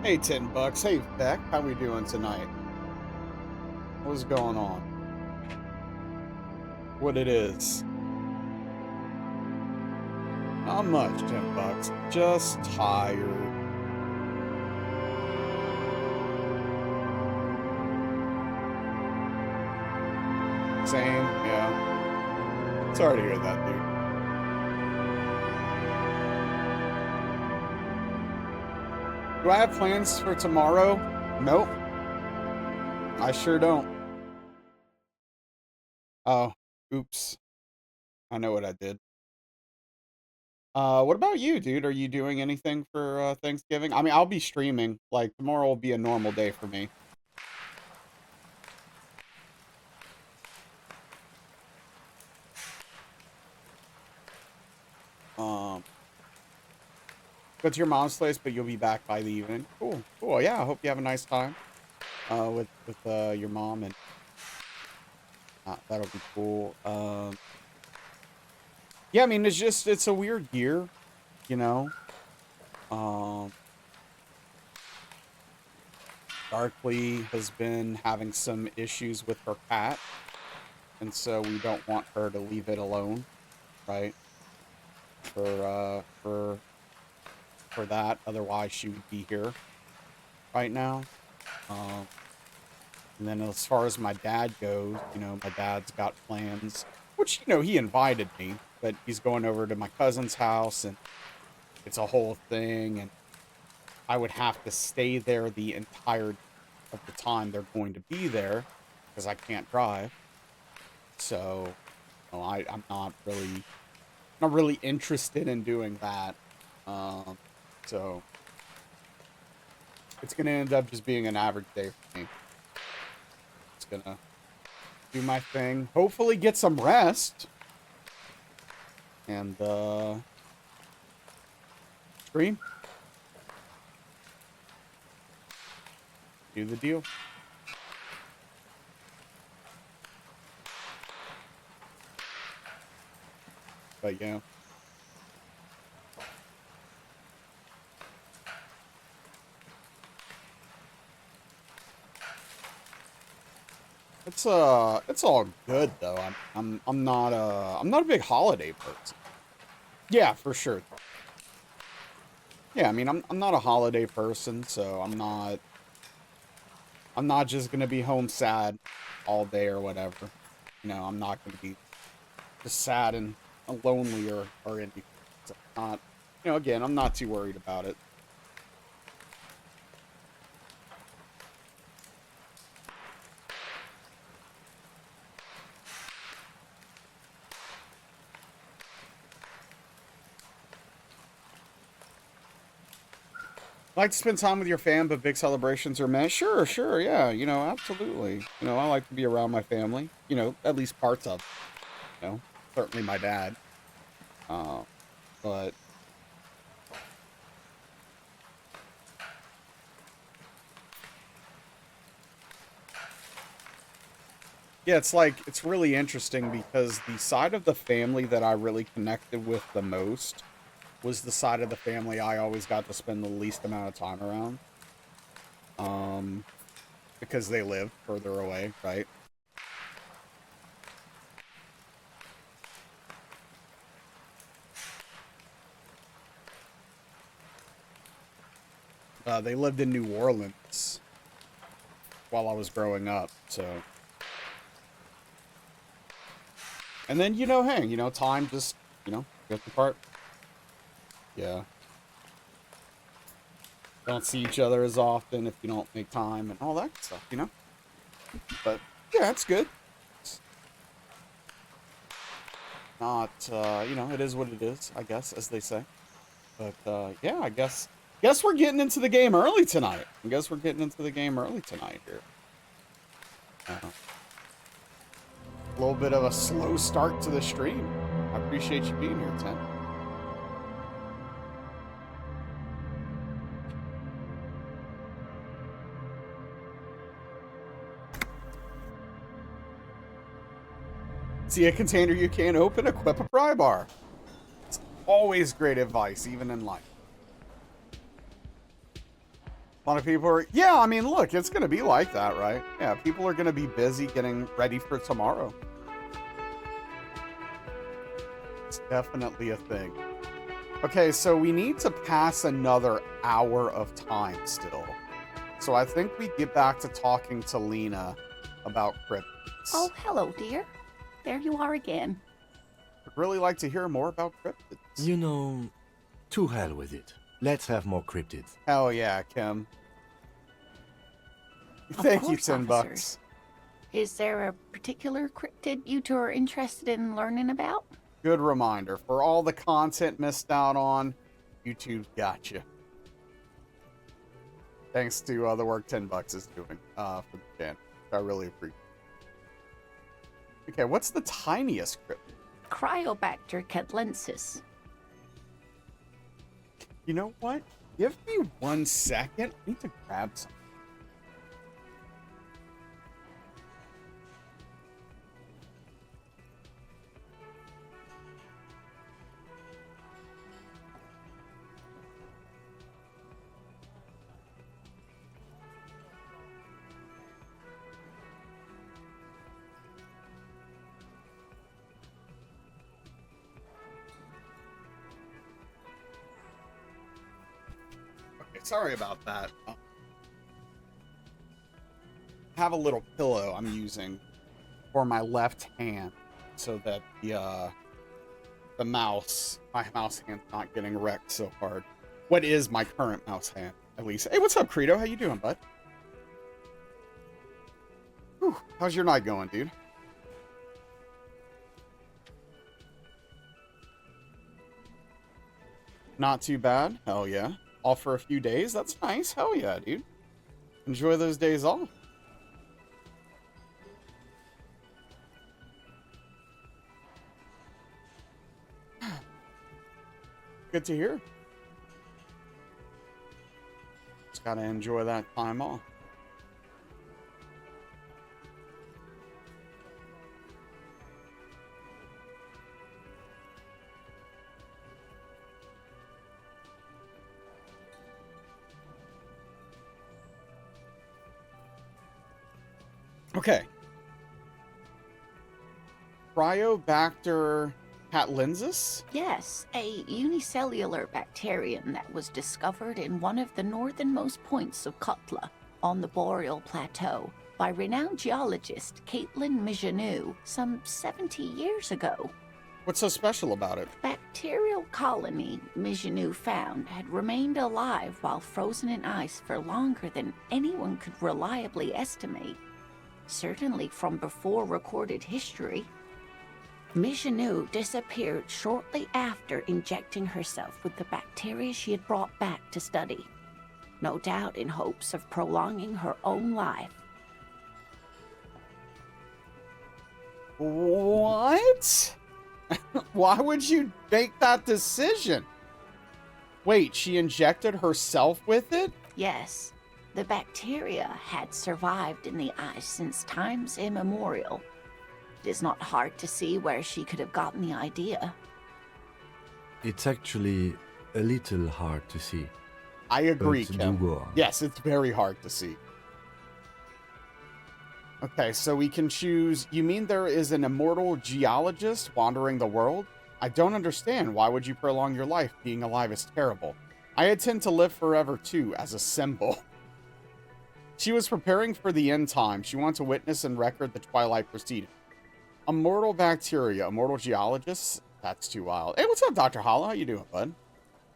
Hey, $10. Hey, Beck. How we doing tonight? What's going on? What it is? Not much, $10. Just tired. Same, yeah. Sorry to hear that, dude. Do I have plans for tomorrow? Nope. I sure don't. Oh, oops. I know what I did. What about you, dude? Are you doing anything for Thanksgiving? I mean, I'll be streaming. Like, tomorrow will be a normal day for me. Um, go to your mom's place, but you'll be back by the evening. Cool, cool. Yeah, I hope you have a nice time with your mom, and that'll be cool. Yeah, I mean, it's a weird year, you know. Um, Darkly has been having some issues with her cat, and so we don't want her to leave it alone, right? For that, otherwise she would be here right now. Um, And then as far as my dad goes, my dad's got plans, which, he invited me, but he's going over to my cousin's house and it's a whole thing. And I would have to stay there the entire of the time they're going to be there because I can't drive. So, I'm not really interested in doing that. Um, so it's going to end up just being an average day for me. It's going to do my thing, hopefully get some rest and stream, do the deal. But yeah, it's all good though. I'm not a big holiday person. Yeah, for sure. Yeah, I mean, I'm not a holiday person, so I'm not just gonna be home sad all day or whatever. I'm not gonna be just sad and lonely or anything. So not, again, I'm not too worried about it. Like to spend time with your fam, but big celebrations are meh. Sure, sure, yeah, absolutely. I like to be around my family. At least parts of. Certainly my dad. Uh, but yeah, it's really interesting because the side of the family that I really connected with the most was the side of the family I always got to spend the least amount of time around. Um, because they lived further away, right? They lived in New Orleans while I was growing up, so. And then, hey, time just, gets apart. Yeah. Don't see each other as often if you don't make time and all that stuff. But yeah, it's good. It's not, it is what it is, I guess, as they say. But yeah, I guess we're getting into the game early tonight. I guess we're getting into the game early tonight here. A little bit of a slow start to the stream. I appreciate you being here, Tim. See a container you can't open? Equip a pry bar. It's always great advice, even in life. A lot of people are, yeah, I mean, look, it's going to be like that, right? Yeah, people are going to be busy getting ready for tomorrow. It's definitely a thing. Okay, so we need to pass another hour of time still. So I think we get back to talking to Lena about cryptids. Oh, hello, dear. There you are again. I'd really like to hear more about cryptids. You know, to hell with it. Let's have more cryptids. Hell yeah, Kim. Of Thank you, course, $10. officers. Is there a particular cryptid you two are interested in learning about? Good reminder. For all the content missed out on, YouTube's got you. Thanks to the work $10 is doing for the channel. I really appreciate it. Okay, what's the tiniest cryptid? Cryobacter catlensis. You know what? Give me 1 second. I need to grab something. Sorry about that. I have a little pillow I'm using for my left hand so that the mouse, my mouse hand's not getting wrecked so hard. What is my current mouse hand, at least? Hey, what's up, Credo? How you doing, bud? Whew, how's your night going, dude? Not too bad. Hell yeah. Off for a few days. That's nice. Hell yeah, dude. Enjoy those days off. Good to hear. Just gotta enjoy that time off. Okay. Cryobacter catlensis? Yes, a unicellular bacterium that was discovered in one of the northernmost points of Kotla on the Boreal Plateau by renowned geologist Caitlin Mijanou some 70 years ago. What's so special about it? The bacterial colony Mijanou found had remained alive while frozen in ice for longer than anyone could reliably estimate, certainly from before recorded history. Mijanou disappeared shortly after injecting herself with the bacteria she had brought back to study, no doubt in hopes of prolonging her own life. What? Why would you make that decision? Wait, she injected herself with it? Yes, the bacteria had survived in the ice since times immemorial. It is not hard to see where she could have gotten the idea. It's actually a little hard to see. I agree, But Kim. do go on. Yes, it's very hard to see. Okay, so we can choose. You mean there is an immortal geologist wandering the world? I don't understand. Why would you prolong your life? Being alive is terrible. I intend to live forever too, as a symbol. She was preparing for the end time. She wanted to witness and record the twilight proceeding. Immortal bacteria, immortal geologists? That's too wild. Hey, what's up, Dr. Hollow? How you doing, bud?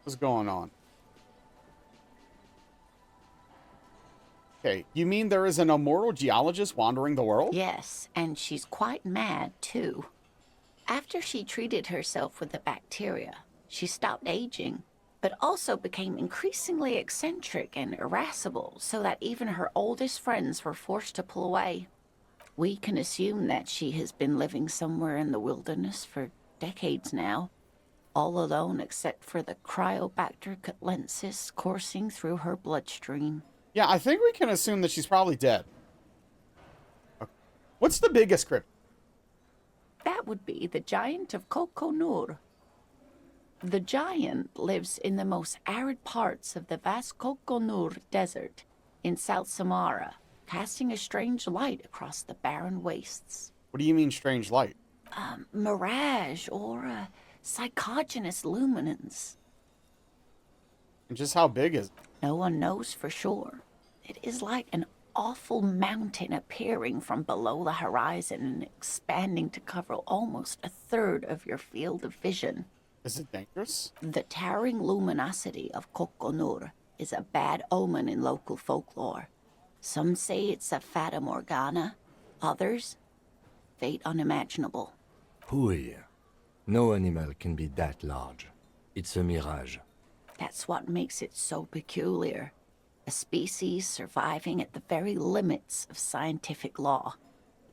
What's going on? Okay, you mean there is an immortal geologist wandering the world? Yes, and she's quite mad, too. After she treated herself with the bacteria, she stopped aging, but also became increasingly eccentric and irascible, so that even her oldest friends were forced to pull away. We can assume that she has been living somewhere in the wilderness for decades now, all alone except for the Cryobacter catlensis coursing through her bloodstream. Yeah, I think we can assume that she's probably dead. Okay. What's the biggest cryptid? That would be the giant of Coconur. The giant lives in the most arid parts of the vast Kokonur Desert in South Samara, casting a strange light across the barren wastes. What do you mean strange light? Mirage or psychogenous luminance. And just how big is it? No one knows for sure. It is like an awful mountain appearing from below the horizon and expanding to cover almost a third of your field of vision. Is it dangerous? The towering luminosity of Kokonur is a bad omen in local folklore. Some say it's a fata morgana, others, fate unimaginable. Hui. No animal can be that large. It's a mirage. That's what makes it so peculiar. A species surviving at the very limits of scientific law.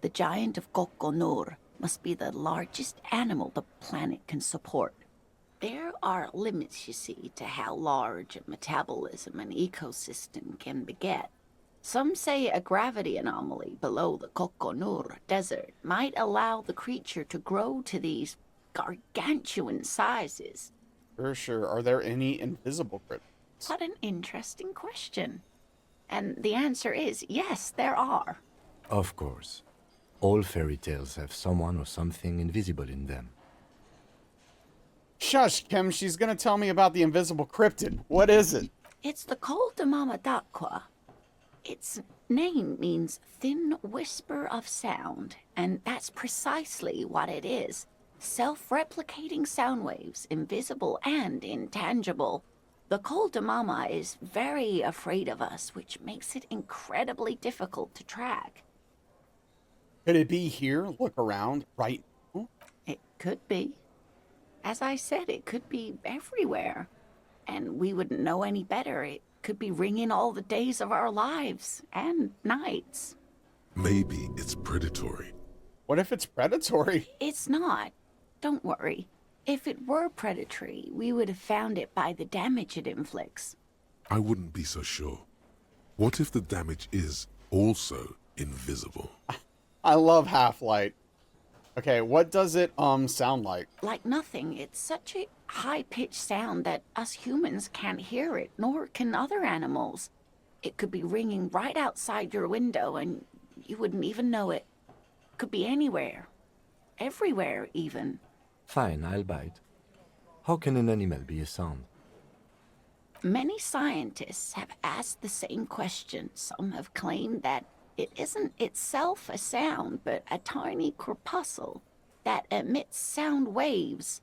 The giant of Kokonur must be the largest animal the planet can support. There are limits, you see, to how large a metabolism an ecosystem can beget. Some say a gravity anomaly below the Kokonur Desert might allow the creature to grow to these gargantuan sizes. Sure. Are there any invisible critters? What an interesting question. And the answer is yes, there are. Of course. All fairy tales have someone or something invisible in them. Shush, Kim. She's gonna tell me about the invisible cryptid. What is it? It's the Col de Mamadakwa. Its name means thin whisper of sound, and that's precisely what it is. Self-replicating sound waves, invisible and intangible. The Col de Mama is very afraid of us, which makes it incredibly difficult to track. Could it be here? Look around right now. It could be. As I said, it could be everywhere. And we wouldn't know any better. It could be ringing all the days of our lives and nights. Maybe it's predatory. What if it's predatory? It's not. Don't worry. If it were predatory, we would have found it by the damage it inflicts. I wouldn't be so sure. What if the damage is also invisible? I love Half-Light. Okay, what does it sound like? Like nothing. It's such a high-pitched sound that us humans can't hear it, nor can other animals. It could be ringing right outside your window and you wouldn't even know it. Could be anywhere. Everywhere, even. Fine, I'll bite. How can an animal be a sound? Many scientists have asked the same question. Some have claimed that it isn't itself a sound, but a tiny corpuscle that emits sound waves.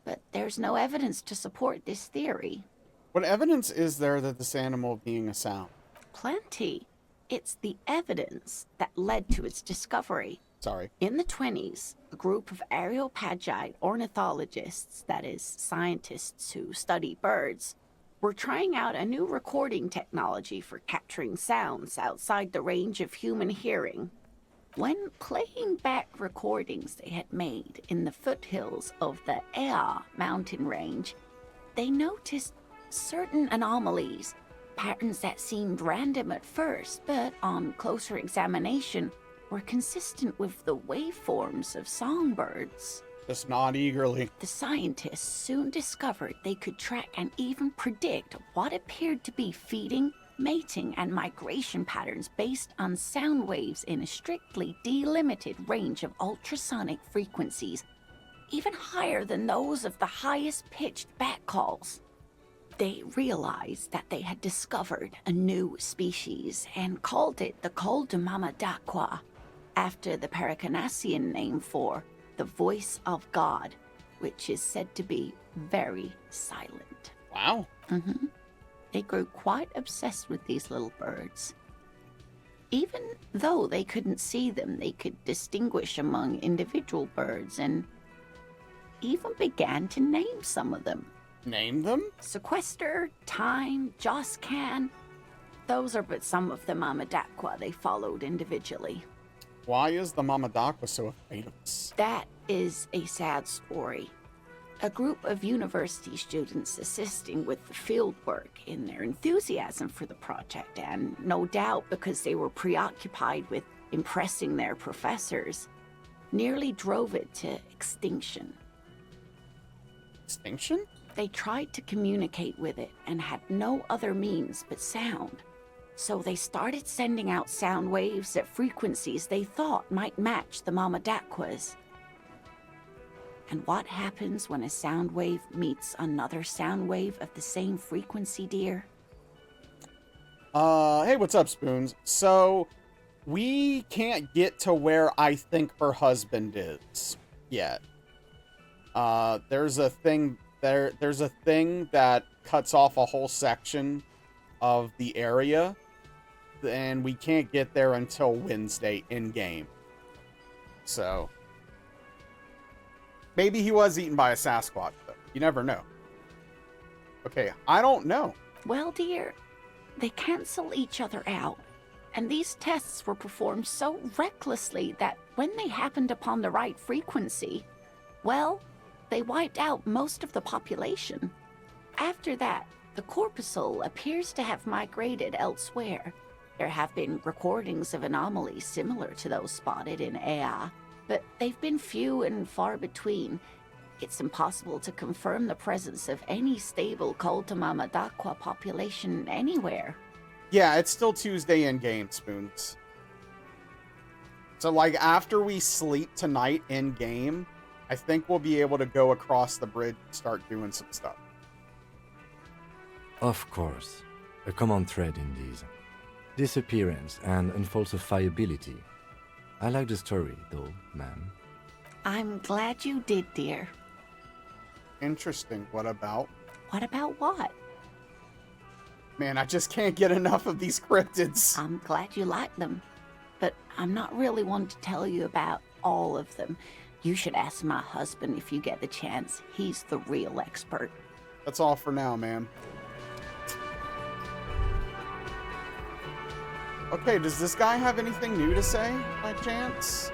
But there's no evidence to support this theory. What evidence is there that this animal being a sound? Plenty. It's the evidence that led to its discovery. Sorry. In the 20s, a group of areopagite ornithologists, that is, scientists who study birds, were trying out a new recording technology for capturing sounds outside the range of human hearing. When playing back recordings they had made in the foothills of the Ea mountain range, they noticed certain anomalies, patterns that seemed random at first, but on closer examination were consistent with the waveforms of songbirds. Just nod eagerly. The scientists soon discovered they could track and even predict what appeared to be feeding, mating, and migration patterns based on sound waves in a strictly delimited range of ultrasonic frequencies, even higher than those of the highest pitched bat calls. They realized that they had discovered a new species and called it the Col de Mamadakwa, after the Paracanassian name for the voice of God, which is said to be very silent. Wow. They grew quite obsessed with these little birds. Even though they couldn't see them, they could distinguish among individual birds and even began to name some of them. Name them? Sequester, Time, Joscan. Those are but some of the Mamadakwa they followed individually. Why is the Mamadakwa so afraid of us? That is a sad story. A group of university students assisting with the field work in their enthusiasm for the project, and no doubt because they were preoccupied with impressing their professors, nearly drove it to extinction. Extinction? They tried to communicate with it and had no other means but sound. So they started sending out sound waves at frequencies they thought might match the Mama Dakwas. And what happens when a sound wave meets another sound wave of the same frequency, dear? Hey, what's up, Spoons? So, we can't get to where I think her husband is yet. There's a thing that cuts off a whole section of the area, and we can't get there until Wednesday in-game. So, maybe he was eaten by a Sasquatch, though. You never know. Okay, I don't know. Well, dear, they cancel each other out. And these tests were performed so recklessly that when they happened upon the right frequency, well, they wiped out most of the population. After that, the corpuscle appears to have migrated elsewhere. There have been recordings of anomalies similar to those spotted in Ea, but they've been few and far between. It's impossible to confirm the presence of any stable Kultamama Dakwa population anywhere. Yeah, it's still Tuesday in-game, Spoons. So, like, after we sleep tonight in-game, I think we'll be able to go across the bridge and start doing some stuff. Of course. A common thread in these. Disappearance and unfalsifiability. I like the story, though, ma'am. I'm glad you did, dear. Interesting. What about? What about what? Man, I just can't get enough of these cryptids. I'm glad you like them, but I'm not really one to tell you about all of them. You should ask my husband if you get the chance. He's the real expert. That's all for now, ma'am. Okay, does this guy have anything new to say, by chance?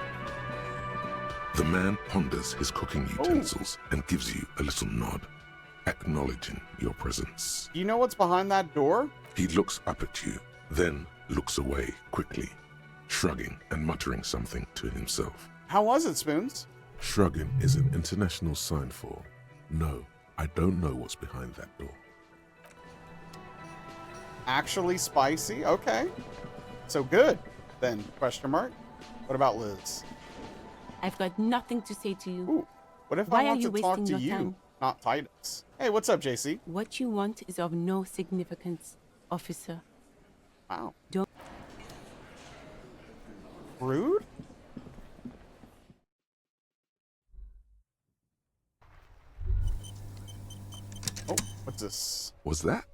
The man ponders his cooking utensils and gives you a little nod, acknowledging your presence. Do you know what's behind that door? He looks up at you, then looks away quickly, shrugging and muttering something to himself. How was it, Spoons? Shrugging is an international sign for, no, I don't know what's behind that door. Actually spicy? Okay. So good, then, question mark. What about Liz? I've got nothing to say to you. Ooh, what if Why I are want you to talk wasting to your you, time? not Titus? Hey, what's up, JC? What you want is of no significance, officer. Wow. Don't- Rude? Oh, what's this? Was that?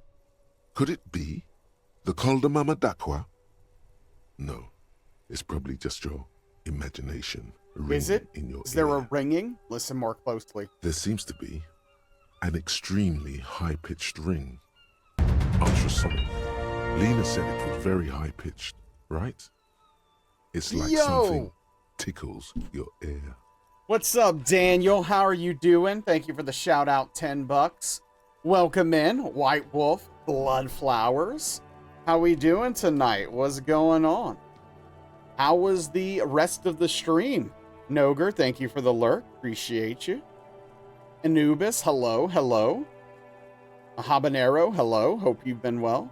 Could it be the Kuldamama Dakwa? No, it's probably just your imagination Is it? ringing in your Is there ear. a ringing? Listen more closely. There seems to be an extremely high-pitched ring. Ultrasonic. Lena said it was very high-pitched, right? It's like something tickles your ear. What's up, Daniel? How are you doing? Thank you for the shout out, $10. Welcome in, White Wolf, Blood Flowers. How we doing tonight? What's going on? How was the rest of the stream? Noger, thank you for the lurk. Appreciate you. Anubis, hello, hello. Habanero, hello. Hope you've been well.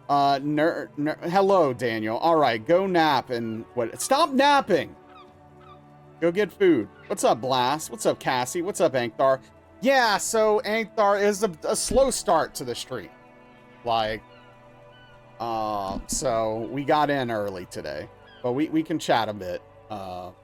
Hello, Daniel. All right, go nap and what? Stop napping. Go get food. What's up, Blast? What's up, Cassie? What's up, Ankthar? Yeah, so Ankthar is a slow start to the stream. Like, so we got in early today, but we can chat a bit. But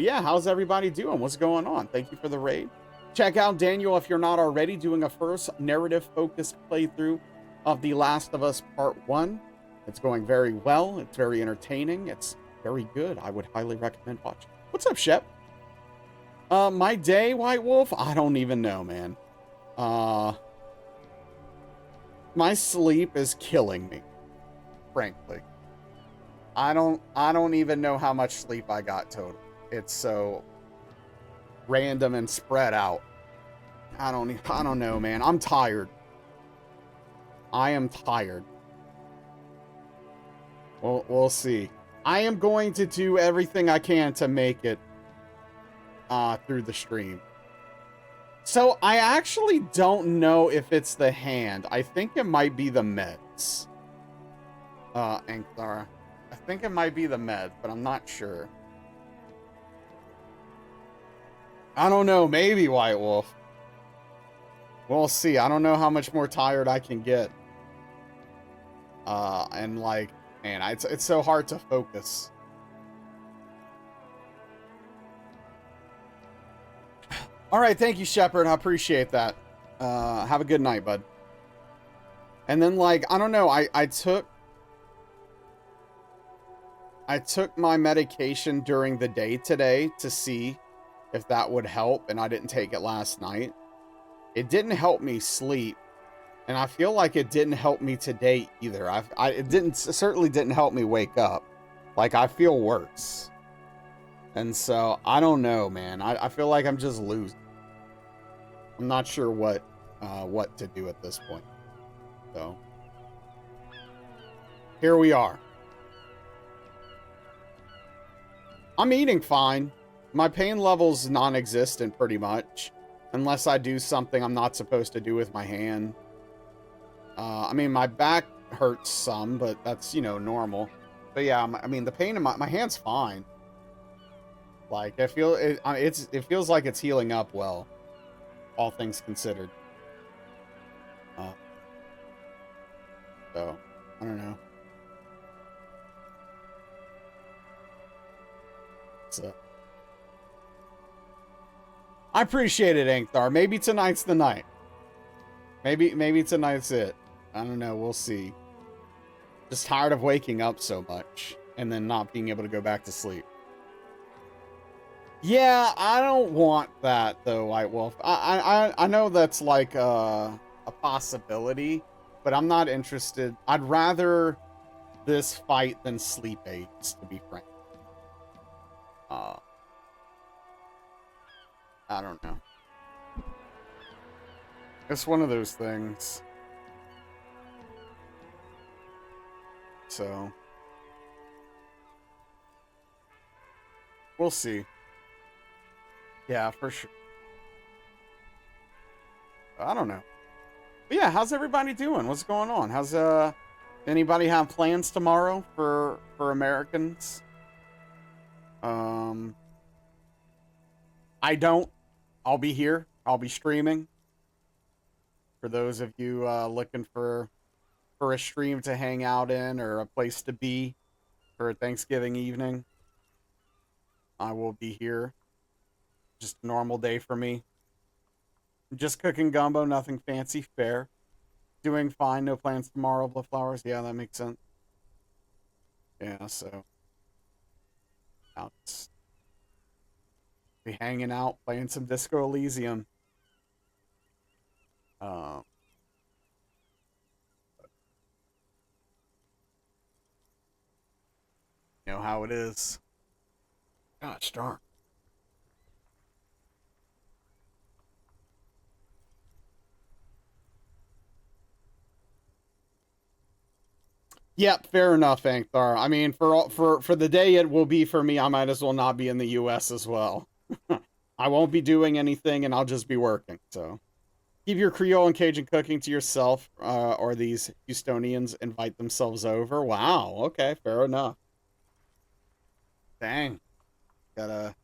yeah, how's everybody doing? What's going on? Thank you for the raid. Check out Daniel if you're not already, doing a first narrative-focused playthrough of The Last of Us Part 1. It's going very well. It's very entertaining. It's very good. I would highly recommend watching. What's up, Shep? My day, White Wolf? I don't even know, man. My sleep is killing me, frankly. I don't even know how much sleep I got total. It's so random and spread out. I don't know, man. I'm tired. I am tired. We'll see. I am going to do everything I can to make it through the stream. So I actually don't know if it's the hand. I think it might be the meds. Anklara. I think it might be the meds, but I'm not sure. I don't know. Maybe White Wolf. We'll see. I don't know how much more tired I can get. And like, man, it's so hard to focus. All right, thank you, Shepard. I appreciate that. Have a good night, bud. And then, like, I don't know. I took my medication during the day today to see if that would help, and I didn't take it last night. It didn't help me sleep, and I feel like it didn't help me today either. It certainly didn't help me wake up. Like, I feel worse. And so, I don't know, man. I feel like I'm just losing. I'm not sure what to do at this point. So, here we are. I'm eating fine. My pain level's non-existent pretty much. Unless I do something I'm not supposed to do with my hand. I mean, my back hurts some, but that's, you know, normal. But yeah, I mean, the pain in my hand's fine. Like, it feels like it's healing up well. All things considered. So, I don't know. So, I appreciate it, Ankthar. Maybe tonight's the night. Maybe tonight's it. I don't know. We'll see. Just tired of waking up so much and then not being able to go back to sleep. Yeah, I don't want that though, White Wolf. I know that's like a possibility, but I'm not interested. I'd rather this fight than sleep aids, to be frank. I don't know. It's one of those things. So, we'll see. Yeah, for sure. I don't know. But yeah, how's everybody doing? What's going on? How's anybody have plans tomorrow for Americans? I don't. I'll be here. I'll be streaming. For those of you looking for a stream to hang out in or a place to be for Thanksgiving evening, I will be here. Just a normal day for me. Just cooking gumbo, nothing fancy, fair. Doing fine, no plans tomorrow, Blood Flowers. Yeah, that makes sense. Yeah, so I'll just be hanging out, playing some Disco Elysium. You know how it is. Gosh darn. Yep, fair enough, Ankthar. I mean, for the day it will be for me, I might as well not be in the U.S. as well. I won't be doing anything, and I'll just be working. So, keep your Creole and Cajun cooking to yourself, or these Houstonians invite themselves over. Wow. Okay, fair enough. Dang. Gotta.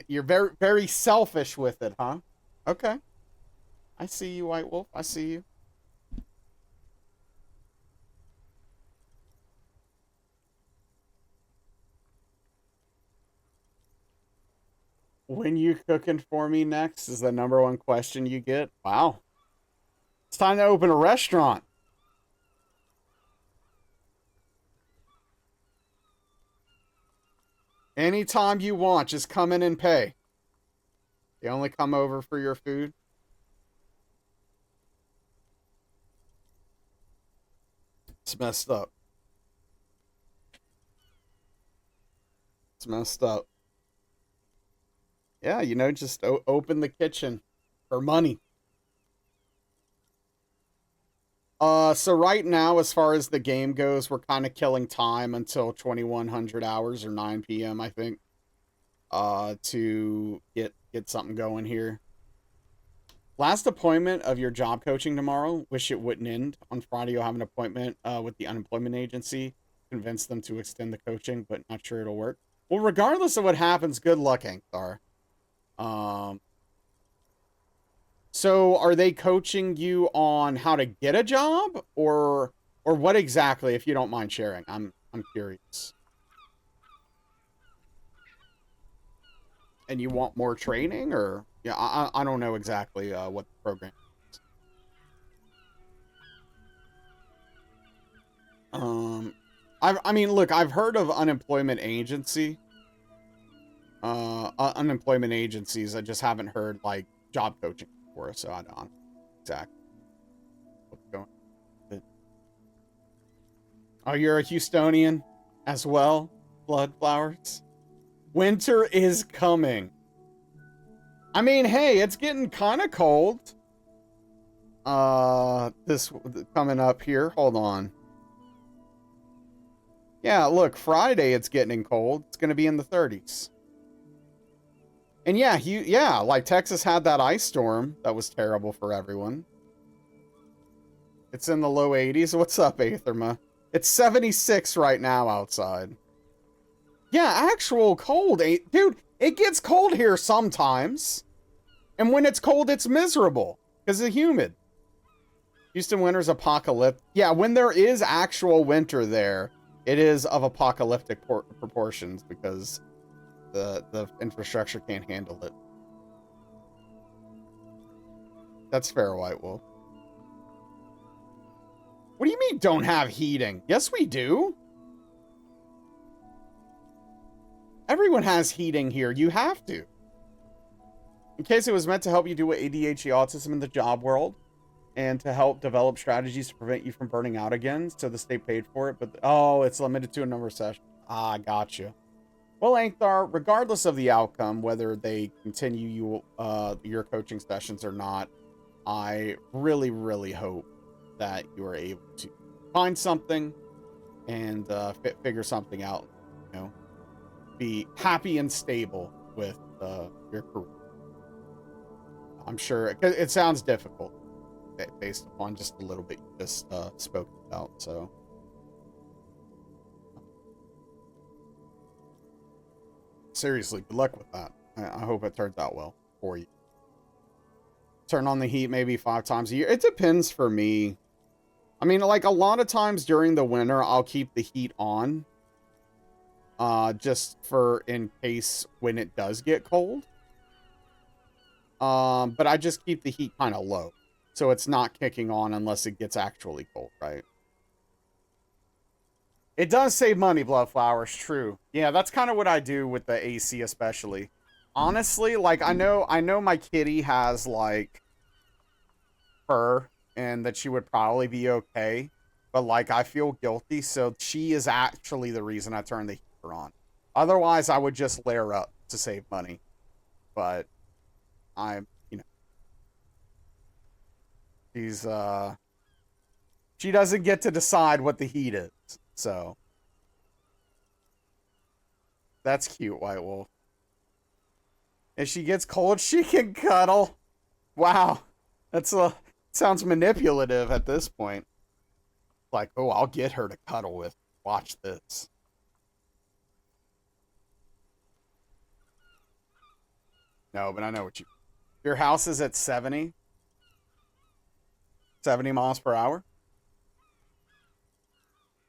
You're very, very selfish with it, huh? Okay. I see you, White Wolf. I see you. When you cooking for me next is the #1 question you get. Wow. It's time to open a restaurant. Anytime you want, just come in and pay. They only come over for your food. It's messed up. It's messed up. Yeah, you know, just open the kitchen for money. So right now, as far as the game goes, we're kind of killing time until 2100 hours or 9 p.m. I think. To get something going here. Last appointment of your job coaching tomorrow. Wish it wouldn't end. On Friday, you'll have an appointment with the unemployment agency. Convince them to extend the coaching, but not sure it'll work. Well, regardless of what happens, good luck, Ankthar. So are they coaching you on how to get a job, or what exactly, if you don't mind sharing? I'm curious. And you want more training, or yeah, I don't know exactly what the program is. I mean, look, I've heard of unemployment agencies. I just haven't heard like job coaching before, so I don't know exactly what's going on. Oh, you're a Houstonian as well, Bloodflowers? Winter is coming. I mean, hey, it's getting kind of cold. This coming up here. Hold on. Yeah, look, Friday it's getting cold. It's going to be in the 30s. And yeah, like Texas had that ice storm that was terrible for everyone. It's in the low 80s. What's up, Aetherma? It's 76 right now outside. Yeah, actual cold. Dude, it gets cold here sometimes. And when it's cold, it's miserable because it's humid. Houston winter's apocalyptic. Yeah, when there is actual winter there, it is of apocalyptic proportions because the infrastructure can't handle it. That's fair, White Wolf. What do you mean don't have heating? Yes, we do. Everyone has heating here. You have to. In case it was meant to help you do with ADHD autism in the job world and to help develop strategies to prevent you from burning out again, so the state paid for it. But, oh, it's limited to a number of sessions. Ah, gotcha. Well, Ankthar, regardless of the outcome, whether they continue your coaching sessions or not, I really, really hope that you are able to find something and figure something out, you know, be happy and stable with your career. I'm sure it sounds difficult based upon just a little bit you just spoke about. So, seriously, good luck with that. I hope it turns out well for you. Turn on the heat maybe 5 times a year. It depends for me. I mean, like a lot of times during the winter, I'll keep the heat on. Just for in case when it does get cold. But I just keep the heat kind of low. So it's not kicking on unless it gets actually cold, right? It does save money, Bloodflowers, true. Yeah, that's kind of what I do with the AC especially. Honestly, like I know my kitty has like fur and that she would probably be okay. But like I feel guilty, so she is actually the reason I turn the heater on. Otherwise, I would just layer up to save money. But I'm, you know, she doesn't get to decide what the heat is. So that's cute, White Wolf. If she gets cold, she can cuddle. Wow. Sounds manipulative at this point. Like, oh, I'll get her to cuddle with. Watch this. No, but I know what you... Your house is at 70? 70 miles per hour?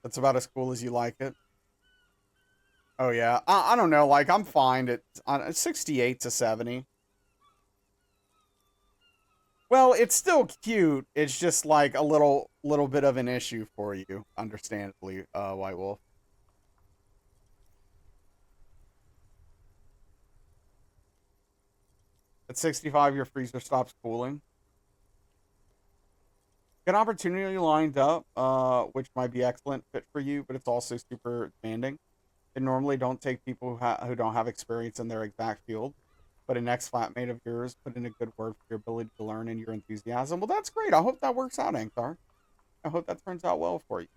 That's about as cool as you like it. Oh, yeah. I don't know. Like, I'm fine at 68 to 70. Well, it's still cute. It's just like a little bit of an issue for you, understandably, White Wolf. At 65, your freezer stops cooling. Good opportunity lined up, which might be excellent fit for you, but it's also super demanding. They normally don't take people who don't have experience in their exact field, but an ex-flatmate of yours put in a good word for your ability to learn and your enthusiasm. Well, that's great. I hope that works out, Ankthar. I hope that turns out well for you.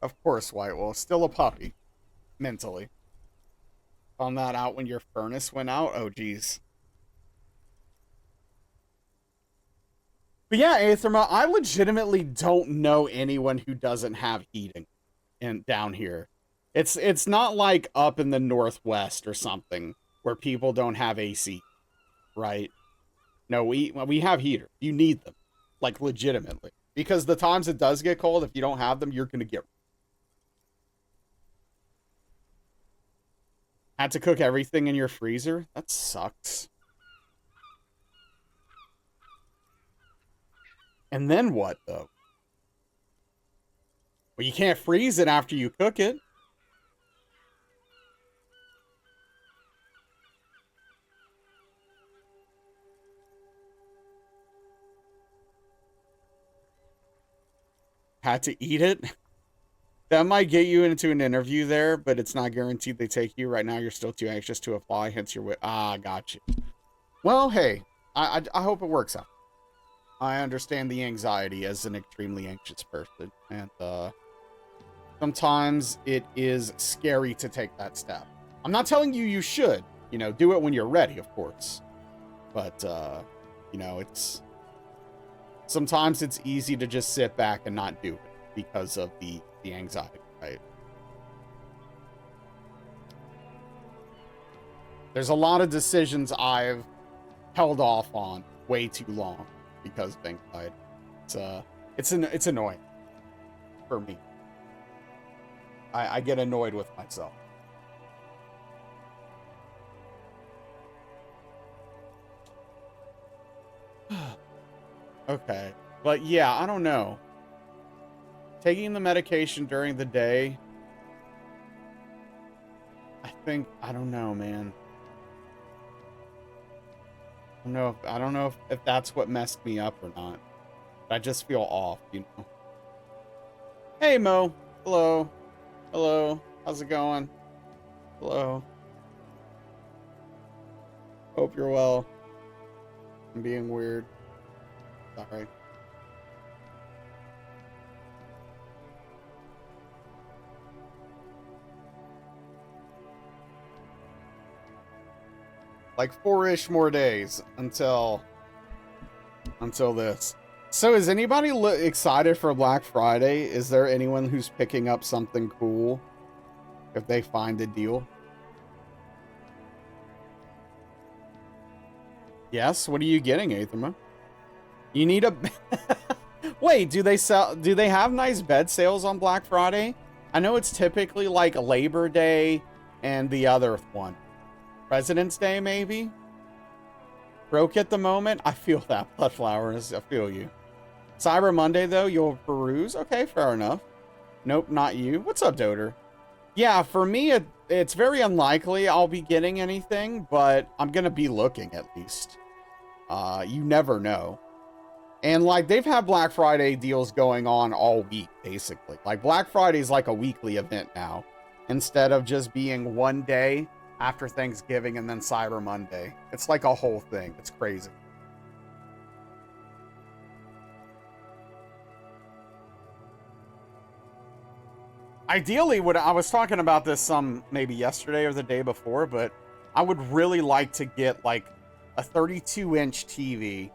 Of course, White Wolf. Still a puppy. Mentally. Found that out when your furnace went out? Oh, geez. But yeah, Aetherma, I legitimately don't know anyone who doesn't have heating down here. It's not like up in the Northwest or something where people don't have AC, right? No, we have heaters. You need them, like legitimately, because the times it does get cold, if you don't have them, you're gonna get. Had to cook everything in your freezer? That sucks. And then what, though? Well, you can't freeze it after you cook it. Had to eat it? That might get you into an interview there, but it's not guaranteed they take you. Right now, you're still too anxious to apply, hence your got you. Well, hey, I hope it works out. I understand the anxiety as an extremely anxious person, and sometimes it is scary to take that step. I'm not telling you you should, you know, do it when you're ready, of course. But, you know, sometimes it's easy to just sit back and not do it because of the anxiety, right? There's a lot of decisions I've held off on way too long because of anxiety. It's annoying for me. I get annoyed with myself. Okay. But yeah, I don't know. Taking the medication during the day, I don't know, man. I don't know if that's what messed me up or not. But I just feel off, you know. Hey, Mo. Hello. Hello. How's it going? Hello. Hope you're well. I'm being weird. Sorry. Like 4-ish more days until this. So is anybody excited for Black Friday? Is there anyone who's picking up something cool if they find a deal? Yes, what are you getting, Aetherma? You need a Wait, do they have nice bed sales on Black Friday? I know it's typically like Labor Day and the other one. President's Day, maybe? Broke at the moment? I feel that, Bloodflowers. I feel you. Cyber Monday, though, you'll peruse? Okay, fair enough. Nope, not you. What's up, Doter? Yeah, for me, it's very unlikely I'll be getting anything, but I'm going to be looking at least. You never know. And, like, they've had Black Friday deals going on all week, basically. Like, Black Friday is like a weekly event now, instead of just being one day after Thanksgiving and then Cyber Monday. It's like a whole thing. It's crazy. Ideally, I was talking about this maybe yesterday or the day before, but I would really like to get like a 32-inch TV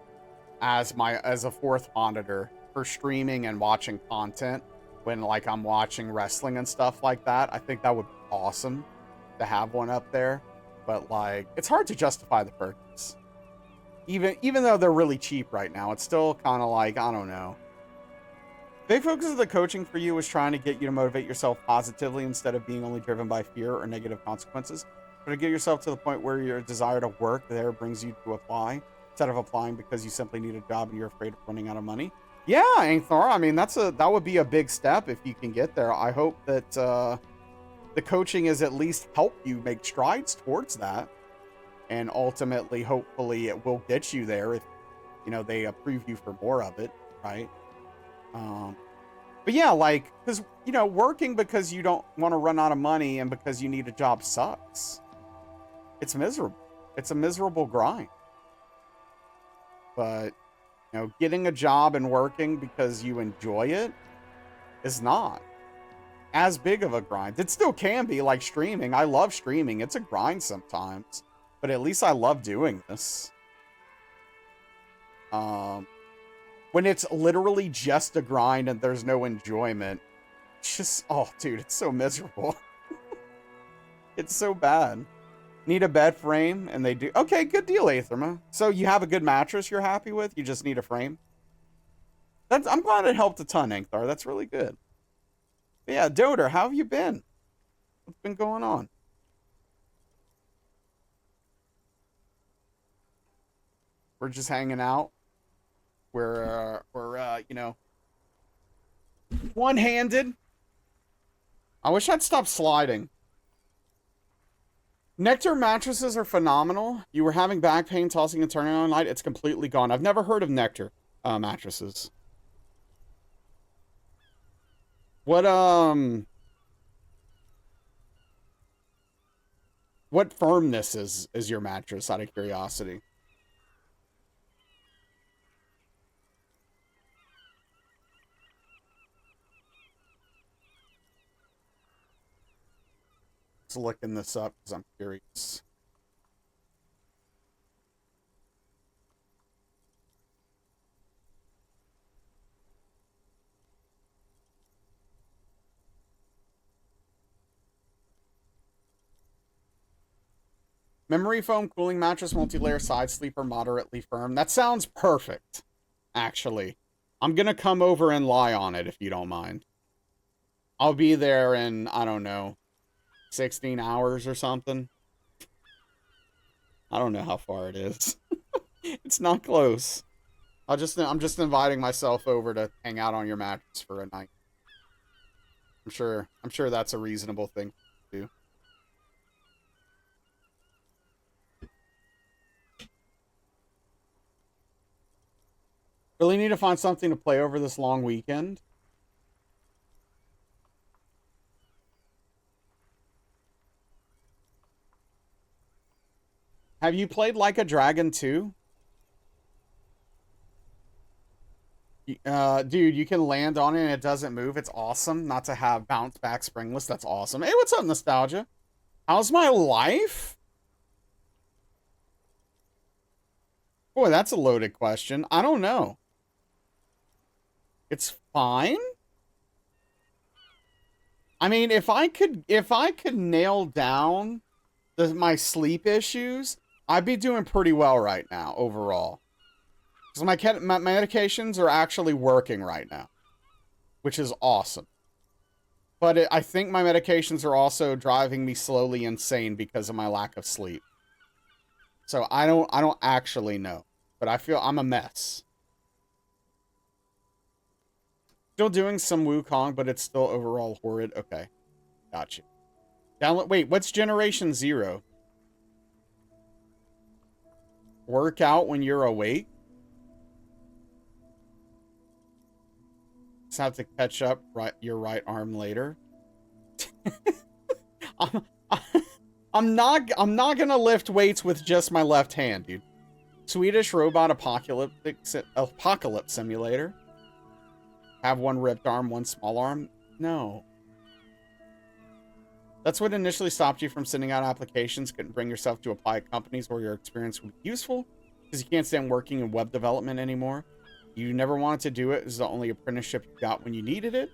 as a fourth monitor for streaming and watching content when like I'm watching wrestling and stuff like that. I think that would be awesome to have one up there, but like it's hard to justify the purchase. Even though they're really cheap right now, it's still kind of like, I don't know. Big focus of the coaching for you was trying to get you to motivate yourself positively instead of being only driven by fear or negative consequences, but to get yourself to the point where your desire to work there brings you to apply instead of applying because you simply need a job and you're afraid of running out of money. Yeah, Anthor, I mean, that would be a big step if you can get there. I hope that the coaching has at least helped you make strides towards that, and ultimately, hopefully, it will get you there if, you know, they approve you for more of it, right? But yeah, like, because, you know, working because you don't want to run out of money and because you need a job sucks. It's miserable. It's a miserable grind. But, you know, getting a job and working because you enjoy it is not as big of a grind. It still can be, like streaming. I love streaming. It's a grind sometimes, but at least I love doing this. when it's literally just a grind and there's no enjoyment. It's just, oh, dude, it's so miserable. It's so bad. Need a bed frame, and they do. Okay, good deal, Aetherma. So you have a good mattress you're happy with? You just need a frame? I'm glad it helped a ton, Ankthar. That's really good. But yeah, Doter, how have you been? What's been going on? We're just hanging out. We're you know, one-handed. I wish I'd stop sliding. Nectar mattresses are phenomenal. You were having back pain, tossing and turning all night. It's completely gone. I've never heard of Nectar mattresses. What firmness is your mattress, out of curiosity? Just looking this up because I'm curious. Memory foam cooling mattress, multi-layer side sleeper, moderately firm. That sounds perfect, actually. I'm gonna come over and lie on it if you don't mind. I'll be there in, I don't know, 16 hours or something. I don't know how far it is. It's not close. I'm just inviting myself over to hang out on your mattress for a night. I'm sure that's a reasonable thing to do. Really need to find something to play over this long weekend. Have you played Like a Dragon 2? Dude, you can land on it and it doesn't move. It's awesome. Not to have bounce back springless. That's awesome. Hey, what's up, Nostalgia? How's my life? Boy, that's a loaded question. I don't know. It's fine. I mean, if I could nail down my sleep issues, I'd be doing pretty well right now overall. Because my medications are actually working right now, which is awesome. But I think my medications are also driving me slowly insane because of my lack of sleep. So I don't actually know, but I feel I'm a mess. Still doing some Wukong, but it's still overall horrid. Okay, gotcha. Download. Wait, what's Generation 0? Work out when you're awake? Just have to catch up your right arm later. I'm not gonna lift weights with just my left hand, dude. Swedish robot apocalypse simulator. Have one ripped arm, one small arm? No. That's what initially stopped you from sending out applications. Couldn't bring yourself to apply at companies where your experience would be useful because you can't stand working in web development anymore. You never wanted to do it. It was the only apprenticeship you got when you needed it.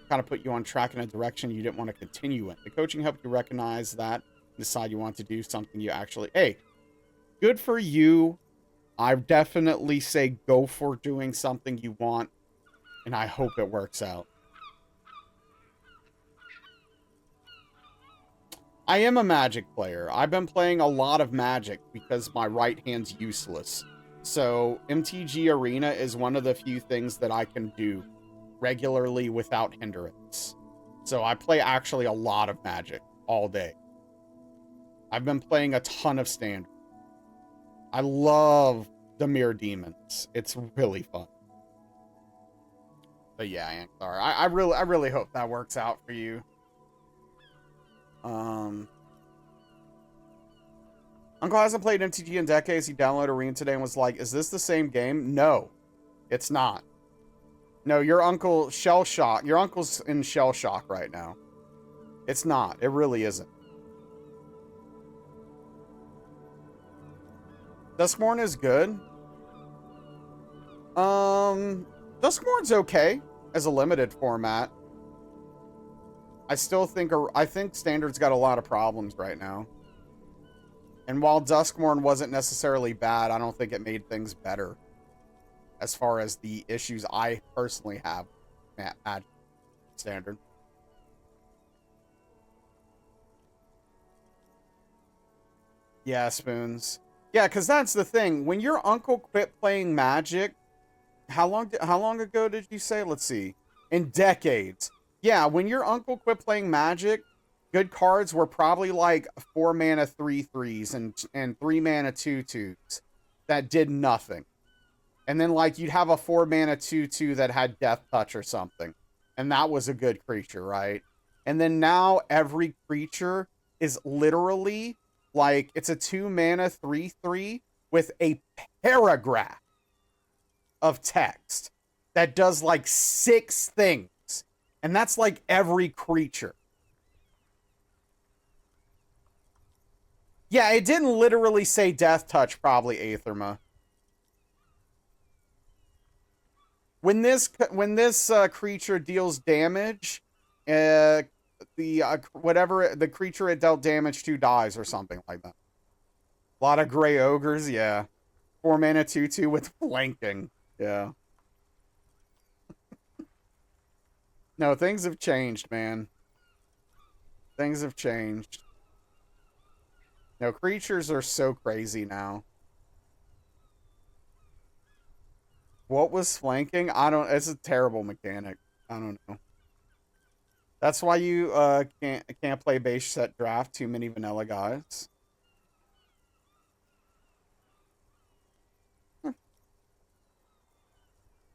Kind of put you on track in a direction you didn't want to continue in. The coaching helped you recognize that and decide you want to do something you actually... Hey, good for you. I definitely say go for doing something you want. And I hope it works out. I am a Magic player. I've been playing a lot of Magic because my right hand's useless. So MTG Arena is one of the few things that I can do regularly without hindrance. So I play actually a lot of Magic all day. I've been playing a ton of Standard. I love the Mirror Demons. It's really fun. But yeah, Ankthar, I really hope that works out for you. Uncle hasn't played MTG in decades. He downloaded Arena today and was like, is this the same game? No, it's not. No, your uncle shell shock. Your uncle's in shell shock right now. It's not. It really isn't. Duskmorn is good. Duskmourn's okay as a limited format. I think Standard's got a lot of problems right now. And while Duskmourn wasn't necessarily bad, I don't think it made things better as far as the issues I personally have at Standard. Yeah, Spoons. Yeah, because that's the thing. When your uncle quit playing Magic, how long ago did you say? Let's see. In decades. Yeah, when your uncle quit playing Magic, good cards were probably like 4 mana 3/3s and 3 mana 2/2s that did nothing. And then like you'd have a 4 mana 2/2 that had Death Touch or something. And that was a good creature, right? And then now every creature is literally like it's a 2 mana 3/3 with a paragraph of text that does like 6 things. And that's like every creature. Yeah, it didn't literally say Death Touch, probably, Aetherma. When this creature deals damage, whatever the creature it dealt damage to dies or something like that. A lot of gray ogres, yeah. 4 mana 2/2 with flanking, yeah. No, things have changed, man. Things have changed. No, creatures are so crazy now. What was flanking? It's a terrible mechanic. I don't know. That's why you can't play base set draft, too many vanilla guys. I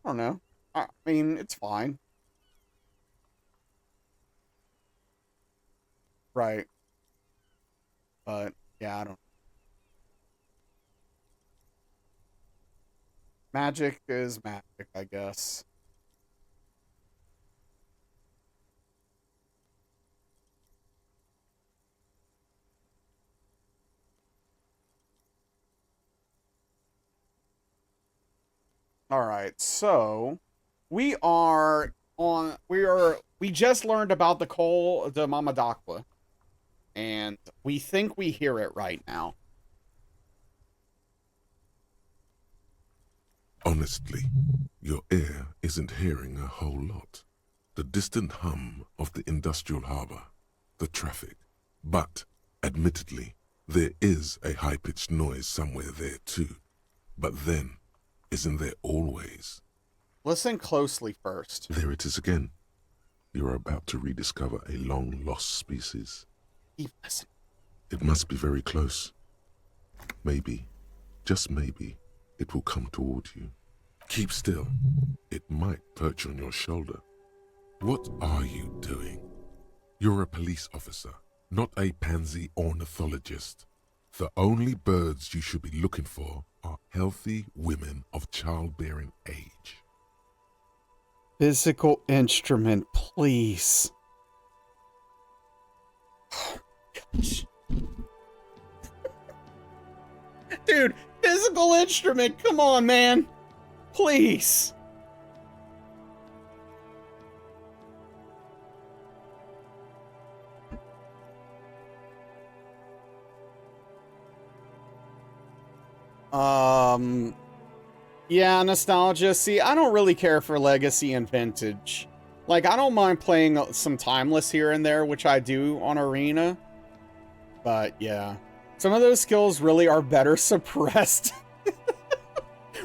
don't know. I mean, it's fine. Right. But, yeah, I don't know. Magic is magic, I guess. All right, so we just learned about the Col de Mamadakwa, and we think we hear it right now. Honestly, your ear isn't hearing a whole lot. The distant hum of the industrial harbor, the traffic. But, admittedly, there is a high-pitched noise somewhere there too. But then, isn't there always? Listen closely first. There it is again. You're about to rediscover a long-lost species. Keep listening. It must be very close. Maybe, just maybe, it will come toward you. Keep still. It might perch on your shoulder. What are you doing? You're a police officer, not a pansy ornithologist. The only birds you should be looking for are healthy women of childbearing age. Physical instrument, please. Dude, physical instrument, come on, man. Please. Yeah, nostalgia. See, I don't really care for legacy and vintage. Like, I don't mind playing some timeless here and there, which I do on Arena. But, yeah. Some of those skills really are better suppressed.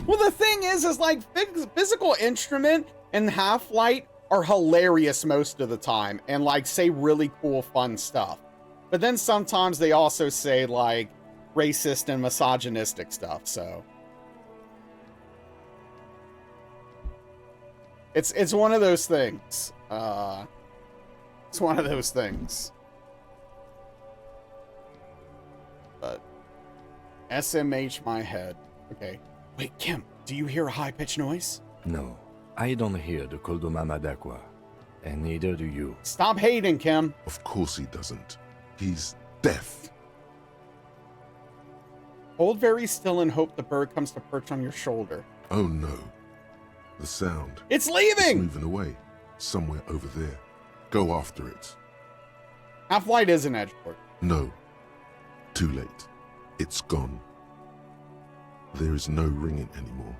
Well, the thing is like, physical instrument and Half-Light are hilarious most of the time. And, like, say really cool, fun stuff. But then sometimes they also say, like, racist and misogynistic stuff, so... It's one of those things. It's one of those things. But SMH my head. Okay. Wait, Kim, do you hear a high-pitched noise? No, I don't hear the Col de Mamadakwa, and neither do you. Stop hating, Kim. Of course he doesn't. He's deaf. Hold very still and hope the bird comes to perch on your shoulder. Oh no. The sound. It's It's leaving! moving away. Somewhere over there. Go after it. Half-Light is an Edgeport. No. Too late. It's gone. There is no ringing anymore.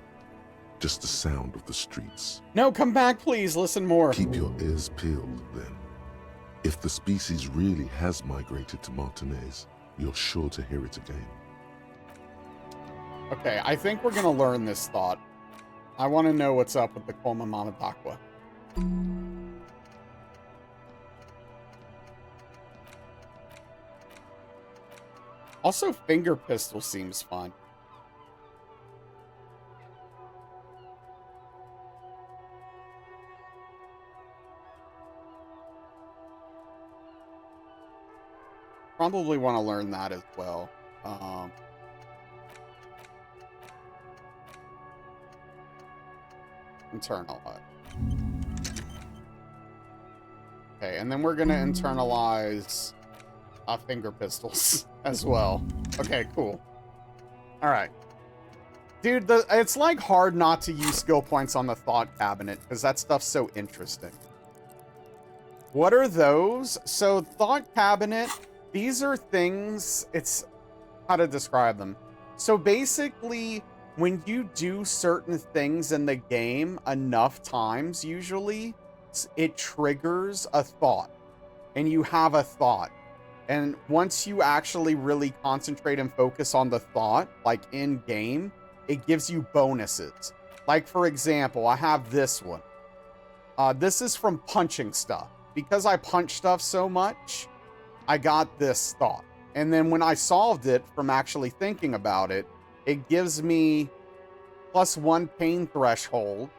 Just the sound of the streets. No, come back, please. Listen more. Keep your ears peeled, then. If the species really has migrated to Martinez, you're sure to hear it again. Okay, I think we're gonna learn this thought. I want to know what's up with the Colma Mamadakwa. Also, finger pistol seems fun. Probably want to learn that as well. Internalize. Okay, and then we're gonna internalize finger pistols as well. Okay, cool. All right, dude. It's like hard not to use skill points on the thought cabinet because that stuff's so interesting. What are those? So thought cabinet. These are things. It's how to describe them. So basically, when you do certain things in the game enough times, usually it triggers a thought, and you have a thought. And once you actually really concentrate and focus on the thought, like in game, it gives you bonuses. Like, for example, I have this one. This is from punching stuff. Because I punch stuff so much, I got this thought. And then when I solved it from actually thinking about it, it gives me +1 pain threshold.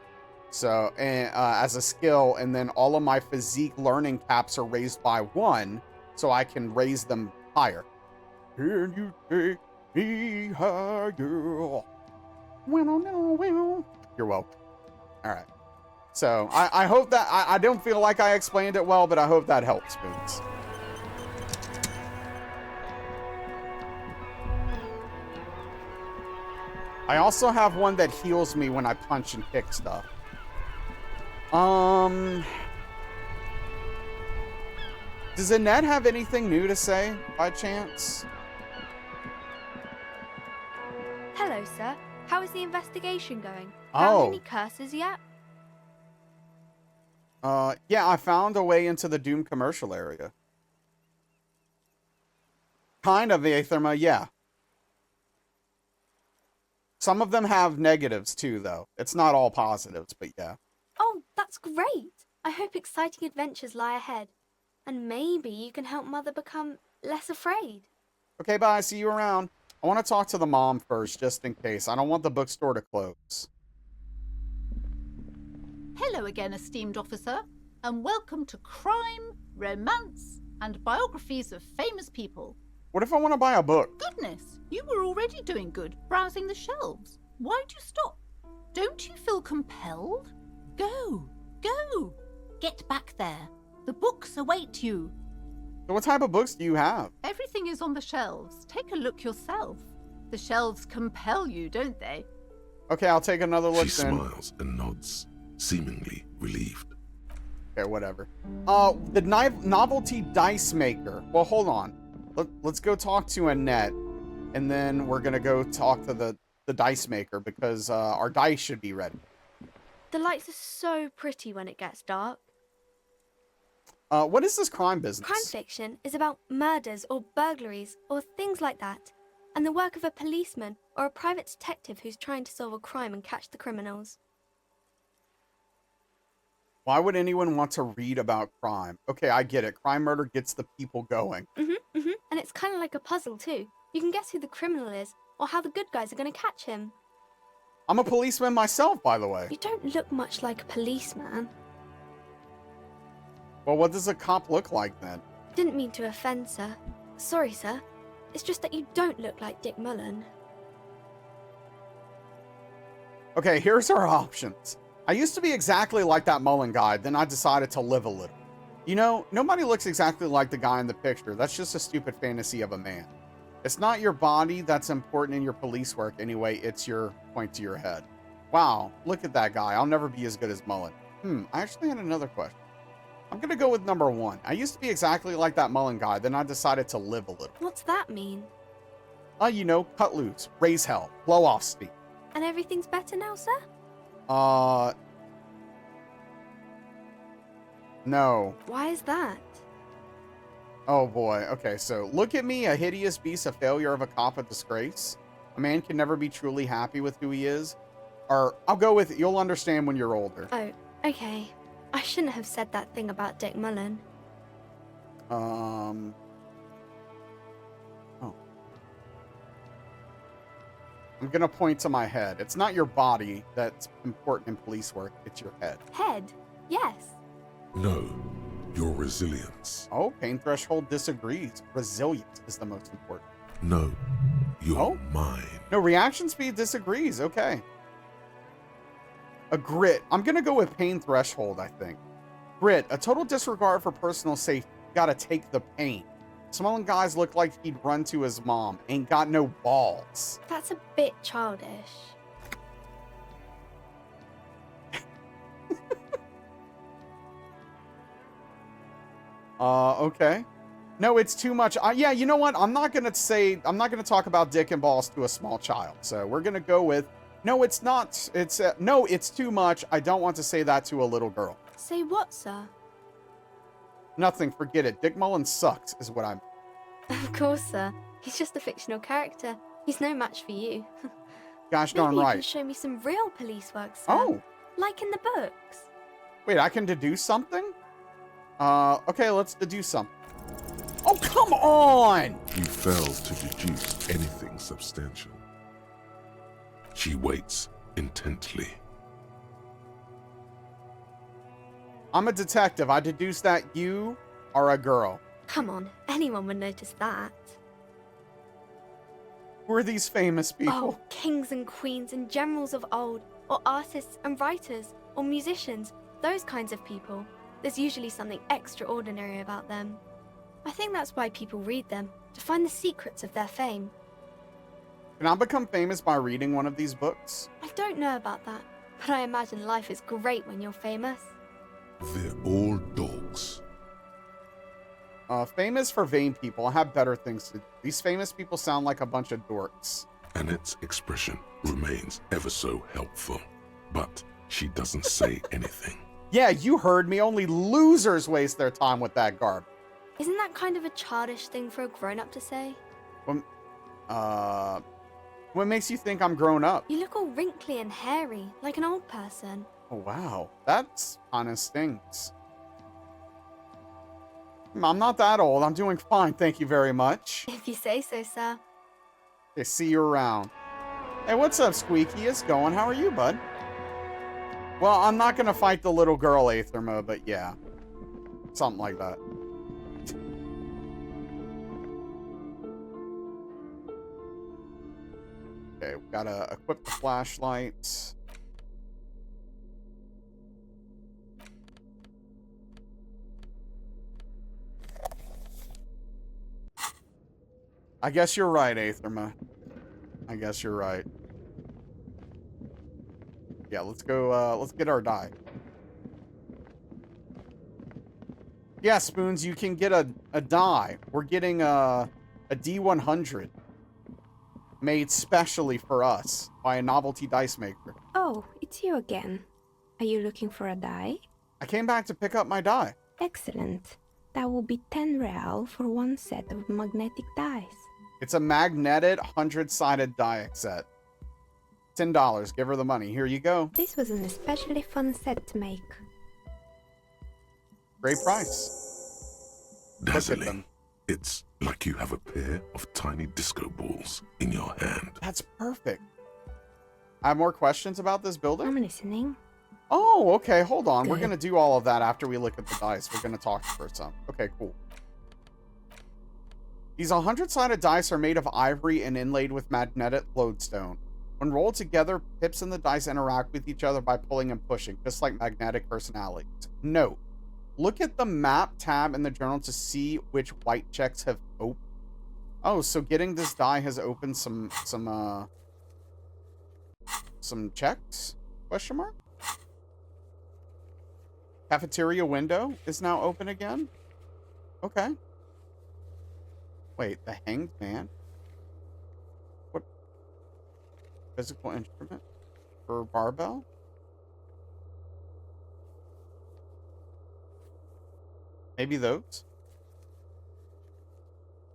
So, as a skill, and then all of my physique learning caps are raised by 1, so I can raise them higher. Can you take me higher? Well, you're welcome. All right. So, I hope that, I don't feel like I explained it well, but I hope that helps, Spoons. I also have one that heals me when I punch and kick stuff. Does Annette have anything new to say, by chance? Hello, sir. How is the investigation going? Oh. Found any curses yet? Yeah, I found a way into the Doom commercial area. Kind of, Aetherma, yeah. Some of them have negatives too, though. It's not all positives, but yeah. Oh, that's great. I hope exciting adventures lie ahead. And maybe you can help Mother become less afraid. Okay, bye. See you around. I want to talk to the mom first, just in case. I don't want the bookstore to close. Hello again, esteemed officer, and welcome to Crime, Romance, and Biographies of Famous People. What if I want to buy a book? Goodness, you were already doing good, browsing the shelves. Why'd you stop? Don't you feel compelled? Go, go! Get back there. The books await you. So what type of books do you have? Everything is on the shelves. Take a look yourself. The shelves compel you, don't they? Okay, I'll take another look She then. smiles and nods, seemingly relieved. Okay, whatever. The novelty dice maker. Well, hold on. Let's go talk to Annette, and then we're gonna go talk to the dice maker because our dice should be ready. The lights are so pretty when it gets dark. What is this crime business? Crime fiction is about murders or burglaries or things like that, and the work of a policeman or a private detective who's trying to solve a crime and catch the criminals. Why would anyone want to read about crime? Okay, I get it. Crime murder gets the people going. And it's kind of like a puzzle too. You can guess who the criminal is or how the good guys are going to catch him. I'm a policeman myself, by the way. You don't look much like a policeman. Well, what does a cop look like then? Didn't mean to offend, sir. Sorry, sir. It's just that you don't look like Dick Mullen. Okay, here's our options. I used to be exactly like that Mullen guy, then I decided to live a little. You know, nobody looks exactly like the guy in the picture. That's just a stupid fantasy of a man. It's not your body that's important in your police work anyway, it's your point to your head. Wow, look at that guy. I'll never be as good as Mullen. I actually had another question. I'm gonna go with number 1. I used to be exactly like that Mullen guy, then I decided to live a little. What's that mean? You know, cut loose, raise hell, blow off steam. And everything's better now, sir? No. Why is that? Oh boy. Okay, so look at me, a hideous beast, a failure of a cop, a disgrace. A man can never be truly happy with who he is. Or I'll go with it. You'll understand when you're older. Oh, okay. I shouldn't have said that thing about Dick Mullen. Oh. I'm gonna point to my head. It's not your body that's important in police work. It's your head. Head? Yes. No, your resilience. Oh, pain threshold disagrees. Resilience is the most important. No, your Oh. mind. No, reaction speed disagrees. Okay. A grit. I'm gonna go with pain threshold, I think. Grit, a total disregard for personal safety. Gotta take the pain. Smelling guys look like he'd run to his mom. Ain't got no balls. That's a bit childish. Okay. No, it's too much. Yeah, you know what? I'm not gonna talk about dick and balls to a small child. So we're gonna go with, no, it's not. No, it's too much. I don't want to say that to a little girl. Say what, sir? Nothing, forget it. Dick Mullen sucks, is what I'm. Of course, sir. He's just a fictional character. He's no match for you. Gosh Maybe darn you can right. show me some real police work, sir. Oh, Like in the books. wait, I can deduce something? Okay, let's deduce something. Oh, come on! You fail to deduce anything substantial. She waits intently. I'm a detective. I deduce that you are a girl. Come on, anyone would notice that. Who are these famous people? Oh, kings and queens and generals of old, or artists and writers, or musicians, those kinds of people. There's usually something extraordinary about them. I think that's why people read them, to find the secrets of their fame. Can I become famous by reading one of these books? I don't know about that, but I imagine life is great when you're famous. They're all dogs. Famous for vain people. I have better things to do. These famous people sound like a bunch of dorks. Annette's expression remains ever so helpful, but she doesn't say anything. Yeah, you heard me. Only losers waste their time with that garb. Isn't that kind of a childish thing for a grown-up to say? What makes you think I'm grown up? You look all wrinkly and hairy, like an old person. Oh, wow. That's kind of stinks. I'm not that old. I'm doing fine. Thank you very much. If you say so, sir. Okay, see you around. Hey, what's up, Squeaky? It's going. How are you, bud? Well, I'm not going to fight the little girl, Aetherma, but yeah. Something like that. Okay, we gotta equip the flashlight. I guess you're right, Aetherma. I guess you're right. Yeah, let's go, let's get our die. Yeah, Spoons, you can get a die. We're getting a D100 made specially for us by a novelty dice maker. Oh, it's you again. Are you looking for a die? I came back to pick up my die. Excellent. That will be 10 real for one set of magnetic dice. It's a magneted 100-sided die set. $10. Give her the money. Here you go. This was an especially fun set to make. Great price. Look at Dazzling. them. It's like you have a pair of tiny disco balls in your hand. That's perfect. I have more questions about this building? I'm listening. Oh, okay. Hold on. We're Good. going to do all of that after we look at the dice. We're going to talk for some. Okay, cool. These 100-sided dice are made of ivory and inlaid with magnetic lodestone. When rolled together, pips in the dice interact with each other by pulling and pushing, just like magnetic personalities. Note, look at the map tab in the journal to see which white checks have opened. Oh, so getting this die has opened some checks? Question mark? Cafeteria window is now open again? Okay. Wait, the hanged man? What? Physical instrument? For barbell? Maybe those?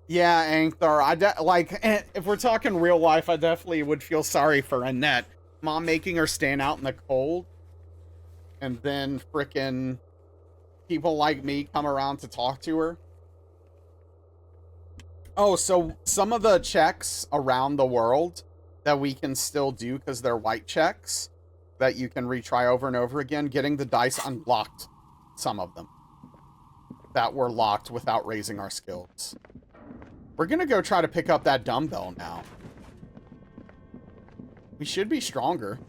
Yeah, Angthar, like, if we're talking real life, I definitely would feel sorry for Annette. Mom making her stand out in the cold, and then frickin' people like me come around to talk to her. Oh, so some of the checks around the world that we can still do because they're white checks that you can retry over and over again, getting the dice unlocked some of them that were locked without raising our skills. We're gonna go try to pick up that dumbbell now. We should be stronger.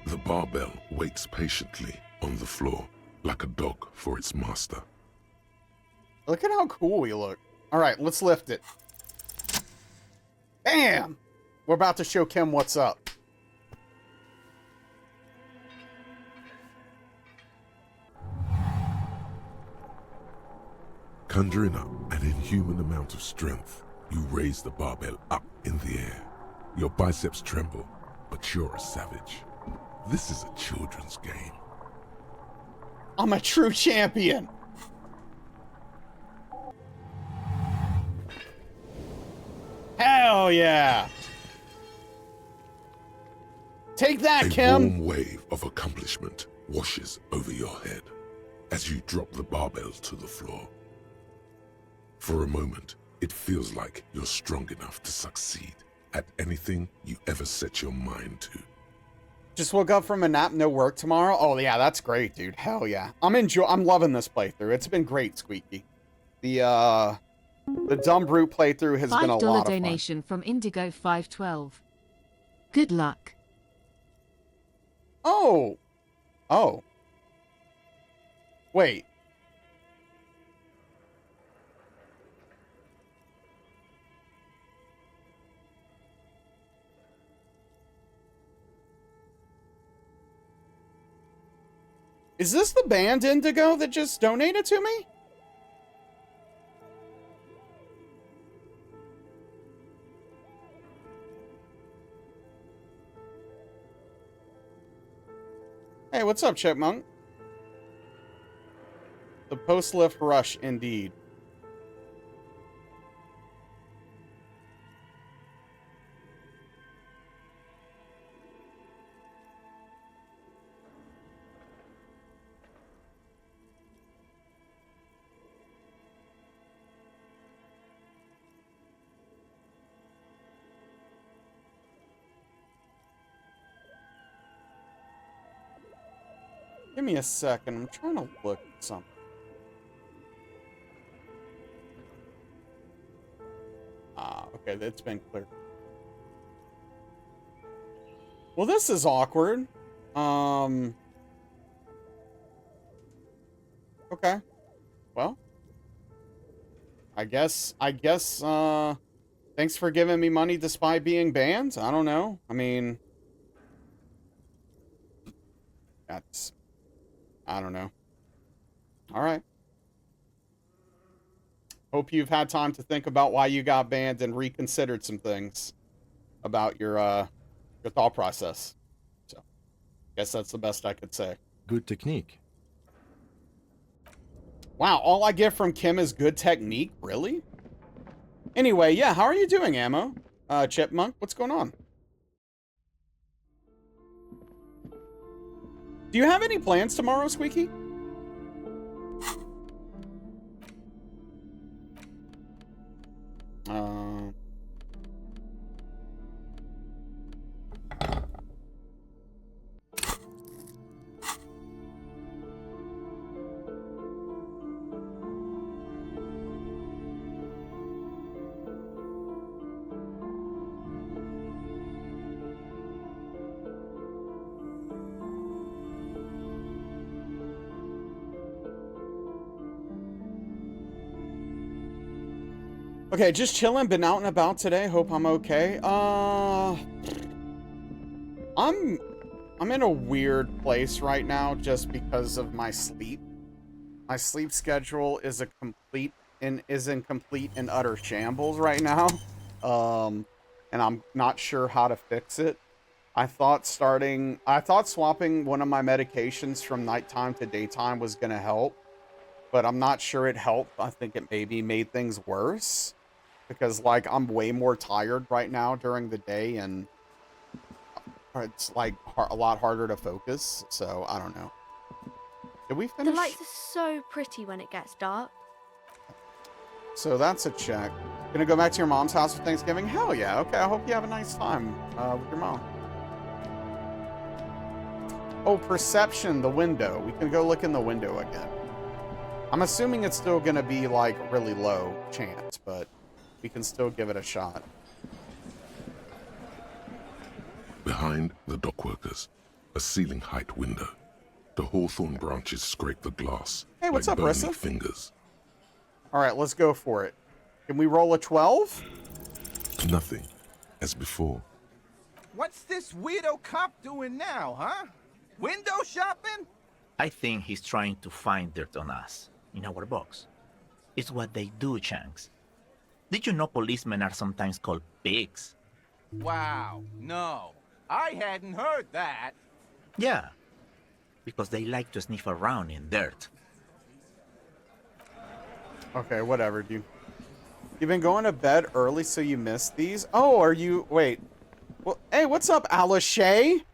The barbell waits patiently on the floor, like a dog for its master. Look at how cool we look. All right, let's lift it. Bam! We're about to show Kim what's up. Conjuring up an inhuman amount of strength, you raise the barbell up in the air. Your biceps tremble, but you're a savage. This is a children's game. I'm a true champion. Hell yeah. Take that, A Kim. warm wave of accomplishment washes over your head as you drop the barbell to the floor. For a moment, it feels like you're strong enough to succeed at anything you ever set your mind to. Just woke up from a nap, no work tomorrow. Oh yeah, that's great, dude. Hell yeah. I'm loving this playthrough. It's been great, Squeaky. The Dumb Brute playthrough has been a lot of fun. donation from Indigo 512. Good luck. Oh. Oh. Wait. Is this the band Indigo that just donated to me? Hey, what's up, Chipmunk? The post-lift rush, indeed. Give me a second. I'm trying to look at something. Ah, okay, that's been clear. Well, this is awkward. Okay. Well. I guess, thanks for giving me money despite being banned? I don't know. I mean, that's, I don't know. All right. Hope you've had time to think about why you got banned and reconsidered some things about your thought process. So, guess that's the best I could say. Good technique. Wow, all I get from Kim is good technique? Really? Anyway, yeah, how are you doing, Ammo? Chipmunk, what's going on? Do you have any plans tomorrow, Squeaky? Okay, just chilling, been out and about today. Hope I'm okay. I'm in a weird place right now just because of my sleep. My sleep schedule is in complete and utter shambles right now. And I'm not sure how to fix it. I thought swapping one of my medications from nighttime to daytime was gonna help, but I'm not sure it helped. I think it maybe made things worse because like I'm way more tired right now during the day and it's like a lot harder to focus. So I don't know. Did we The finish? lights are so pretty when it gets dark. So that's a check. Gonna go back to your mom's house for Thanksgiving? Hell yeah. Okay, I hope you have a nice time with your mom. Oh, perception, the window. We can go look in the window again. I'm assuming it's still gonna be like really low chance, but we can still give it a shot. Behind the dockworkers, a ceiling height window. The hawthorn branches scrape the glass. Hey, what's like up, bony Rissa? fingers. All right, let's go for it. Can we roll a 12? Nothing, as before. What's this weirdo cop doing now, huh? Window shopping? I think he's trying to find dirt on us, in our box. It's what they do, Shanks. Did you know policemen are sometimes called pigs? Wow, no. I hadn't heard that. Yeah, because they like to sniff around in dirt. Okay, whatever, dude. You've been going to bed early, so you missed these? Oh, are you... Wait. Well, hey, what's up, Alashay?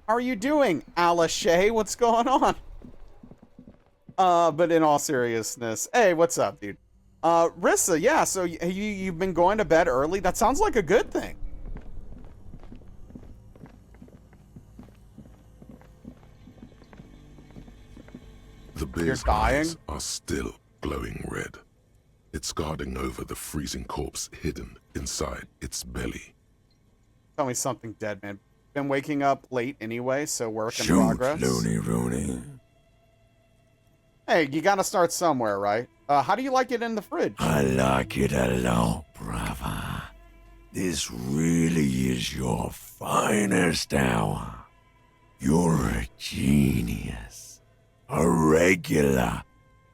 How are you doing, Alashay? What's going on? But in all seriousness, hey, what's up, dude? Rissa, yeah, so you've been going to bed early? That sounds like a good thing. The bear's eyes are still glowing red. It's guarding over the freezing corpse hidden inside its belly. Tell me something, dead man. Been waking up late anyway, so work in Shoot, progress. Looney Rooney. Hey, you gotta start somewhere, right? How do you like it in the fridge? I like it a lot, brother. This really is your finest hour. You're a genius. A regular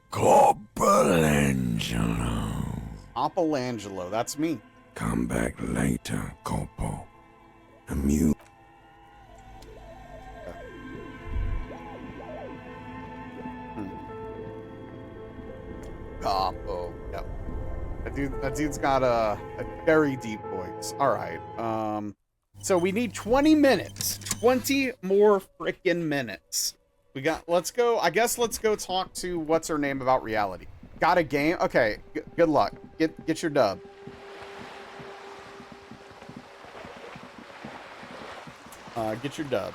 Corpelangelo. Corpelangelo, that's me. Come back later, Corpo. Amuse. Capo, yep. That dude's got a very deep voice. All right. So we need 20 minutes. 20 more freaking minutes. Let's go. I guess let's go talk to what's her name about reality. Got a game? Okay. Good luck. Get your dub. Get your dub.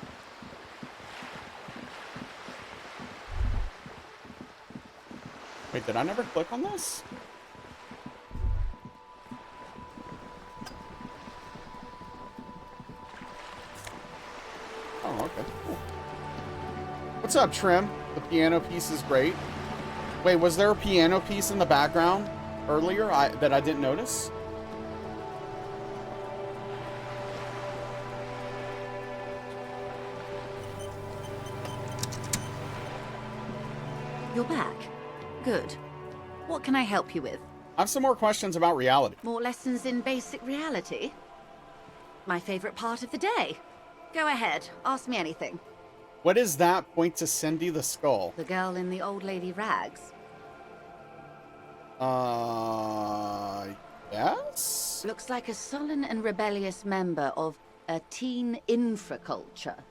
Wait, did I never click on this? Oh, okay, cool. What's up, Trim? The piano piece is great. Wait, was there a piano piece in the background earlier that I didn't notice? You're back. Good. What can I help you with? I have some more questions about reality. More lessons in basic reality? My favorite part of the day. Go ahead, ask me anything. What is that? Point to Cindy the Skull. The girl in the old lady rags. Yes? Looks like a sullen and rebellious member of a teen infraculture.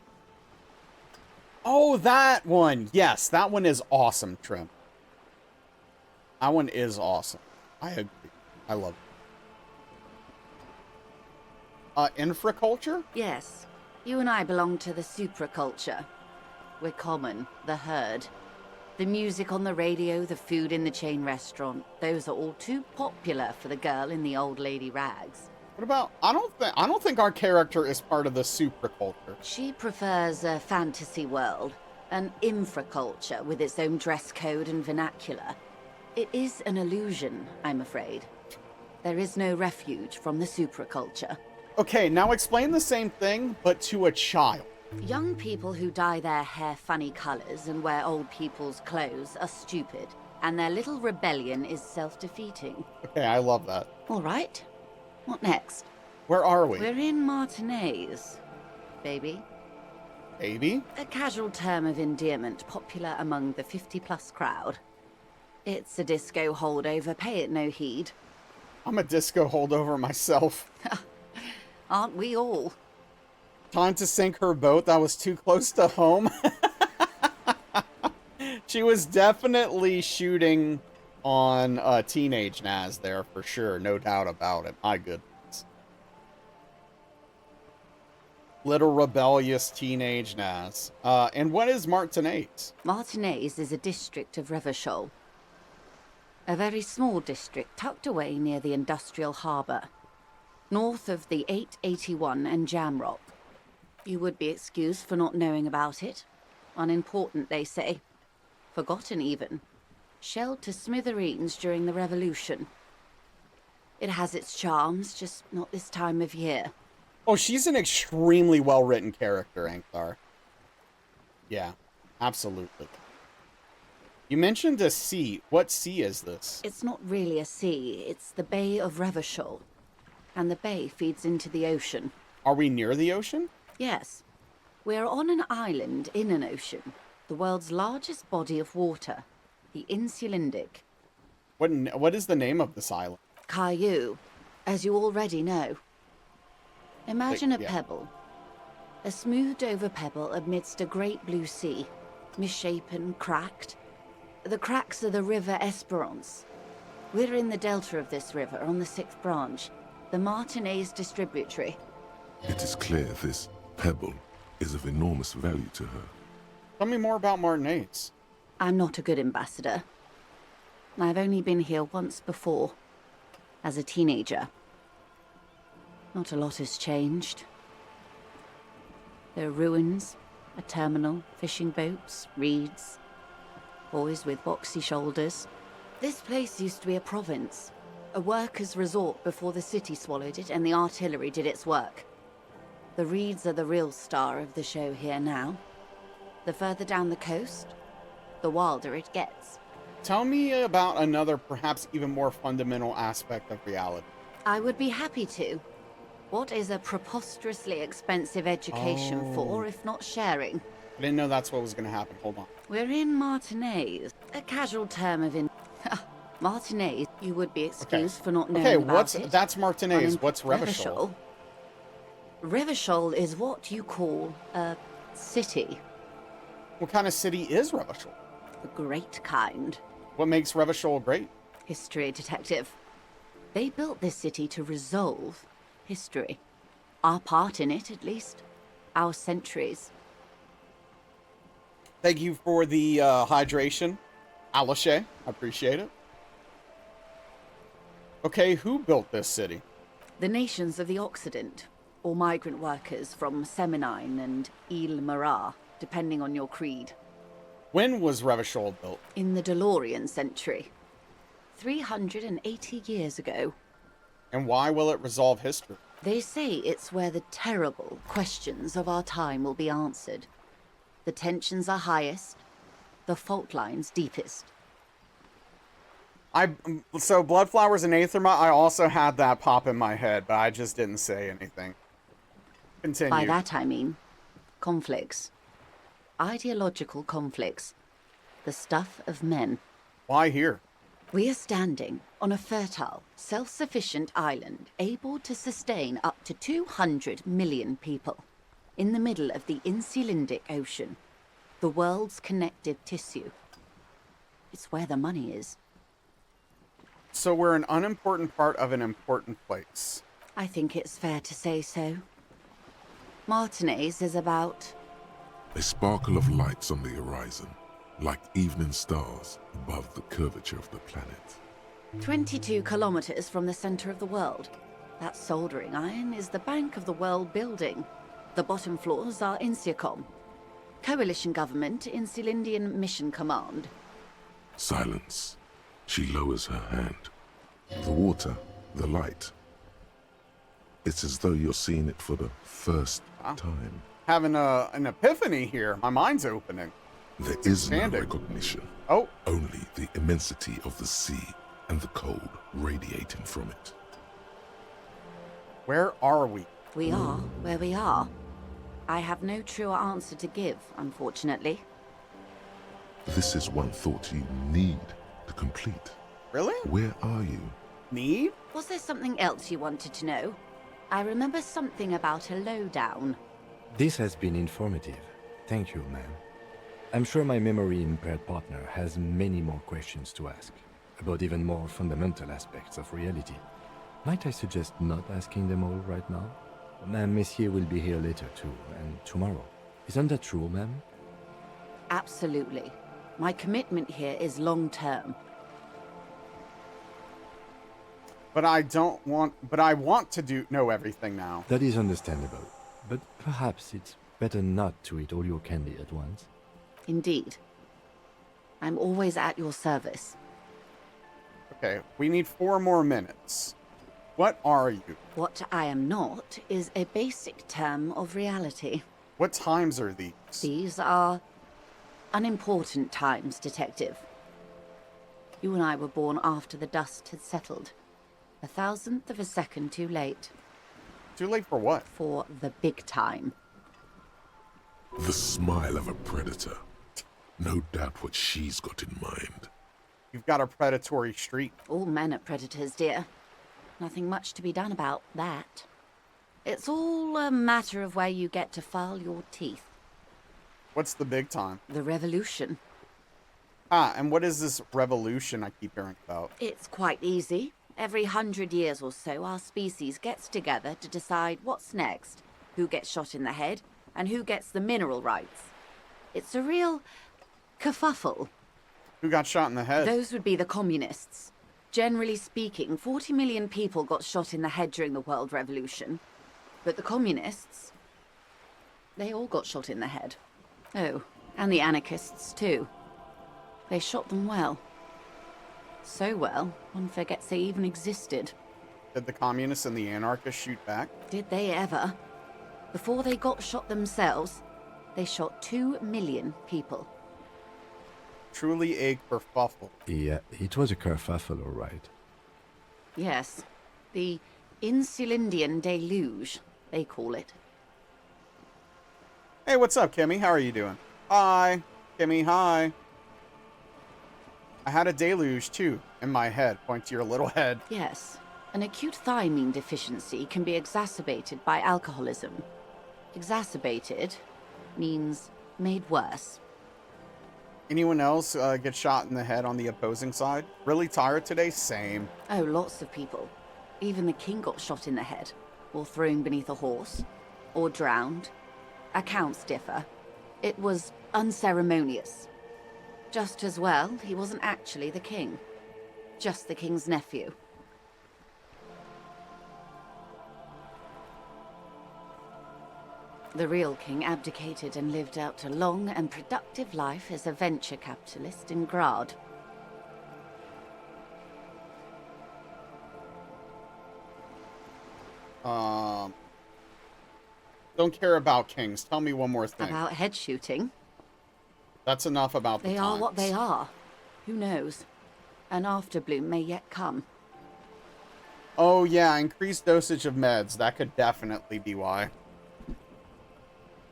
Oh, that one. Yes, that one is awesome, Trim. That one is awesome. I agree. I love it. Infraculture? Yes. You and I belong to the supraculture. We're common, the herd. The music on the radio, the food in the chain restaurant, those are all too popular for the girl in the old lady rags. What about, I don't think our character is part of the supraculture. She prefers a fantasy world, an infraculture with its own dress code and vernacular. It is an illusion, I'm afraid. There is no refuge from the supraculture. Okay, now explain the same thing, but to a child. Young people who dye their hair funny colors and wear old people's clothes are stupid, and their little rebellion is self-defeating. Okay, I love that. All right. What next? Where are we? We're in Martinez, baby. Baby? A casual term of endearment popular among the 50-plus crowd. It's a disco holdover, pay it no heed. I'm a disco holdover myself. Aren't we all? Time to sink her boat. That was too close to home. She was definitely shooting on teenage Naz there for sure. No doubt about it. My goodness. Little rebellious teenage Naz. And what is Martinez? Martinez is a district of Revachol. A very small district tucked away near the industrial harbour, north of the 881 and Jamrock. You would be excused for not knowing about it. Unimportant, they say. Forgotten, even. Shelled to smithereens during the Revolution. It has its charms, just not this time of year. Oh, she's an extremely well-written character, Ankthar. Yeah, absolutely. You mentioned a sea. What sea is this? It's not really a sea, it's the Bay of Revachol. And the bay feeds into the ocean. Are we near the ocean? Yes. We're on an island in an ocean. The world's largest body of water. The Insulindic. What is the name of this island? Caillou, as you already know. Imagine a Yeah. pebble. A smoothed-over pebble amidst a great blue sea. Misshapen, cracked. The cracks are the River Esperance. We're in the delta of this river, on the 6th branch. The Martinez distributary. It is clear this pebble is of enormous value to her. Tell me more about Martinez. I'm not a good ambassador. I've only been here once before, as a teenager. Not a lot has changed. There are ruins, a terminal, fishing boats, reeds, boys with boxy shoulders. This place used to be a province, a workers' resort before the city swallowed it and the artillery did its work. The reeds are the real star of the show here now. The further down the coast, the wilder it gets. Tell me about another, perhaps even more fundamental aspect of reality. I would be happy to. What is a preposterously expensive education for, if not sharing? I didn't know that's what was going to happen. Hold on. We're in Martinez, a casual term of Martinez, you would be excused for not knowing about it. That's Martinez. What's Revachol? Revachol is what you call a city. What kind of city is Revachol? The great kind. What makes Revachol great? History detective. They built this city to resolve history. Our part in it, at least. Our centuries. Thank you for the hydration, Alashe. I appreciate it. Okay, who built this city? The nations of the Occident, or migrant workers from Seminine and Ile Marat, depending on your creed. When was Revachol built? In the DeLorean century. 380 years ago. And why will it resolve history? They say it's where the terrible questions of our time will be answered. The tensions are highest, the fault lines deepest. So Bloodflowers and Aetherma, I also had that pop in my head, but I just didn't say anything. Continue. By that I mean conflicts. Ideological conflicts. The stuff of men. Why here? We are standing on a fertile, self-sufficient island able to sustain up to 200 million people. In the middle of the Insulindic Ocean, the world's connective tissue. It's where the money is. So we're an unimportant part of an important place. I think it's fair to say so. Martinez is about... A sparkle of lights on the horizon, like evening stars above the curvature of the planet. 22 kilometers from the center of the world. That soldering iron is the bank of the world building. The bottom floors are Insiacom. Coalition government, Insulindian Mission Command. Silence. She lowers her hand. The water, the light. It's as though you're seeing it for the first time. Having an epiphany here. My mind's opening. There It's is no expanding. recognition. Oh, Only the immensity of the sea and the cold radiating from it. where are we? We are where we are. I have no truer answer to give, unfortunately. This is one thought you need to complete. Really? Where are you? Need? Was there something else you wanted to know? I remember something about a lowdown. This has been informative. Thank you, ma'am. I'm sure my memory-impaired partner has many more questions to ask, about even more fundamental aspects of reality. Might I suggest not asking them all right now? Ma'am, Messier will be here later too, and tomorrow. Isn't that true, ma'am? Absolutely. My commitment here is long-term. But I want to know everything now. That is understandable, but perhaps it's better not to eat all your candy at once. Indeed. I'm always at your service. Okay, we need 4 more minutes. What are you? What I am not is a basic term of reality. What times are these? These are unimportant times, Detective. You and I were born after the dust had settled. 1,000th of a second too late. Too late for what? For the big time. The smile of a predator. No doubt what she's got in mind. You've got a predatory streak. All men are predators, dear. Nothing much to be done about that. It's all a matter of where you get to file your teeth. What's the big time? The revolution. Ah, and what is this revolution I keep hearing about? It's quite easy. Every 100 years or so, our species gets together to decide what's next, who gets shot in the head, and who gets the mineral rights. It's a real kerfuffle. Who got shot in the head? Those would be the communists. Generally speaking, 40 million people got shot in the head during the World Revolution. But the communists, they all got shot in the head. Oh, and the anarchists too. They shot them well. So well, one forgets they even existed. Did the communists and the anarchists shoot back? Did they ever? Before they got shot themselves, they shot 2 million people. Truly a kerfuffle. Yeah, it was a kerfuffle, all right. Yes, the Insulindian deluge, they call it. Hey, what's up, Kimmy? How are you doing? Hi. Kimmy, hi. I had a deluge, too, in my head. Point to your little head. Yes, an acute thiamine deficiency can be exacerbated by alcoholism. Exacerbated means made worse. Anyone else get shot in the head on the opposing side? Really tired today? Same. Oh, lots of people. Even the king got shot in the head, or thrown beneath a horse, or drowned. Accounts differ. It was unceremonious. Just as well, he wasn't actually the king. Just the king's nephew. The real king abdicated and lived out a long and productive life as a venture capitalist in Grad. Don't care about kings. Tell me one more thing. About head shooting. That's enough about the They are what times. they are. Who knows? An afterbloom may yet come. Oh yeah, increased dosage of meds. That could definitely be why.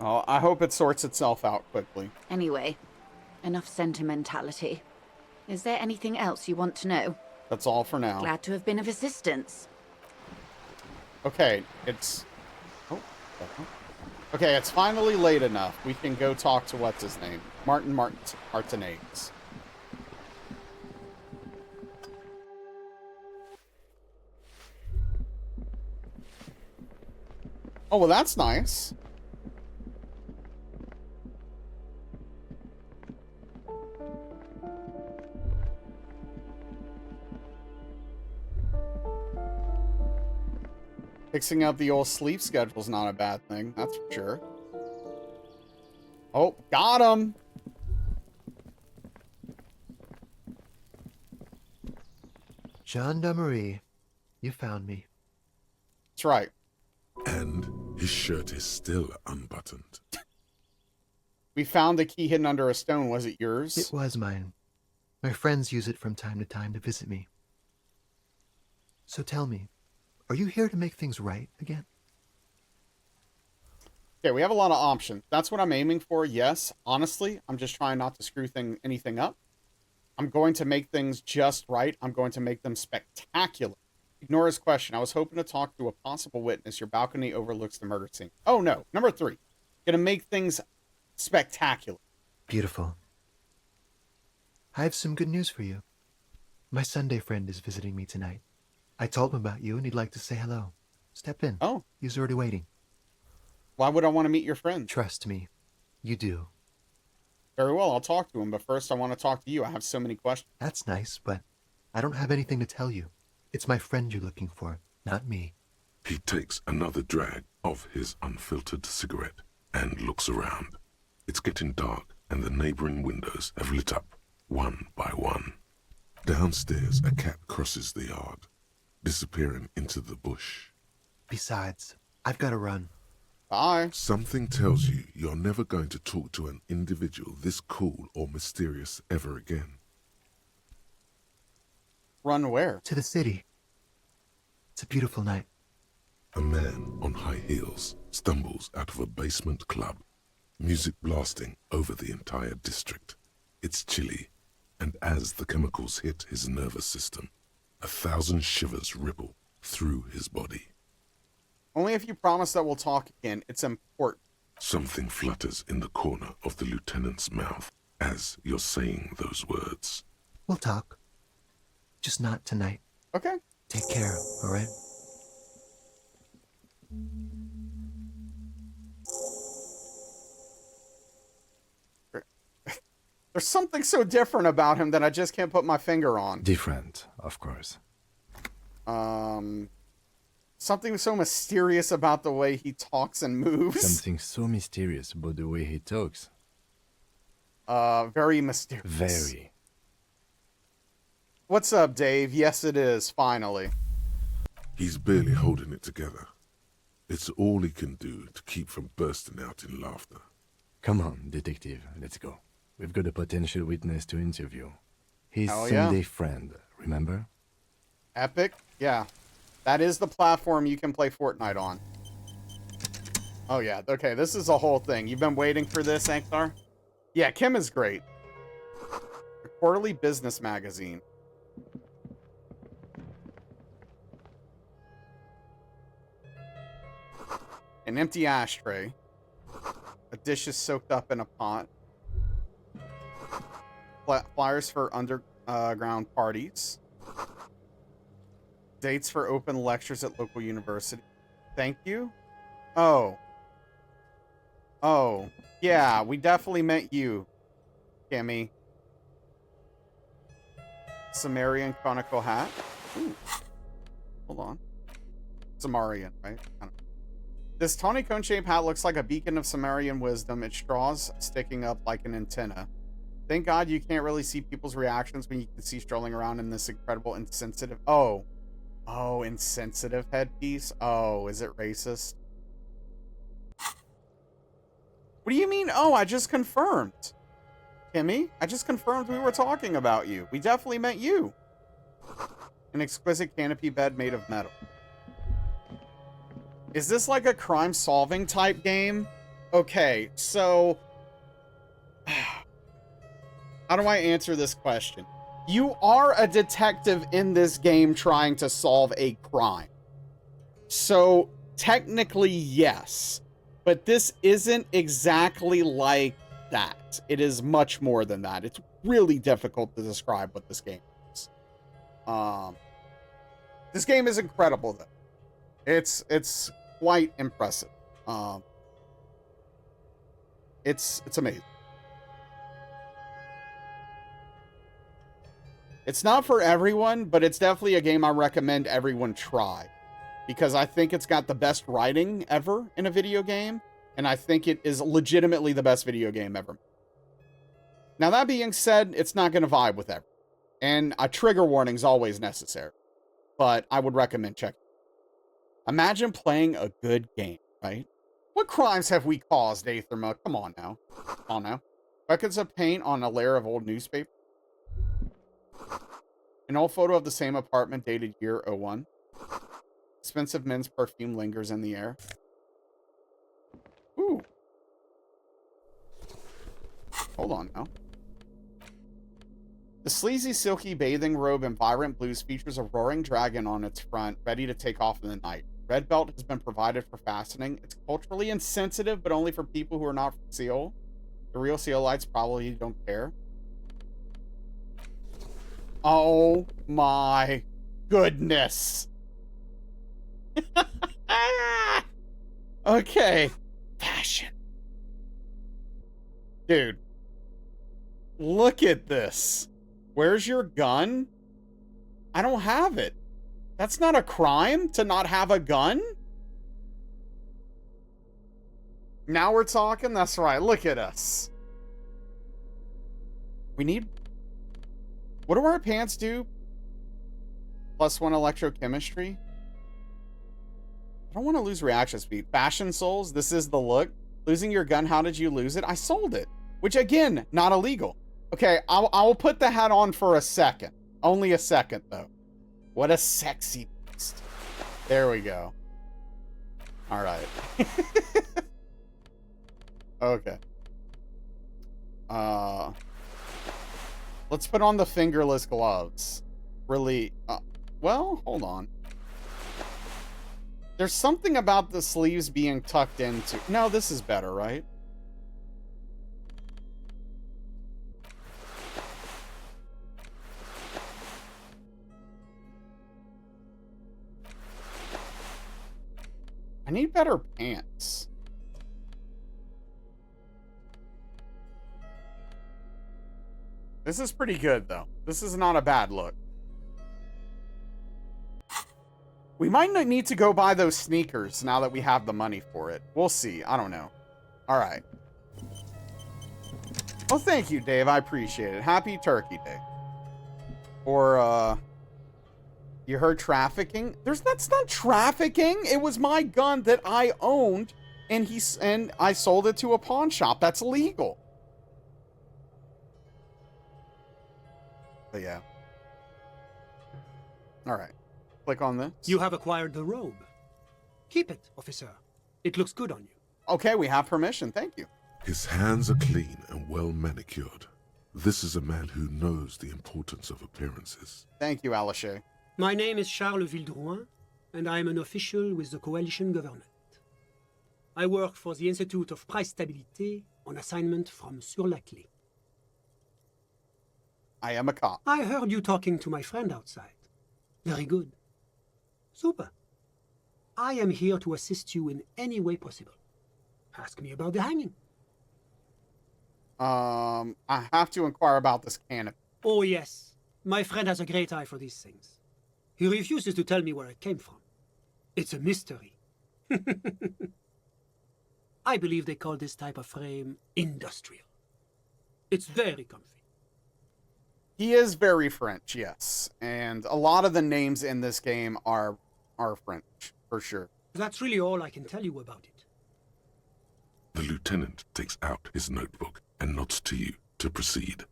Oh, I hope it sorts itself out quickly. Anyway, enough sentimentality. Is there anything else you want to know? That's all for now. Glad to have been of assistance. Okay, it's... Oh, okay, it's finally late enough. We can go talk to what's his name? Martinez. Oh, well, that's nice. Fixing up the old sleep schedule's not a bad thing, that's for sure. Oh, got him! Gendarmerie. You found me. That's right. And his shirt is still unbuttoned. We found the key hidden under a stone. Was it yours? It was mine. My friends use it from time to visit me. So tell me, are you here to make things right again? Okay, we have a lot of options. That's what I'm aiming for, yes. Honestly, I'm just trying not to screw anything up. I'm going to make things just right. I'm going to make them spectacular. Ignore his question. I was hoping to talk to a possible witness. Your balcony overlooks the murder scene. Oh, no. Number 3. Gonna make things spectacular. Beautiful. I have some good news for you. My Sunday friend is visiting me tonight. I told him about you and he'd like to say hello. Step in. Oh. He's already waiting. Why would I want to meet your friend? Trust me. You do. Very well, I'll talk to him, but first I want to talk to you. I have so many questions. That's nice, but I don't have anything to tell you. It's my friend you're looking for, not me. He takes another drag of his unfiltered cigarette and looks around. It's getting dark, and the neighboring windows have lit up, one by one. Downstairs, a cat crosses the yard, disappearing into the bush. Besides, I've got to run. Bye. Something tells you you're never going to talk to an individual this cool or mysterious ever again. Run where? To the city. It's a beautiful night. A man on high heels stumbles out of a basement club, music blasting over the entire district. It's chilly, and as the chemicals hit his nervous system, 1,000 shivers ripple through his body. Only if you promise that we'll talk again. It's important. Something flutters in the corner of the lieutenant's mouth as you're saying those words. We'll talk. Just not tonight. Okay. Take care, all right? There's something so different about him that I just can't put my finger on. Different, of course. Something so mysterious about the way he talks and moves. Something so mysterious about the way he talks. Very mysterious. Very. What's up, Dave? Yes, it is, finally. He's barely holding it together. It's all he can do to keep from bursting out in laughter. Come on, detective, let's go. We've got a potential witness to interview. His Hell Sunday yeah. friend, remember? Epic? Yeah. That is the platform you can play Fortnite on. Oh, yeah. Okay, this is a whole thing. You've been waiting for this, Ankthar? Yeah, Kim is great. A quarterly business magazine. An empty ashtray. A dish is soaked up in a pot. Flyers for underground parties. Dates for open lectures at local university. Thank you. Oh. Oh. Yeah, we definitely meant you, Kimmy. Sumerian conical hat. Ooh. Hold on. Sumerian, right? I don't know. This tawny cone-shaped hat looks like a beacon of Sumerian wisdom. Its straws sticking up like an antenna. Thank God you can't really see people's reactions when you can see strolling around in this incredible insensitive... Oh. Oh, insensitive headpiece? Oh, is it racist? What do you mean? Oh, I just confirmed. Kimmy, I just confirmed we were talking about you. We definitely meant you. An exquisite canopy bed made of metal. Is this like a crime-solving type game? Okay, so... How do I answer this question? You are a detective in this game trying to solve a crime. So, technically, yes. But this isn't exactly like that. It is much more than that. It's really difficult to describe what this game is. This game is incredible, though. It's quite impressive. It's amazing. It's not for everyone, but it's definitely a game I recommend everyone try. Because I think it's got the best writing ever in a video game. And I think it is legitimately the best video game ever. Now, that being said, it's not going to vibe with everyone. And a trigger warning is always necessary. but I would recommend checking. Imagine playing a good game, right? What crimes have we caused, Aetherma? Come on now. Come on now. Buckets of paint on a layer of old newspaper. An old photo of the same apartment dated year 01. Expensive men's perfume lingers in the air. Ooh. Hold on now. The sleazy, silky bathing robe in vibrant blues features a roaring dragon on its front, ready to take off in the night. Red belt has been provided for fastening. It's culturally insensitive, but only for people who are not from Seal. The real Sealites probably don't care. Oh my goodness. Okay. Fashion. Dude. Look at this. Where's your gun? I don't have it. That's not a crime to not have a gun? Now we're talking? That's right. Look at us. We need... What do our pants do? +1 electrochemistry? I don't want to lose reaction speed. Fashion souls, this is the look. Losing your gun, how did you lose it? I sold it. Which, again, not illegal. Okay, I'll put the hat on for a second. Only a second, though. What a sexy beast. There we go. All right. Okay. Let's put on the fingerless gloves. Really, well, hold on. There's something about the sleeves being tucked into... No, this is better, right? I need better pants. This is pretty good, though. This is not a bad look. We might not need to go buy those sneakers now that we have the money for it. We'll see. I don't know. All right. Well, thank you, Dave. I appreciate it. Happy Turkey Day. Or, you heard trafficking? That's not trafficking. It was my gun that I owned, and I sold it to a pawn shop. That's legal. But yeah. All right. Click on this. You have acquired the robe. Keep it, officer. It looks good on you. Okay, we have permission. Thank you. His hands are clean and well manicured. This is a man who knows the importance of appearances. Thank you, Alaché. My name is Charles Vildrouin, and I am an official with the coalition government. I work for the Institute of Price Stabilité on assignment from Sur-la-Clé. I am a cop. I heard you talking to my friend outside. Very good. Super. I am here to assist you in any way possible. Ask me about the hanging. I have to inquire about this canopy. Oh, yes. My friend has a great eye for these things. He refuses to tell me where it came from. It's a mystery. I believe they call this type of frame industrial. It's very comfy. He is very French, yes. And a lot of the names in this game are French, for sure. That's really all I can tell you about it. The lieutenant takes out his notebook and nods to you to proceed.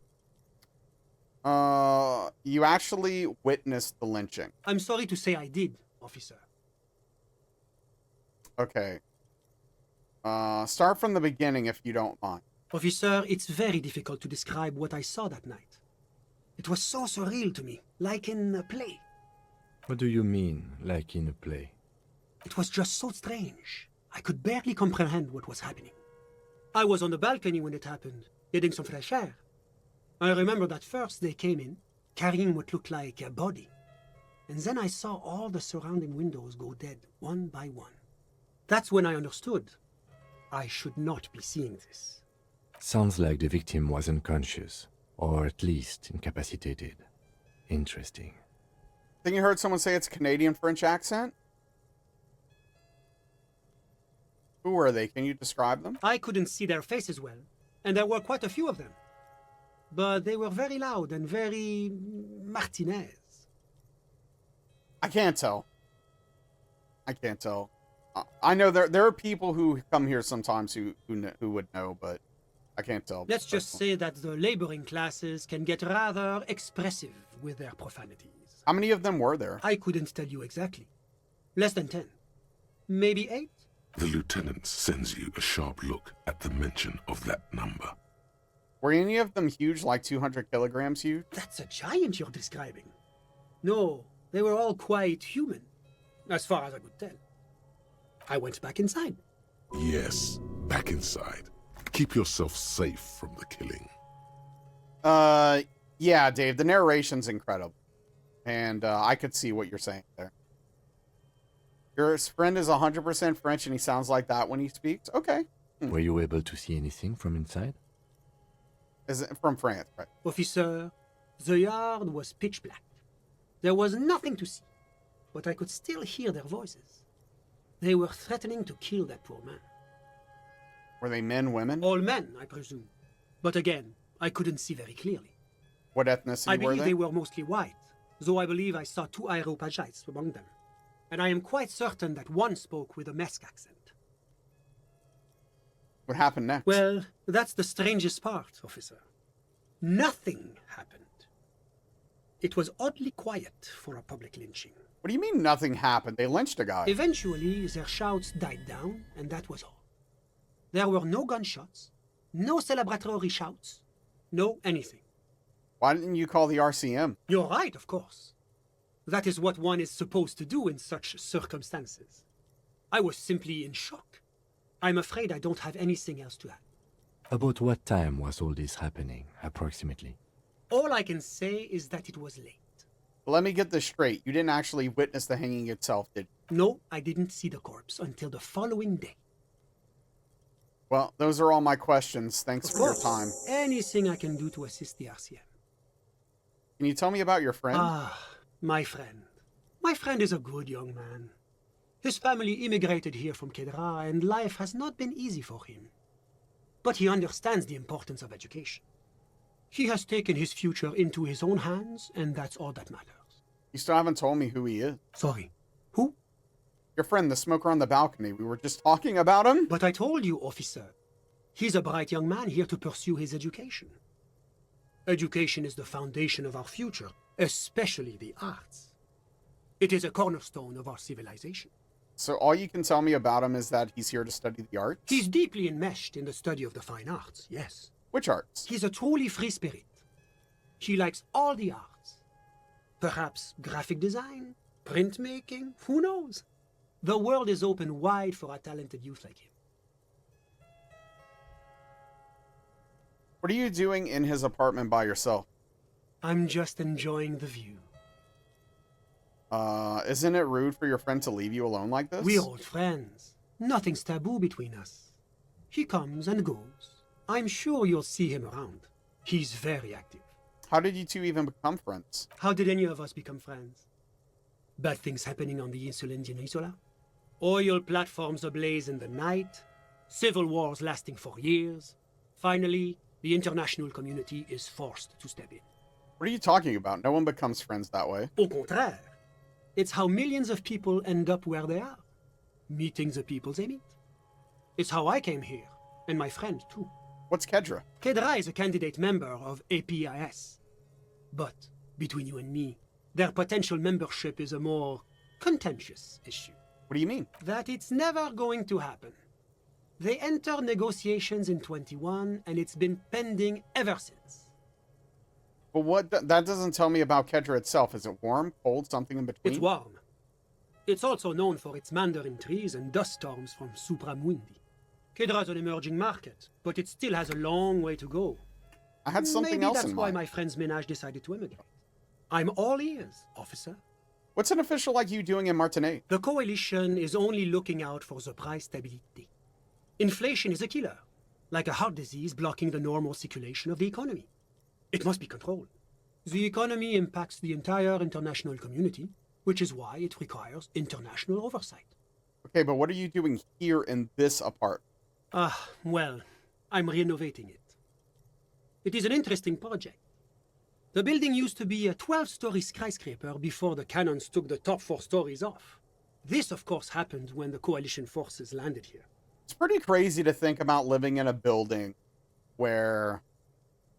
You actually witnessed the lynching. I'm sorry to say I did, officer. Okay. Start from the beginning if you don't mind. Officer, it's very difficult to describe what I saw that night. It was so surreal to me, like in a play. What do you mean, like in a play? It was just so strange. I could barely comprehend what was happening. I was on the balcony when it happened, getting some fresh air. I remember that first they came in, carrying what looked like a body. And then I saw all the surrounding windows go dead, one by one. That's when I understood. I should not be seeing this. Sounds like the victim was unconscious, or at least incapacitated. Interesting. Think you heard someone say it's a Canadian-French accent? Who were they? Can you describe them? I couldn't see their faces well, and there were quite a few of them. But they were very loud and very Martinez. I can't tell. I can't tell. I know there are people who come here sometimes who would know, but I can't tell. Let's just say that the laboring classes can get rather expressive with their profanities. How many of them were there? I couldn't tell you exactly. Less than 10. Maybe 8? The lieutenant sends you a sharp look at the mention of that number. Were any of them huge, like 200 kilograms huge? That's a giant you're describing. No, they were all quite human, as far as I could tell. I went back inside. Yes, back inside. Keep yourself safe from the killing. Yeah, Dave, the narration's incredible. And I could see what you're saying there. Your friend is 100% French and he sounds like that when he speaks? Okay. Were you able to see anything from inside? Is it from France, right? Officer, the yard was pitch black. There was nothing to see, but I could still hear their voices. They were threatening to kill that poor man. Were they men, women? All men, I presume. But again, I couldn't see very clearly. What ethnicity I were believe they were mostly white, though I believe I saw 2 Areopagites among them. And I am quite certain that one spoke with a Mesk accent. What happened next? Well, that's the strangest part, officer. Nothing happened. It was oddly quiet for a public lynching. What do you mean nothing happened? They lynched a guy. Eventually, their shouts died down, and that was all. There were no gunshots, no celebratory shouts, no anything. Why didn't you call the RCM? You're right, of course. That is what one is supposed to do in such circumstances. I was simply in shock. I'm afraid I don't have anything else to add. About what time was all this happening, approximately? All I can say is that it was late. Let me get this straight. You didn't actually witness the hanging itself, did you? No, I didn't see the corpse until the following day. Well, those are all my questions. Thanks for your time. Anything I can do to assist the RCM. Can you tell me about your friend? My friend. My friend is a good young man. His family immigrated here from Kedra, and life has not been easy for him. But he understands the importance of education. He has taken his future into his own hands, and that's all that matters. You still haven't told me who he is. Sorry. Who? Your friend, the smoker on the balcony. We were just talking about him. But I told you, officer. He's a bright young man here to pursue his education. Education is the foundation of our future, especially the arts. It is a cornerstone of our civilization. So all you can tell me about him is that he's here to study the arts? He's deeply enmeshed in the study of the fine arts, yes. Which arts? He's a truly free spirit. He likes all the arts. Perhaps graphic design, printmaking, who knows? The world is open wide for a talented youth like him. What are you doing in his apartment by yourself? I'm just enjoying the view. Isn't it rude for your friend to leave you alone like this? We're old friends. Nothing's taboo between us. He comes and goes. I'm sure you'll see him around. He's very active. How did you two even become friends? How did any of us become friends? Bad things happening on the Insulindian Isola? Oil platforms ablaze in the night? Civil wars lasting for years? Finally, the international community is forced to step in. What are you talking about? No one becomes friends that way. Au contraire. It's how millions of people end up where they are. Meeting the people they meet. It's how I came here, and my friend too. What's Kedra? Kedra is a candidate member of APIS. But, between you and me, their potential membership is a more contentious issue. What do you mean? That it's never going to happen. They entered negotiations in 21, and it's been pending ever since. But what? That doesn't tell me about Kedra itself. Is it warm, cold, something in between? It's warm. It's also known for its mandarin trees and dust storms from Supramundi. Kedra's an emerging market, but it still has a long way to go. I had something else in mind. Maybe that's why my friend's ménage decided to emigrate. I'm all ears, officer. What's an official like you doing in Martinique? The coalition is only looking out for the price stability. Inflation is a killer, like a heart disease blocking the normal circulation of the economy. It must be controlled. The economy impacts the entire international community, which is why it requires international oversight. Okay, but what are you doing here in this apartment? Well, I'm renovating it. It is an interesting project. The building used to be a 12-story skyscraper before the cannons took the top 4 stories off. This, of course, happened when the coalition forces landed here. It's pretty crazy to think about living in a building where,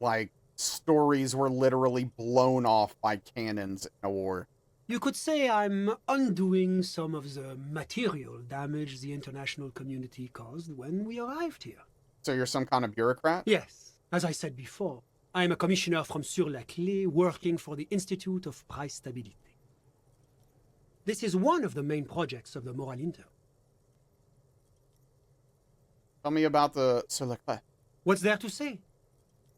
like, stories were literally blown off by cannons in a war. You could say I'm undoing some of the material damage the international community caused when we arrived here. So you're some kind of bureaucrat? Yes. As I said before, I am a commissioner from Sur-la-Clé working for the Institute of Price Stabilité. This is one of the main projects of the Moral Inter. Tell me about the Sur-la-Clé. What's there to say?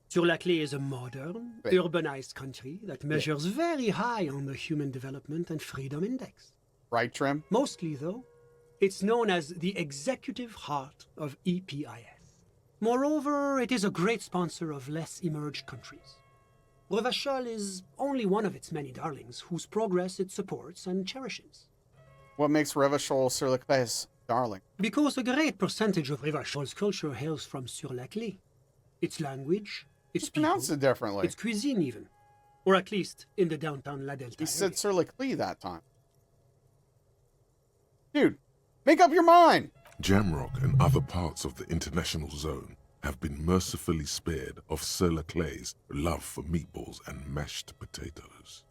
Sur-la-Clé is a modern, urbanized country that measures very high on the Human Development and Freedom Index. Right, Trim? Mostly, though, it's known as the executive heart of EPIS. Moreover, it is a great sponsor of less emerged countries. Revachol is only one of its many darlings whose progress it supports and cherishes. What makes Revachol Sur-la-Clé's darling? Because a great percentage of Revachol's culture hails from Sur-la-Clé. Its language, its people, pronounce it differently. Its cuisine even. Or at least in the downtown La Delta You said area. Sur-la-Clé that time. Dude, make up your mind! Jamrock and other parts of the international zone have been mercifully spared of Sur-la-Clé's love for meatballs and mashed potatoes.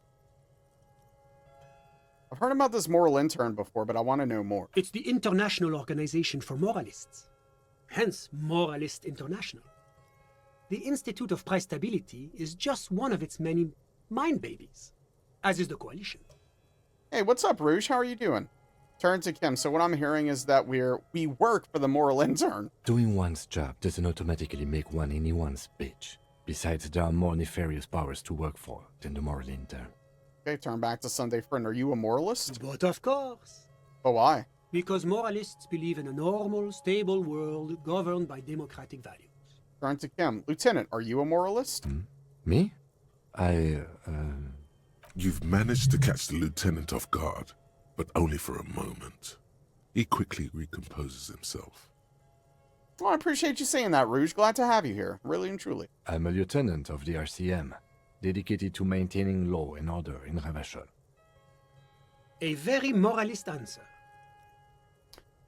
I've heard about this moral intern before, but I want to know more. It's the International Organization for Moralists. Hence, Moralist International. The Institute of Price Stability is just one of its many mind babies, as is the Coalition. Hey, what's up, Rouge? How are you doing? Turn to Kim. So what I'm hearing is that we work for the moral intern. Doing one's job doesn't automatically make one anyone's bitch. Besides, there are more nefarious powers to work for than the moral intern. Okay, turn back to Sunday Friend. Are you a moralist? But of course. But why? Because moralists believe in a normal, stable world governed by democratic values. Turn to Kim. Lieutenant, are you a moralist? Me? You've managed to catch the lieutenant off guard, but only for a moment. He quickly recomposes himself. Well, I appreciate you saying that, Rouge. Glad to have you here, really and truly. I'm a lieutenant of the RCM, dedicated to maintaining law and order in Revachol. A very moralist answer.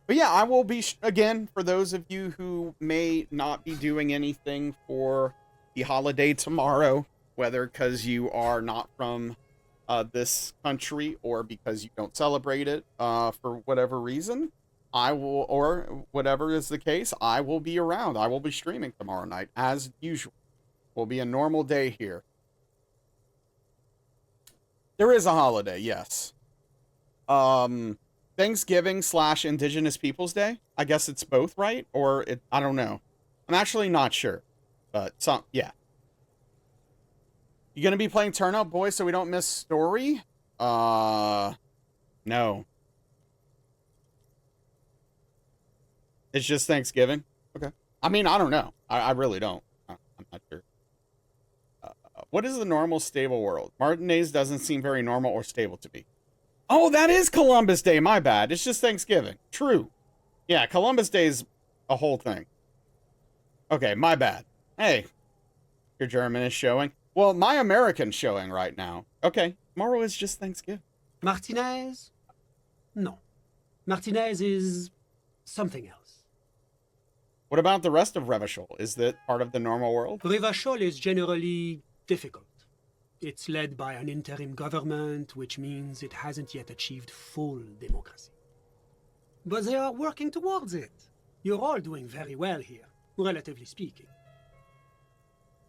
But yeah, I will be, again, for those of you who may not be doing anything for the holiday tomorrow, whether because you are not from this country or because you don't celebrate it for whatever reason, I will, or whatever is the case, I will be around. I will be streaming tomorrow night, as usual. Will be a normal day here. There is a holiday, yes. Thanksgiving / Indigenous Peoples Day. I guess it's both, right? Or I don't know. I'm actually not sure. But yeah. You gonna be playing Turn Out Boy so we don't miss story? No. It's just Thanksgiving? Okay. I mean, I don't know. I really don't. I'm not sure. What is the normal, stable world? Martinez doesn't seem very normal or stable to me. Oh, that is Columbus Day. My bad. It's just Thanksgiving. True. Yeah, Columbus Day is a whole thing. Okay, my bad. Hey, your German is showing. Well, my American's showing right now. Okay, tomorrow is just Thanksgiving. Martinez? No. Martinez is something else. What about the rest of Revachol? Is that part of the normal world? Revachol is generally difficult. It's led by an interim government, which means it hasn't yet achieved full democracy. But they are working towards it. You're all doing very well here, relatively speaking.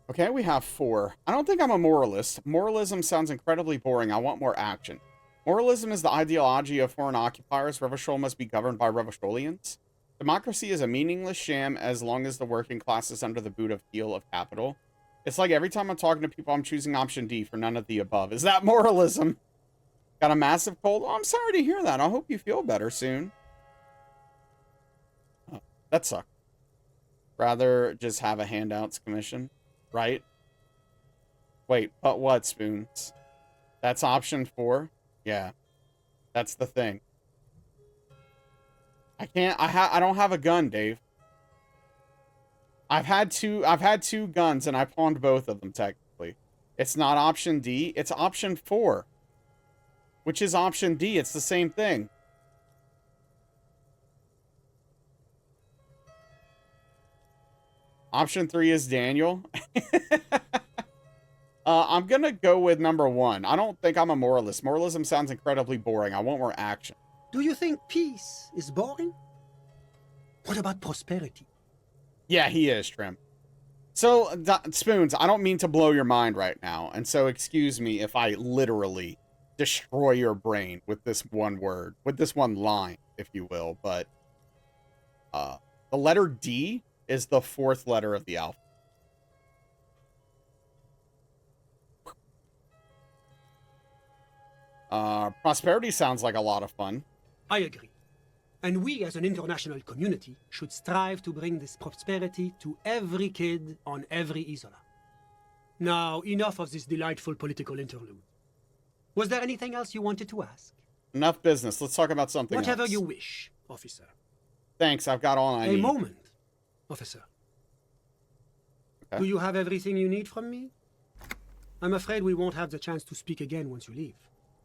Okay, we have 4. I don't think I'm a moralist. Moralism sounds incredibly boring. I want more action. Moralism is the ideology of foreign occupiers. Revachol must be governed by Revacholians. Democracy is a meaningless sham as long as the working class is under the boot of heel of capital. It's like every time I'm talking to people, I'm choosing option D for none of the above. Is that moralism? Got a massive cold? Oh, I'm sorry to hear that. I hope you feel better soon. Oh, that sucks. Rather just have a handouts commission, right? Wait, but what, Spoons? That's option 4? Yeah. That's the thing. I don't have a gun, Dave. I've had two guns and I pawned both of them technically. It's not option D. It's option 4. Which is option D. It's the same thing. Option 3 is Daniel. I'm going to go with number 1. I don't think I'm a moralist. Moralism sounds incredibly boring. I want more action. Do you think peace is boring? What about prosperity? Yeah, he is, Trim. So, Spoons, I don't mean to blow your mind right now. And so, excuse me if I literally destroy your brain with this one word. With this one line, if you will. But the letter D is the 4th letter of the alphabet. Prosperity sounds like a lot of fun. I agree. And we as an international community should strive to bring this prosperity to every kid on every Isola. Now, enough of this delightful political interlude. Was there anything else you wanted to ask? Enough business. Let's talk about something Whatever else. you wish, officer. Thanks, I've got all I need. A moment, officer. Okay. Do you have everything you need from me? I'm afraid we won't have the chance to speak again once you leave.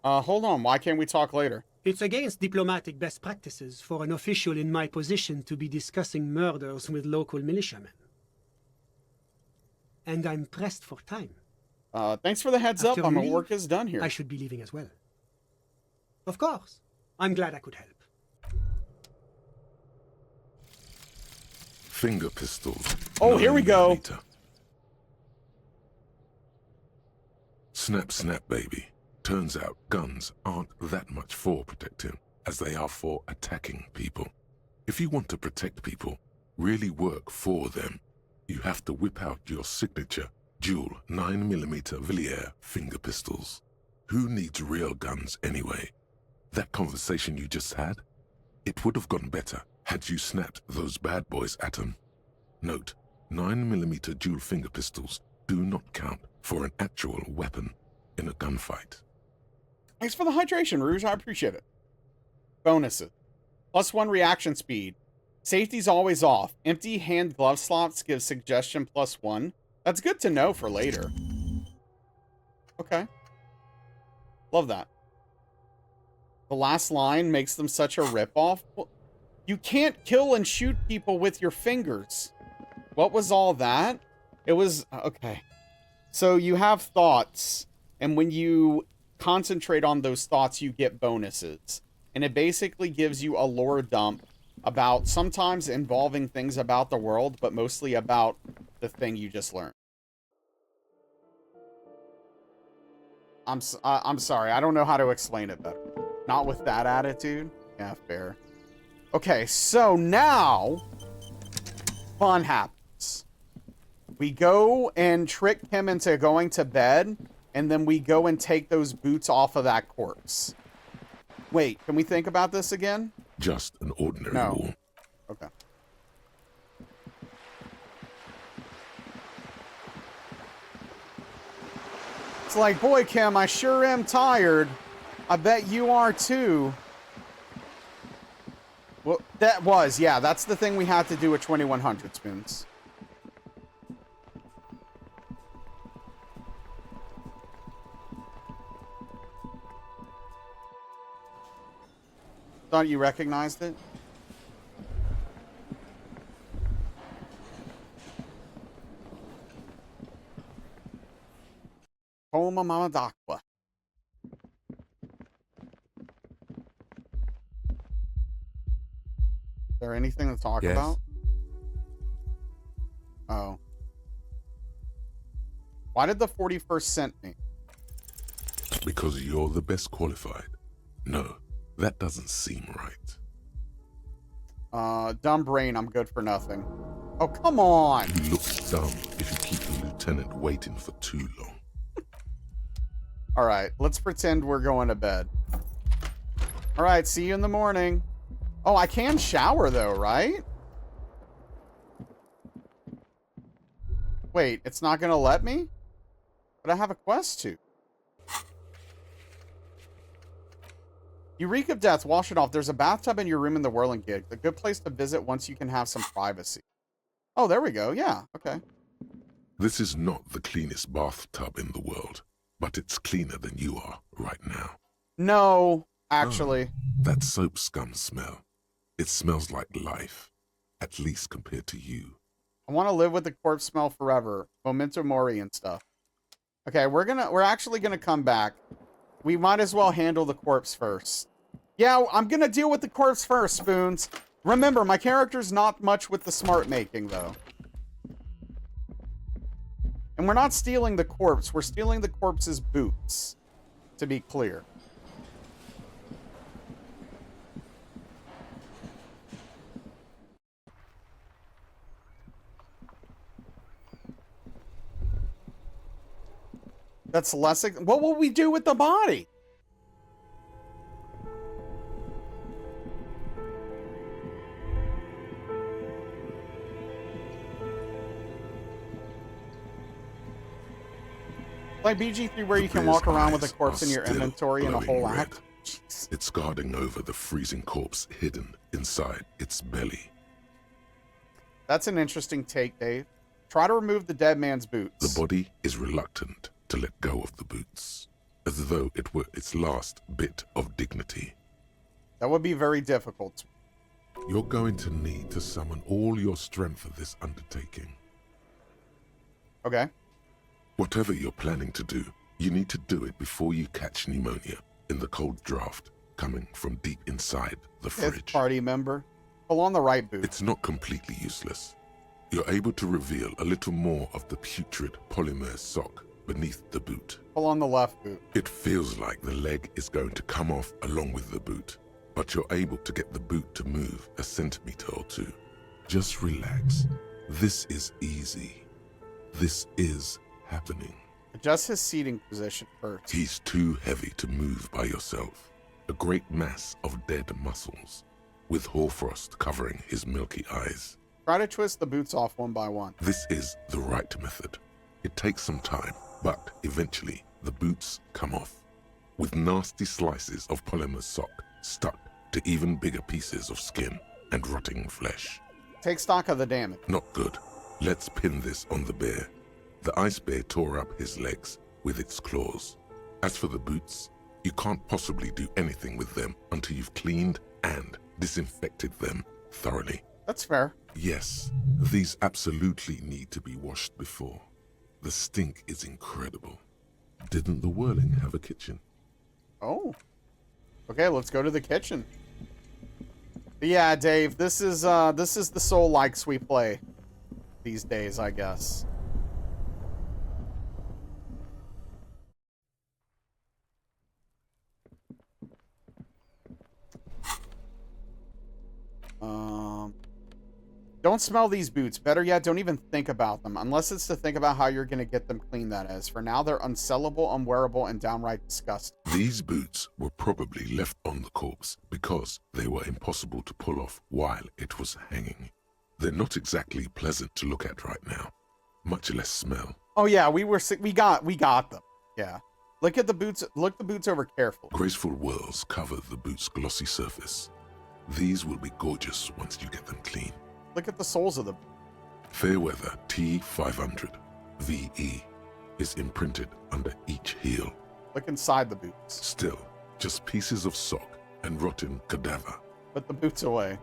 Hold on. Why can't we talk later? It's against diplomatic best practices for an official in my position to be discussing murders with local militiamen. And I'm pressed for time. Thanks for the heads After up. you My leave, work is done here. I should be leaving as well. Of course. I'm glad I could help. Finger pistols. Oh, here we go. 9mm. Snap, snap, baby. Turns out guns aren't that much for protecting as they are for attacking people. If you want to protect people, really work for them, you have to whip out your signature dual 9mm Villiers finger pistols. Who needs real guns anyway? That conversation you just had? It would have gone better had you snapped those bad boys at them. Note, 9mm dual finger pistols do not count for an actual weapon in a gunfight. Thanks for the hydration, Rouge. I appreciate it. Bonuses. +1 reaction speed. Safety's always off. Empty hand glove slots give suggestion +1. That's good to know for later. Okay. Love that. The last line makes them such a ripoff. Well, you can't kill and shoot people with your fingers. What was all that? It was... Okay. So you have thoughts, and when you concentrate on those thoughts, you get bonuses. And it basically gives you a lore dump about sometimes involving things about the world, but mostly about the thing you just learned. I'm sorry. I don't know how to explain it better. Not with that attitude. Yeah, fair. Okay, so now fun happens. We go and trick him into going to bed, and then we go and take those boots off of that corpse. Wait, can we think about this again? Just an ordinary wall. Okay. It's like, boy, Kim, I sure am tired. I bet you are too. Well, yeah, that's the thing we had to do at 2100 Spoons. Thought you recognized it? Homa Mama Dakwa. Is there anything to talk about? Oh. Why did the 41st sent me? Because you're the best qualified. No, that doesn't seem right. Dumb brain, I'm good for nothing. Oh, come on! You look dumb if you keep the lieutenant waiting for too long. Alright, let's pretend we're going to bed. Alright, see you in the morning. Oh, I can shower though, right? Wait, it's not gonna let me? But I have a quest to. You reek of death, wash it off. There's a bathtub in your room in the Whirling Gig. A good place to visit once you can have some privacy. Oh, there we go. Yeah, okay. This is not the cleanest bathtub in the world, but it's cleaner than you are right now. No, actually. That soap scum smell. It smells like life, at least compared to you. I want to live with the corpse smell forever. Memento mori and stuff. Okay, we're actually gonna come back. We might as well handle the corpse first. Yeah, I'm gonna deal with the corpse first, Spoons. Remember, my character's not much with the smart making, though. And we're not stealing the corpse. We're stealing the corpse's boots, to be clear. That's less... What will we do with the body? Like BG3 where you can walk around with a corpse in your inventory in a whole act. Jeez. It's guarding over the freezing corpse hidden inside its belly. That's an interesting take, Dave. Try to remove the dead man's boots. The body is reluctant to let go of the boots, as though it were its last bit of dignity. That would be very difficult. You're going to need to summon all your strength for this undertaking. Okay. Whatever you're planning to do, you need to do it before you catch pneumonia in the cold draft coming from deep inside the fridge. Fifth party member. Pull on the right boot. It's not completely useless. You're able to reveal a little more of the putrid polymer sock beneath the boot. Pull on the left boot. It feels like the leg is going to come off along with the boot, but you're able to get the boot to move a centimeter or two. Just relax. This is easy. This is happening. Adjust his seating position first. He's too heavy to move by yourself. A great mass of dead muscles, with hoarfrost covering his milky eyes. Try to twist the boots off one by one. This is the right method. It takes some time, but eventually the boots come off, with nasty slices of polymer sock stuck to even bigger pieces of skin and rotting flesh. Take stock of the damage. Not good. Let's pin this on the bear. The ice bear tore up his legs with its claws. As for the boots, you can't possibly do anything with them until you've cleaned and disinfected them thoroughly. That's fair. Yes, these absolutely need to be washed before. The stink is incredible. Didn't the Whirling have a kitchen? Oh. Okay, let's go to the kitchen. But yeah, Dave, this is the Soul Likes we play these days, I guess. Don't smell these boots. Better yet, don't even think about them. Unless it's to think about how you're going to get them clean, that is. For now, they're unsellable, unwearable, and downright disgusting. These boots were probably left on the corpse because they were impossible to pull off while it was hanging. They're not exactly pleasant to look at right now, much less smell. Oh yeah, we got them. Yeah. Look at the boots. Look the boots over carefully. Graceful whirls cover the boot's glossy surface. These will be gorgeous once you get them clean. Look at the soles of them. Fairweather T500 VE is imprinted under each heel. Look inside the boots. Still, just pieces of sock and rotten cadaver. Put the boots away.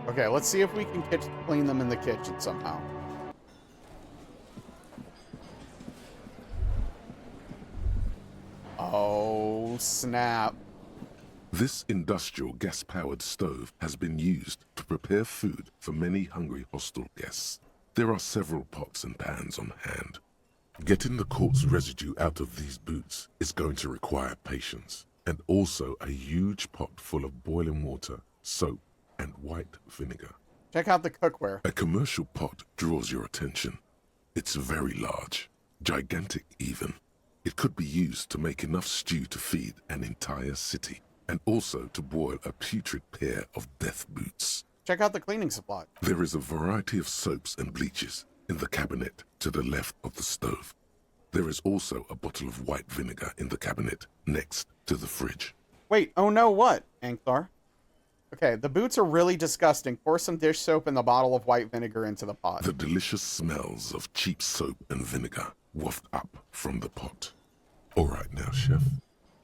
Okay, let's see if we can clean them in the kitchen somehow. Oh, snap. This industrial gas-powered stove has been used to prepare food for many hungry hostel guests. There are several pots and pans on hand. Getting the corpse residue out of these boots is going to require patience, and also a huge pot full of boiling water, soap, and white vinegar. Check out the cookware. A commercial pot draws your attention. It's very large, gigantic even. It could be used to make enough stew to feed an entire city, and also to boil a putrid pair of death boots. Check out the cleaning supply. There is a variety of soaps and bleaches in the cabinet to the left of the stove. There is also a bottle of white vinegar in the cabinet next to the fridge. Wait, oh no, what, Ankthar? Okay, the boots are really disgusting. Pour some dish soap and the bottle of white vinegar into the pot. The delicious smells of cheap soap and vinegar waft up from the pot. All right now, chef.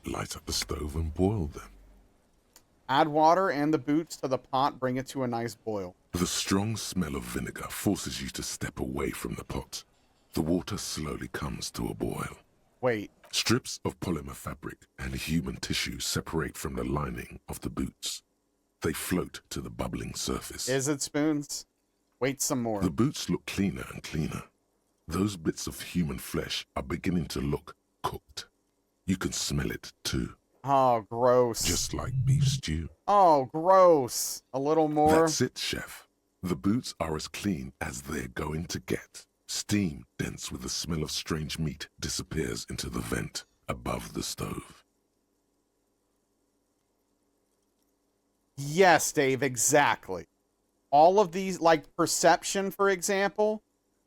Light up the stove and boil them. Add water and the boots to the pot. Bring it to a nice boil. The strong smell of vinegar forces you to step away from the pot. The water slowly comes to a boil. Wait. Strips of polymer fabric and human tissue separate from the lining of the boots. They float to the bubbling surface. Is it spoons? Wait some more. The boots look cleaner and cleaner. Those bits of human flesh are beginning to look cooked. You can smell it too. Oh, gross. Just like beef stew. Oh, gross. A little more. That's it, chef. The boots are as clean as they're going to get. Steam, dense with the smell of strange meat, disappears into the vent above the stove. Yes, Dave, exactly. All of these, like perception, for example,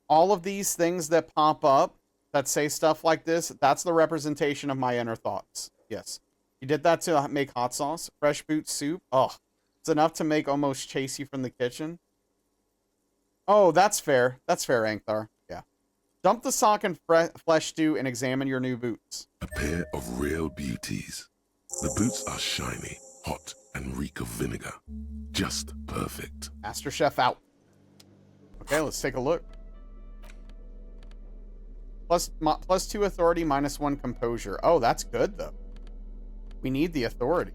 all of these things that pop up that say stuff like this, that's the representation of my inner thoughts. Yes. You did that to make hot sauce, fresh boot soup. Oh, it's enough to make almost chase you from the kitchen. Oh, that's fair. That's fair, Ankthar. Yeah. Dump the sock and flesh stew and examine your new boots. A pair of real beauties. The boots are shiny, hot, and reek of vinegar. Just perfect. Master Chef out. Okay, let's take a look. Plus 2 authority, -1 composure. Oh, that's good, though. We need the authority.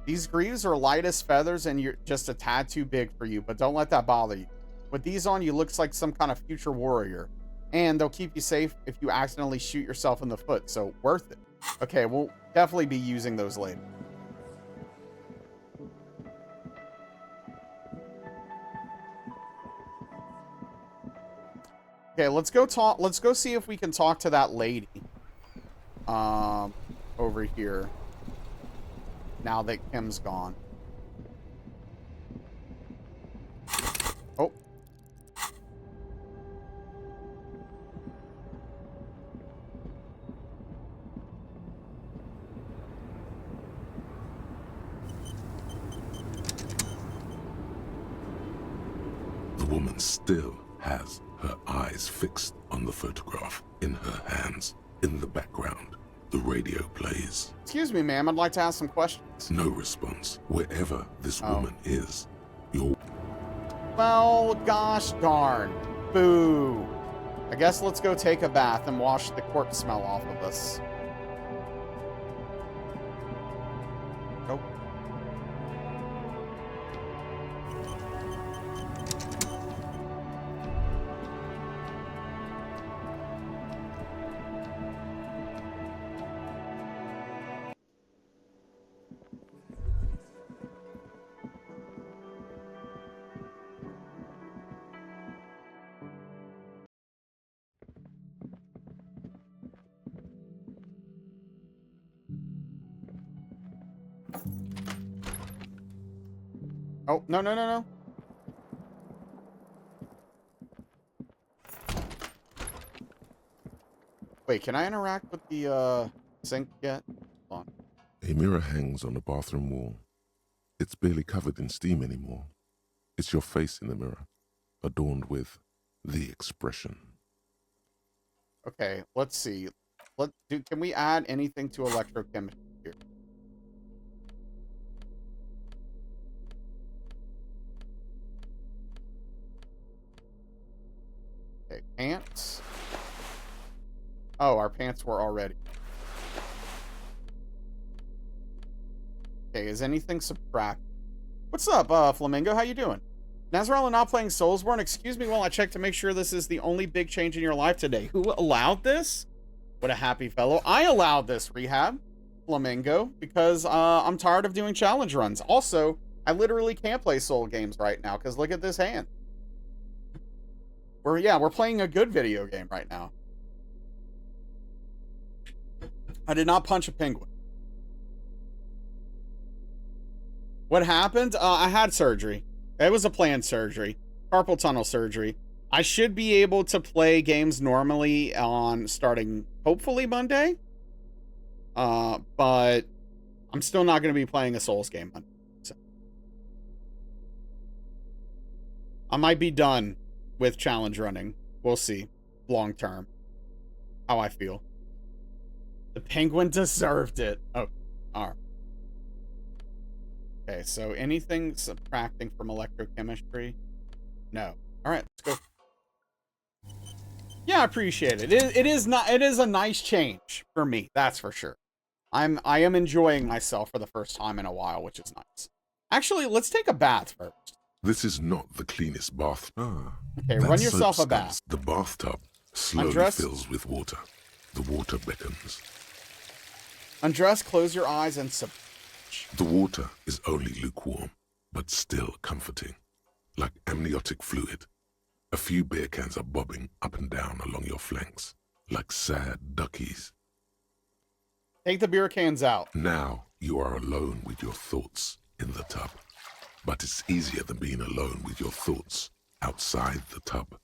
These greaves are light as feathers and you're just a tad too big for you, but don't let that bother you. With these on, you look like some kind of future warrior. And they'll keep you safe if you accidentally shoot yourself in the foot, so worth it. Okay, we'll definitely be using those later. Okay, let's go see if we can talk to that lady. Over here. Now that Kim's gone. Oh. The woman still has her eyes fixed on the photograph in her hands. In the background, the radio plays. Excuse me, ma'am. I'd like to ask some questions. No response. Wherever this woman is, you're... Well, gosh darn. Boo. I guess let's go take a bath and wash the corpse smell off of us. Nope. Oh, no, no, no, no. Wait, can I interact with the sink yet? Hold on. A mirror hangs on the bathroom wall. It's barely covered in steam anymore. It's your face in the mirror, adorned with the expression. Okay, let's see. Can we add anything to electrochemistry here? Okay, pants. Oh, our pants were already. Okay, is anything subtract? What's up, Flamingo? How you doing? Nazralla not playing Soulsborne? Excuse me while I check to make sure this is the only big change in your life today. Who allowed this? What a happy fellow. I allowed this, Rehab, Flamingo, because I'm tired of doing challenge runs. Also, I literally can't play Soul games right now, because look at this hand. We're playing a good video game right now. I did not punch a penguin. What happened? I had surgery. It was a planned surgery. Carpal tunnel surgery. I should be able to play games normally on starting, hopefully, Monday. But I'm still not going to be playing a Souls game Monday. So I might be done with challenge running. We'll see. Long term. How I feel. The penguin deserved it. Oh, alright. Okay, so anything subtracting from electrochemistry? No. Alright, let's go. Yeah, I appreciate it. It is a nice change for me, that's for sure. I am enjoying myself for the first time in a while, which is nice. Actually, let's take a bath first. This is not the cleanest bath. Okay, run yourself a bath. The bathtub slowly Undress. fills with water. The water beckons. Undress, close your eyes, and submerge. The water is only lukewarm, but still comforting. Like amniotic fluid. A few beer cans are bobbing up and down along your flanks, like sad duckies. Take the beer cans out. Now you are alone with your thoughts in the tub. But it's easier than being alone with your thoughts outside the tub.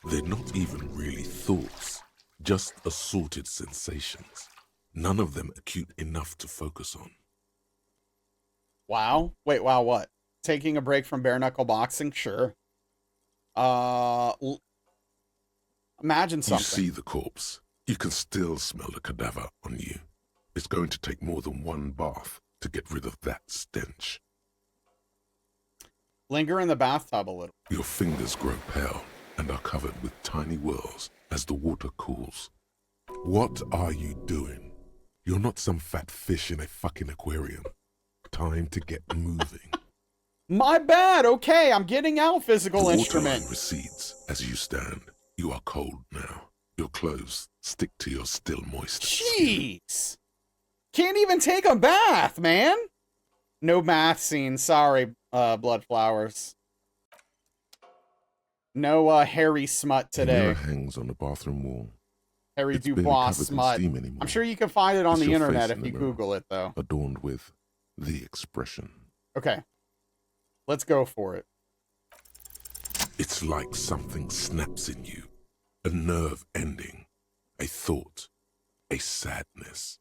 They're not even really thoughts, just assorted sensations. None of them acute enough to focus on. Wow. Wait, wow, what? Taking a break from bare knuckle boxing? Sure. Imagine something. You see the corpse. You can still smell the cadaver on you. It's going to take more than one bath to get rid of that stench. Linger in the bathtub a little. Your fingers grow pale and are covered with tiny whirls as the water cools. What are you doing? You're not some fat fish in a fucking aquarium. Time to get moving. My bad. Okay, I'm getting out physical instrument. The water recedes as you stand. You are cold now. Your clothes stick to your still moist skin. Jeez. Can't even take a bath, man. No math scene. Sorry, Blood Flowers. No hairy smut A mirror today. hangs on the bathroom wall. Harry It's barely Dubois covered in smut. steam anymore. I'm sure you can find it on It's the your face internet in if the you mirror, Google it, though. adorned with the expression. Okay. Let's go for it. It's like something snaps in you. A nerve ending. A thought. A sadness.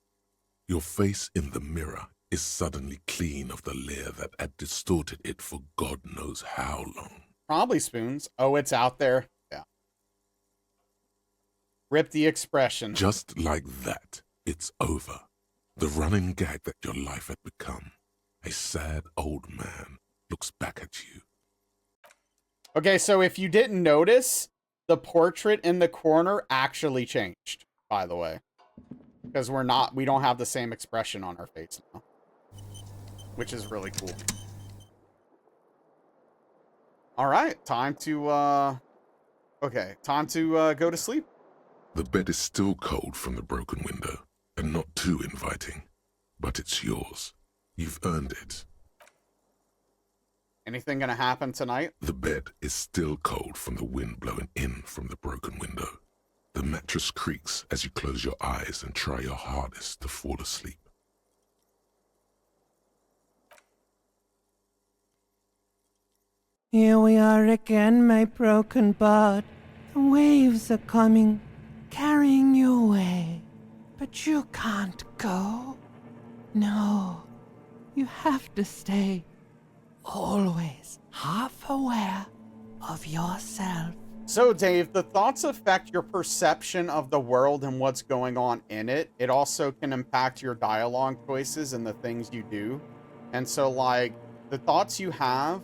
Your face in the mirror is suddenly clean of the layer that had distorted it for God knows how long. Probably spoons. Oh, it's out there. Yeah. Rip the expression. Just like that, it's over. The running gag that your life had become. A sad old man looks back at you. Okay, so if you didn't notice, the portrait in the corner actually changed, by the way. Because we don't have the same expression on our face now. Which is really cool. Alright, time to, go to sleep. The bed is still cold from the broken window, and not too inviting. But it's yours. You've earned it. Anything gonna happen tonight? The bed is still cold from the wind blowing in from the broken window. The mattress creaks as you close your eyes and try your hardest to fall asleep. Here we are again, my broken bud. The waves are coming, carrying you away. But you can't go. No, you have to stay. Always half aware of yourself. So, Dave, the thoughts affect your perception of the world and what's going on in it. It also can impact your dialogue choices and the things you do. And so, like, the thoughts you have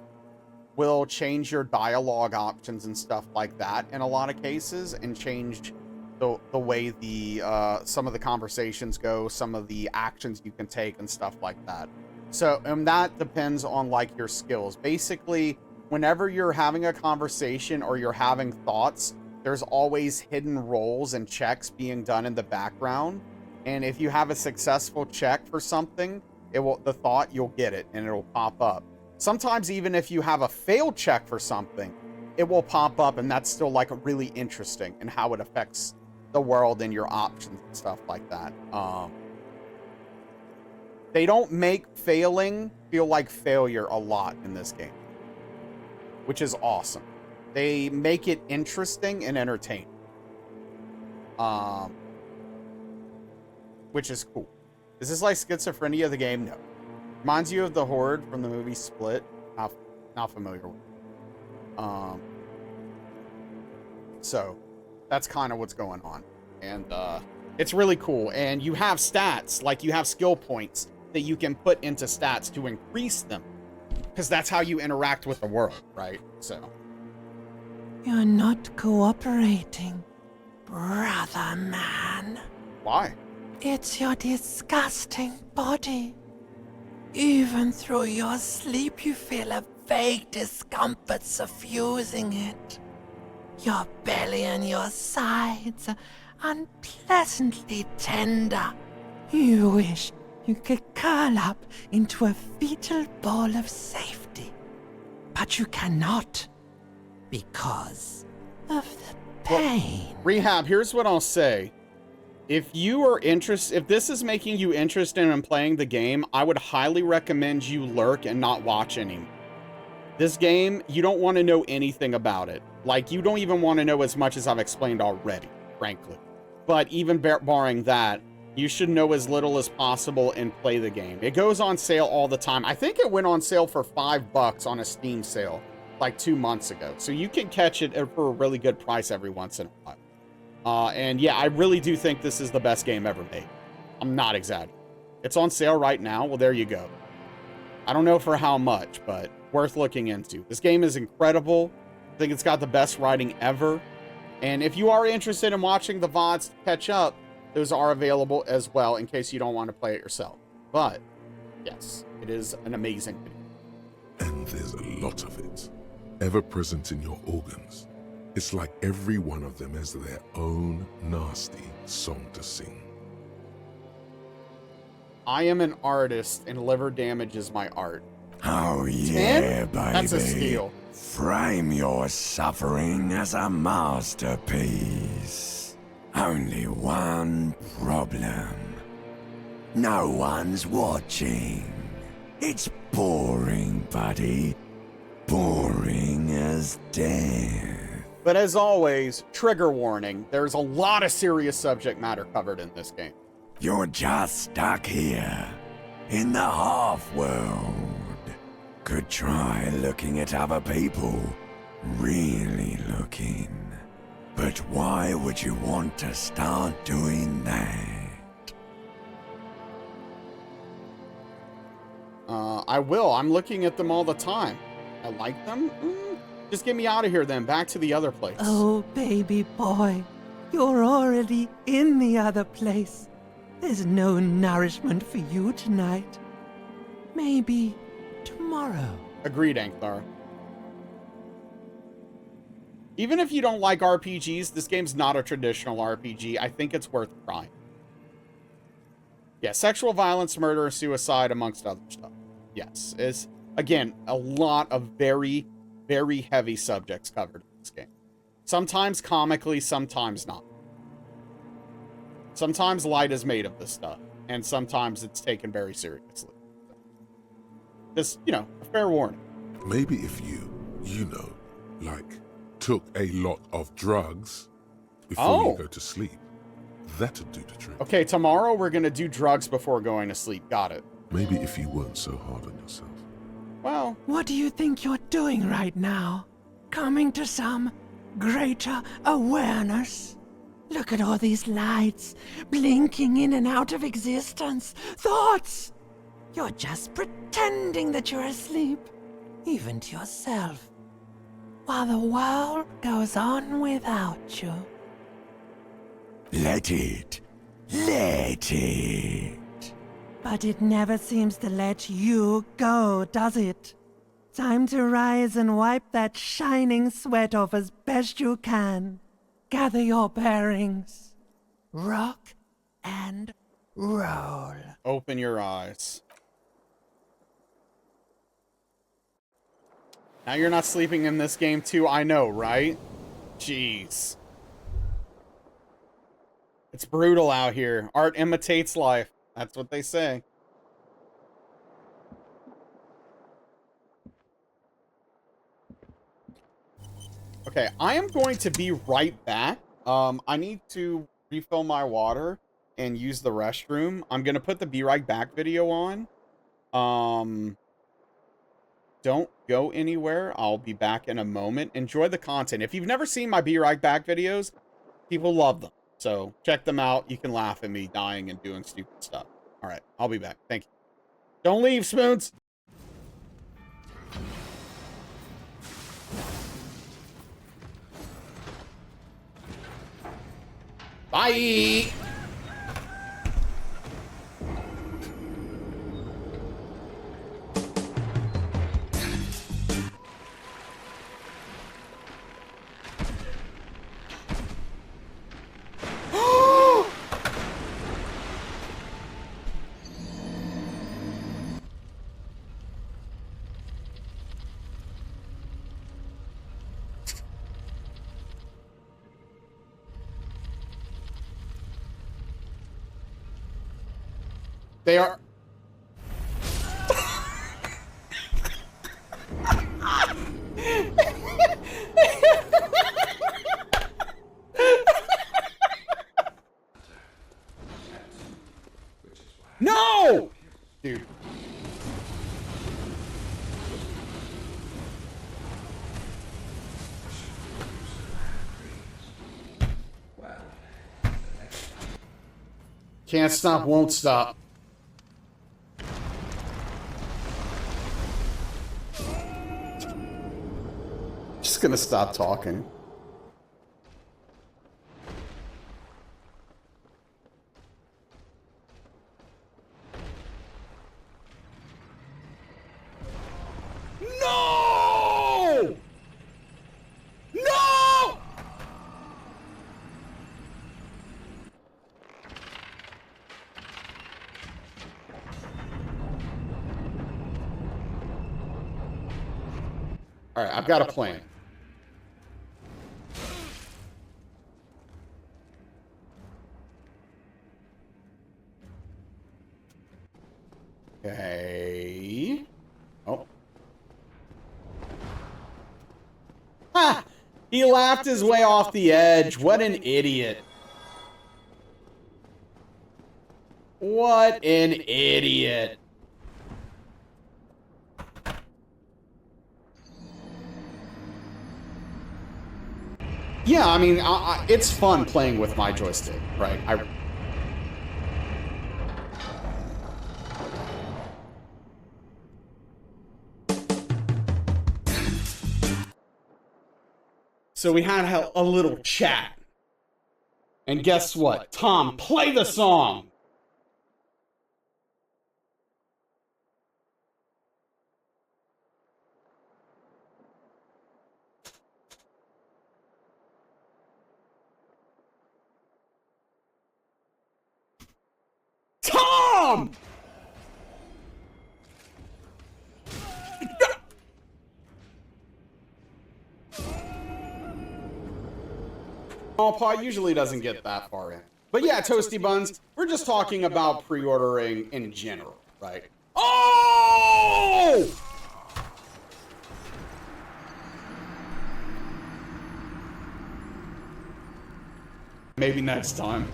will change your dialogue options and stuff like that in a lot of cases, and change the way the some of the conversations go, some of the actions you can take and stuff like that. So, and that depends on, like, your skills. Basically, whenever you're having a conversation or you're having thoughts, there's always hidden roles and checks being done in the background. And if you have a successful check for something, you'll get it and it'll pop up. Sometimes even if you have a failed check for something, it will pop up, and that's still, like, really interesting in how it affects the world and your options and stuff like that. They don't make failing feel like failure a lot in this game, which is awesome. They make it interesting and entertaining, which is cool. Is this like Schizophrenia, the game? No. Reminds you of the Horde from the movie Split. Not familiar with it. So that's kind of what's going on. And it's really cool. And you have stats, like you have skill points that you can put into stats to increase them. Because that's how you interact with the world, right? So. You're not cooperating, brother man. Why? It's your disgusting body. Even through your sleep, you feel a vague discomfort suffusing it. Your belly and your sides are unpleasantly tender. You wish you could curl up into a fetal ball of safety. But you cannot, because of the pain. Well, Rehab, here's what I'll say. If you are interested, if this is making you interested in playing the game, I would highly recommend you lurk and not watch anymore. This game, you don't want to know anything about it. Like, you don't even want to know as much as I've explained already, frankly. But even barring that, you should know as little as possible and play the game. It goes on sale all the time. I think it went on sale for $5 on a Steam sale like 2 months ago. So you can catch it for a really good price every once in a while. And yeah, I really do think this is the best game ever made. I'm not exaggerating. It's on sale right now. Well, there you go. I don't know for how much, but worth looking into. This game is incredible. I think it's got the best writing ever. And if you are interested in watching the VODs to catch up, those are available as well in case you don't want to play it yourself. But yes, it is an amazing video. And there's a lot of it, ever present in your organs. It's like every one of them has their own nasty song to sing. I am an artist and liver damage is my art. Oh yeah, 10? baby. That's a steal. Frame your suffering as a masterpiece. Only one problem. No one's watching. It's boring, buddy. Boring as death. But as always, trigger warning, there's a lot of serious subject matter covered in this game. You're just stuck here, in the half-world. Could try looking at other people, really looking. But why would you want to start doing that? I will. I'm looking at them all the time. I like them? Just get me out of here then, back to the other place. Oh, baby boy, you're already in the other place. There's no nourishment for you tonight. Maybe tomorrow. Agreed, Anklar. Even if you don't like RPGs, this game's not a traditional RPG. I think it's worth trying. Yeah, sexual violence, murder, and suicide, amongst other stuff. Yes, is again a lot of very, very heavy subjects covered in this game. Sometimes comically, sometimes not. Sometimes light is made of this stuff, and sometimes it's taken very seriously. Just, you know, a fair warning. Maybe if you know, like, took a lot of drugs before you go to sleep, that'd do the trick. Okay, tomorrow we're gonna do drugs before going to sleep. Got it. Maybe if you weren't so hard on yourself. Well, what do you think you're doing right now? Coming to some greater awareness? Look at all these lights blinking in and out of existence. Thoughts! You're just pretending that you're asleep, even to yourself, while the world goes on without you. Let it. Let it. But it never seems to let you go, does it? Time to rise and wipe that shining sweat off as best you can. Gather your bearings. Rock and roll. Open your eyes. Now you're not sleeping in this game too, I know, right? Jeez. It's brutal out here. Art imitates life. That's what they say. Okay, I am going to be right back. I need to refill my water and use the restroom. I'm going to put the be right back video on. don't go anywhere. I'll be back in a moment. Enjoy the content. If you've never seen my Be Right Back videos, people love them. So check them out. You can laugh at me dying and doing stupid stuff. All right, I'll be back. Thank you. Don't leave, Spoons. Bye. They are. No! Dude. Can't stop, won't stop. Just gonna stop talking. No! No! All right, I've got a plan. Okay. Oh. Ha! He laughed his way off the edge. What an idiot. What an idiot. Yeah, I mean, it's fun playing with my joystick, right? So we had a little chat. And guess what? Tom, play the song. Tom! Small pot usually doesn't get that far in. But yeah, Toasty Buns, we're just talking about pre-ordering in general, right? Oh! Maybe next time.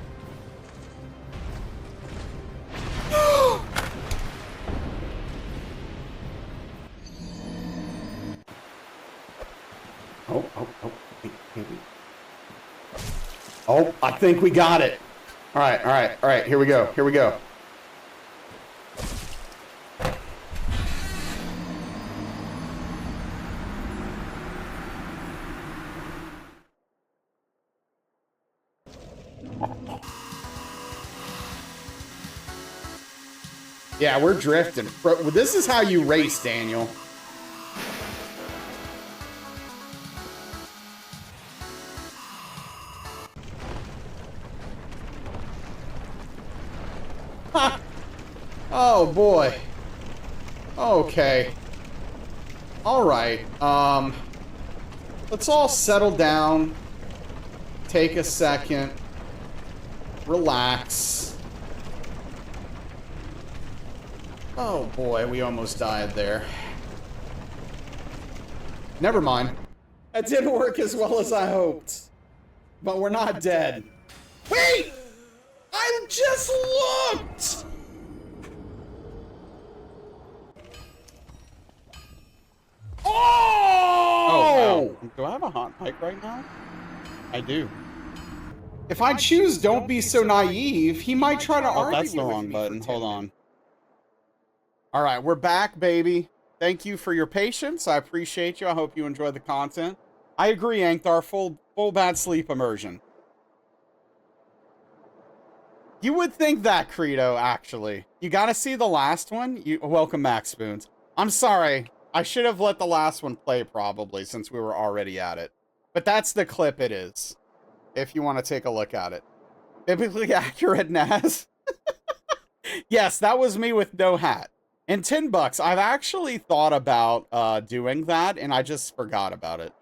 Oh, I think we got it. All right, here we go, Yeah, we're drifting. Bro, this is how you race, Daniel. Ha! Oh boy. Okay. Alright, let's all settle down. Take a second. Relax. Oh boy, we almost died there. Never mind. That didn't work as well as I hoped. But we're not dead. Wait! I just looked! Do I have a hot mic right now? I do. If I choose don't be so naive, he might try to argue. Oh, that's the wrong button. Hold on. All right, we're back, baby. Thank you for your patience. I appreciate you. I hope you enjoy the content. I agree, Ankthar. Full bad sleep immersion. You would think that, Credo, actually. You gotta see the last one. Welcome back, Spoons. I'm sorry. I should have let the last one play, probably, since we were already at it. But that's the clip it is, if you want to take a look at it. Biblically accurate, Naz. Yes, that was me with no hat. And $10. I've actually thought about doing that, and I just forgot about it.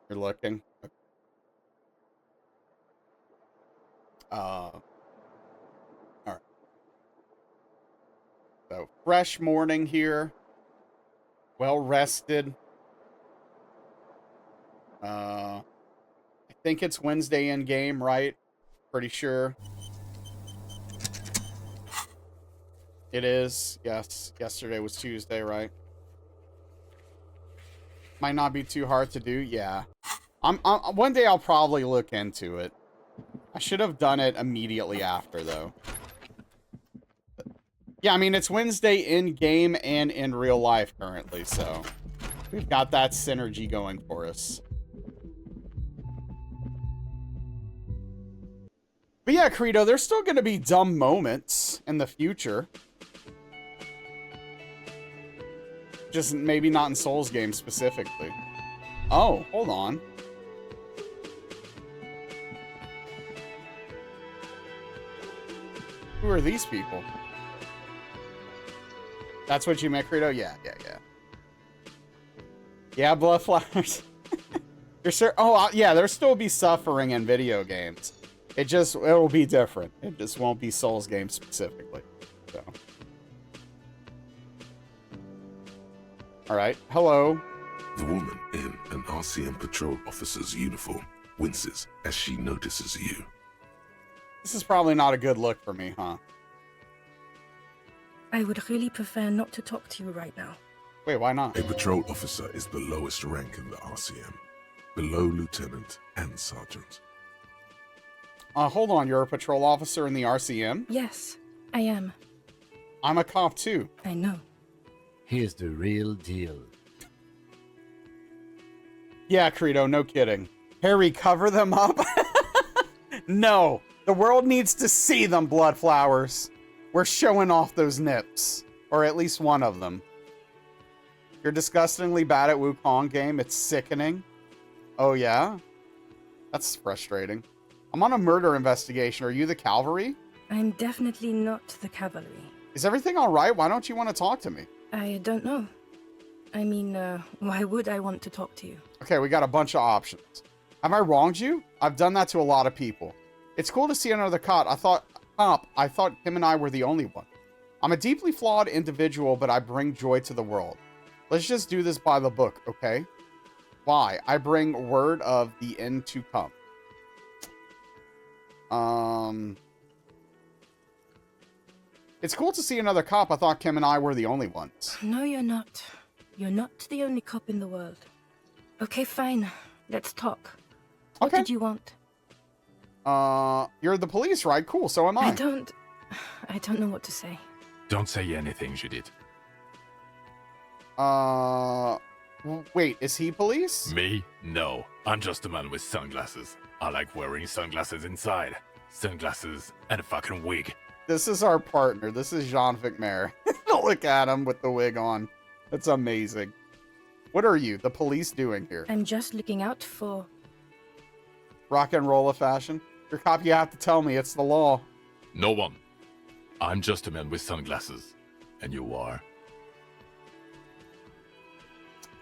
You're looking. All right. So, fresh morning here. Well rested. I think it's Wednesday in game, right? Pretty sure. It is. Yes. Yesterday was Tuesday, right? Might not be too hard to do. Yeah. One day I'll probably look into it. I should have done it immediately after, though. Yeah, I mean, it's Wednesday in game and in real life currently, so we've got that synergy going for us. But yeah, Credo, there's still going to be dumb moments in the future. Just maybe not in Souls games specifically. Oh, hold on. Who are these people? That's what you meant, Credo? Yeah. Yeah, blood flowers. You're sure? Oh, yeah, there'll still be suffering in video games. It'll be different. It just won't be Souls games specifically. So. All right. Hello. The woman in an RCM patrol officer's uniform winces as she notices you. This is probably not a good look for me, huh? I would really prefer not to talk to you right now. Wait, why not? A patrol officer is the lowest rank in the RCM, below lieutenant and sergeant. Hold on, you're a patrol officer in the RCM? Yes, I am. I'm a cop too. I know. Here's the real deal. Yeah, Credo, no kidding. Harry, cover them up? No, the world needs to see them, blood flowers. We're showing off those nips. Or at least one of them. You're disgustingly bad at Wukong game. It's sickening. Oh, yeah? That's frustrating. I'm on a murder investigation. Are you the cavalry? I'm definitely not the cavalry. Is everything all right? Why don't you want to talk to me? I don't know. I mean, why would I want to talk to you? Okay, we got a bunch of options. Have I wronged you? I've done that to a lot of people. It's cool to see another cop. I thought him and I were the only one. I'm a deeply flawed individual, but I bring joy to the world. Let's just do this by the book, okay? Why? I bring word of the end to come. It's cool to see another cop. I thought Kim and I were the only ones. No, you're not. You're not the only cop in the world. Okay, fine. Let's talk. What did you want? You're the police, right? Cool, so am I. I don't know what to say. Don't say anything, Judith. Wait, is he police? Me? No. I'm just a man with sunglasses. I like wearing sunglasses inside. Sunglasses and a fucking wig. This is our partner. This is Jean-Vic Mayer. Look at him with the wig on. That's amazing. What are you, the police, doing here? I'm just looking out for... Rock and roll of fashion? Your cop, you have to tell me. It's the law. No one. I'm just a man with sunglasses. And you are?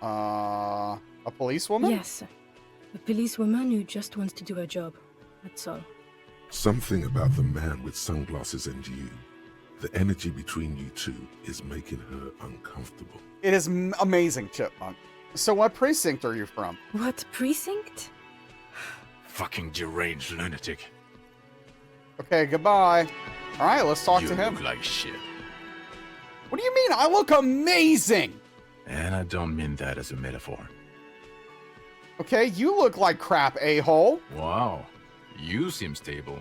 A policewoman? Yes. A policewoman who just wants to do her job. That's all. Something about the man with sunglasses and you, the energy between you two is making her uncomfortable. It is amazing, Chipmunk. So what precinct are you from? What precinct? Fucking deranged lunatic. Okay, goodbye. All right, let's talk to him. You look like shit. What do you mean? I look amazing! And I don't mean that as a metaphor. Okay, you look like crap, a-hole. Wow, you seem stable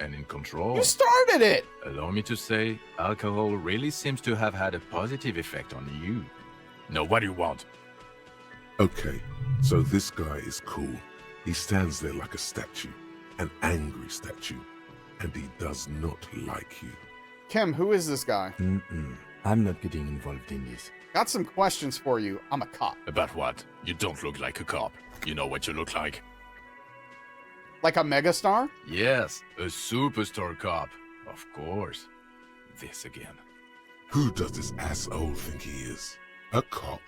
and in control. You started it! Allow me to say, alcohol really seems to have had a positive effect on you. Now, what do you want? Okay, so this guy is cool. He stands there like a statue, an angry statue, and he does not like you. Kim, who is this guy? I'm not getting involved in this. Got some questions for you. I'm a cop. About what? You don't look like a cop. You know what you look like? Like a megastar? Yes, a superstar cop. Of course. This again. Who does this asshole think he is? A cop?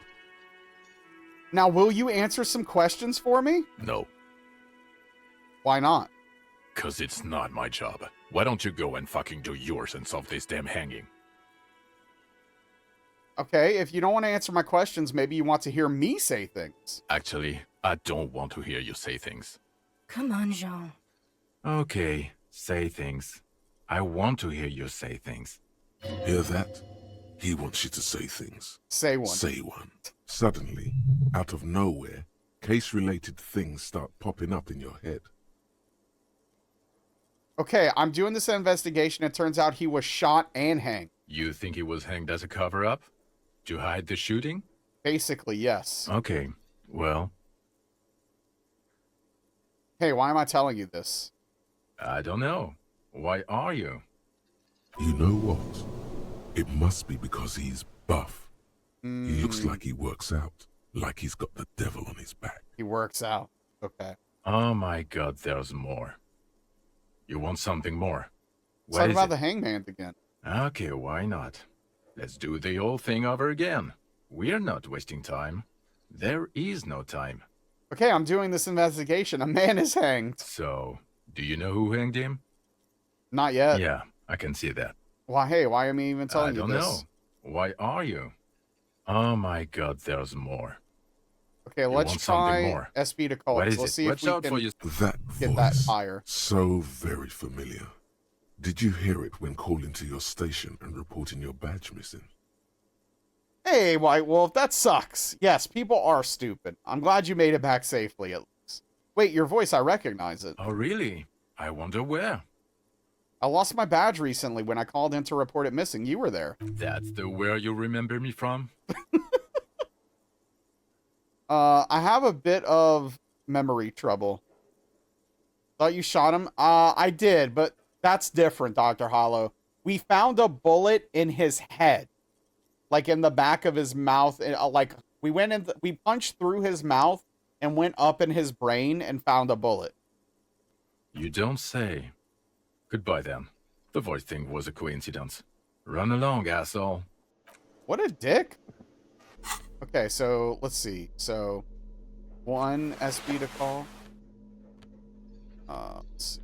Now, will you answer some questions for me? No. Why not? 'Cause it's not my job. Why don't you go and fucking do yours and solve this damn hanging? Okay, if you don't want to answer my questions, maybe you want to hear me say things. Actually, I don't want to hear you say things. Come on, Jean. Okay, say things. I want to hear you say things. Hear that? He wants you to say things. Say one. Say one. Suddenly, out of nowhere, case-related things start popping up in your head. Okay, I'm doing this investigation. It turns out he was shot and hanged. You think he was hanged as a cover-up? To hide the shooting? Basically, yes. Okay, well... Hey, why am I telling you this? I don't know. Why are you? You know what? It must be because he's buff. He looks like he works out. Like he's got the devil on his back. He works out. Okay. Oh my god, there's more. You want something more? Let's talk about the hangman again. Okay, why not? Let's do the whole thing over again. We're not wasting time. There is no time. Okay, I'm doing this investigation. A man is hanged. So, do you know who hanged him? Not yet. Yeah, I can see that. Why, hey, why am I even telling you this? I don't know. Why are you? Oh my god, there's more. Okay, let's try SB to call. Let's see if we can that get that higher. So very familiar. Did you hear it when calling to your station and reporting your badge missing? Hey, White Wolf, that sucks. Yes, people are stupid. I'm glad you made it back safely at least. Wait, your voice, I recognize it. Oh, really? I wonder where. I lost my badge recently when I called in to report it missing. You were there. That's the where you remember me from? I have a bit of memory trouble. Thought you shot him? I did, but that's different, Dr. Hollow. We found a bullet in his head. Like in the back of his mouth. Like, we punched through his mouth and went up in his brain and found a bullet. You don't say. Goodbye, then. The voice thing was a coincidence. Run along, asshole. What a dick. Okay, so let's see. So, one SB to call. Let's see.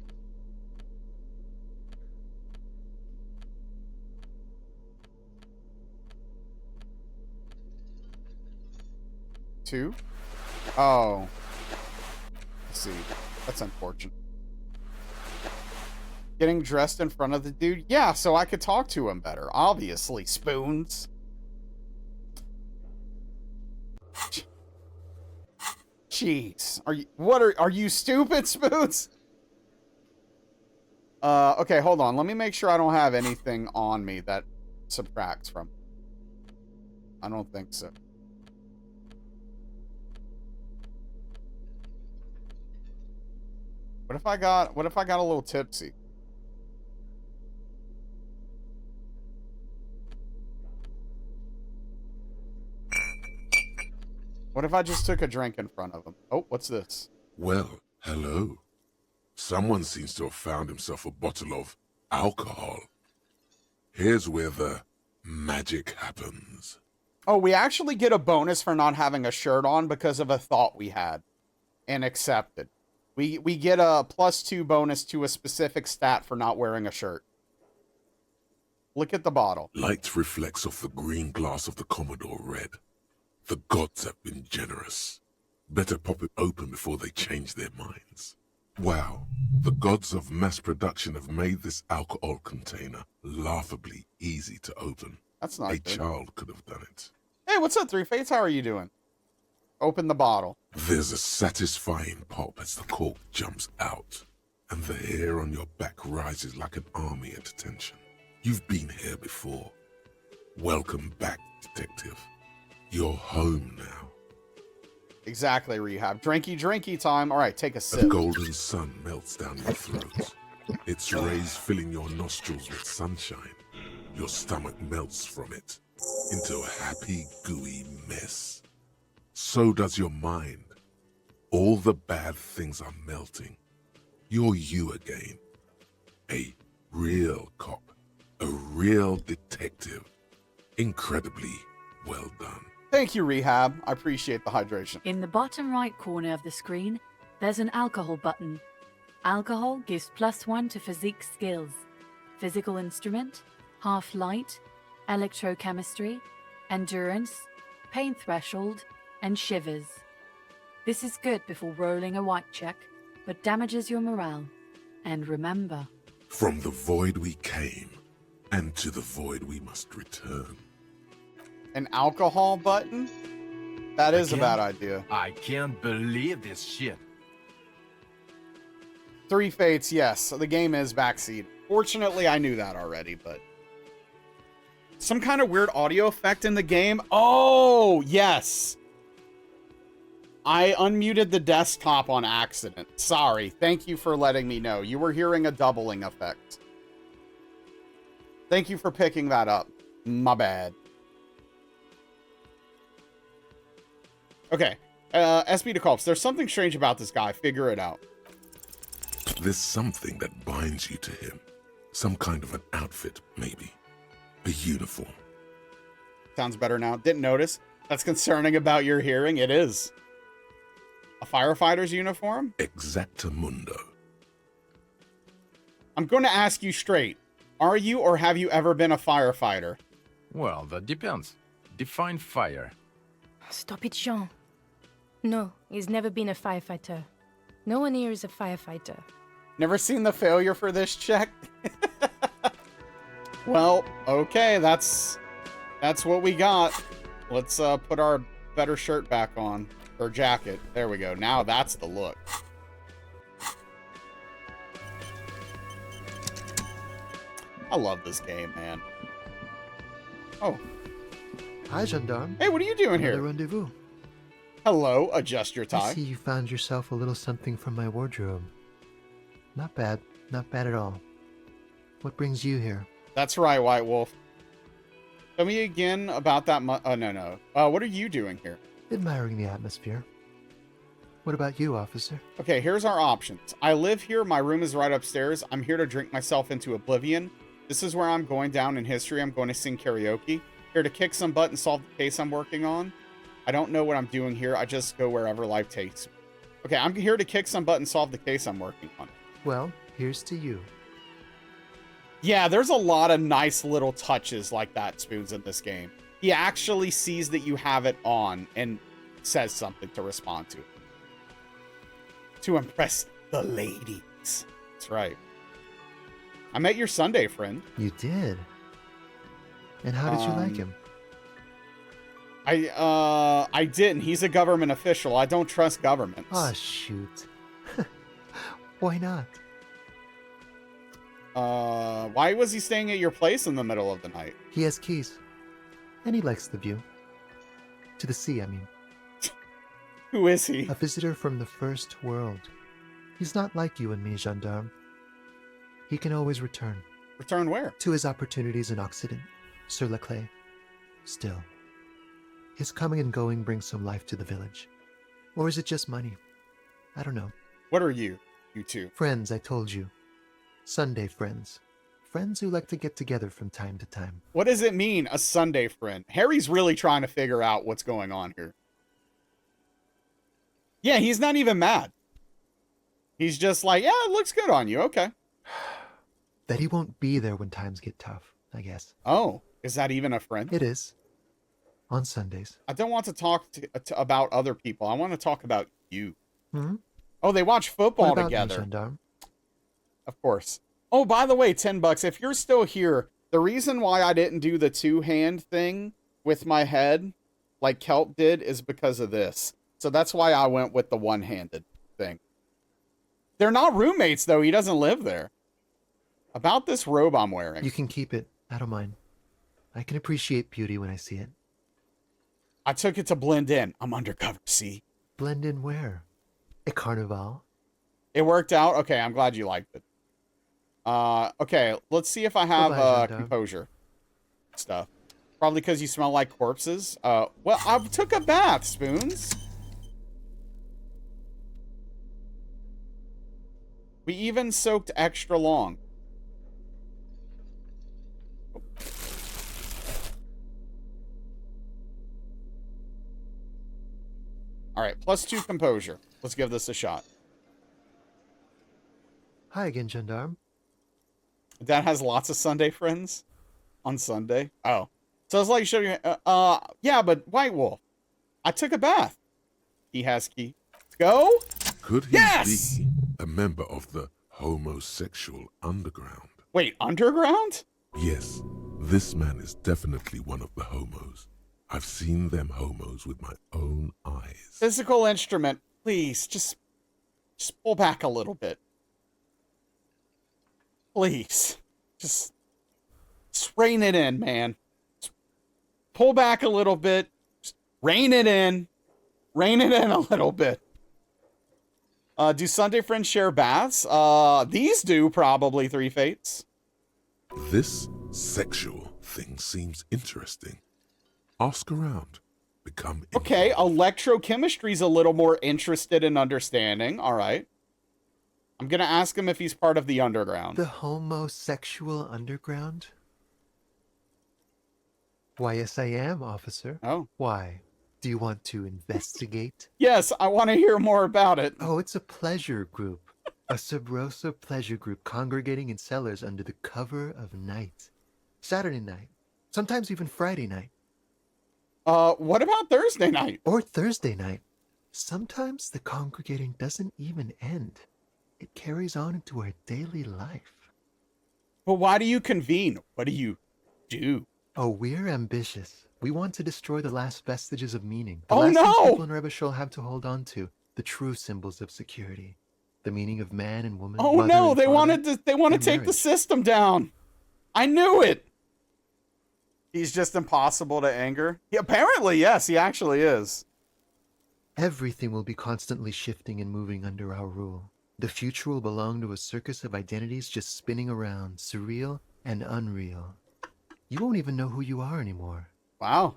Two? Oh. Let's see. That's unfortunate. Getting dressed in front of the dude? Yeah, so I could talk to him better. Obviously, spoons. Jeez. Are you stupid, Spoons? Okay, hold on. Let me make sure I don't have anything on me that subtracts from. I don't think so. What if I got a little tipsy? What if I just took a drink in front of him? Oh, what's this? Well, hello. Someone seems to have found himself a bottle of alcohol. Here's where the magic happens. Oh, we actually get a bonus for not having a shirt on because of a thought we had and accepted. We get a +2 bonus to a specific stat for not wearing a shirt. Look at the bottle. Light reflects off the green glass of the Commodore Red. The gods have been generous. Better pop it open before they change their minds. Wow, the gods of mass production have made this alcohol container laughably easy to open. That's not a good. child could have done it. Hey, what's up, Three Fates? How are you doing? Open the bottle. There's a satisfying pop as the cork jumps out, and the hair on your back rises like an army at attention. You've been here before. Welcome back, detective. You're home now. Exactly, Rehab. Drinky time. All right, take a A sip. golden sun melts down your throat. Its rays filling your nostrils with sunshine. Your stomach melts from it into a happy, gooey mess. So does your mind. All the bad things are melting. You're you again. A real cop. A real detective. Incredibly well done. Thank you, Rehab. I appreciate the hydration. In the bottom right corner of the screen, there's an alcohol button. Alcohol gives +1 to physique skills. Physical instrument, half light, electrochemistry, endurance, pain threshold, and shivers. This is good before rolling a white check, but damages your morale. And remember, From the void we came, and to the void we must return. An alcohol button? That is a Again? bad idea. I can't believe this shit. 3 Fates, yes. The game is backseat. Fortunately, I knew that already, but... Some kind of weird audio effect in the game? Oh, yes! I unmuted the desktop on accident. Sorry. Thank you for letting me know. You were hearing a doubling effect. Thank you for picking that up. My bad. Okay. SB to Culps. There's something strange about this guy. Figure it out. There's something that binds you to him. Some kind of an outfit, maybe. A uniform. Sounds better now. Didn't notice. That's concerning about your hearing. It is. A firefighter's uniform? Exactamundo. I'm going to ask you straight. Are you or have you ever been a firefighter? Well, that depends. Define fire. Stop it, Jean. No, he's never been a firefighter. No one here is a firefighter. Never seen the failure for this check? Well, okay, that's what we got. Let's put our better shirt back on. Or jacket. There we go. Now that's the look. I love this game, man. Oh. Hi, gendarme. Hey, what are you doing Another here? rendezvous. Hello, adjust your I tie. see you found yourself a little something from my wardrobe. Not bad. Not bad at all. What brings you here? That's right, White Wolf. Tell me again about that oh, no. What are you doing here? Admiring the atmosphere. What about you, officer? Okay, here's our options. I live here. My room is right upstairs. I'm here to drink myself into oblivion. This is where I'm going down in history. I'm going to sing karaoke. Here to kick some butt and solve the case I'm working on. I don't know what I'm doing here. I just go wherever life takes me. Okay, I'm here to kick some butt and solve the case I'm working on. Well, here's to you. Yeah, there's a lot of nice little touches like that, Spoons, in this game. He actually sees that you have it on and says something to respond to it. To impress the ladies. That's right. I met your Sunday friend. You did? And how did you like him? I didn't. He's a government official. I don't trust governments. Ah, shoot. Why not? Why was he staying at your place in the middle of the night? He has keys. And he likes the view. To the sea, I mean. Who is he? A visitor from the first world. He's not like you and me, gendarme. He can always return. Return where? To his opportunities in Occident, sur la clé. Still, his coming and going brings some life to the village. Or is it just money? I don't know. What are you two? Friends, I told you. Sunday friends. Friends who like to get together from time to time. What does it mean, a Sunday friend? Harry's really trying to figure out what's going on here. Yeah, he's not even mad. He's just like, yeah, it looks good on you. Okay. That he won't be there when times get tough, I guess. Oh, is that even a friend? It is. On Sundays. I don't want to talk about other people. I want to talk about you. Hmm? Oh, they watch football What about together. you, gendarme? Of course. Oh, by the way, $10. If you're still here, the reason why I didn't do the two-hand thing with my head like Kelp did is because of this. So that's why I went with the one-handed thing. They're not roommates, though. He doesn't live there. About this robe I'm wearing. You can keep it. I don't mind. I can appreciate beauty when I see it. I took it to blend in. I'm undercover, see? Blend in where? At Carnival? It worked out? Okay, I'm glad you liked it. Okay, let's see if I have composure stuff. Probably because you smell like corpses. Well, I took a bath, Spoons. We even soaked extra long. All right, +2 composure. Let's give this a shot. Hi again, Gendarme. Dad has lots of Sunday friends on Sunday. Oh, so it's like showing. Yeah, but White Wolf. I took a bath. He has key. Let's go. Could he be a member of the homosexual underground? Wait, underground? Yes, this man is definitely one of the homos. I've seen them homos with my own eyes. Physical instrument, please, just pull back a little bit. Please, just rein it in, man. Just pull back a little bit. Just rein it in. Rein it in a little bit. Do Sunday friends share baths? These do, probably, Three Fates. This sexual thing seems interesting. Ask around. Become okay, electrochemistry's a little more interested in understanding. All right. I'm going to ask him if he's part of the underground. The homosexual underground? Why, yes, I am, officer. Oh. Why? Do you want to investigate? Yes, I want to hear more about it. Oh, it's a pleasure group. A Sub Rosa pleasure group congregating in cellars under the cover of night. Saturday night. Sometimes even Friday night. What about Thursday night? Or Thursday night. Sometimes the congregating doesn't even end. It carries on into our daily life. But why do you convene? What do you do? Oh, we're ambitious. We want to destroy the last vestiges of meaning. Oh, last no! things people in Rebishol have to hold on to. The true symbols of security. The meaning of man and woman. Oh no, they want to take the system down. I knew it. He's just impossible to anger. Apparently, yes, he actually is. Everything will be constantly shifting and moving under our rule. The future will belong to a circus of identities just spinning around, surreal and unreal. You won't even know who you are anymore. Wow.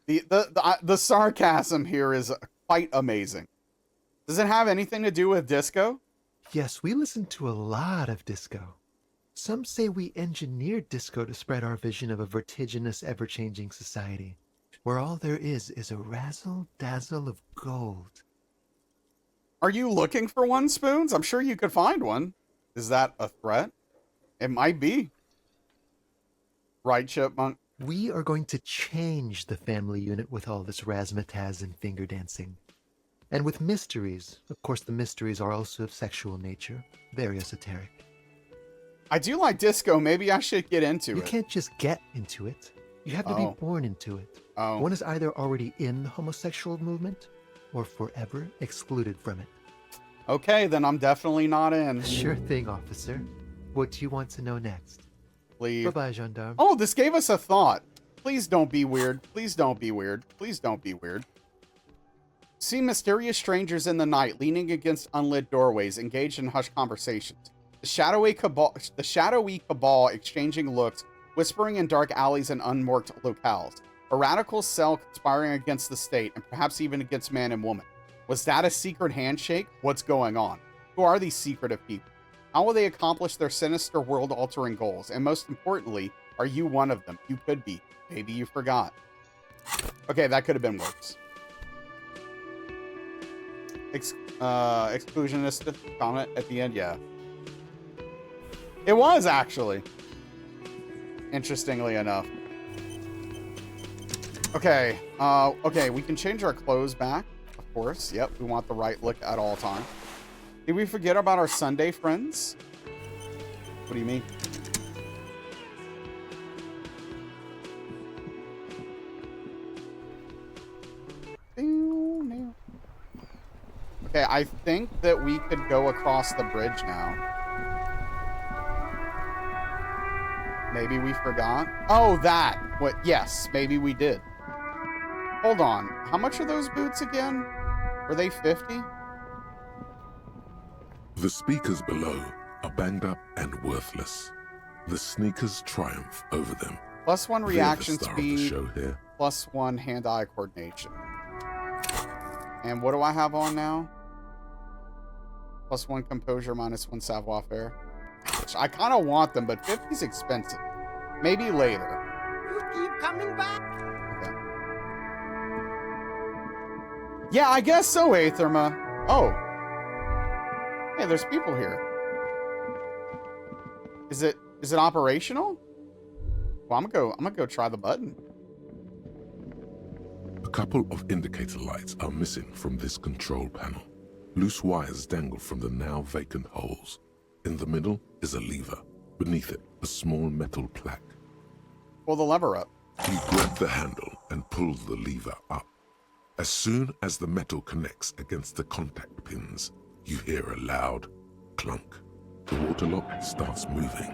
The sarcasm here is quite amazing. Does it have anything to do with disco? Yes, we listen to a lot of disco. Some say we engineered disco to spread our vision of a vertiginous, ever-changing society, where all there is a razzle-dazzle of gold. Are you looking for one, Spoons? I'm sure you could find one. Is that a threat? It might be. Right, Chipmunk? We are going to change the family unit with all this razzmatazz and finger dancing. And with mysteries. Of course, the mysteries are also of sexual nature. Very esoteric. I do like disco. Maybe I should get into it. You can't just get into it. You have to be born into it. Oh. One is either already in the homosexual movement or forever excluded from it. Okay, then I'm definitely not in. Sure thing, officer. What do you want to know next? Leave. Bye-bye, gendarme. Oh, this gave us a thought. Please don't be weird. Please don't be weird. Please don't be weird. See mysterious strangers in the night leaning against unlit doorways, engaged in hushed conversations. The shadowy cabal exchanging looks, whispering in dark alleys and unmarked locales. A radical cell conspiring against the state, and perhaps even against man and woman. Was that a secret handshake? What's going on? Who are these secretive people? How will they accomplish their sinister world-altering goals? And most importantly, are you one of them? You could be. Maybe you forgot. Okay, that could have been worse. Exclusionist comment at the end, yeah. It was, actually. Interestingly enough. Okay, okay, we can change our clothes back, of course. Yep, we want the right look at all times. Did we forget about our Sunday friends? What do you mean? Okay, I think that we could go across the bridge now. Maybe we forgot. Oh, that. What? Yes, maybe we did. Hold on. How much are those boots again? Were they 50? The speakers below are banged up and worthless. The sneakers triumph over them. +1 They're reaction the star of the speed. show here. +1 hand-eye coordination. And what do I have on now? +1 composure, -1 savoir-faire. I kind of want them, but 50's expensive. Maybe later. You keep coming back. Okay. Yeah, I guess so, Aetherma. Oh. Hey, there's people here. Is it operational? Well, I'm gonna go try the button. A couple of indicator lights are missing from this control panel. Loose wires dangle from the now vacant holes. In the middle is a lever. Beneath it, a small metal plaque. Pull the lever up. You grab the handle and pull the lever up. As soon as the metal connects against the contact pins, you hear a loud clunk. The water lock starts moving.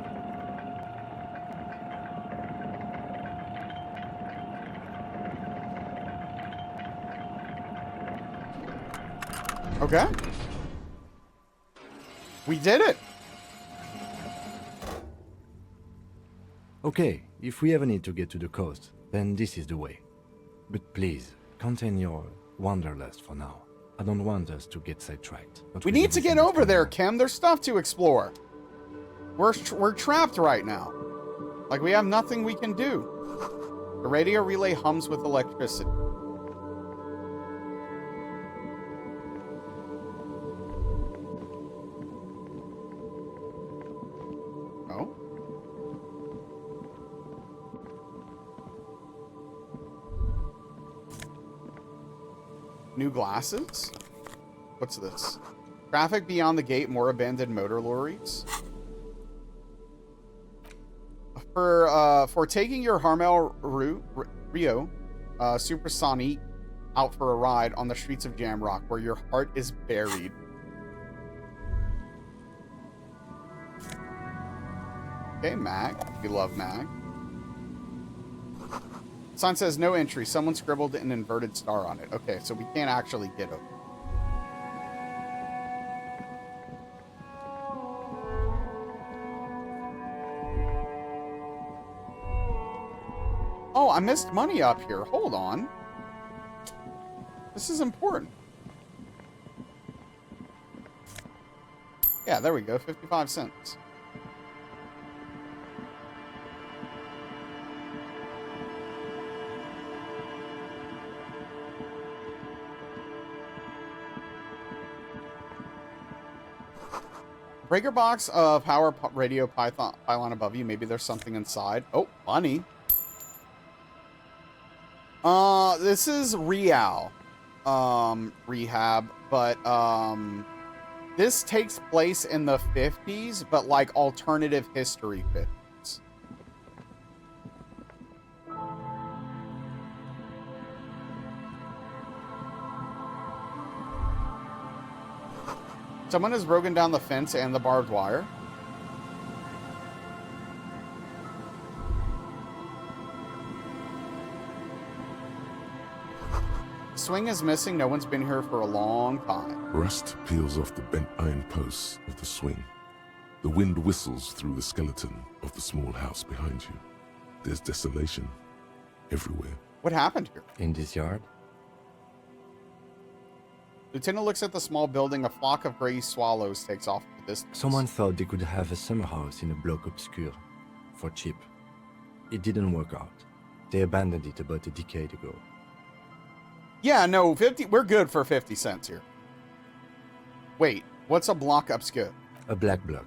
Okay. We did it. Okay, if we ever need to get to the coast, then this is the way. But please, contain your wanderlust for now. I don't want us to get sidetracked. We need to get over there, Kim. There's stuff to explore. We're trapped right now. Like, we have nothing we can do. The radio relay hums with electricity. Oh? New glasses? What's this? Traffic beyond the gate, more abandoned motor lorries. For taking your Harmel Rio Supersonic out for a ride on the streets of Jamrock, where your heart is buried. Okay, Mag. We love Mag. Sign says no entry. Someone scribbled an inverted star on it. Okay, so we can't actually get over. Oh, I missed money up here. Hold on. This is important. Yeah, there we go. 55 cents. Breaker box of power radio pylon above you. Maybe there's something inside. Oh, money. This is Real rehab, but this takes place in the 50s, but like alternative history 50s. Someone has broken down the fence and the barbed wire. Swing is missing. No one's been here for a long time. Rust peels off the bent iron posts of the swing. The wind whistles through the skeleton of the small house behind you. There's desolation everywhere. What happened here? In this yard? Lieutenant looks at the small building. A flock of gray swallows takes off in the distance. Someone thought they could have a summer house in a bloc obscure for cheap. It didn't work out. They abandoned it about a decade ago. Yeah, no, 50. We're good for 50 cents here. Wait, what's a block obscure? A black bloc.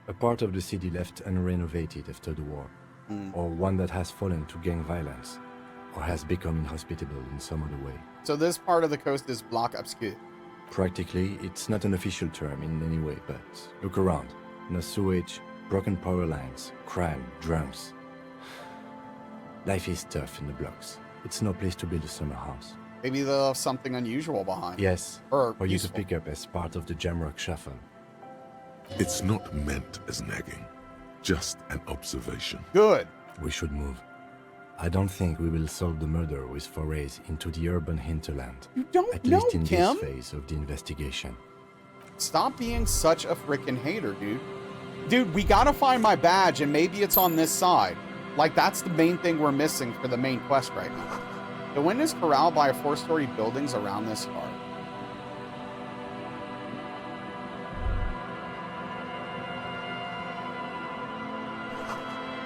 A part of the city left unrenovated after the war. Or one that has fallen to gang violence. Or has become inhospitable in some other way. So this part of the coast is block obscure. Practically, it's not an official term in any way, but look around. No sewage, broken power lines, crime, drunks. Life is tough in the blocks. It's no place to build a summer house. Maybe they'll have something unusual behind. Yes, Or for you to useful. pick up as part of the Jamrock Shuffle. It's not meant as nagging, just an observation. Good. We should move. I don't think we will solve the murder with forays into the urban hinterland. You don't At know, least in Kim. this phase of the investigation. Stop being such a freaking hater, dude. Dude, we gotta find my badge, and maybe it's on this side. Like, that's the main thing we're missing for the main quest right now. The wind is corralled by 4-story buildings around this yard.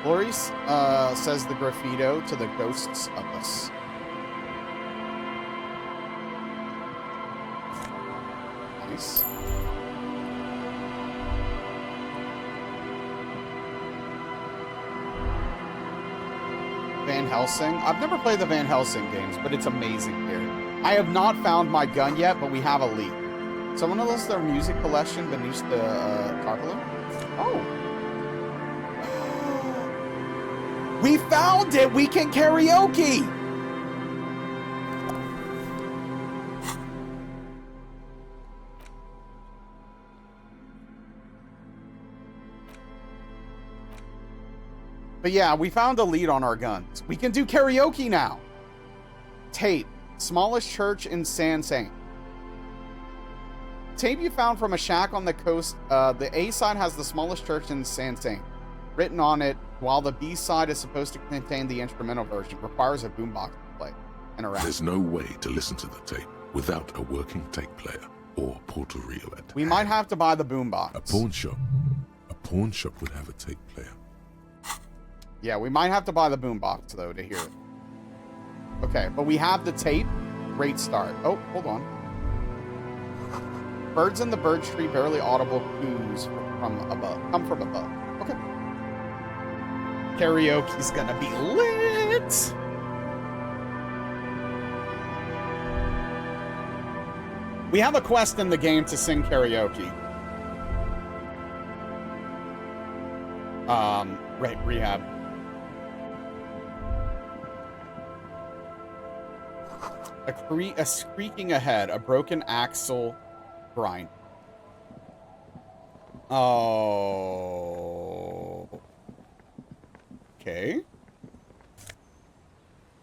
Glory says the graffito to the ghosts of us. Nice. Van Helsing. I've never played the Van Helsing games, but it's amazing here. I have not found my gun yet, but we have a lead. Someone will list their music collection beneath the tarpaulin. Oh. We found it! We can karaoke! But yeah, we found a lead on our guns. We can do karaoke now. Tape. Smallest church in San Saint. Tape you found from a shack on the coast. The A side has the smallest church in San Saint. Written on it, while the B side is supposed to contain the instrumental version, requires a boombox to play. There's no way to listen to the tape without a working tape player or portal-reel at We might have to buy the boombox. A pawn shop would have a tape player. Yeah, we might have to buy the boombox, though, to hear it. Okay, but we have the tape. Great start. Oh, hold on. Birds in the birch tree, barely audible coos from above. Come from above. Okay. Karaoke's gonna be lit! We have a quest in the game to sing karaoke. Right, rehab. A squeaking ahead, a broken axle grind. Oh. Okay.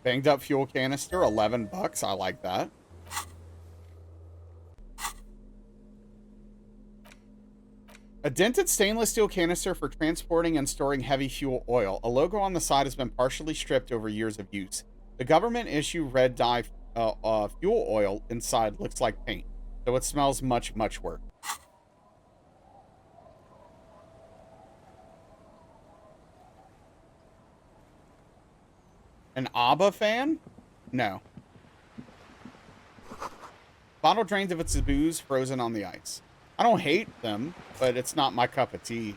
Banged up fuel canister, $11. I like that. A dented stainless steel canister for transporting and storing heavy fuel oil. A logo on the side has been partially stripped over years of use. The government issue red dye fuel oil inside looks like paint, so it smells much, much worse. An ABBA fan? No. Bottle drains of its booze frozen on the ice. I don't hate them, but it's not my cup of tea.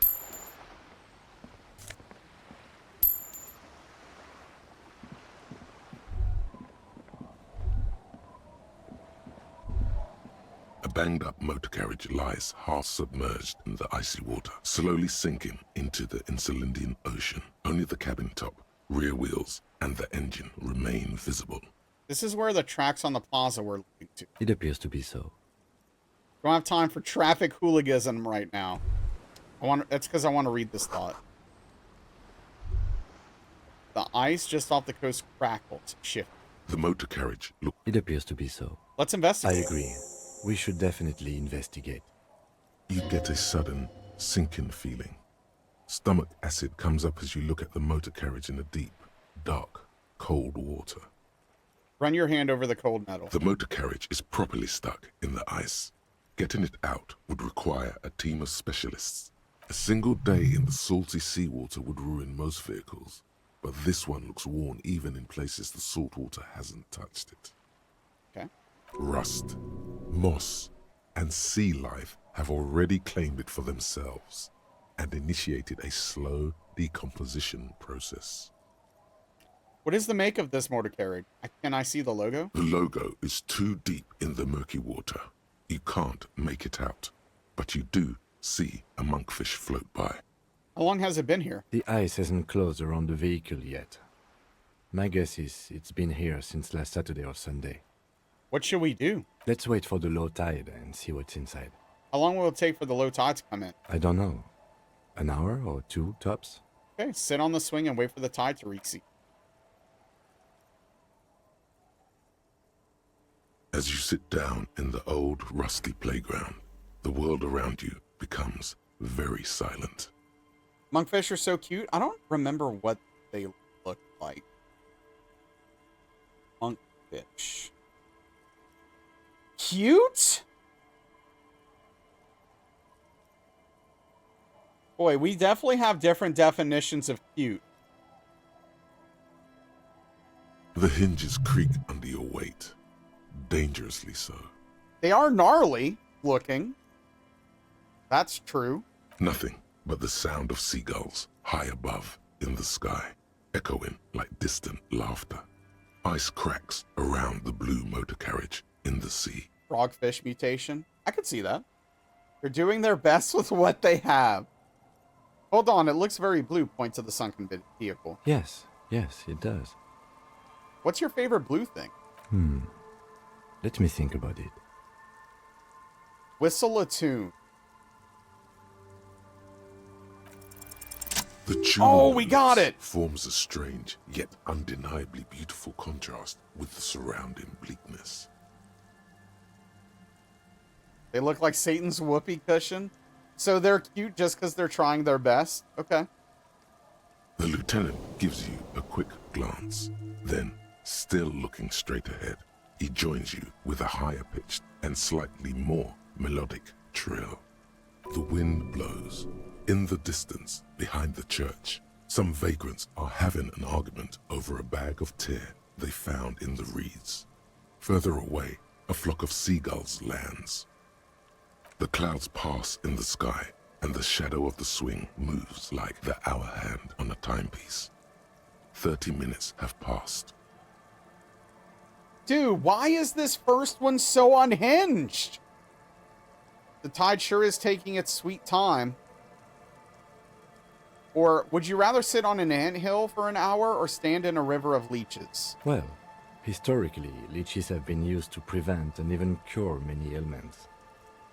A banged-up motor carriage lies half submerged in the icy water, slowly sinking into the Insulindian Ocean. Only the cabin top, rear wheels, and the engine remain visible. This is where the tracks on the plaza were leading to. It appears to be so. Don't have time for traffic hooliganism right now. That's because I want to read this thought. The ice just off the coast crackles, shift. The motor carriage looked... It appears to be so. Let's investigate. I agree. We should definitely investigate. You get a sudden sinking feeling. Stomach acid comes up as you look at the motor carriage in the deep, dark, cold water. Run your hand over the cold metal. The motor carriage is properly stuck in the ice. Getting it out would require a team of specialists. A single day in the salty seawater would ruin most vehicles, but this one looks worn even in places the salt water hasn't touched it. Okay. Rust, moss, and sea life have already claimed it for themselves and initiated a slow decomposition process. What is the make of this motor carriage? Can I see the logo? The logo is too deep in the murky water. You can't make it out, but you do see a monkfish float by. How long has it been here? The ice hasn't closed around the vehicle yet. My guess is it's been here since last Saturday or Sunday. What should we do? Let's wait for the low tide and see what's inside. How long will it take for the low tide to come in? I don't know. An hour or two, tops? Okay, sit on the swing and wait for the tide to recede. As you sit down in the old, rusty playground, the world around you becomes very silent. Monkfish are so cute. I don't remember what they look like. Monkfish. Cute? Boy, we definitely have different definitions of cute. The hinges creak under your weight. Dangerously so. They are gnarly looking. That's true. Nothing but the sound of seagulls high above in the sky, echoing like distant laughter. Ice cracks around the blue motor carriage in the sea. Frogfish mutation. I could see that. They're doing their best with what they have. Hold on, it looks very blue. Point to the sunken vehicle. Yes, it does. What's your favorite blue thing? Let me think about it. Whistle a tune. The tune Oh, we got it! Forms a strange yet undeniably beautiful contrast with the surrounding bleakness. They look like Satan's whoopee cushion. So they're cute just because they're trying their best. Okay. The lieutenant gives you a quick glance. Then, still looking straight ahead, he joins you with a higher pitched and slightly more melodic trill. The wind blows. In the distance, behind the church, some vagrants are having an argument over a bag of tear they found in the reeds. Further away, a flock of seagulls lands. The clouds pass in the sky, and the shadow of the swing moves like the hour hand on a timepiece. 30 minutes have passed. Dude, why is this first one so unhinged? The tide sure is taking its sweet time. Or would you rather sit on an anthill for an hour or stand in a river of leeches? Well, historically, leeches have been used to prevent and even cure many ailments.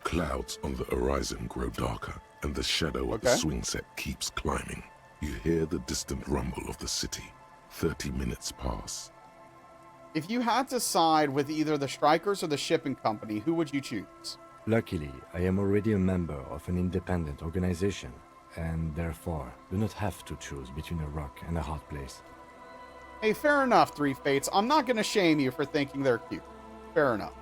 Clouds on the horizon grow darker, and the shadow of the swing set keeps climbing. You hear the distant rumble of the city. 30 minutes pass. If you had to side with either the strikers or the shipping company, who would you choose? Luckily, I am already a member of an independent organization, and therefore do not have to choose between a rock and a hard place. Hey, fair enough, Three Fates. I'm not going to shame you for thinking they're cute. Fair enough.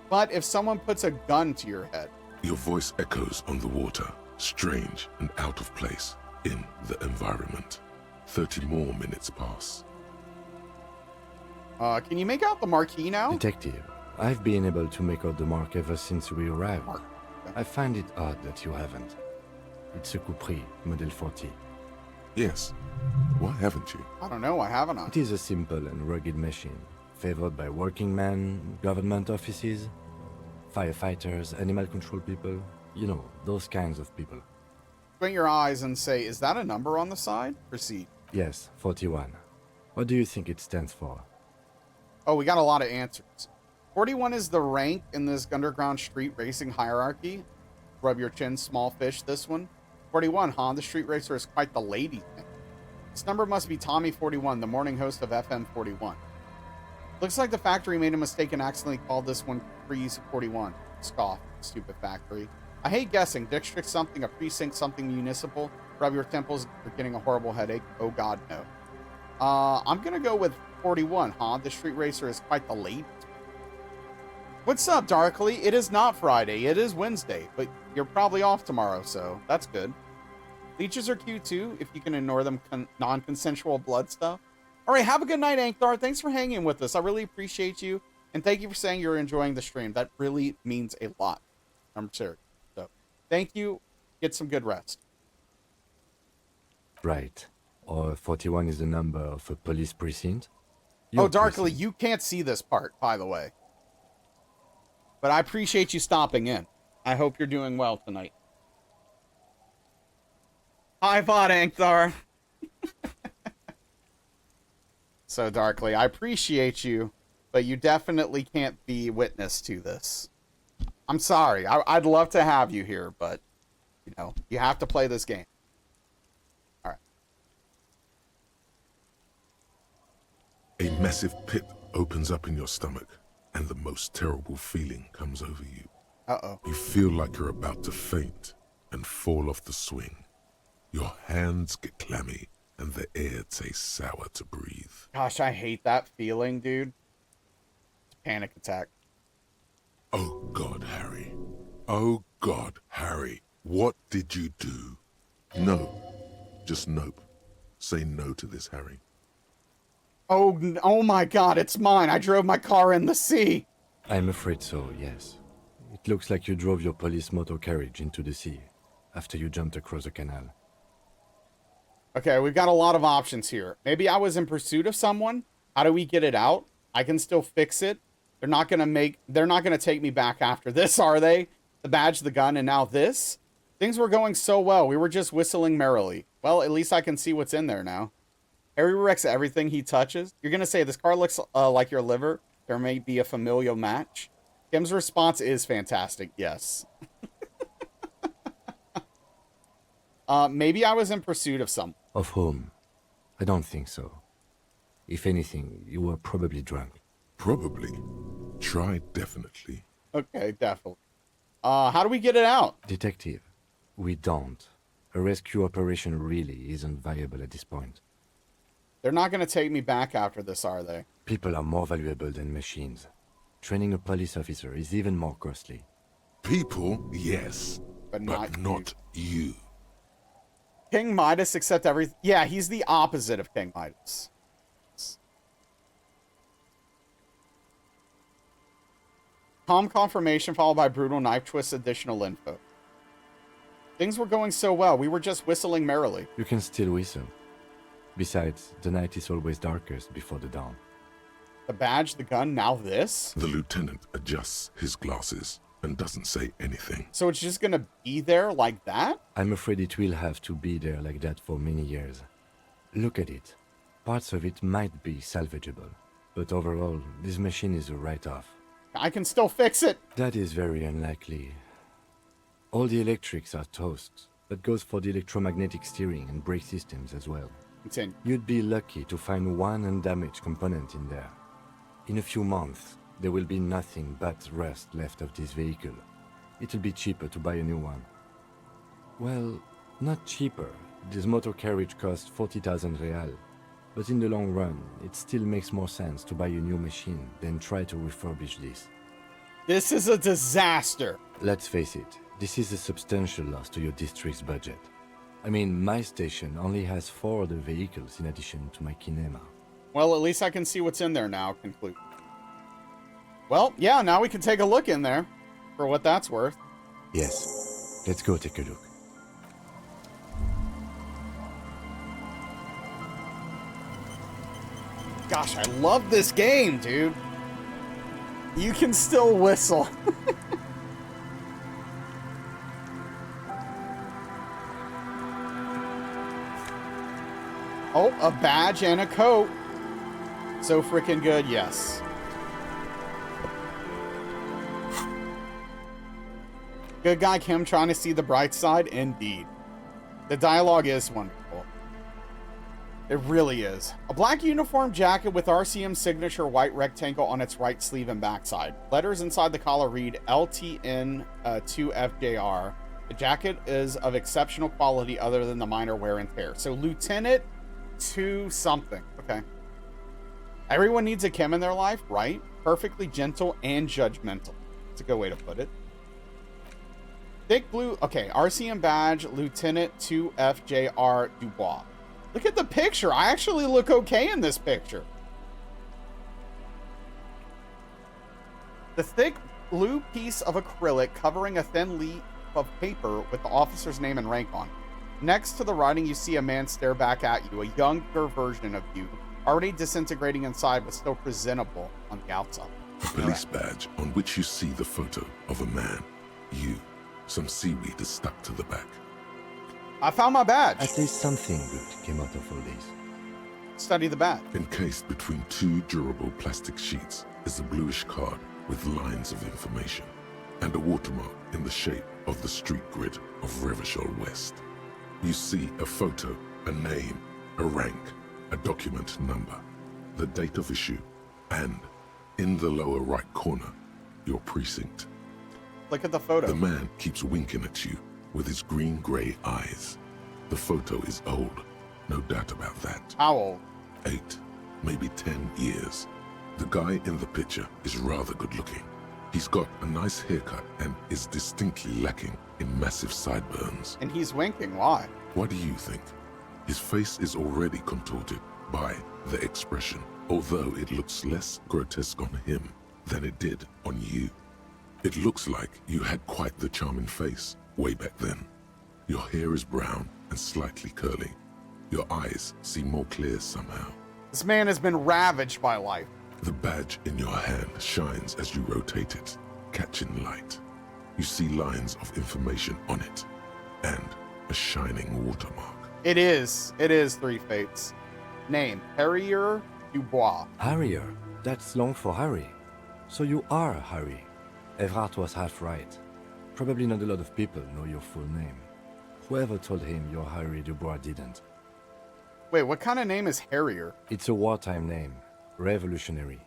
But if someone puts a gun to your head... Your voice echoes on the water, strange and out of place in the environment. 30 more minutes pass. Can you make out the marquee now? Detective, I've been able to make out the mark ever since we arrived. I find it odd that you haven't. It's a Coupri, Model 40. Yes. Why haven't you? I don't know, why haven't I? It is a simple and rugged machine, favored by working men, government offices, firefighters, animal control people, you know, those kinds of people. Squint your eyes and say, is that a number on the side? Proceed. Yes, 41. What do you think it stands for? Oh, we got a lot of answers. 41 is the rank in this underground street racing hierarchy. Rub your chin, small fish, this one. 41, huh? The street racer is quite the lady thing. This number must be Tommy 41, the morning host of FM 41. Looks like the factory made a mistake and accidentally called this one Freeze 41. Scoff, stupid factory. I hate guessing. District something, a precinct something municipal. Rub your temples, you're getting a horrible headache. Oh god, no. I'm gonna go with 41, huh? The street racer is quite the lady. What's up, Darkly? It is not Friday, it is Wednesday, but you're probably off tomorrow, so that's good. Leeches are cute too, if you can ignore them non-consensual blood stuff. Alright, have a good night, Ankthar. Thanks for hanging with us. I really appreciate you, and thank you for saying you're enjoying the stream. That really means a lot. I'm serious. So, thank you. Get some good rest. Right. Or 41 is the number of a police precinct. Oh, Darkly, you can't see this part, by the way. But I appreciate you stopping in. I hope you're doing well tonight. Hi, Vod Ankthar. so darkly. I appreciate you, but you definitely can't be witness to this. I'm sorry. I'd love to have you here, but, you know, you have to play this game. All right. A massive pit opens up in your stomach, and the most terrible feeling comes over you. Uh-oh. You feel like you're about to faint and fall off the swing. Your hands get clammy, and the air tastes sour to breathe. Gosh, I hate that feeling, dude. It's a panic attack. Oh, God, Harry. Oh, God, Harry. What did you do? No. Just nope. Say no to this, Harry. Oh my God, it's mine. I drove my car in the sea. I'm afraid so, yes. It looks like you drove your police motor carriage into the sea after you jumped across the canal. Okay, we've got a lot of options here. Maybe I was in pursuit of someone. How do we get it out? I can still fix it. They're not gonna take me back after this, are they? The badge, the gun, and now this? Things were going so well. We were just whistling merrily. Well, at least I can see what's in there now. Harry wrecks everything he touches. You're gonna say this car looks like your liver. There may be a familial match. Kim's response is fantastic. Yes. Maybe I was in pursuit of someone. Of whom? I don't think so. If anything, you were probably drunk. Probably. Try definitely. Okay, definitely. How do we get it out? Detective, we don't. A rescue operation really isn't viable at this point. They're not going to take me back after this, are they? People are more valuable than machines. Training a police officer is even more costly. People, yes. But not you. King Midas accept everything. Yeah, he's the opposite of King Midas. Calm confirmation followed by brutal knife twist additional info. Things were going so well. We were just whistling merrily. You can still whistle. Besides, the night is always darkest before the dawn. The badge, the gun, now this? The lieutenant adjusts his glasses and doesn't say anything. So it's just gonna be there like that? I'm afraid it will have to be there like that for many years. Look at it. Parts of it might be salvageable, but overall, this machine is a write-off. I can still fix it. That is very unlikely. All the electrics are toast. That goes for the electromagnetic steering and brake systems as well. Continue. You'd be lucky to find one undamaged component in there. In a few months, there will be nothing but rust left of this vehicle. It'll be cheaper to buy a new one. Well, not cheaper. This motor carriage costs 40,000 real. But in the long run, it still makes more sense to buy a new machine than try to refurbish this. This is a disaster. Let's face it, this is a substantial loss to your district's budget. I mean, my station only has 4 other vehicles in addition to my kinema. Well, at least I can see what's in there now, conclude. Well, yeah, now we can take a look in there, for what that's worth. Yes, let's go take a look. Gosh, I love this game, dude. You can still whistle. Oh, a badge and a coat. So freaking good, yes. Good guy Kim trying to see the bright side? Indeed. The dialogue is wonderful. It really is. A black uniform jacket with RCM signature white rectangle on its right sleeve and backside. Letters inside the collar read LTN 2FJR. The jacket is of exceptional quality other than the minor wear and tear. So Lieutenant 2 something. Okay. Everyone needs a Kim in their life, right? Perfectly gentle and judgmental. That's a good way to put it. Thick blue. Okay, RCM badge, Lieutenant 2FJR Dubois. Look at the picture. I actually look okay in this picture. The thick blue piece of acrylic covering a thin leaf of paper with the officer's name and rank on. Next to the writing, you see a man stare back at you, a younger version of you, already disintegrating inside but still presentable on the outside. A police badge on which you see the photo of a man. You. Some seaweed is stuck to the back. I found my badge. At least something good came out of all this. Study the badge. Encased between two durable plastic sheets is a bluish card with lines of information and a watermark in the shape of the street grid of Revachol West. You see a photo, a name, a rank, a document number, the date of issue, and in the lower right corner, your precinct. Look at the photo. The man keeps winking at you with his green-gray eyes. The photo is old, no doubt about that. How old? 8, maybe 10 years. The guy in the picture is rather good-looking. He's got a nice haircut and is distinctly lacking in massive sideburns. And he's winking. Why? What do you think? His face is already contorted by the expression, although it looks less grotesque on him than it did on you. It looks like you had quite the charming face way back then. Your hair is brown and slightly curly. Your eyes seem more clear somehow. This man has been ravaged by life. The badge in your hand shines as you rotate it, catching light. You see lines of information on it, and a shining watermark. It is 3 Fates. Name, Harrier Dubois. Harrier? That's long for Harry. So you are Harry. Evrard was half right. Probably not a lot of people know your full name. Whoever told him you're Harry Dubois didn't. Wait, what kind of name is Harrier? It's a wartime name. Revolutionary.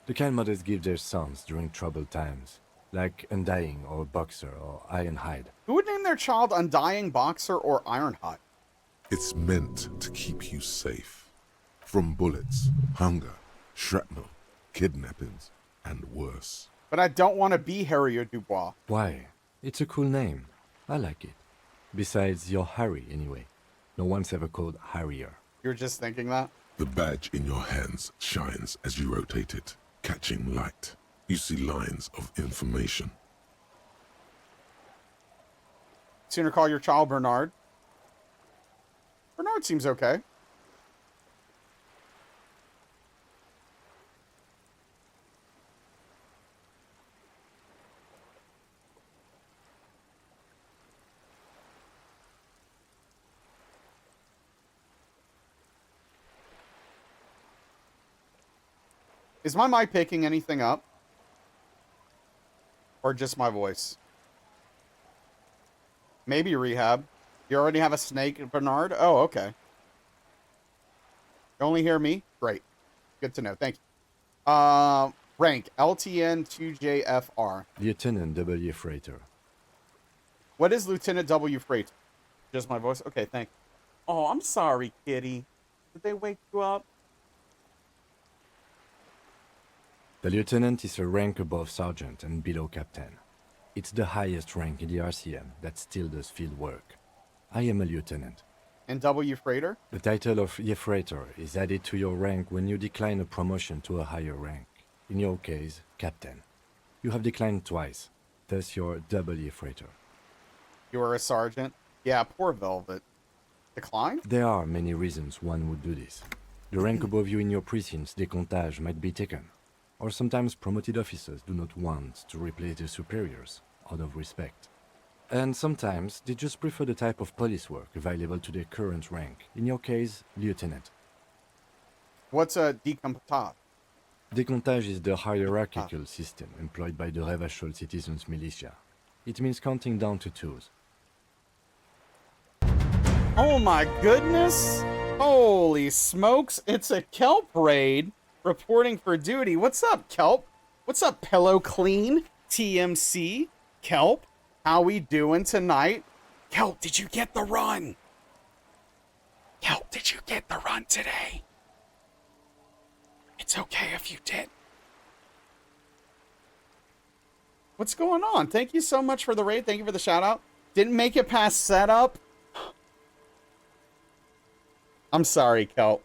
The kind mothers give their sons during troubled times. Like Undying or Boxer or Ironhide. Who would name their child Undying, Boxer, or Ironhide? It's meant to keep you safe. From bullets, hunger, shrapnel, kidnappings, and worse. But I don't want to be Harrier Dubois. Why? It's a cool name. I like it. Besides, you're Harry anyway. No one's ever called Harrier. You're just thinking that? The badge in your hands shines as you rotate it, catching light. You see lines of information. Sooner call your child Bernard. Bernard seems okay. Is my mic picking anything up? Or just my voice? Maybe rehab. You already have a snake, Bernard? Oh, okay. You only hear me? Great. Good to know. Thank you. Rank, LTN 2JFR. Lieutenant W. Freighter. What is Lieutenant W. Freighter? Just my voice? Okay, thank you. Oh, I'm sorry, kitty. Did they wake you up? The lieutenant is a rank above sergeant and below captain. It's the highest rank in the RCM that still does field work. I am a lieutenant. And W. Freighter? The title of Freighter is added to your rank when you decline a promotion to a higher rank. In your case, captain. You have declined twice, thus you're W. Freighter. You are a sergeant? Yeah, poor Velvet. Declined? There are many reasons one would do this. The rank above you in your precinct's décomptage might be taken. Or sometimes promoted officers do not want to replace their superiors, out of respect. And sometimes they just prefer the type of police work available to their current rank, in your case, lieutenant. What's a décomptage? Décomptage is the hierarchical system employed by the Revachol citizens' militia. It means counting down to 2s. Oh my goodness! Holy smokes, it's a kelp raid! Reporting for duty. What's up, Kelp? What's up, Pillow Clean? TMC? Kelp? How we doing tonight? Kelp, did you get the run? Kelp, did you get the run today? It's okay if you did. What's going on? Thank you so much for the raid. Thank you for the shout out. Didn't make it past setup. I'm sorry, Kelp.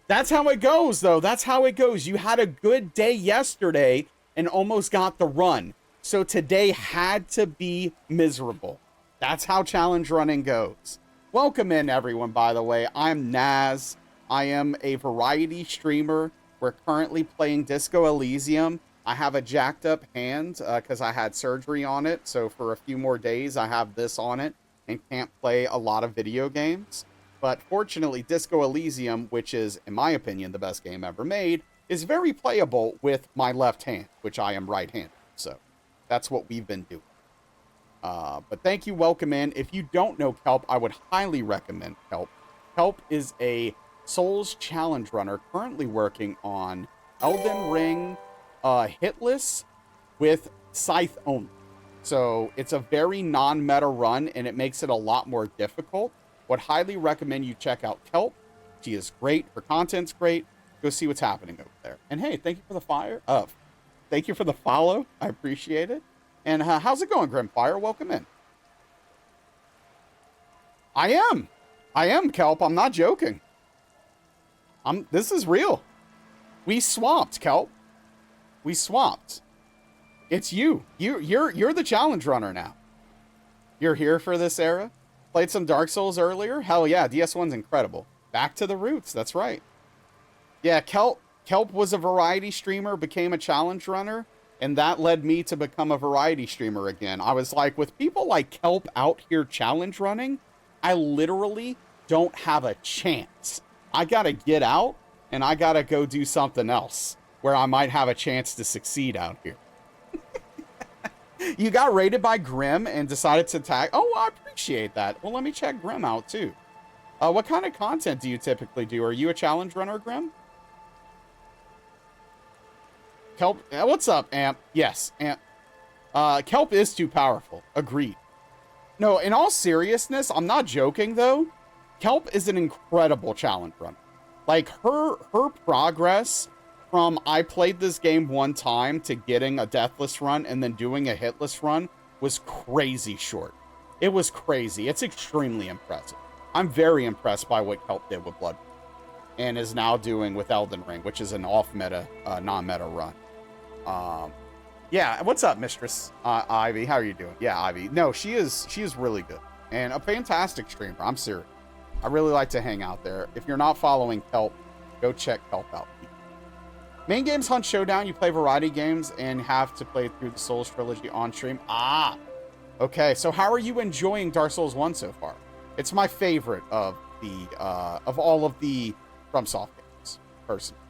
That's how it goes, though. That's how it goes. You had a good day yesterday and almost got the run. So today had to be miserable. That's how challenge running goes. Welcome in, everyone, by the way. I'm Naz. I am a variety streamer. We're currently playing Disco Elysium. I have a jacked up hand because I had surgery on it. So for a few more days, I have this on it and can't play a lot of video games. but fortunately, Disco Elysium, which is, in my opinion, the best game ever made, is very playable with my left hand, which I am right-handed. So that's what we've been doing. But thank you, welcome in. If you don't know Kelp, I would highly recommend Kelp. Kelp is a Souls challenge runner currently working on Elden Ring hitless with Scythe only. So it's a very non-meta run, and it makes it a lot more difficult. Would highly recommend you check out Kelp. She is great. Her content's great. Go see what's happening over there. And hey, thank you for the thank you for the follow. I appreciate it. And how's it going, Grimfire? Welcome in. I am, Kelp. I'm not joking. This is real. We swapped, Kelp. We swapped. It's you. You're the challenge runner now. You're here for this era. Played some Dark Souls earlier. Hell yeah, DS1's incredible. Back to the roots. That's right. Yeah, Kelp was a variety streamer, became a challenge runner, and that led me to become a variety streamer again. I was like, with people like Kelp out here challenge running, I literally don't have a chance. I gotta get out, and I gotta go do something else where I might have a chance to succeed out here. You got raided by Grim and decided to tag. Oh, I appreciate that. Well, let me check Grim out, too. What kind of content do you typically do? Are you a challenge runner, Grim? Kelp, what's up, Amp? Yes, Amp. Kelp is too powerful. Agreed. No, in all seriousness, I'm not joking, though. Kelp is an incredible challenge runner. Like, her progress from I played this game one time to getting a deathless run and then doing a hitless run was crazy short. It was crazy. It's extremely impressive. I'm very impressed by what Kelp did with Blood and is now doing with Elden Ring, which is an off-meta, non-meta run. Yeah, what's up, Mistress Ivy? How are you doing? Yeah, Ivy. No, she is really good and a fantastic streamer. I'm serious. I really like to hang out there. If you're not following Kelp, go check Kelp out. Main games Hunt Showdown, you play variety games and have to play through the Souls trilogy on stream. Ah, okay. So how are you enjoying Dark Souls 1 so far? It's my favorite of all of the FromSoft games, personally.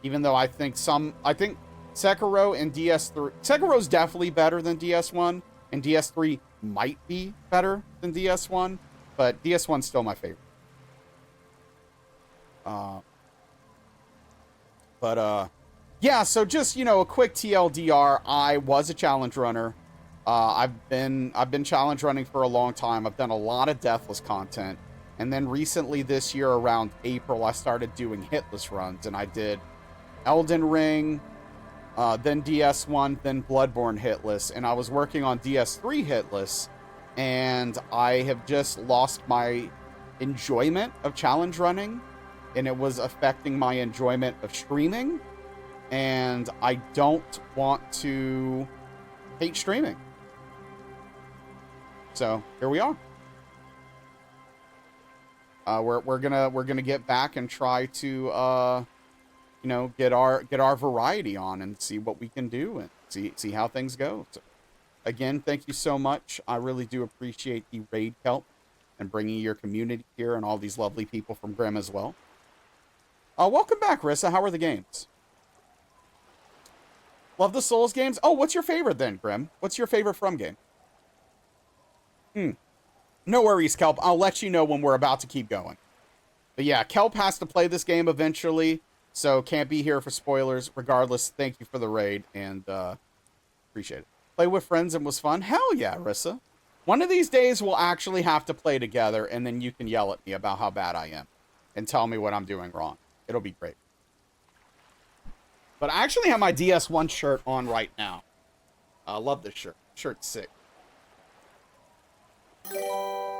Even though I think Sekiro and DS3, Sekiro's definitely better than DS1, and DS3 might be better than DS1, but DS1's still my favorite. Yeah, so just, a quick TLDR, I was a challenge runner. I've been challenge running for a long time. I've done a lot of deathless content. And then recently this year around April, I started doing hitless runs, and I did Elden Ring, then DS1, then Bloodborne hitless, and I was working on DS3 hitless, and I have just lost my enjoyment of challenge running, and it was affecting my enjoyment of streaming, and I don't want to hate streaming. So here we are. We're gonna get back and try to get our variety on and see what we can do and see how things go. So, again, thank you so much. I really do appreciate the raid, Kelp, and bringing your community here and all these lovely people from Grim as well. Welcome back, Rissa. How are the games? Love the Souls games. Oh, what's your favorite then, Grim? What's your favorite From game? No worries, Kelp. I'll let you know when we're about to keep going. But yeah, Kelp has to play this game eventually, so can't be here for spoilers. Regardless, thank you for the raid, and appreciate it. Play with friends and was fun? Hell yeah, Rissa. One of these days, we'll actually have to play together, and then you can yell at me about how bad I am and tell me what I'm doing wrong. It'll be great. But I actually have my DS1 shirt on right now. I love this shirt. Shirt's sick.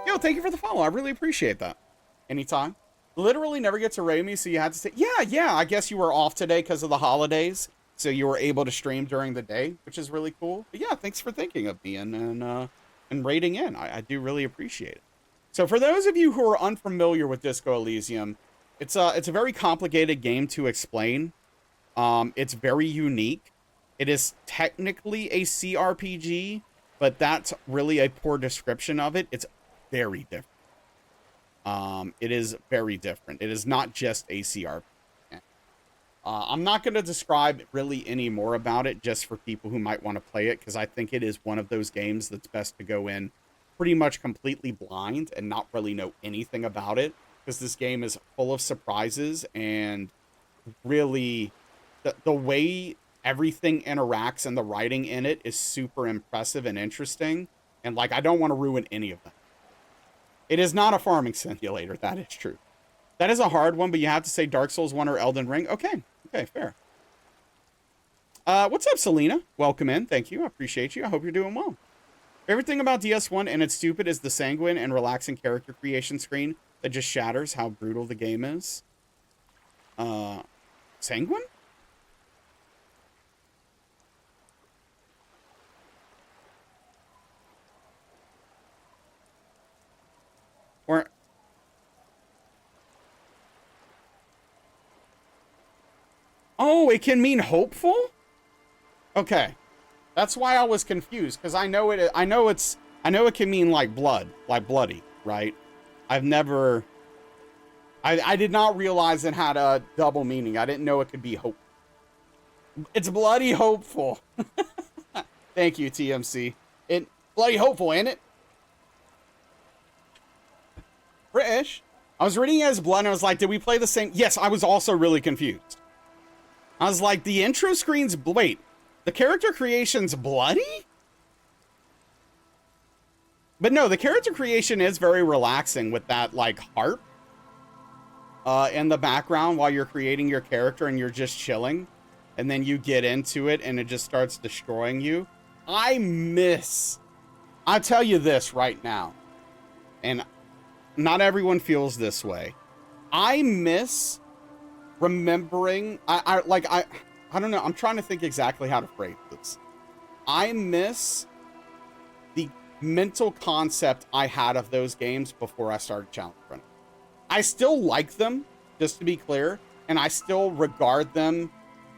Yo, thank you for the follow. I really appreciate that. Anytime. Literally never get to raid me, so you had to say, yeah, I guess you were off today because of the holidays, so you were able to stream during the day, which is really cool. But yeah, thanks for thinking of me and raiding in. I do really appreciate it. So for those of you who are unfamiliar with Disco Elysium, it's a very complicated game to explain. It's very unique. It is technically a CRPG, but that's really a poor description of it. It's very different. It is very different. It is not just ACR. I'm not going to describe really any more about it just for people who might want to play it, because I think it is one of those games that's best to go in pretty much completely blind and not really know anything about it, because this game is full of surprises, and really the way everything interacts and the writing in it is super impressive and interesting, and like I don't want to ruin any of that. It is not a farming simulator, that is true. That is a hard one, but you have to say Dark Souls 1 or Elden Ring. Okay, fair. What's up, Selena? Welcome in. Thank you. I appreciate you. I hope you're doing well. Everything about DS1 and it's stupid is the sanguine and relaxing character creation screen that just shatters how brutal the game is. Sanguine? Or... Oh, it can mean hopeful? Okay. That's why I was confused, because I know it can mean like blood, like bloody, right? I did not realize it had a double meaning. I didn't know it could be hope. It's bloody hopeful. Thank you, TMC. It bloody hopeful, ain't it? British. I was reading it as blood and I was like, did we play the same? Yes, I was also really confused. I was like, the intro screen's... Wait, the character creation's bloody? But no, the character creation is very relaxing with that, like, harp in the background while you're creating your character and you're just chilling. And then you get into it and it just starts destroying you. I'll tell you this right now. And not everyone feels this way. I miss... remembering, I don't know, I'm trying to think exactly how to phrase this. I miss the mental concept I had of those games before I started challenge running. I still like them, just to be clear, and I still regard them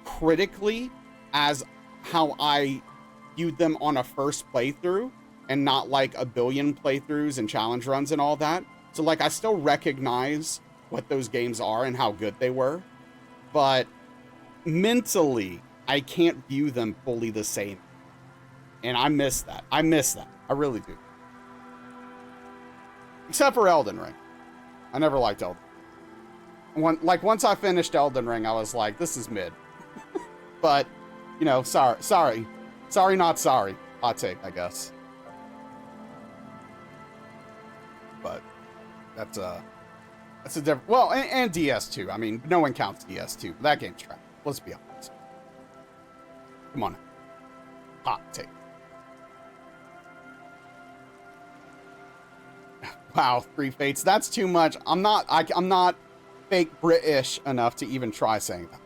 critically as how I viewed them on a first playthrough, and not like a billion playthroughs and challenge runs and all that. So like, I still recognize what those games are and how good they were, but mentally I can't view them fully the same, and I miss that. I really do. Except for Elden Ring. I never liked Elden Ring. Once I finished Elden Ring, I was like, this is mid. But, you know, sorry not sorry. Hot take, I guess. But that's a different... Well, and DS2. I mean, no one counts DS2. But that game's trash. Let's be honest. Come on. Hot take. Wow, 3 fates. That's too much. I'm not fake British enough to even try saying that.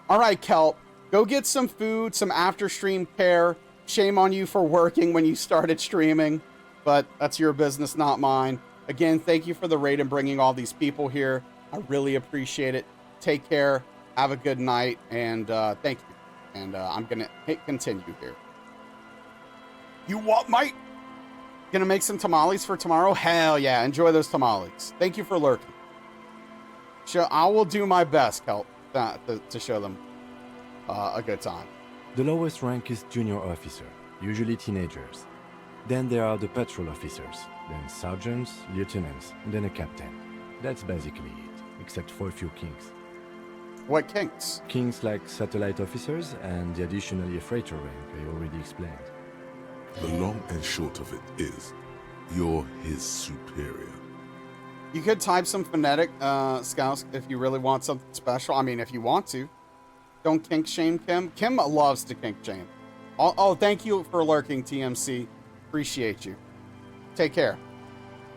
All right, Kelp. Go get some food, some after-stream care. Shame on you for working when you started streaming. But that's your business, not mine. Again, thank you for the raid and bringing all these people here. I really appreciate it. Take care. Have a good night. And thank you. And I'm going to hit continue here. You what, mate? Gonna make some tamales for tomorrow? Hell yeah. Enjoy those tamales. Thank you for lurking. I will do my best, Kelp, to show them a good time. The lowest rank is junior officer, usually teenagers. Then there are the patrol officers, then sergeants, lieutenants, and then a captain. That's basically it, except for a few kinks. What kinks? Kinks like satellite officers and the additionally a freighter rank I already explained. The long and short of it is, you're his superior. You could type some phonetic, Scouts, if you really want something special. I mean, if you want to. Don't kink shame Kim. Kim loves to kink shame. Oh, thank you for lurking, TMC. Appreciate you. Take care.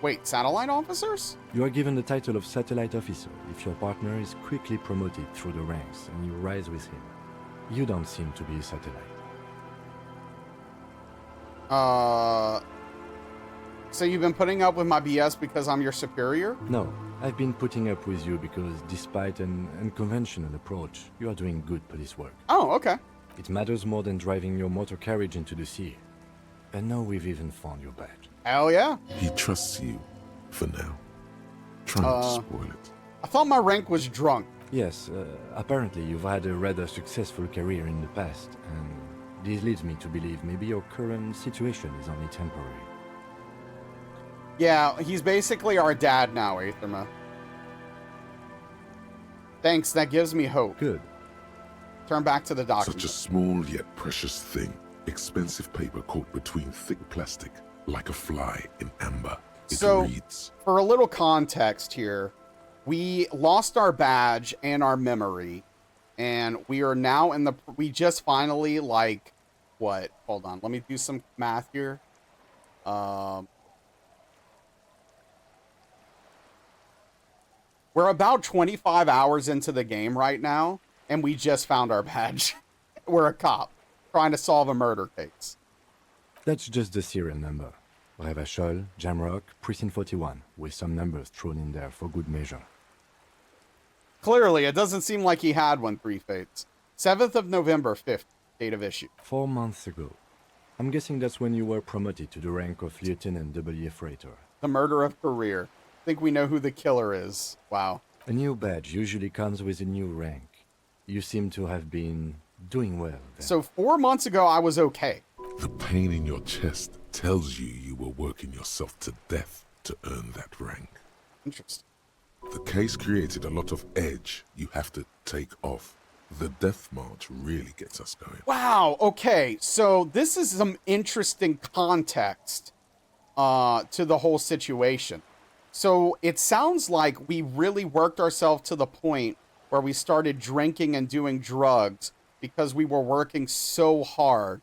Wait, satellite officers? You are given the title of satellite officer if your partner is quickly promoted through the ranks and you rise with him. You don't seem to be a satellite. So you've been putting up with my BS because I'm your superior? No, I've been putting up with you because despite an unconventional approach, you are doing good police work. Oh, okay. It matters more than driving your motor carriage into the sea. And now we've even found your badge. Hell yeah. He trusts you for now. Try not to spoil it. I thought my rank was drunk. Yes, apparently you've had a rather successful career in the past, and this leads me to believe maybe your current situation is only temporary. Yeah, he's basically our dad now, Aetherma. Thanks, that gives me hope. Good. Turn back to the document. Such a small yet precious thing. Expensive paper caught between thick plastic, like a fly in amber. It reads. For a little context here, we lost our badge and our memory, and we are now in the... We just finally, like... What? Hold on, let me do some math here. We're about 25 hours into the game right now, and we just found our badge. We're a cop, trying to solve a murder case. That's just the serial number. Revachol, Jamrock, Precinct 41, with some numbers thrown in there for good measure. Clearly, it doesn't seem like he had one 3 fates. 7th of November, 5th, date of issue. 4 months ago. I'm guessing that's when you were promoted to the rank of Lieutenant W. Freighter. The murder of career. Think we know who the killer is. Wow. A new badge usually comes with a new rank. You seem to have been doing well then. So 4 months ago, I was okay. The pain in your chest tells you you were working yourself to death to earn that rank. Interesting. The case created a lot of edge you have to take off. The death march really gets us going. Wow, okay. So this is some interesting context to the whole situation. So it sounds like we really worked ourselves to the point where we started drinking and doing drugs because we were working so hard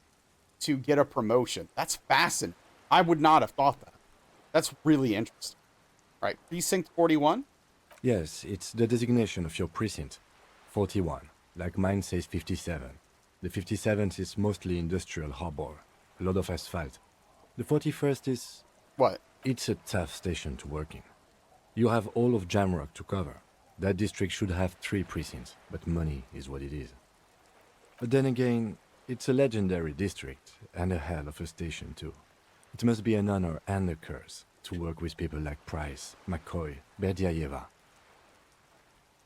to get a promotion. That's fascinating. I would not have thought that. That's really interesting. Right, Precinct 41? Yes, it's the designation of your precinct. 41. Like mine says 57. The 57th is mostly industrial harbor. A lot of asphalt. The 41st is... What? It's a tough station to work in. You have all of Jamrock to cover. That district should have 3 precincts, but money is what it is. But then again, it's a legendary district, and a hell of a station too. It must be an honor and a curse to work with people like Price, McCoy, Berdiaeva.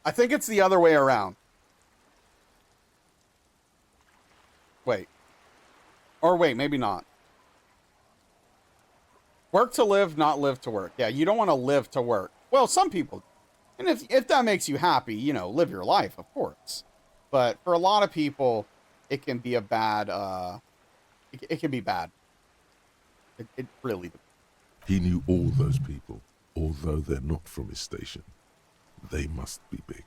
I think it's the other way around. Wait. Or wait, maybe not. Work to live, not live to work. Yeah, you don't want to live to work. Well, some people. And if that makes you happy, you know, live your life, of course. But for a lot of people, it can be a bad, it can be bad. It really. He knew all those people, although they're not from his station. They must be big.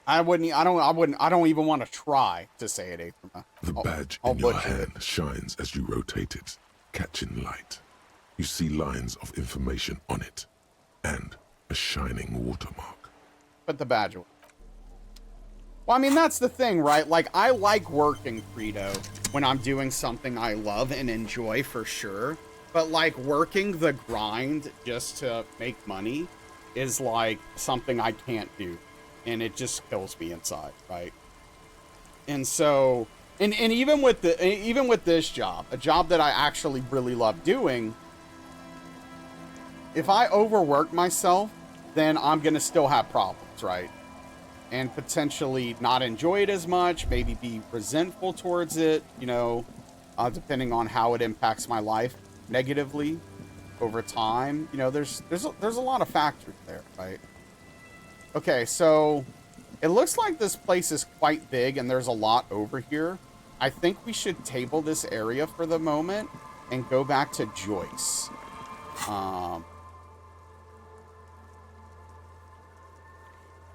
I don't even want to try to say it, Aetherma. The badge in your hand shines as you rotate it, catching light. You see lines of information on it, and a shining watermark. Put the badge away. Well, I mean, that's the thing, right? Like, I like working, Frito, when I'm doing something I love and enjoy for sure. But, like, working the grind just to make money is, like, something I can't do. And it just kills me inside, right? And so, and even with this job, a job that I actually really love doing, if I overwork myself, then I'm going to still have problems, right? And potentially not enjoy it as much, maybe be resentful towards it, you know, depending on how it impacts my life negatively over time. You know, there's a lot of factors there, right? Okay, so it looks like this place is quite big and there's a lot over here. I think we should table this area for the moment and go back to Joyce.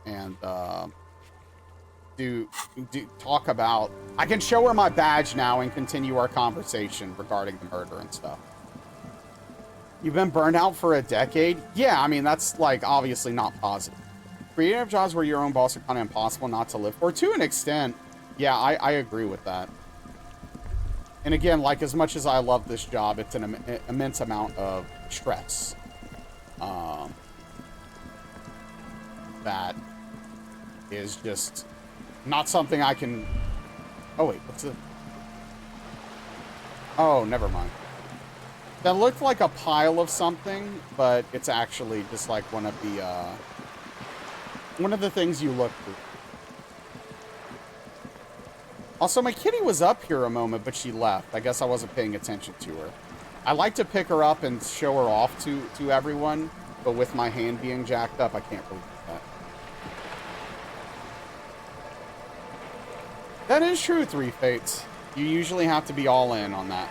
And do talk about... I can show her my badge now and continue our conversation regarding the murder and stuff. You've been burned out for a decade? Yeah, I mean, that's, like, obviously not positive. Creative jobs where your own boss are kind of impossible not to live for. To an extent, yeah, I agree with that. And again, like, as much as I love this job, it's an immense amount of stress. That is just not something I can... Oh, wait, what's it? Oh, never mind. That looked like a pile of something, but it's actually just like one of the things you look for. Also, my kitty was up here a moment, but she left. I guess I wasn't paying attention to her. I like to pick her up and show her off to everyone, but with my hand being jacked up, I can't really do that. That is true, Three Fates. You usually have to be all in on that.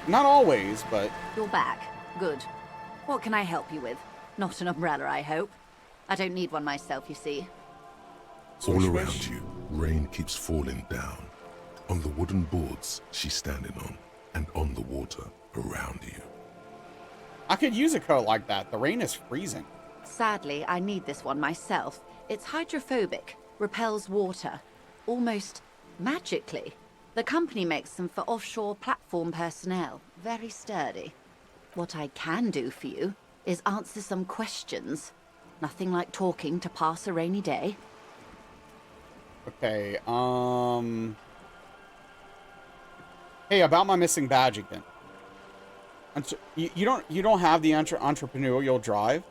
Not always, but... You're back. Good. What can I help you with? Not an umbrella, I hope. I don't need one myself, you see. All around you, rain keeps falling down. On the wooden boards she's standing on, and on the water around you. I could use a coat like that. The rain is freezing. Sadly, I need this one myself. It's hydrophobic, repels water, almost magically. The company makes them for offshore platform personnel. Very sturdy. What I can do for you is answer some questions. Nothing like talking to pass a rainy day. Okay, Hey, about my missing badge again. You don't have the entrepreneurial drive.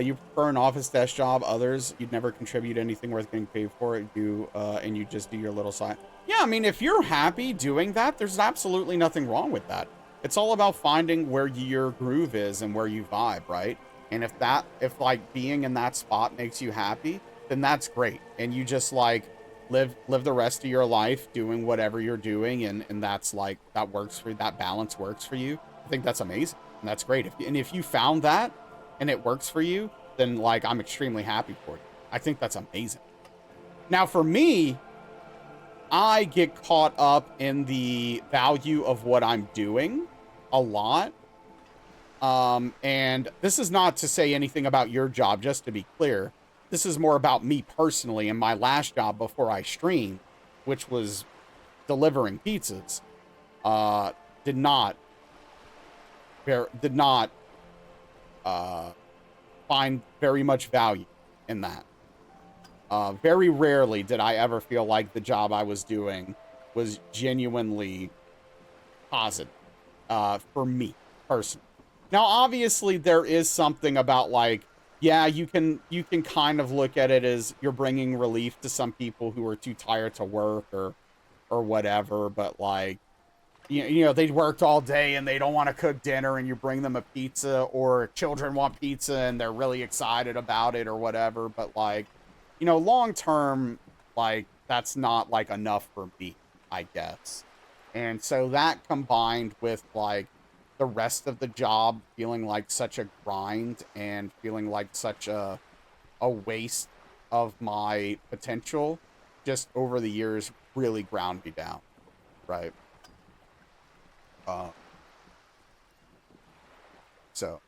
You prefer an office desk job. Others, you'd never contribute anything worth getting paid for it. And you just do your little side. Yeah, I mean, if you're happy doing that, there's absolutely nothing wrong with that. It's all about finding where your groove is and where you vibe, right? And if like being in that spot makes you happy, then that's great. And you just like live the rest of your life doing whatever you're doing, and that's like, that works for you, that balance works for you. I think that's amazing, and that's great. If you found that and it works for you, then like I'm extremely happy for you. I think that's amazing. Now for me, I get caught up in the value of what I'm doing a lot. And this is not to say anything about your job, just to be clear. This is more about me personally, and my last job before I streamed, which was delivering pizzas, did not find very much value in that. Very rarely did I ever feel like the job I was doing was genuinely positive, for me personally. Now, obviously, there is something about like, yeah, you can kind of look at it as you're bringing relief to some people who are too tired to work or whatever. But like, you know, they worked all day and they don't want to cook dinner, and you bring them a pizza, or children want pizza and they're really excited about it or whatever. But like, you know, long term, like that's not like enough for me, I guess. And so that combined with like the rest of the job feeling like such a grind and feeling like such a waste of my potential just over the years really ground me down, right? So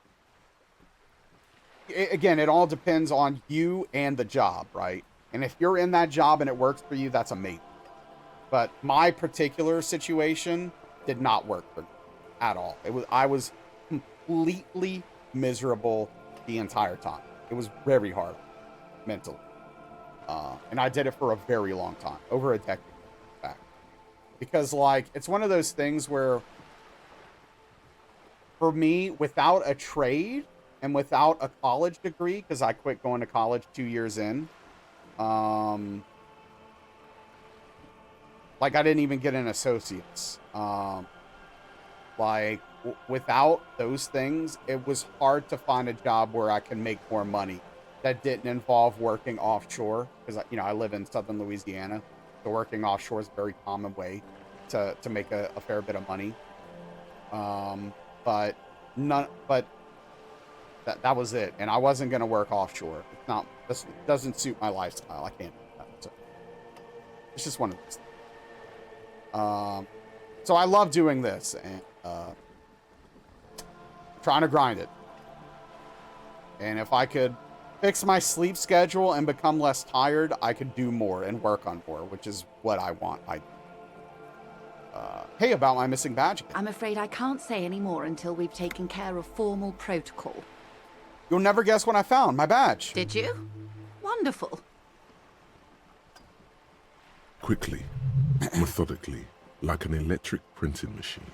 again, it all depends on you and the job, right? And if you're in that job and it works for you, that's amazing. But my particular situation did not work for me at all. I was completely miserable the entire time. It was very hard mentally. And I did it for a very long time, over a decade back. Because like, it's one of those things where for me, without a trade and without a college degree, because I quit going to college 2 years in, like I didn't even get an associate's. Like, without those things, it was hard to find a job where I can make more money that didn't involve working offshore. Because, you know, I live in southern Louisiana. So working offshore is a very common way to make a fair bit of money. But that was it. And I wasn't going to work offshore. This doesn't suit my lifestyle. I can't do that. So it's just one of those things. So I love doing this and trying to grind it. And if I could fix my sleep schedule and become less tired, I could do more and work on more, which is what I want. Hey, about my missing badge again. I'm afraid I can't say any more until we've taken care of formal protocol. You'll never guess what I found. My badge. Did you? Wonderful. Quickly, methodically, like an electric printing machine.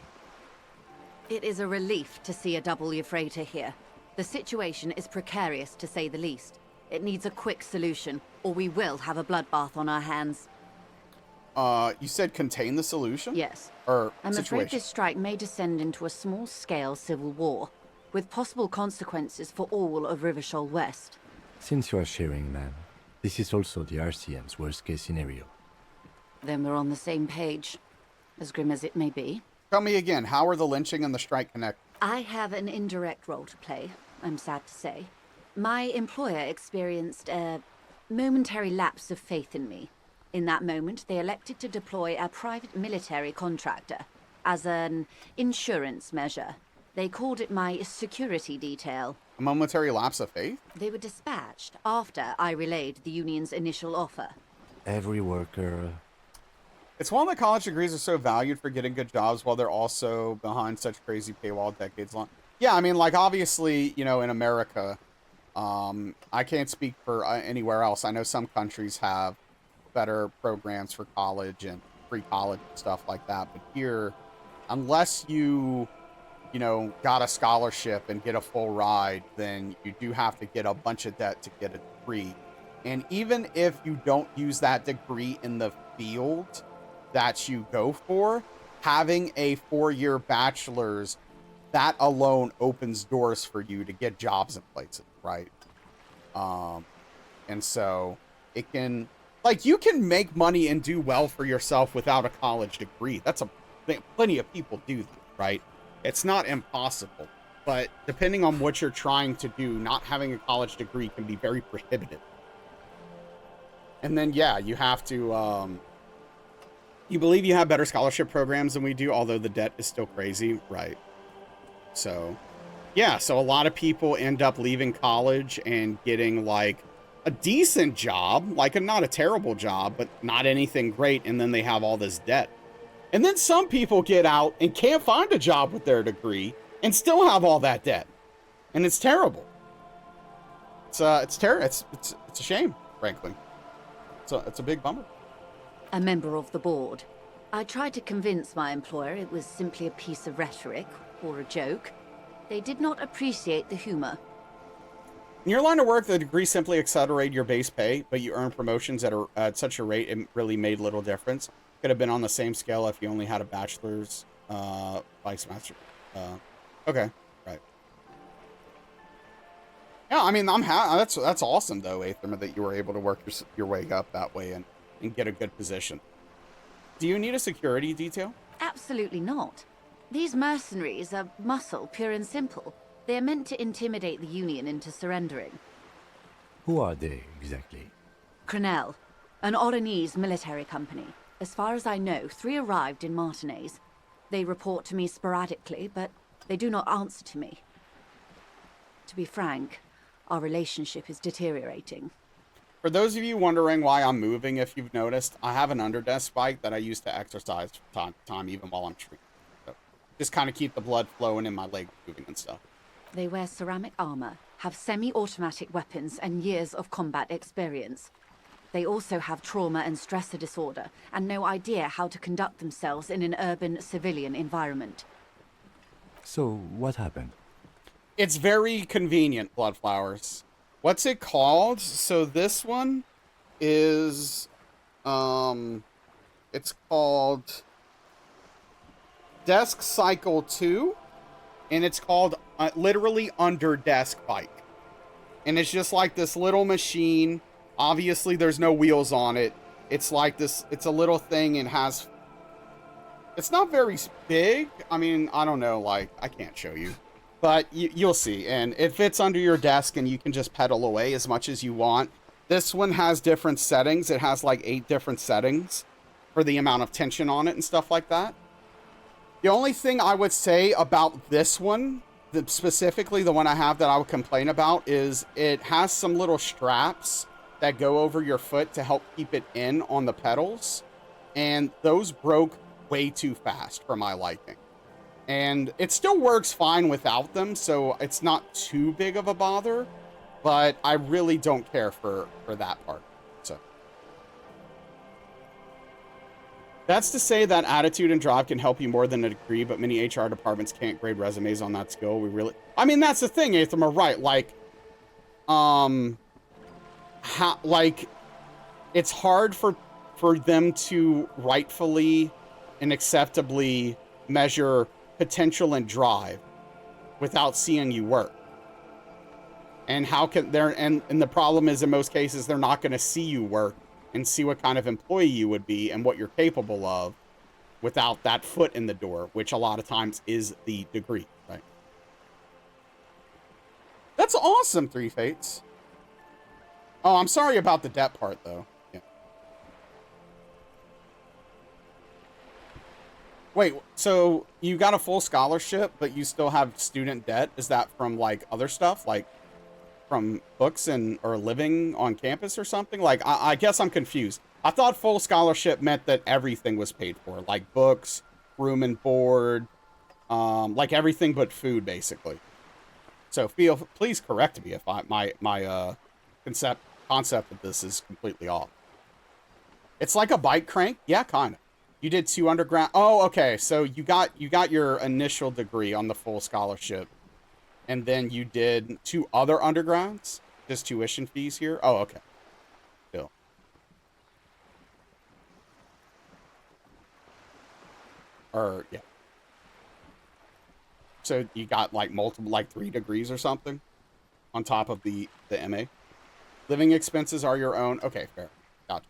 It is a relief to see a W freighter here. The situation is precarious, to say the least. It needs a quick solution, or we will have a bloodbath on our hands. You said contain the solution? Yes. Or I'm afraid situation? this strike may descend into a small-scale civil war, with possible consequences for all of Rivershoal West. Since you are sharing, ma'am, this is also the RCM's worst-case scenario. Then we're on the same page, as grim as it may be. Tell me again, how are the lynching and the strike connected? I have an indirect role to play, I'm sad to say. My employer experienced a momentary lapse of faith in me. In that moment, they elected to deploy a private military contractor as an insurance measure. They called it my security detail. A momentary lapse of faith? They were dispatched after I relayed the union's initial offer. Every worker... It's one that college degrees are so valued for getting good jobs while they're also behind such crazy paywall decades long. Yeah, I mean, like, obviously, you know, in America, I can't speak for anywhere else. I know some countries have better programs for college and free college and stuff like that. But here, unless you know, got a scholarship and get a full ride, then you do have to get a bunch of debt to get a degree. And even if you don't use that degree in the field that you go for, having a 4-year bachelor's, that alone opens doors for you to get jobs in places, right? And so it can, like, you can make money and do well for yourself without a college degree. That's plenty of people do that, right? It's not impossible, but depending on what you're trying to do, not having a college degree can be very prohibitive. And then, yeah, you have to, you believe you have better scholarship programs than we do, although the debt is still crazy, right? So, yeah, so a lot of people end up leaving college and getting, like, a decent job, like not a terrible job, but not anything great, and then they have all this debt. And then some people get out and can't find a job with their degree and still have all that debt. And it's terrible. It's a shame, frankly. So it's a big bummer. A member of the board. I tried to convince my employer it was simply a piece of rhetoric or a joke. They did not appreciate the humor. In your line of work, the degree simply accelerated your base pay, but you earned promotions at such a rate it really made little difference. Could have been on the same scale if you only had a bachelor's by semester. Okay, right. Yeah, I mean, that's awesome though, Aether, that you were able to work your way up that way and get a good position. Do you need a security detail? Absolutely not. These mercenaries are muscle, pure and simple. They are meant to intimidate the Union into surrendering. Who are they, exactly? Crenell, an Oranese military company. As far as I know, 3 arrived in Martinez. They report to me sporadically, but they do not answer to me. To be frank, our relationship is deteriorating. For those of you wondering why I'm moving, if you've noticed, I have an underdesk bike that I use to exercise from time to time, even while I'm training. So just kind of keep the blood flowing and my leg moving and stuff. They wear ceramic armor, have semi-automatic weapons, and years of combat experience. They also have trauma and stressor disorder, and no idea how to conduct themselves in an urban civilian environment. So, what happened? It's very convenient, Bloodflowers. What's it called? So this one is, it's called Desk Cycle 2, and it's called literally Under Desk Bike. And it's just like this little machine. Obviously, there's no wheels on it. It's like this, it's a little thing and has, it's not very big. I mean, I don't know, like, I can't show you. But you'll see, and it fits under your desk, and you can just pedal away as much as you want. This one has different settings. It has like 8 different settings for the amount of tension on it and stuff like that. The only thing I would say about this one, specifically the one I have that I would complain about, is it has some little straps that go over your foot to help keep it in on the pedals, and those broke way too fast for my liking. And it still works fine without them, so it's not too big of a bother, but I really don't care for that part. So That's to say that attitude and drive can help you more than a degree, but many HR departments can't grade resumes on that skill. I mean, that's the thing, Aetherma, right? Like, it's hard for them to rightfully and acceptably measure potential and drive without seeing you work. And how can and the problem is, in most cases, they're not going to see you work and see what kind of employee you would be and what you're capable of without that foot in the door, which a lot of times is the degree, right? That's awesome, Three Fates. Oh, I'm sorry about the debt part, though. Yeah. Wait, so you got a full scholarship, but you still have student debt? Is that from, like, other stuff? Like, from books or living on campus or something? Like, I guess I'm confused. I thought full scholarship meant that everything was paid for, like books, room and board, like everything but food, basically. So please correct me if my concept of this is completely off. It's like a bike crank, yeah, kind of. You did 2 undergrad. Oh, okay. So you got your initial degree on the full scholarship. And then you did 2 other undergrads? Just tuition fees here? Oh, okay. Still. Or, yeah. So you got like multiple, like 3 degrees or something on top of the MA? Living expenses are your own? Okay, fair. Gotcha.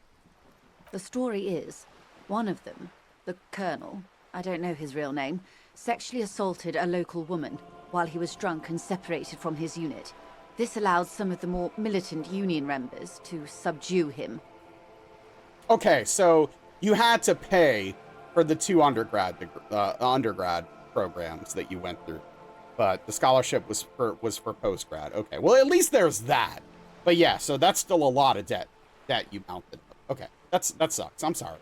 The story is, one of them, the colonel, I don't know his real name, sexually assaulted a local woman while he was drunk and separated from his unit. This allowed some of the more militant union members to subdue him. Okay, so you had to pay for the 2 undergrad programs that you went through, but the scholarship was for postgrad. Okay, well, at least there's that. But yeah, so that's still a lot of debt that you mounted. Okay, that sucks. I'm sorry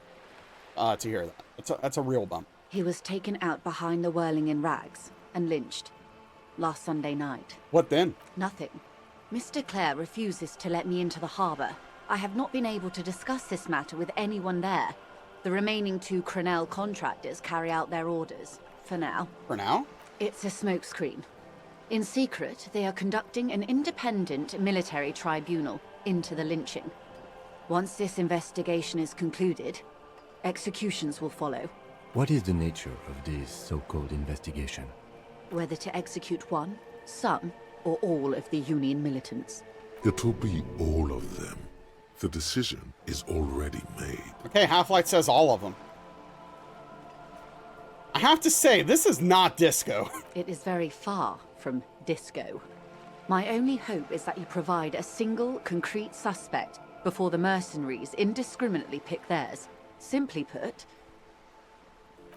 to hear that. That's a real bump. He was taken out behind the whirling in rags and lynched last Sunday night. What then? Nothing. Mr. Clare refuses to let me into the harbour. I have not been able to discuss this matter with anyone there. The remaining 2 Crenell contractors carry out their orders, for now. For now? It's a smokescreen. In secret, they are conducting an independent military tribunal into the lynching. Once this investigation is concluded, executions will follow. What is the nature of this so-called investigation? Whether to execute one, some, or all of the Union militants. It'll be all of them. The decision is already made. Okay, Half-Light says all of them. I have to say, this is not Disco. It is very far from Disco. My only hope is that you provide a single, concrete suspect before the mercenaries indiscriminately pick theirs. Simply put,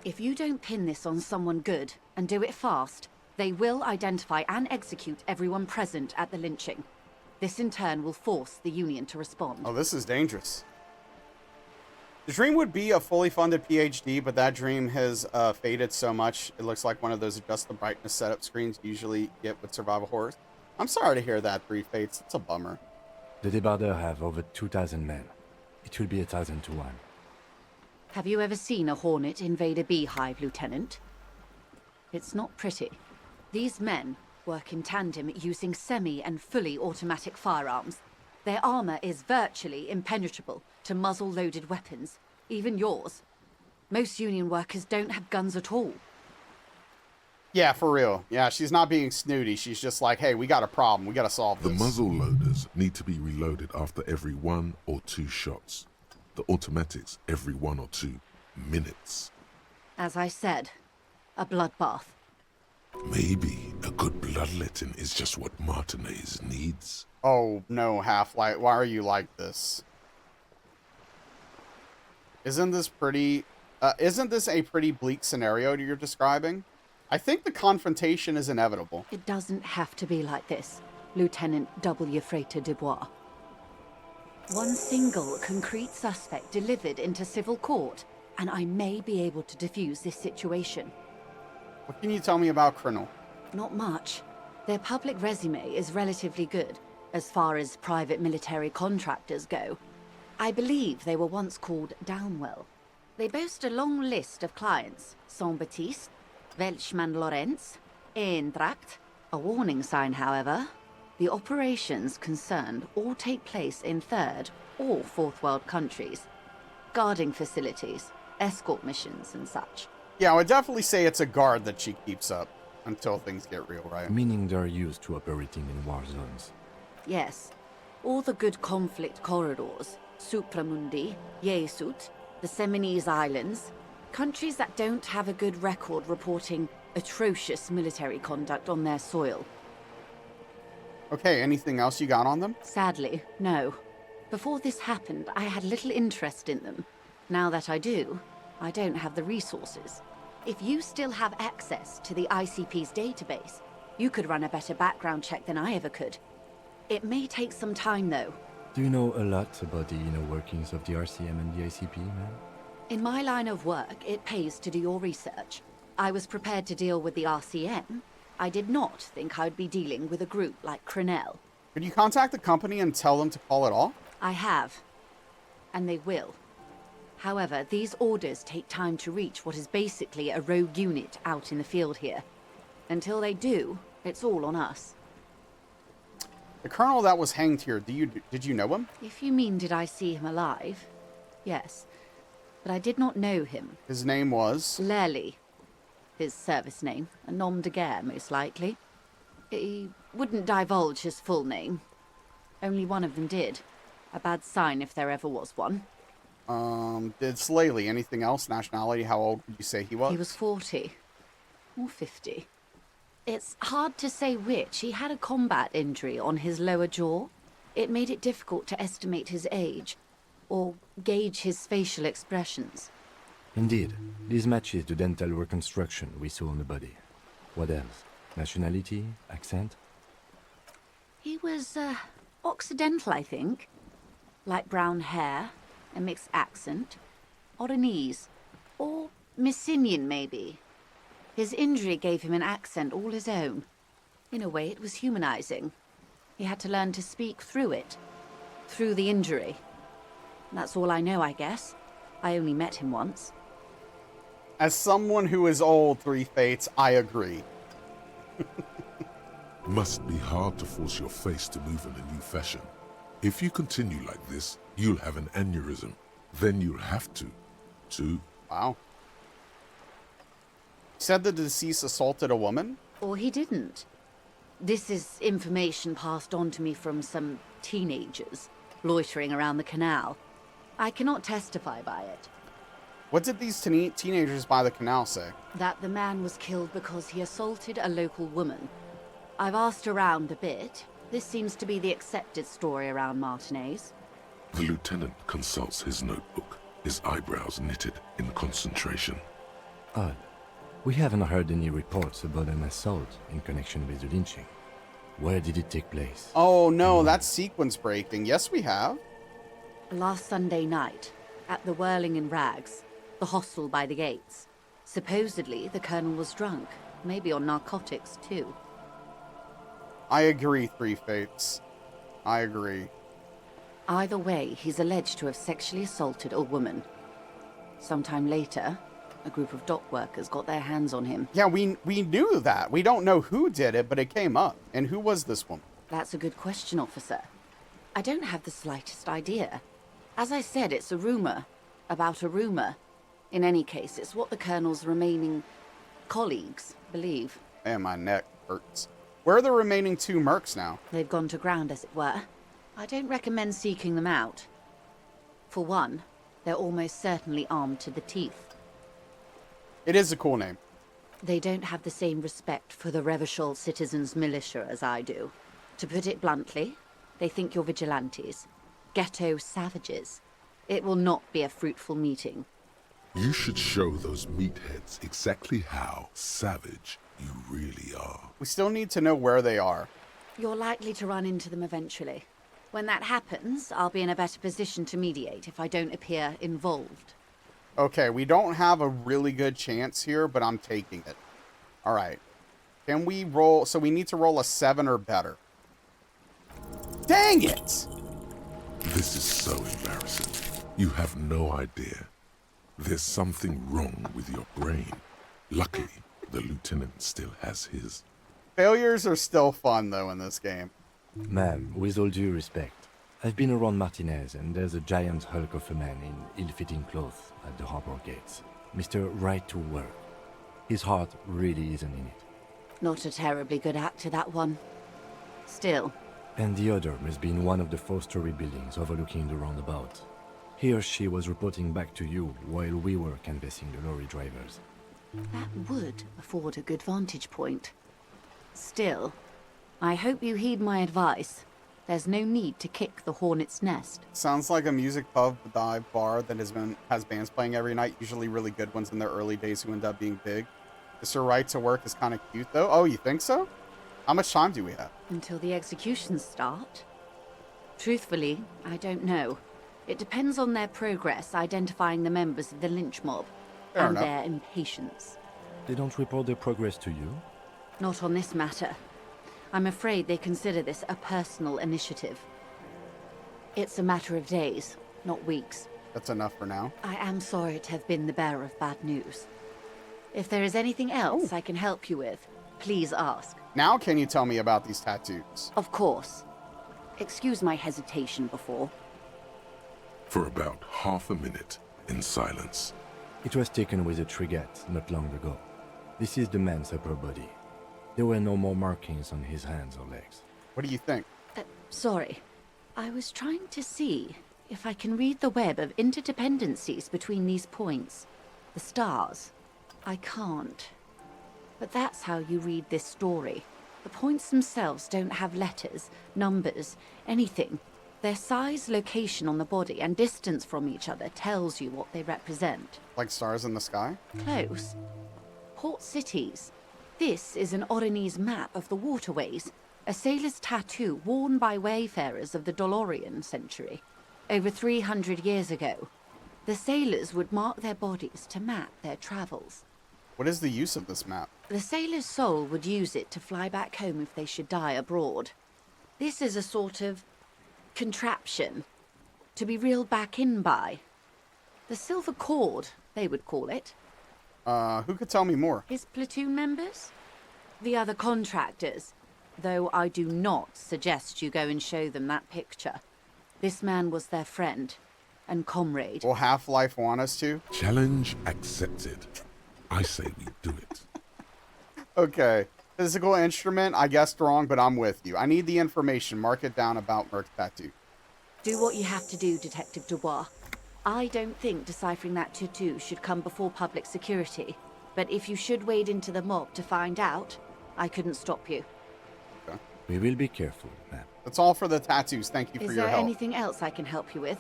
if you don't pin this on someone good, and do it fast, they will identify and execute everyone present at the lynching. This in turn will force the Union to respond. Oh, this is dangerous. The dream would be a fully funded PhD, but that dream has faded so much, it looks like one of those adjust the brightness setup screens you usually get with survival horrors. I'm sorry to hear that, Three Fates. It's a bummer. The Debarders have over 2,000 men. It will be 1,000 to 1. Have you ever seen a Hornet invade a beehive, Lieutenant? It's not pretty. These men work in tandem using semi- and fully automatic firearms. Their armor is virtually impenetrable to muzzle-loaded weapons, even yours. Most Union workers don't have guns at all. Yeah, for real. Yeah, she's not being snooty. She's just like, hey, we got a problem. We got to solve this. The muzzle loaders need to be reloaded after every 1 or 2 shots. The automatics every 1 or 2 minutes. As I said, a bloodbath. Maybe a good bloodletting is just what Martinez needs. Oh, no, Half-Light. Why are you like this? Isn't this a pretty bleak scenario you're describing? I think the confrontation is inevitable. It doesn't have to be like this, Lieutenant W. Frater Dubois. One single concrete suspect delivered into civil court, and I may be able to defuse this situation. What can you tell me about Crenell? Not much. Their public resume is relatively good, as far as private military contractors go. I believe they were once called Downwell. They boast a long list of clients. Saint-Baptiste, Welchman-Lorenz, Eendracht. A warning sign, however. The operations concerned all take place in third or fourth world countries. Guarding facilities, escort missions and such. Yeah, I would definitely say it's a guard that she keeps up until things get real, right? Meaning they're used to operating in war zones. Yes. All the good conflict corridors, Supramundi, Yesut, the Seminese Islands, countries that don't have a good record reporting atrocious military conduct on their soil. Okay, anything else you got on them? Sadly, no. Before this happened, I had little interest in them. Now that I do, I don't have the resources. If you still have access to the ICP's database, you could run a better background check than I ever could. It may take some time, though. Do you know a lot about the inner workings of the RCM and the ICP, ma'am? In my line of work, it pays to do your research. I was prepared to deal with the RCM. I did not think I'd be dealing with a group like Crenel. Could you contact the company and tell them to call it off? I have. And they will. However, these orders take time to reach what is basically a rogue unit out in the field here. Until they do, it's all on us. The colonel that was hanged here, did you know him? If you mean did I see him alive? Yes. But I did not know him. His name was? Lely. His service name. A nom de guerre, most likely. He wouldn't divulge his full name. Only one of them did. A bad sign if there ever was one. Did Slaley anything else? Nationality? How old would you say he was? He was 40. Or 50. It's hard to say which. He had a combat injury on his lower jaw. It made it difficult to estimate his age, or gauge his facial expressions. Indeed. This matches the dental reconstruction we saw on the body. What else? Nationality? Accent? He was, Occidental, I think. Light brown hair, a mixed accent, Oranese, or Messinian, maybe. His injury gave him an accent all his own. In a way, it was humanizing. He had to learn to speak through it, through the injury. That's all I know, I guess. I only met him once. As someone who is old, Three Fates, I agree. Must be hard to force your face to move in a new fashion. If you continue like this, you'll have an aneurysm. Then you'll have to... Wow. He said the deceased assaulted a woman? Or he didn't. This is information passed on to me from some teenagers loitering around the canal. I cannot testify by it. What did these teenagers by the canal say? That the man was killed because he assaulted a local woman. I've asked around a bit. This seems to be the accepted story around Martinez. The lieutenant consults his notebook, his eyebrows knitted in concentration. Odd. We haven't heard any reports about an assault in connection with the lynching. Where did it take place? Oh no, that's sequence breaking. Yes, we have. Last Sunday night, at the Whirling in Rags, the hostel by the gates. Supposedly, the colonel was drunk, maybe on narcotics too. I agree, Three Fates. I agree. Either way, he's alleged to have sexually assaulted a woman. Sometime later, a group of dock workers got their hands on him. Yeah, we knew that. We don't know who did it, but it came up. And who was this woman? That's a good question, officer. I don't have the slightest idea. As I said, it's a rumor. About a rumor. In any case, it's what the colonel's remaining colleagues believe. Man, my neck hurts. Where are the remaining 2 mercs now? They've gone to ground, as it were. I don't recommend seeking them out. For one, they're almost certainly armed to the teeth. It is a cool name. They don't have the same respect for the Revachol citizens' militia as I do. To put it bluntly, they think you're vigilantes. Ghetto savages. It will not be a fruitful meeting. You should show those meatheads exactly how savage you really are. We still need to know where they are. You're likely to run into them eventually. When that happens, I'll be in a better position to mediate if I don't appear involved. Okay, we don't have a really good chance here, but I'm taking it. All right. Can we roll? So we need to roll a 7 or better. Dang it! This is so embarrassing. You have no idea. There's something wrong with your brain. Luckily, the lieutenant still has his. Failures are still fun, though, in this game. Ma'am, with all due respect, I've been around Martinez, and there's a giant hulk of a man in ill-fitting clothes at the harbor gates. Mr. Right to Work. His heart really isn't in it. Not a terribly good actor, that one. Still. And the other must be in one of the 4-story buildings overlooking the roundabout. He or she was reporting back to you while we were canvassing the lorry drivers. That would afford a good vantage point. Still, I hope you heed my advice. There's no need to kick the hornet's nest. Sounds like a music pub dive bar that has bands playing every night, usually really good ones in their early days who end up being big. Mr. Right to Work is kind of cute, though. Oh, you think so? How much time do we have? Until the executions start? Truthfully, I don't know. It depends on their progress identifying the members of the lynch mob. Fair and enough. their impatience. They don't report their progress to you? Not on this matter. I'm afraid they consider this a personal initiative. It's a matter of days, not weeks. That's enough for now. I am sorry to have been the bearer of bad news. If there is anything else I can help you with, please ask. Now can you tell me about these tattoos? Of course. Excuse my hesitation before. For about half a minute, in silence. It was taken with a trigette not long ago. This is the man's upper body. There were no more markings on his hands or legs. What do you think? Sorry. I was trying to see if I can read the web of interdependencies between these points. The stars. I can't. But that's how you read this story. The points themselves don't have letters, numbers, anything. Their size, location on the body, and distance from each other tells you what they represent. Like stars in the sky? Close. Port cities. This is an Oronese map of the waterways, a sailor's tattoo worn by wayfarers of the Dolorian century. Over 300 years ago, the sailors would mark their bodies to map their travels. What is the use of this map? The sailor's soul would use it to fly back home if they should die abroad. This is a sort of contraption to be reeled back in by. The silver cord, they would call it. Who could tell me more? His platoon members? The other contractors. Though I do not suggest you go and show them that picture. This man was their friend and comrade. Will Half-Life want us to? Challenge accepted. I say we do it. Okay. Physical instrument, I guessed wrong, but I'm with you. I need the information. Mark it down about Merc's tattoo. Do what you have to do, Detective Dubois. I don't think deciphering that tattoo should come before public security. But if you should wade into the mob to find out, I couldn't stop you. Okay. We will be careful, ma'am. That's all for the tattoos. Thank you for Is your there help. anything else I can help you with?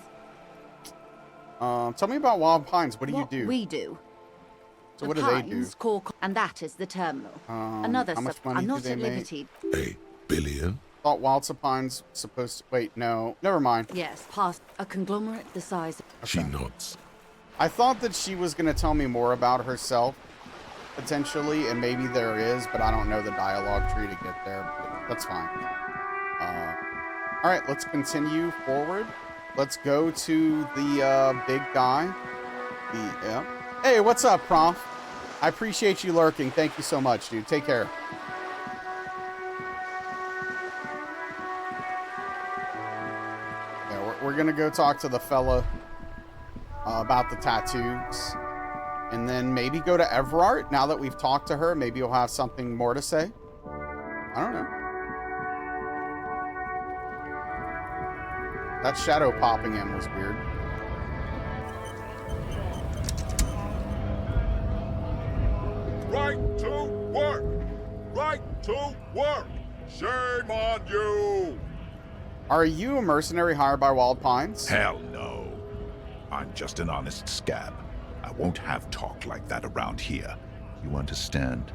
Tell me about Wild Pines. What do you do? We do. So what do they do? Core, and that is the terminal. Another how much sub. money I'm do not they at make? liberty. $1 billion? Thought Wild Pines supposed to... Wait, no. Never mind. Yes, past a conglomerate the size. She nods. I thought that she was going to tell me more about herself, potentially, and maybe there is, but I don't know the dialogue tree to get there. But that's fine. All right, let's continue forward. Let's go to the big guy. Hey, what's up, Prof? I appreciate you lurking. Thank you so much, dude. Take care. Yeah, we're going to go talk to the fella about the tattoos. And then maybe go to Everard. Now that we've talked to her, maybe you'll have something more to say. I don't know. That shadow popping in was weird. Right to work! Right to work! Shame on you! Are you a mercenary hired by Wild Pines? Hell no. I'm just an honest scab. I won't have talk like that around here. You understand?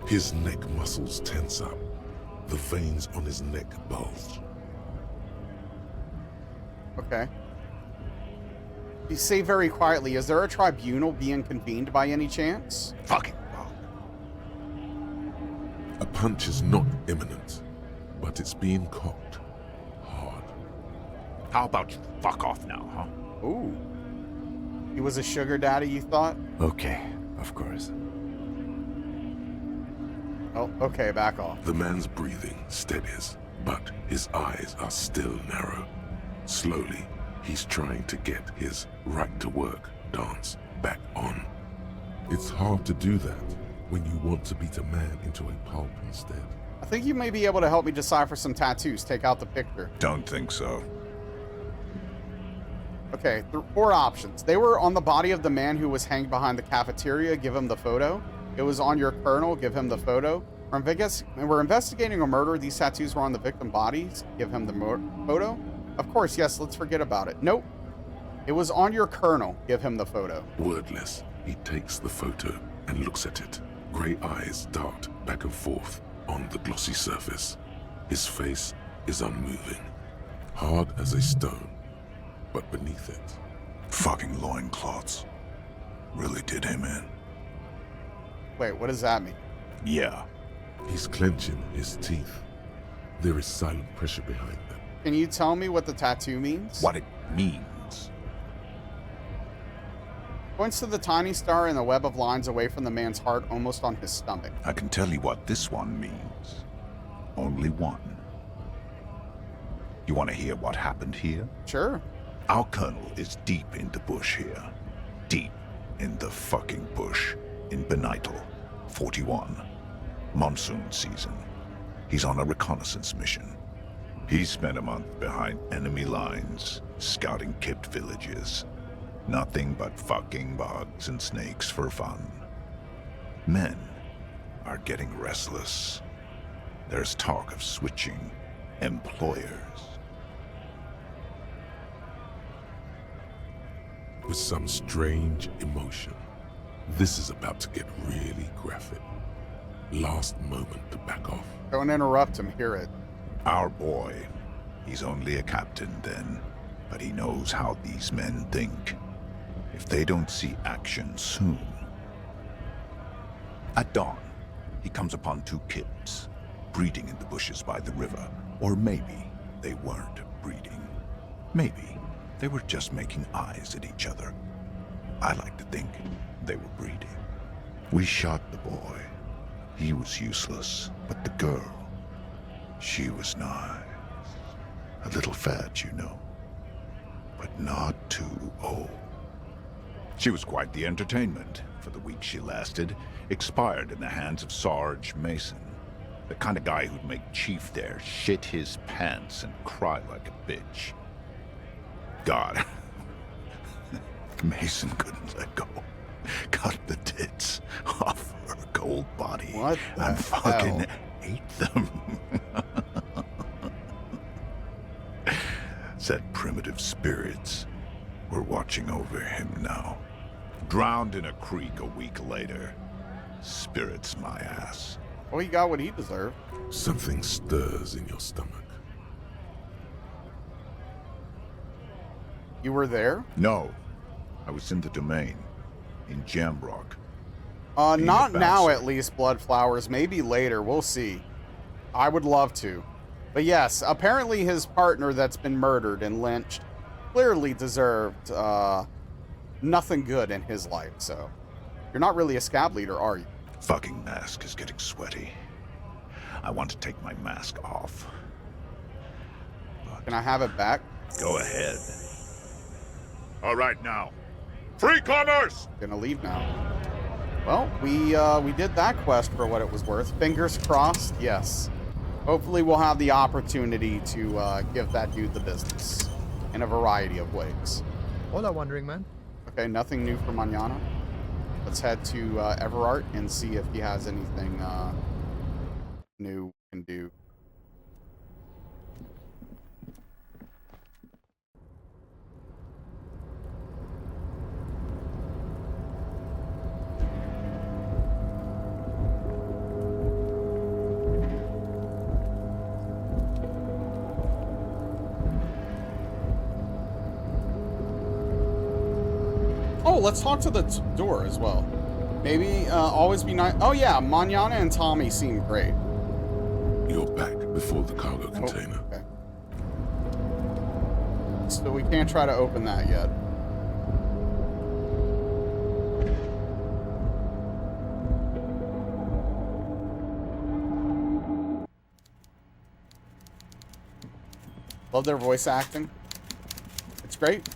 His neck muscles tense up. The veins on his neck bulge. Okay. You say very quietly, is there a tribunal being convened by any chance? Fucking A punch is not imminent, but it's being cocked hard. How about you fuck off now, huh? Ooh. He was a sugar daddy, you thought? Okay, of course. Oh, okay, back off. The man's breathing steadies, but his eyes are still narrow. Slowly, he's trying to get his right to work dance back on. It's hard to do that when you want to beat a man into a pulp instead. I think you may be able to help me decipher some tattoos. Take out the picture. Don't think so. Okay, 4 options. They were on the body of the man who was hanged behind the cafeteria. Give him the photo. It was on your colonel. Give him the photo. We're investigating a murder. These tattoos were on the victim bodies. Give him the photo. Of course, yes, let's forget about it. Nope. It was on your colonel. Give him the photo. Wordless, he takes the photo and looks at it. Grey eyes dart back and forth on the glossy surface. His face is unmoving, hard as a stone, but beneath it. Fucking loincloths. Really did him in. Wait, what does that mean? Yeah. He's clenching his teeth. There is silent pressure behind them. Can you tell me what the tattoo means? What it means? Points to the tiny star and the web of lines away from the man's heart, almost on his stomach. I can tell you what this one means. Only one. You want to hear what happened here? Sure. Our colonel is deep in the bush here. Deep in the fucking bush. In Benital, 41. Monsoon season. He's on a reconnaissance mission. He spent a month behind enemy lines, scouting kept villages. Nothing but fucking bugs and snakes for fun. Men are getting restless. There's talk of switching employers. With some strange emotion, this is about to get really graphic. Last moment to back off. Don't interrupt him, hear it. Our boy, he's only a captain then, but he knows how these men think. If they don't see action soon. At dawn, he comes upon 2 kids, breeding in the bushes by the river. Or maybe they weren't breeding. Maybe they were just making eyes at each other. I like to think they were breeding. We shot the boy. He was useless, but the girl, she was nice. A little fat, you know, but not too old. She was quite the entertainment for the week she lasted. Expired in the hands of Sarge Mason, the kind of guy who'd make Chief there shit his pants and cry like a bitch. God, Mason couldn't let go. Cut the tits off her cold body and fucking ate them. Said primitive spirits were watching over him now. Drowned in a creek a week later. Spirits my ass. Well, he got what he deserved. Something stirs in your stomach. You were there? No. I was in the domain. In Jamrock. Not now at least, Bloodflowers. Maybe later. We'll see. I would love to. But yes, apparently his partner that's been murdered and lynched clearly deserved nothing good in his life, so. You're not really a scab leader, are you? Fucking mask is getting sweaty. I want to take my mask off. But can I have it back? Go ahead. All right, now. Free commerce! Gonna leave now. Well, we did that quest for what it was worth. Fingers crossed, yes. Hopefully we'll have the opportunity to give that dude the business in a variety of ways. Hola, Wandering Man. Okay, nothing new for Manana. Let's head to Everart and see if he has anything new we can do. Oh, let's talk to the door as well. Maybe always be nice. Oh yeah, Manana and Tommy seem great. You're back before the cargo container. Okay. So we can't try to open that yet. Love their voice acting. It's great.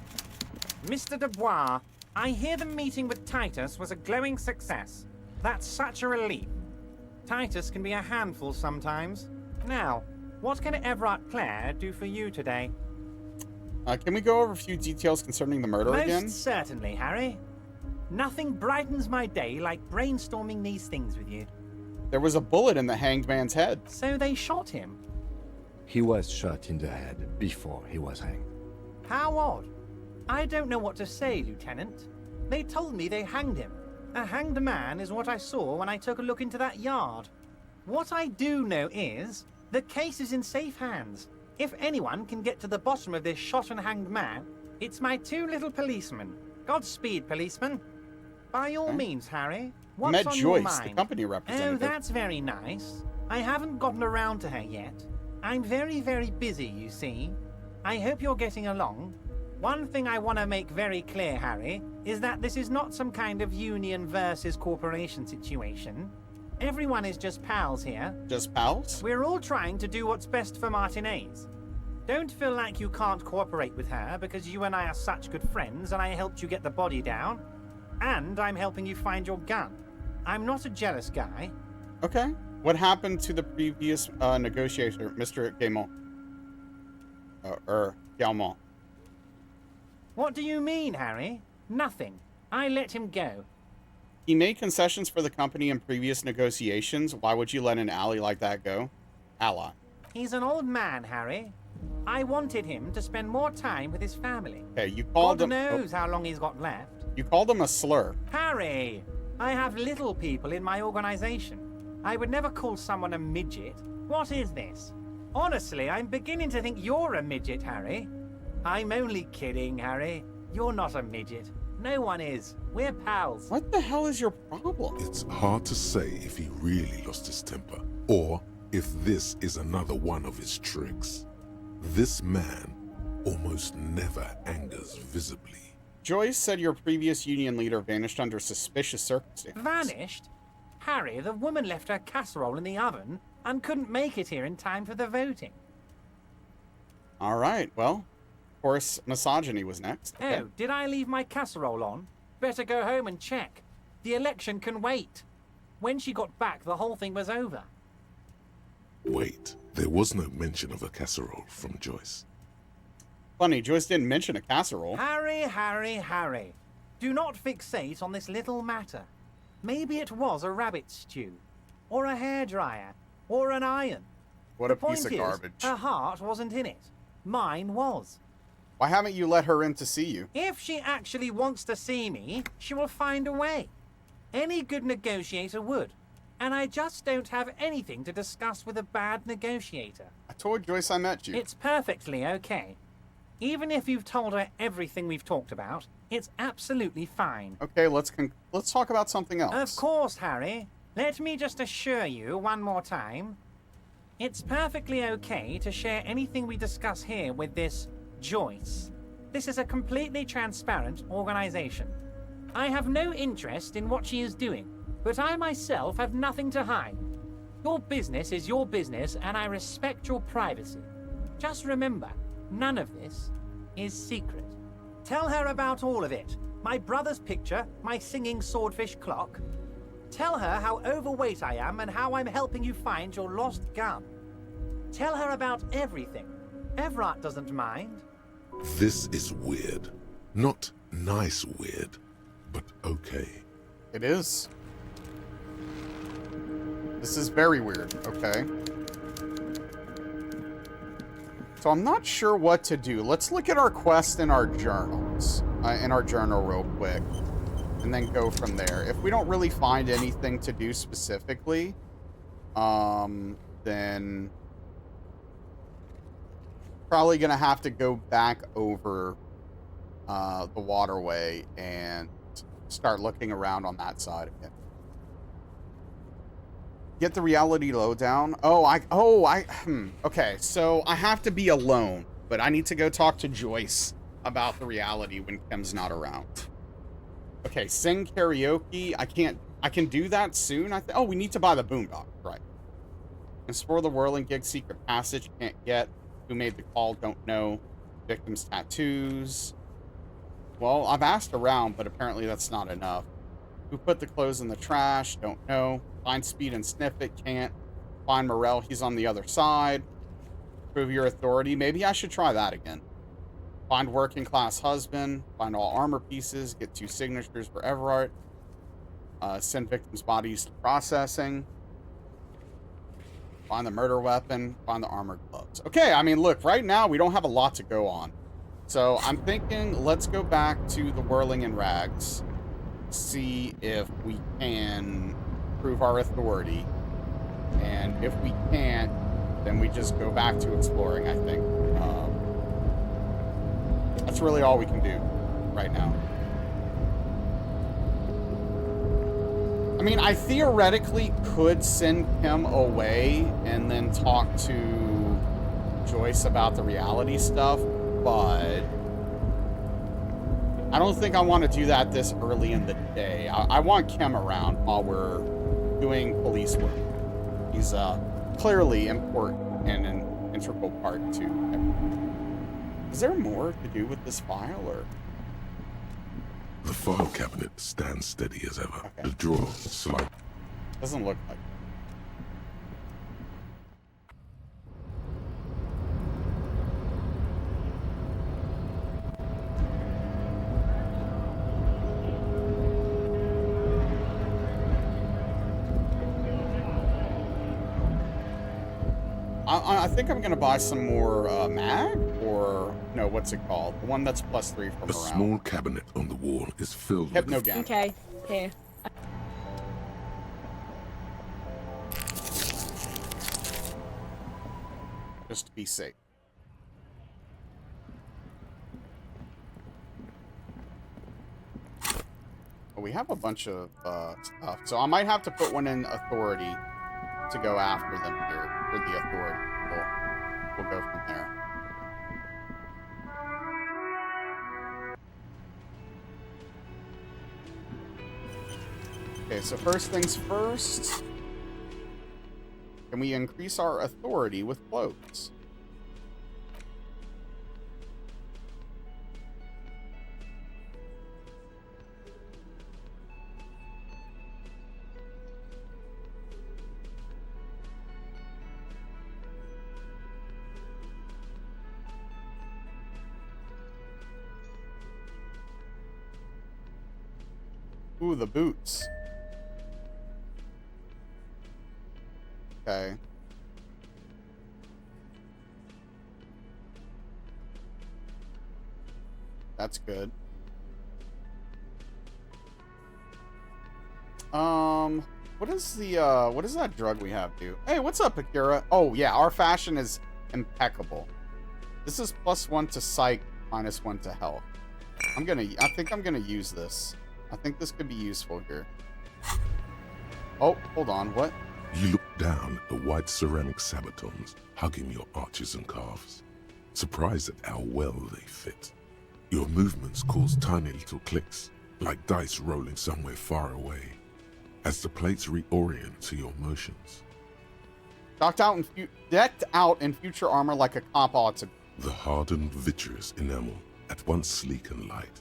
Mr. Dubois, I hear the meeting with Titus was a glowing success. That's such a relief. Titus can be a handful sometimes. Now, what can Everard Clare do for you today? Can we go over a few details concerning the murder again? Most certainly, Harry. Nothing brightens my day like brainstorming these things with you. There was a bullet in the hanged man's head. So they shot him? He was shot in the head before he was hanged. How odd. I don't know what to say, Lieutenant. They told me they hanged him. A hanged man is what I saw when I took a look into that yard. What I do know is, the case is in safe hands. If anyone can get to the bottom of this shot and hanged man, it's my two little policemen. Godspeed, policeman. By all means, Harry, what's Met on Joyce, your mind? the company Oh, representative. that's very nice. I haven't gotten around to her yet. I'm very, very busy, you see. I hope you're getting along. One thing I want to make very clear, Harry, is that this is not some kind of union versus corporation situation. Everyone is just pals here. Just pals? We're all trying to do what's best for Martinez. Don't feel like you can't cooperate with her because you and I are such good friends and I helped you get the body down. And I'm helping you find your gun. I'm not a jealous guy. Okay. What happened to the previous negotiator, Mr. Gaimont? Gaumont. What do you mean, Harry? Nothing. I let him go. He made concessions for the company in previous negotiations. Why would you let an ally like that go? Ally. He's an old man, Harry. I wanted him to spend more time with his family. Okay, you called God him... knows how long he's got left. You called him a slur. Harry, I have little people in my organization. I would never call someone a midget. What is this? Honestly, I'm beginning to think you're a midget, Harry. I'm only kidding, Harry. You're not a midget. No one is. We're pals. What the hell is your problem? It's hard to say if he really lost his temper, or if this is another one of his tricks. This man almost never angers visibly. Joyce said your previous union leader vanished under suspicious circumstances. Vanished? Harry, the woman left her casserole in the oven and couldn't make it here in time for the voting. All right, well, of course, misogyny was next. Okay. Oh, did I leave my casserole on? Better go home and check. The election can wait. When she got back, the whole thing was over. Wait, there was no mention of a casserole from Joyce. Funny, Joyce didn't mention a casserole. Harry, Harry, Harry. Do not fixate on this little matter. Maybe it was a rabbit stew, or a hairdryer, or an iron. What a piece of garbage. Her heart wasn't in it. Mine was. Why haven't you let her in to see you? If she actually wants to see me, she will find a way. Any good negotiator would. And I just don't have anything to discuss with a bad negotiator. I told Joyce I met you. It's perfectly okay. Even if you've told her everything we've talked about, it's absolutely fine. Okay, let's talk about something else. Of course, Harry. Let me just assure you one more time. It's perfectly okay to share anything we discuss here with this Joyce. This is a completely transparent organization. I have no interest in what she is doing, but I myself have nothing to hide. Your business is your business, and I respect your privacy. Just remember, none of this is secret. Tell her about all of it. My brother's picture, my singing swordfish clock. Tell her how overweight I am and how I'm helping you find your lost gun. Tell her about everything. Everard doesn't mind. This is weird. Not nice weird, but okay. It is. This is very weird, okay. So I'm not sure what to do. Let's look at our quest in our journals. In our journal real quick. And then go from there. If we don't really find anything to do specifically, then probably gonna have to go back over the waterway and start looking around on that side again. Get the reality lowdown. Okay, so I have to be alone, but I need to go talk to Joyce about the reality when Kim's not around. Okay, sing karaoke. I can do that soon. Oh, we need to buy the boombox, right? Explore the whirling gig secret passage. Can't get. Who made the call? Don't know. Victim's tattoos. Well, I've asked around, but apparently that's not enough. Who put the clothes in the trash? Don't know. Find Speed and sniff it. Can't. Find Morel. He's on the other side. Prove your authority. Maybe I should try that again. Find working class husband. Find all armor pieces. Get 2 signatures for Everard. Send victims' bodies to processing. Find the murder weapon. Find the armored gloves. Okay, I mean, look, right now we don't have a lot to go on. So I'm thinking let's go back to the Whirling in Rags. See if we can prove our authority. And if we can't, then we just go back to exploring, I think. That's really all we can do right now. I mean, I theoretically could send him away and then talk to Joyce about the reality stuff, but I don't think I want to do that this early in the day. I want Kim around while we're doing police work. He's clearly important and an integral part to everything. Is there more to do with this file, or? The file cabinet stands steady as ever. Okay. The drawer slide. Doesn't look like. I think I'm gonna buy some more mag, or no, what's it called? The one that's +3 from A around. small cabinet on the wall is filled with Hypnogram. Okay, here. Just to be safe. Well, we have a bunch of stuff, so I might have to put one in authority to go after them here, for the authority. We'll go from there. Okay, so first things first. Can we increase our authority with clothes? Ooh, the boots. Okay. That's good. What is the, what does that drug we have do? Hey, what's up, Akira? Oh, yeah, our fashion is impeccable. This is +1 to psych, -1 to health. I think I'm gonna use this. I think this could be useful here. Oh, hold on, what? You look down at the white ceramic sabatons hugging your arches and calves, surprised at how well they fit. Your movements cause tiny little clicks, like dice rolling somewhere far away, as the plates reorient to your motions. Decked out in future armor like a cop ought to. The hardened vitreous enamel, at once sleek and light,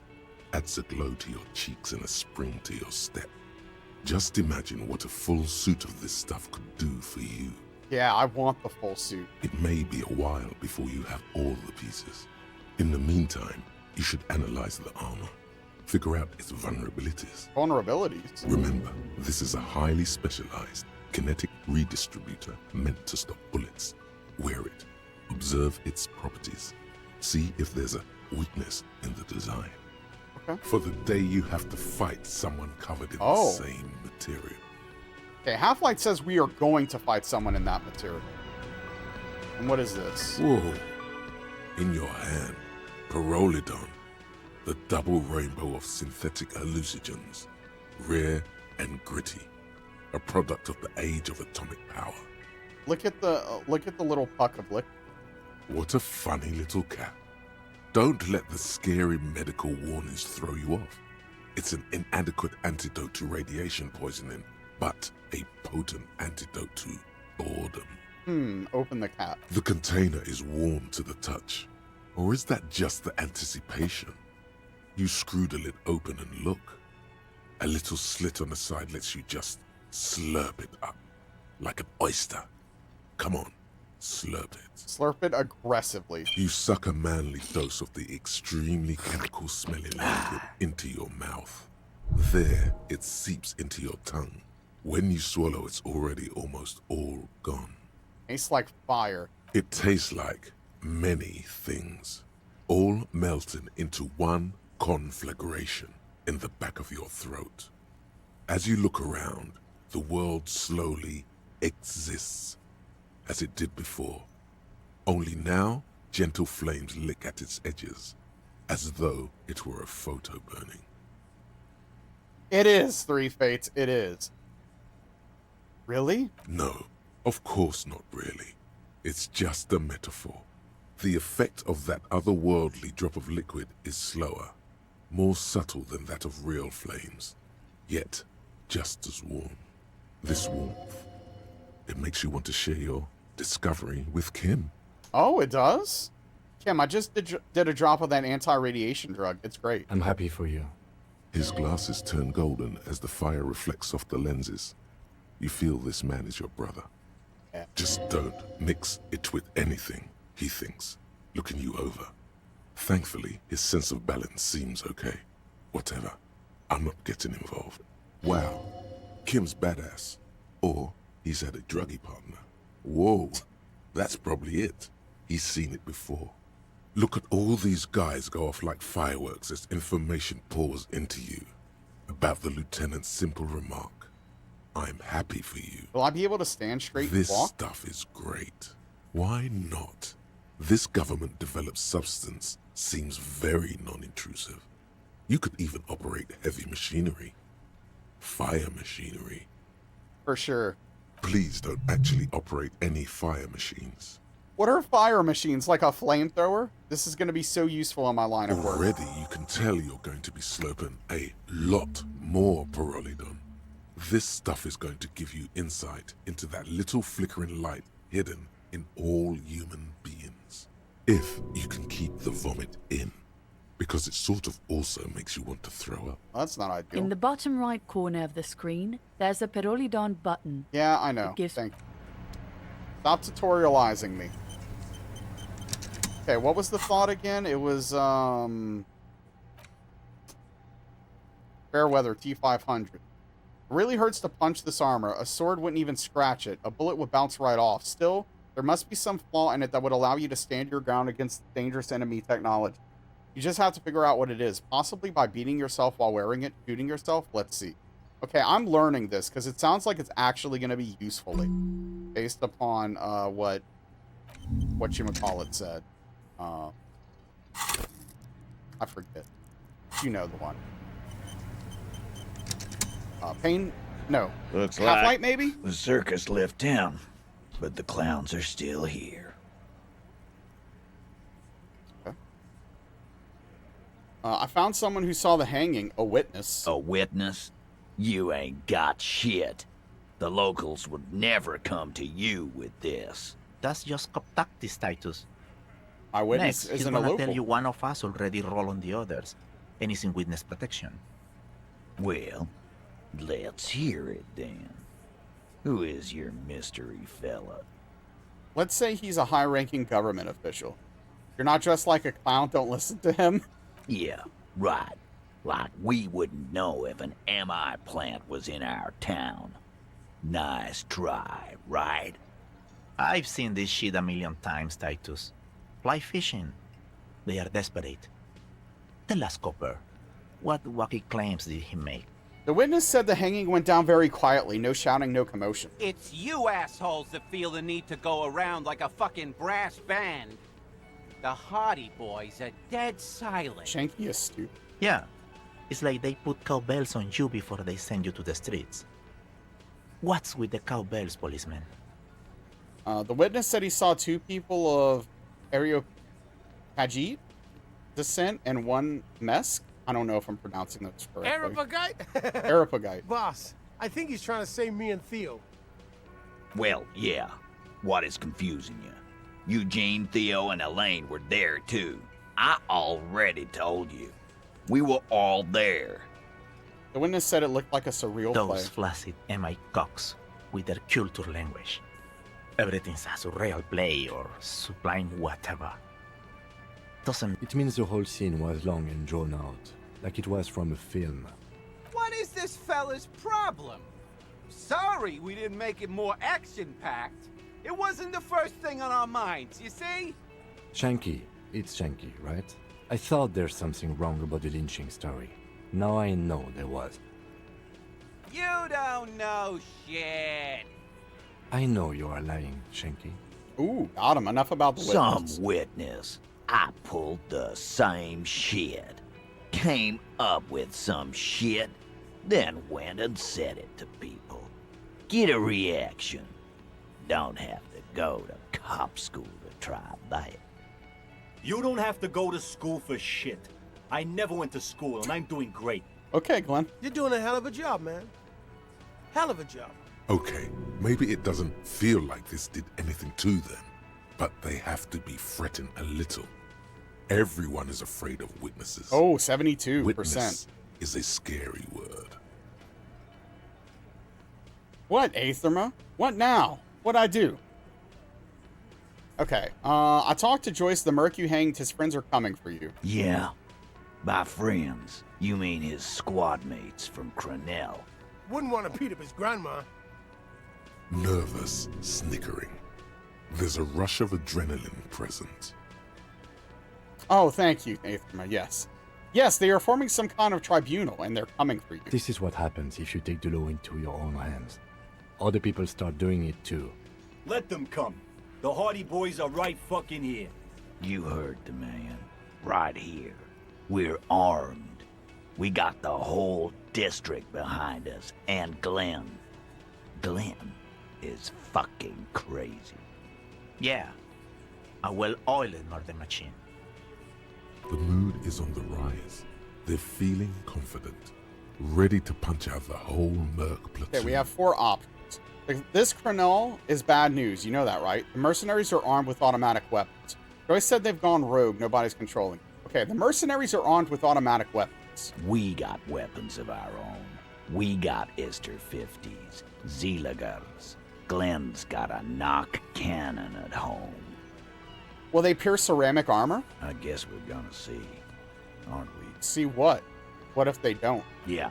adds a glow to your cheeks and a spring to your step. Just imagine what a full suit of this stuff could do for you. Yeah, I want the full suit. It may be a while before you have all the pieces. In the meantime, you should analyze the armor. Figure out its vulnerabilities. Vulnerabilities? Remember, this is a highly specialized kinetic redistributor meant to stop bullets. Wear it. Observe its properties. See if there's a weakness in the design. Okay. For the day you have to fight someone covered in the same material. Okay, Half-Light says we are going to fight someone in that material. And what is this? Whoa. In your hand, Pyrrolidon, the double rainbow of synthetic hallucinogens, rare and gritty, a product of the age of atomic power. Look at the little puck of liquid. What a funny little cat. Don't let the scary medical warnings throw you off. It's an inadequate antidote to radiation poisoning, but a potent antidote to boredom. Open the cap. The container is warm to the touch. Or is that just the anticipation? You screw the lid open and look. A little slit on the side lets you just slurp it up. Like an oyster. Come on, slurp it. Slurp it aggressively. You suck a manly dose of the extremely chemical-smelling liquid into your mouth. There, it seeps into your tongue. When you swallow, it's already almost all gone. Tastes like fire. It tastes like many things, all melting into one conflagration in the back of your throat. As you look around, the world slowly exists, as it did before. Only now, gentle flames lick at its edges, as though it were a photo burning. It is, Three Fates, it is. Really? No, of course not really. It's just a metaphor. The effect of that otherworldly drop of liquid is slower, more subtle than that of real flames, yet just as warm. This warmth, it makes you want to share your discovery with Kim. Oh, it does? Kim, I just did a drop of that anti-radiation drug. It's great. I'm happy for you. His glasses turn golden as the fire reflects off the lenses. You feel this man is your brother. Yeah. Just don't mix it with anything, he thinks, looking you over. Thankfully, his sense of balance seems okay. Whatever. I'm not getting involved. Wow. Kim's badass. Or he's had a druggy partner. Whoa. That's probably it. He's seen it before. Look at all these guys go off like fireworks as information pours into you about the lieutenant's simple remark. I'm happy for you. Will I be able to stand straight This and walk? stuff is great. Why not? This government-developed substance seems very non-intrusive. You could even operate heavy machinery. Fire machinery. For sure. Please don't actually operate any fire machines. What are fire machines? Like a flamethrower? This is going to be so useful in my line of work. Already you can tell you're going to be slurping a lot more Pyrrolidon. This stuff is going to give you insight into that little flickering light hidden in all human beings. If you can keep the vomit in, because it sort of also makes you want to throw up. That's not ideal. In the bottom right corner of the screen, there's a Pyrrolidon button. Yeah, I know. Thank you. Stop tutorializing me. Okay, what was the thought again? It was, Fairweather T500. It really hurts to punch this armor. A sword wouldn't even scratch it. A bullet would bounce right off. Still, there must be some flaw in it that would allow you to stand your ground against dangerous enemy technology. You just have to figure out what it is. Possibly by beating yourself while wearing it, shooting yourself. Let's see. Okay, I'm learning this because it sounds like it's actually going to be useful based upon what whatchamacallit said. I forget. You know the one. Pain? No. Looks Half-Light, like maybe? the circus left town, but the clowns are still here. Okay. I found someone who saw the hanging. A witness. A witness? You ain't got shit. The locals would never come to you with this. That's just cop tactics, Titus. My witness Next, he's isn't a gonna local. tell you one of us already rolled on the others, and he's in witness protection. Well, let's hear it then. Who is your mystery fella? Let's say he's a high-ranking government official. You're not dressed like a clown, don't listen to him. Yeah, right. Like we wouldn't know if an MI plant was in our town. Nice try, right? I've seen this shit a million times, Titus. Fly fishing. They are desperate. Tell us, Copper, what wacky claims did he make? The witness said the hanging went down very quietly. No shouting, no commotion. It's you assholes that feel the need to go around like a fucking brass band. The Hardy Boys are dead silent. Shanky is stupid. Yeah. It's like they put cowbells on you before they send you to the streets. What's with the cowbells, policeman? The witness said he saw two people of Areopagite descent and one Mesk. I don't know if I'm pronouncing those correctly. Arapagite? Arapagite. Boss, I think he's trying to say me and Theo. Well, yeah. What is confusing you? Eugene, Theo, and Elaine were there too. I already told you. We were all there. The witness said it looked like a surreal play. Those flaccid MI cocks with their culture language. Everything's a surreal play or sublime whatever. It means the whole scene was long and drawn out, like it was from a film. What is this fella's problem? Sorry we didn't make it more action-packed. It wasn't the first thing on our minds, you see? Shanky, it's Shanky, right? I thought there's something wrong about the lynching story. Now I know there was. You don't know shit. I know you are lying, Shanky. Ooh, got him. Enough about the witness. Some witness. I pulled the same shit. Came up with some shit, then went and said it to people. Get a reaction. Don't have to go to cop school to try that. You don't have to go to school for shit. I never went to school, and I'm doing great. Okay, Glenn. You're doing a hell of a job, man. Hell of a job. Okay, maybe it doesn't feel like this did anything to them, but they have to be fretting a little. Everyone is afraid of witnesses. Oh, 72%. Witness is a scary word. What, Aetherma? What now? What'd I do? Okay, I talked to Joyce. The merc you hanged, his friends are coming for you. Yeah. By friends, you mean his squad mates from Crenell. Wouldn't want to beat up his grandma. Nervous, snickering. There's a rush of adrenaline present. Oh, thank you, Aetherma, yes. Yes, they are forming some kind of tribunal, and they're coming for you. This is what happens if you take the law into your own hands. Other people start doing it too. Let them come. The Hardy Boys are right fucking here. You heard the man. Right here. We're armed. We got the whole district behind us, and Glenn. Glenn is fucking crazy. Yeah, a well-oiled murder machine. The mood is on the rise. They're feeling confident, ready to punch out the whole merc platoon. Okay, we have 4 options. This Crenell is bad news, you know that, right? The mercenaries are armed with automatic weapons. Joyce said they've gone rogue, nobody's controlling. Okay, the mercenaries are armed with automatic weapons. We got weapons of our own. We got Ister 50s, Zeelagers. Glenn's got a knock cannon at home. Will they pierce ceramic armor? I guess we're gonna see, aren't we? See what? What if they don't? Yeah,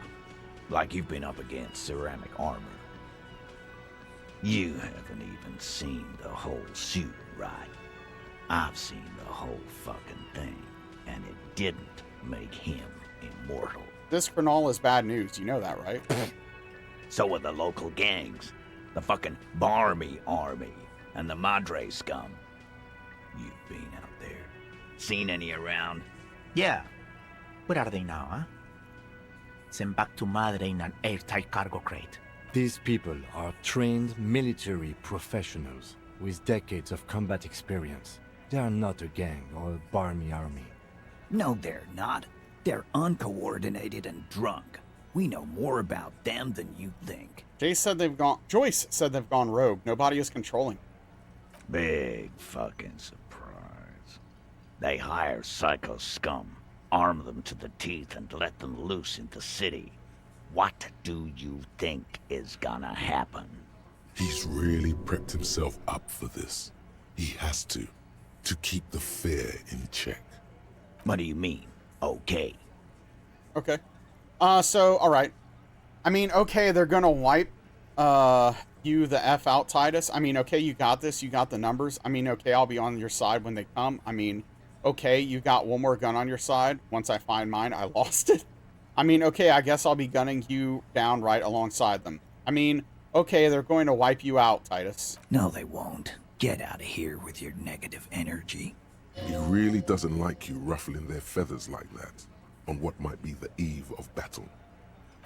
like you've been up against ceramic armor. You haven't even seen the whole suit, right? I've seen the whole fucking thing, and it didn't make him immortal. This Crenell is bad news, you know that, right? So are the local gangs, the fucking Barmy army, and the Madre scum. You've been out there. Seen any around? Yeah. Where are they now, huh? Sent back to Madre in an airtight cargo crate. These people are trained military professionals with decades of combat experience. They are not a gang or a barmy army. No, they're not. They're uncoordinated and drunk. We know more about them than you think. Joyce said they've gone rogue. Nobody is controlling. Big fucking surprise. They hire psycho scum, arm them to the teeth, and let them loose in the city. What do you think is gonna happen? He's really prepped himself up for this. He has to keep the fear in check. What do you mean, okay? Okay. So, alright. I mean, okay, they're gonna wipe, you the F out, Titus. I mean, okay, you got this, you got the numbers. I mean, okay, I'll be on your side when they come. I mean, okay, you got one more gun on your side. Once I find mine, I lost it. I mean, okay, I guess I'll be gunning you down right alongside them. I mean, okay, they're going to wipe you out, Titus. No, they won't. Get out of here with your negative energy. He really doesn't like you ruffling their feathers like that on what might be the eve of battle.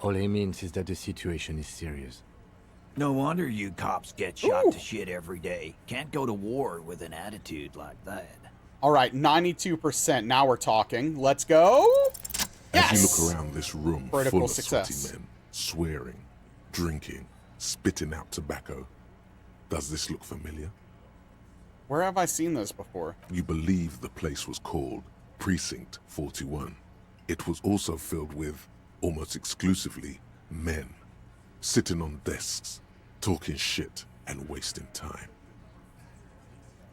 All he means is that the situation is serious. No wonder you cops get shot to shit every day. Can't go to war with an attitude like that. All right, 92%. Now we're talking. Let's go. As you look around this room Critical full of success. sweaty men, swearing, drinking, spitting out tobacco, does this look familiar? Where have I seen this before? You believe the place was called Precinct 41. It was also filled with, almost exclusively, men. Sitting on desks, talking shit and wasting time.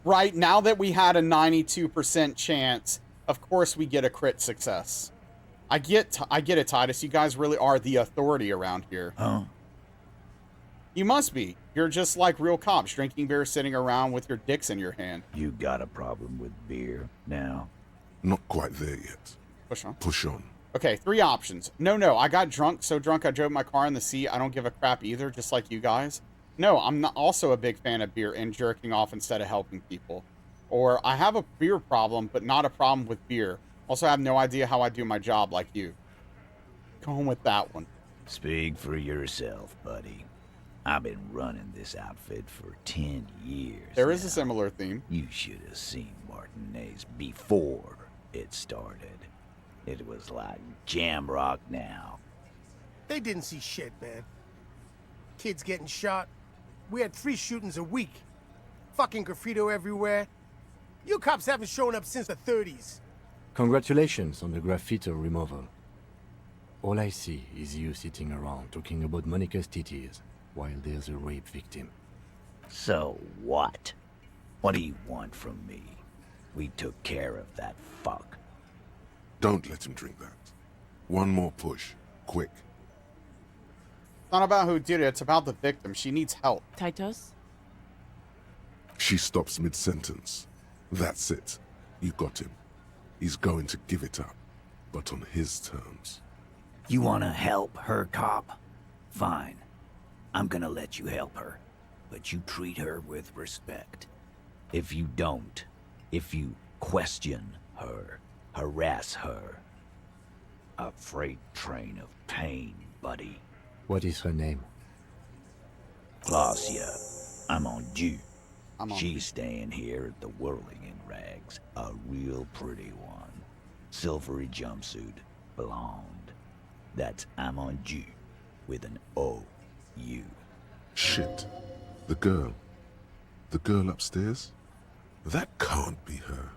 Right, now that we had a 92% chance, of course we get a crit success. I get it, Titus. You guys really are the authority around here. Huh? You must be. You're just like real cops, drinking beer, sitting around with your dicks in your hand. You got a problem with beer now? Not quite there yet. Push on. Push on. Okay, 3 options. No, I got drunk, so drunk I drove my car in the sea. I don't give a crap either, just like you guys. No, I'm not also a big fan of beer and jerking off instead of helping people. Or I have a beer problem, but not a problem with beer. Also, I have no idea how I do my job like you. Going with that one. Speak for yourself, buddy. I've been running this outfit for 10 years. There is a similar theme. You should have seen Martinez before it started. It was like jam rock now. They didn't see shit, man. Kids getting shot. We had 3 shootings a week. Fucking graffito everywhere. You cops haven't shown up since the 30s. Congratulations on the graffito removal. All I see is you sitting around talking about Monica's titties while there's a rape victim. So what? What do you want from me? We took care of that fuck. Don't let him drink that. One more push. Quick. It's not about who did it, it's about the victim. She needs help. Titus? She stops mid-sentence. That's it. You got him. He's going to give it up, but on his terms. You wanna help her, cop? Fine. I'm gonna let you help her. But you treat her with respect. If you don't, if you question her, harass her, a freight train of pain, buddy. What is her name? Glacia. I'm on due. She's staying here at the Whirling in Rags. A real pretty one. Silvery jumpsuit. Blonde. That's I'm on due. With an O-U. Shit. The girl. The girl upstairs? That can't be her.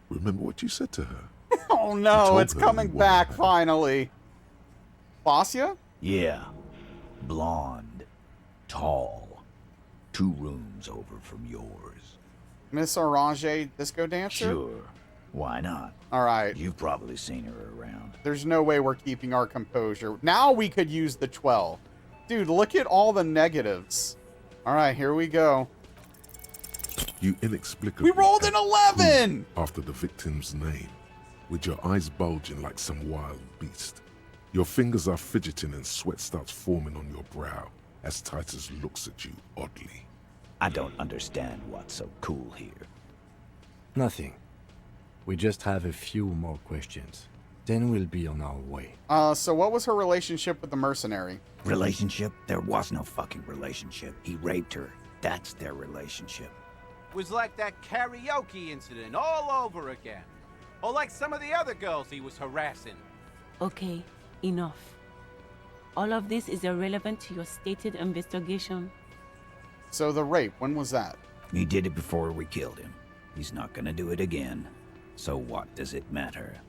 Remember what you said to her? Oh no, it's coming back finally. Glacia? Yeah. Blonde. Tall. 2 rooms over from yours. Miss Orange disco dancer? Sure. Why not? Alright. You've probably seen her around. There's no way we're keeping our composure. Now we could use the 12. Dude, look at all the negatives. Alright, here we go. You inexplicably... We rolled an 11! After the victim's name, with your eyes bulging like some wild beast. Your fingers are fidgeting and sweat starts forming on your brow as Titus looks at you oddly. I don't understand what's so cool here. Nothing. We just have a few more questions. Then we'll be on our way. So what was her relationship with the mercenary? Relationship? There was no fucking relationship. He raped her. That's their relationship. Was like that karaoke incident all over again. Or like some of the other girls he was harassing. Okay, enough. All of this is irrelevant to your stated investigation. So the rape, when was that? He did it before we killed him. He's not gonna do it again. So what does it matter?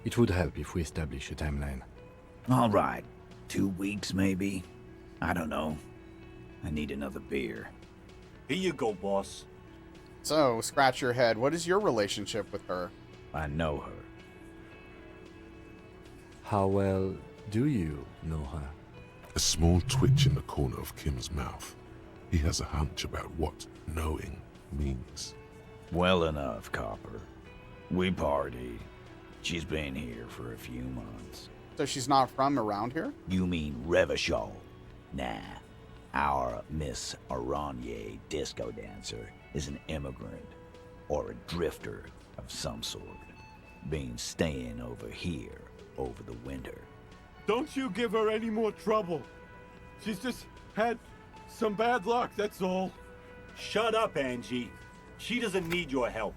It would help if we establish a timeline. All right. 2 weeks, maybe? I don't know. I need another beer. Here you go, boss. So, scratch your head. What is your relationship with her? I know her. How well do you know her? A small twitch in the corner of Kim's mouth. He has a hunch about what knowing means. Well enough, Copper. We partied. She's been here for a few months. So she's not from around here? You mean Revachol? Nah. Our Miss Aranye disco dancer is an immigrant or a drifter of some sort. Been staying over here over the winter. Don't you give her any more trouble. She's just had some bad luck, that's all. Shut up, Angie. She doesn't need your help.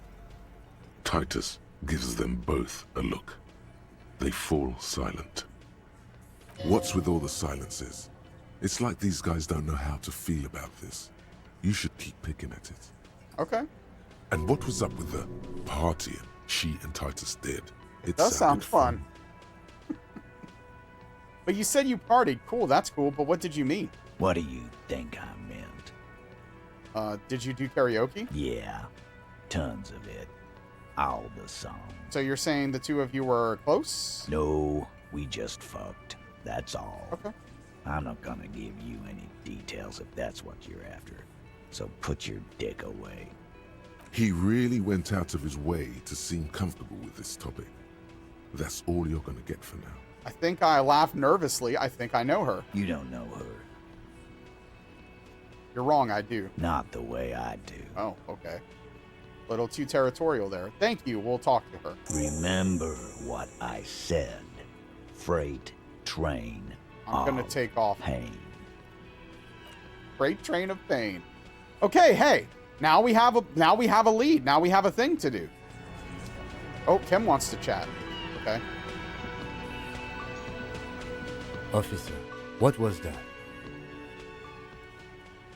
Titus gives them both a look. They fall silent. What's with all the silences? It's like these guys don't know how to feel about this. You should keep picking at it. Okay. And what was up with the party she and Titus did? It does sound fun. But you said you partied. Cool, that's cool. But what did you mean? What do you think I meant? Did you do karaoke? Yeah, tons of it. All the songs. So you're saying the two of you were close? No, we just fucked. That's all. Okay. I'm not gonna give you any details if that's what you're after. So put your dick away. He really went out of his way to seem comfortable with this topic. That's all you're gonna get for now. I think I laughed nervously. I think I know her. You don't know her. You're wrong, I do. Not the way I do. Oh, okay. Little too territorial there. Thank you. We'll talk to her. Remember what I said. Freight train. I'm gonna take off. Pain. Freight train of pain. Okay, hey. Now we have a lead. Now we have a thing to do. Oh, Kim wants to chat. Okay. Officer, what was that?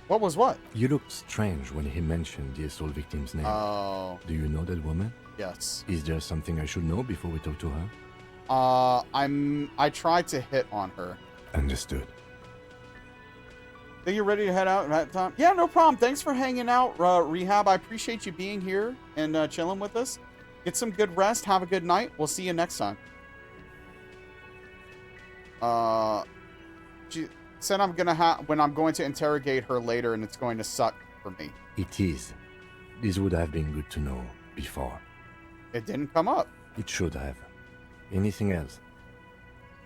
What was what? You looked strange when he mentioned the assault victim's name. Oh. Do you know that woman? Yes. Is there something I should know before we talk to her? I tried to hit on her. Understood. Are you ready to head out at that time? Yeah, no problem. Thanks for hanging out, Rehab. I appreciate you being here and chilling with us. Get some good rest. Have a good night. We'll see you next time. She said when I'm going to interrogate her later, and it's going to suck for me. It is. This would have been good to know before. It didn't come up. It should have. Anything else?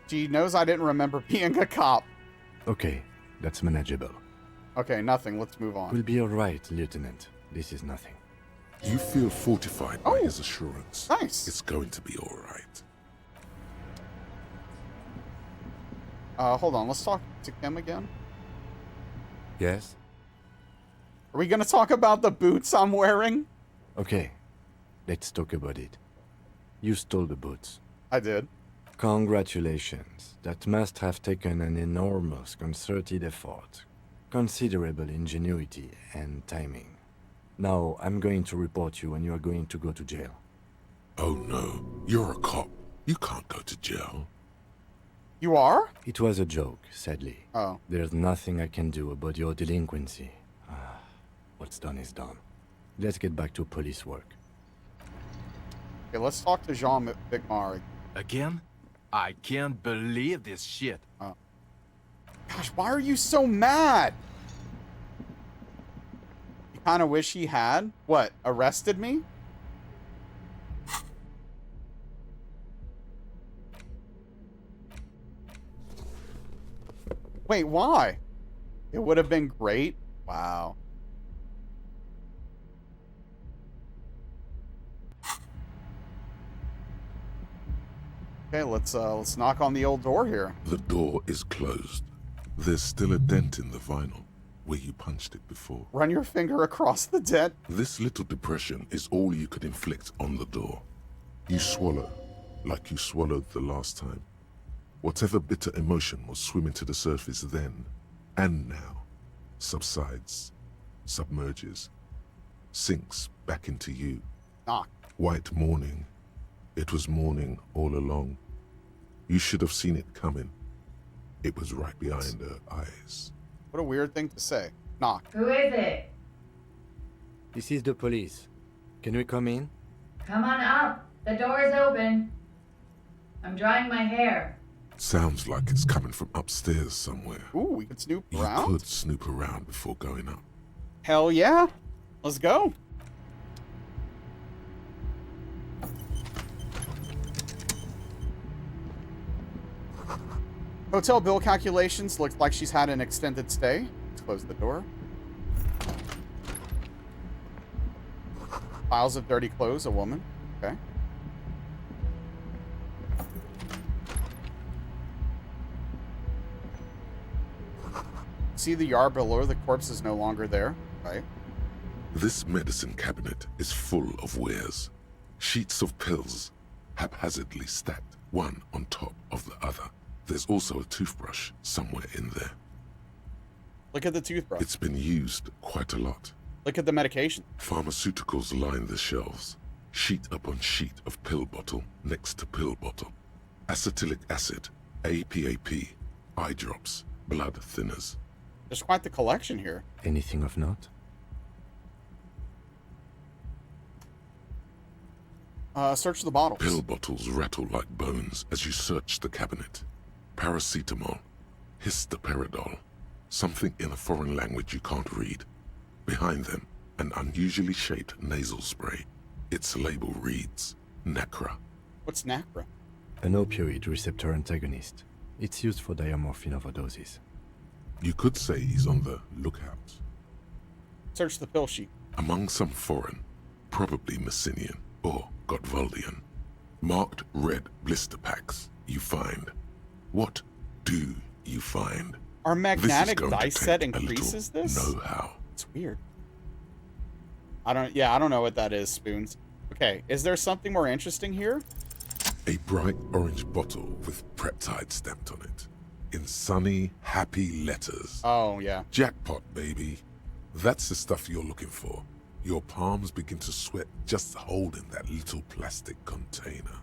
She knows I didn't remember being a cop. Okay, that's manageable. Okay, nothing. Let's move on. We'll be all right, Lieutenant. This is nothing. You feel fortified by his assurance. Nice. It's going to be all right. Hold on. Let's talk to Kim again. Yes? Are we going to talk about the boots I'm wearing? Okay, let's talk about it. You stole the boots. I did. Congratulations. That must have taken an enormous concerted effort, considerable ingenuity, and timing. Now, I'm going to report you and you are going to go to jail. Oh no, you're a cop. You can't go to jail. You are? It was a joke, sadly. Oh. There's nothing I can do about your delinquency. What's done is done. Let's get back to police work. Okay, let's talk to Jean Vicmar. Again? I can't believe this shit. Oh. Gosh, why are you so mad? You kind of wish he had, what, arrested me? Wait, why? It would have been great. Wow. Okay, let's knock on the old door here. The door is closed. There's still a dent in the vinyl where you punched it before. Run your finger across the dent. This little depression is all you could inflict on the door. You swallow, like you swallowed the last time. Whatever bitter emotion was swimming to the surface then, and now, subsides, submerges, sinks back into you. Knock. White morning. It was morning all along. You should have seen it coming. It was right behind her eyes. What a weird thing to say. Knock. Who is it? This is the police. Can we come in? Come on up. The door is open. I'm drying my hair. Sounds like it's coming from upstairs somewhere. Ooh, we could snoop You around? could snoop around before going up. Hell yeah. Let's go. Hotel bill calculations. Looks like she's had an extended stay. Let's close the door. Piles of dirty clothes, a woman. Okay. See the yard below, the corpse is no longer there, right? This medicine cabinet is full of wares. Sheets of pills, haphazardly stacked, one on top of the other. There's also a toothbrush somewhere in there. Look at the toothbrush. It's been used quite a lot. Look at the medication. Pharmaceuticals line the shelves. Sheet upon sheet of pill bottle next to pill bottle. Acetylic acid, APAP, eye drops, blood thinners. There's quite the collection here. Anything of note? Search the bottles. Pill bottles rattle like bones as you search the cabinet. Paracetamol, histoperidol, something in a foreign language you can't read. Behind them, an unusually shaped nasal spray. Its label reads, Nacra. What's Nacra? An opioid receptor antagonist. It's used for diamorphine overdoses. You could say he's on the lookout. Search the pill sheet. Among some foreign, probably Messinian or Gotwaldian, marked red blister packs you find. What do you find? Our magnetic dice set increases this? Know-how. It's weird. I don't know what that is, Spoons. Okay, is there something more interesting here? A bright orange bottle with Preptide stamped on it. In sunny, happy letters. Oh, yeah. Jackpot, baby. That's the stuff you're looking for. Your palms begin to sweat just holding that little plastic container.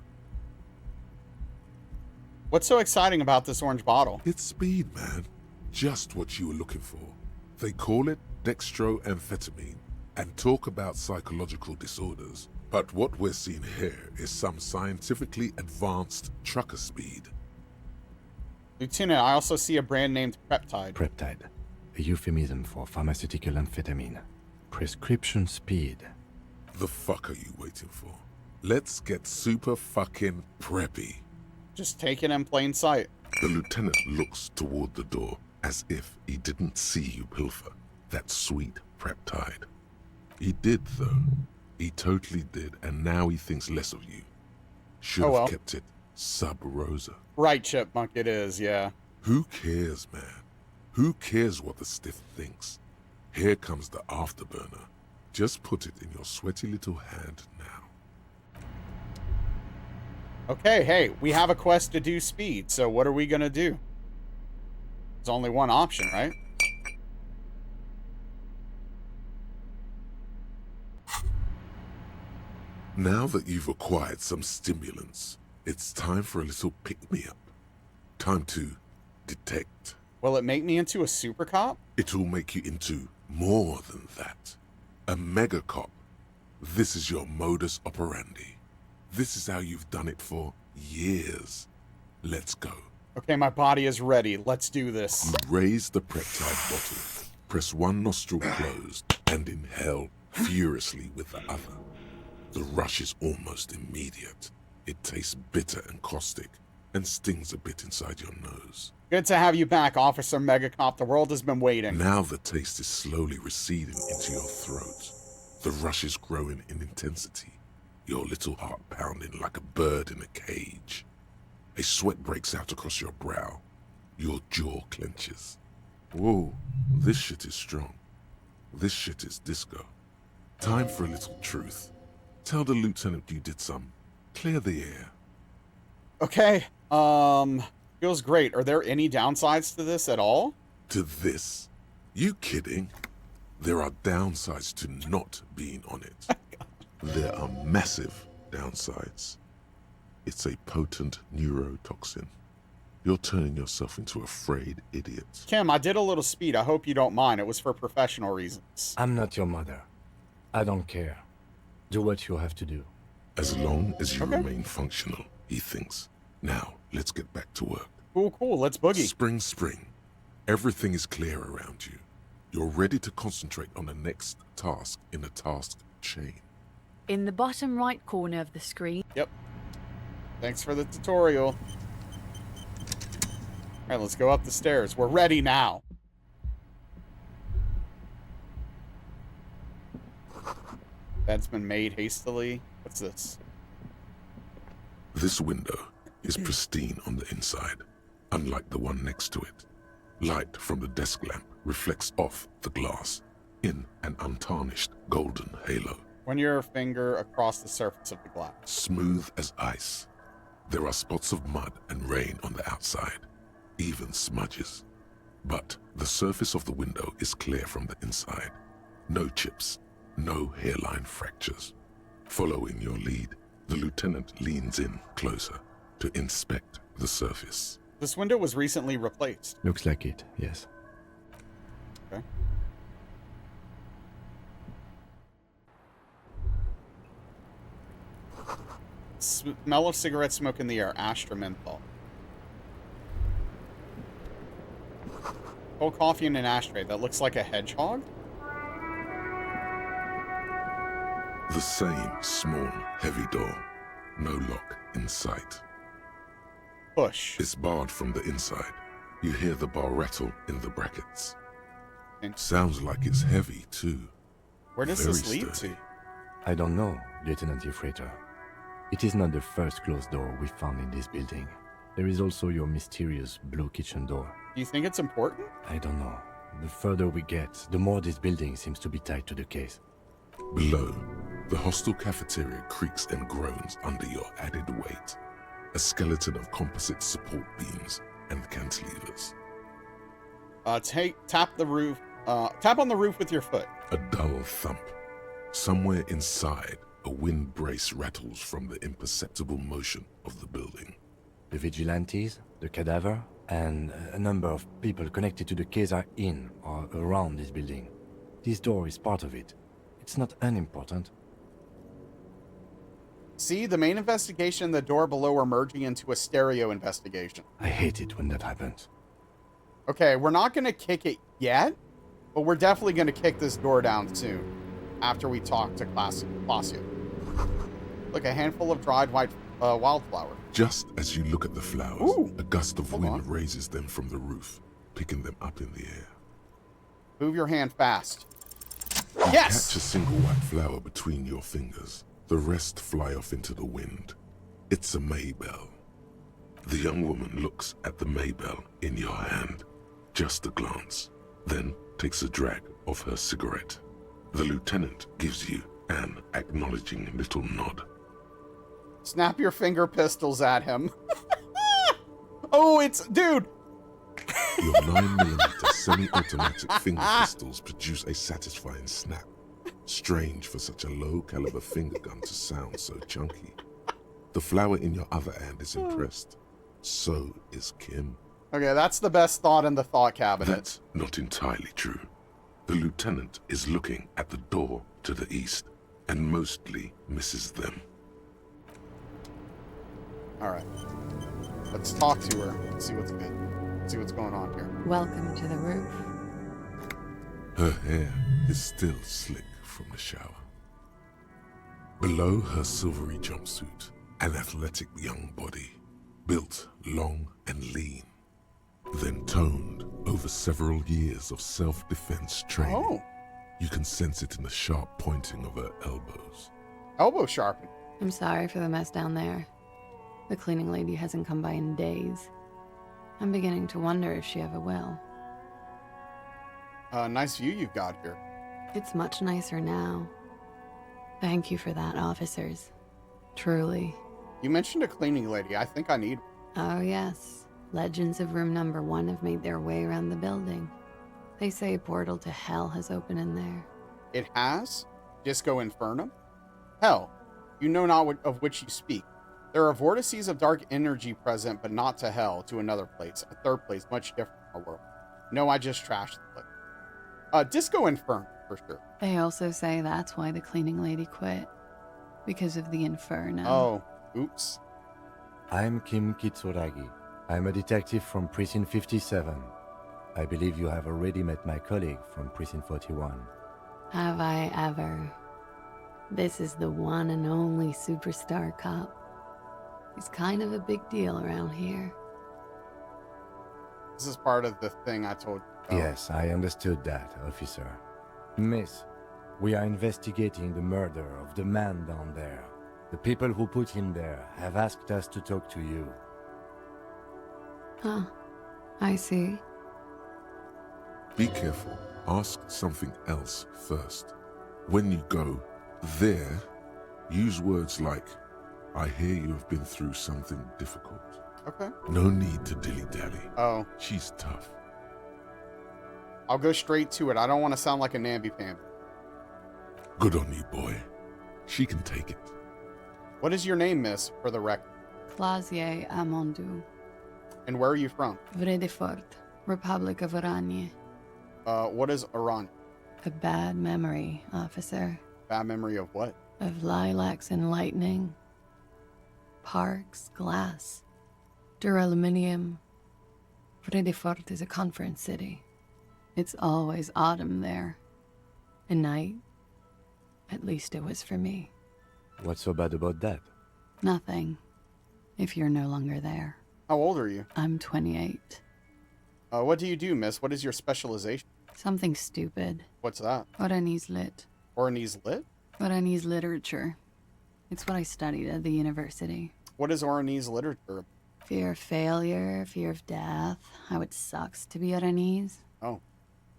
What's so exciting about this orange bottle? It's speed, man. Just what you were looking for. They call it dextroamphetamine and talk about psychological disorders. But what we're seeing here is some scientifically advanced trucker speed. Lieutenant, I also see a brand named Preptide. Preptide, a euphemism for pharmaceutical amphetamine. Prescription speed. The fuck are you waiting for? Let's get super fucking preppy. Just take it in plain sight. The lieutenant looks toward the door as if he didn't see you pilfer that sweet Preptide. He did, though. He totally did, and now he thinks less of you. Should have kept it sub rosa. Right, Chipmunk, it is, yeah. Who cares, man? Who cares what the stiff thinks? Here comes the afterburner. Just put it in your sweaty little hand now. Okay, hey, we have a quest to do speed, so what are we gonna do? There's only one option, right? Now that you've acquired some stimulants, it's time for a little pick-me-up. Time to detect. Will it make me into a super cop? It'll make you into more than that. A mega cop. This is your modus operandi. This is how you've done it for years. Let's go. Okay, my body is ready. Let's do this. You raise the Preptide bottle, press one nostril closed, and inhale furiously with the other. The rush is almost immediate. It tastes bitter and caustic, and stings a bit inside your nose. Good to have you back, Officer Megacop. The world has been waiting. Now the taste is slowly receding into your throat. The rush is growing in intensity, your little heart pounding like a bird in a cage. A sweat breaks out across your brow. Your jaw clenches. Whoa, this shit is strong. This shit is disco. Time for a little truth. Tell the lieutenant you did some. Clear the air. Okay, feels great. Are there any downsides to this at all? To this? You kidding? There are downsides to not being on it. There are massive downsides. It's a potent neurotoxin. You're turning yourself into a frayed idiot. Kim, I did a little speed. I hope you don't mind. It was for professional reasons. I'm not your mother. I don't care. Do what you have to do. As long as you remain functional, he thinks. Now, let's get back to work. Cool. Let's boogie. Spring. Everything is clear around you. You're ready to concentrate on the next task in the task chain. In the bottom right corner of the screen. Yep. Thanks for the tutorial. All right, let's go up the stairs. We're ready now. Bed's been made hastily. What's this? This window is pristine on the inside, unlike the one next to it. Light from the desk lamp reflects off the glass in an untarnished golden halo. Run your finger across the surface of the glass. Smooth as ice. There are spots of mud and rain on the outside, even smudges. But the surface of the window is clear from the inside. No chips, no hairline fractures. Following your lead, the lieutenant leans in closer to inspect the surface. This window was recently replaced. Looks like it, yes. Okay. Smell of cigarette smoke in the air. Astra menthol. Cold coffee in an ashtray. That looks like a hedgehog? The same small, heavy door. No lock in sight. Push. It's barred from the inside. You hear the bar rattle in the brackets. Sounds like it's heavy, too. Where does this lead to? I don't know, Lieutenant Ifrater. It is not the first closed door we found in this building. There is also your mysterious blue kitchen door. Do you think it's important? I don't know. The further we get, the more this building seems to be tied to the case. Below, the hostel cafeteria creaks and groans under your added weight. A skeleton of composite support beams and cantilevers. Tap the roof. Tap on the roof with your foot. A dull thump. Somewhere inside, a wind brace rattles from the imperceptible motion of the building. The vigilantes, the cadaver, and a number of people connected to the case are in or around this building. This door is part of it. It's not unimportant. See, the main investigation and the door below are merging into a stereo investigation. I hate it when that happens. Okay, we're not going to kick it yet, but we're definitely going to kick this door down soon, after we talk to Claudio. Look, a handful of dried wildflower. Just as you look at the flowers, a gust of wind raises them from the roof, picking them up in the air. Move your hand fast. You Yes! catch a single white flower between your fingers. The rest fly off into the wind. It's a Maybell. The young woman looks at the Maybell in your hand. Just a glance, then takes a drag of her cigarette. The lieutenant gives you an acknowledging little nod. Snap your finger pistols at him. Oh, it's... Dude! Your 9mm semi-automatic finger pistols produce a satisfying snap. Strange for such a low-caliber finger gun to sound so chunky. The flower in your other hand is impressed. So is Kim. Okay, that's the best thought in the thought cabinet. That's not entirely true. The lieutenant is looking at the door to the east and mostly misses them. Alright. Let's talk to her. See what's good. See what's going on here. Welcome to the roof. Her hair is still slick from the shower. Below her silvery jumpsuit, an athletic young body, built long and lean, then toned over several years of self-defense training. Oh. You can sense it in the sharp pointing of her elbows. Elbow sharpen. I'm sorry for the mess down there. The cleaning lady hasn't come by in days. I'm beginning to wonder if she ever will. Nice view you've got here. It's much nicer now. Thank you for that, officers. Truly. You mentioned a cleaning lady. I think I need... Oh, yes. Legends of room number 1 have made their way around the building. They say a portal to hell has opened in there. It has? Disco Infernum? Hell, you know not of which you speak. There are vortices of dark energy present, but not to hell, to another place. A third place, much different from our world. No, I just trashed the place. Disco Infernum, for sure. They also say that's why the cleaning lady quit. Because of the inferno. Oh, oops. I'm Kim Kitsuragi. I'm a detective from Precinct 57. I believe you have already met my colleague from Precinct 41. Have I ever? This is the one and only superstar cop. He's kind of a big deal around here. This is part of the thing I told you. Yes, I understood that, officer. Miss, we are investigating the murder of the man down there. The people who put him there have asked us to talk to you. Huh. I see. Be careful. Ask something else first. When you go there, use words like, I hear you have been through something difficult. Okay. No need to dilly-dally. Oh. She's tough. I'll go straight to it. I don't want to sound like a namby-pamby. Good on you, boy. She can take it. What is your name, miss, for the record? Clausier Amondu. And where are you from? Vredefort, Republic of Oranje. What is Iran? A bad memory, officer. Bad memory of what? Of lilacs and lightning. Parks, glass, duraluminum. Vredefort is a conference city. It's always autumn there. A night. At least it was for me. What's so bad about that? Nothing. If you're no longer there. How old are you? I'm 28. What do you do, miss? What is your specialization? Something stupid. What's that? Oranese lit. Oranese lit? Oranese literature. It's what I studied at the university. What is Oranese literature? Fear of failure, fear of death, how it sucks to be Oranese. Oh.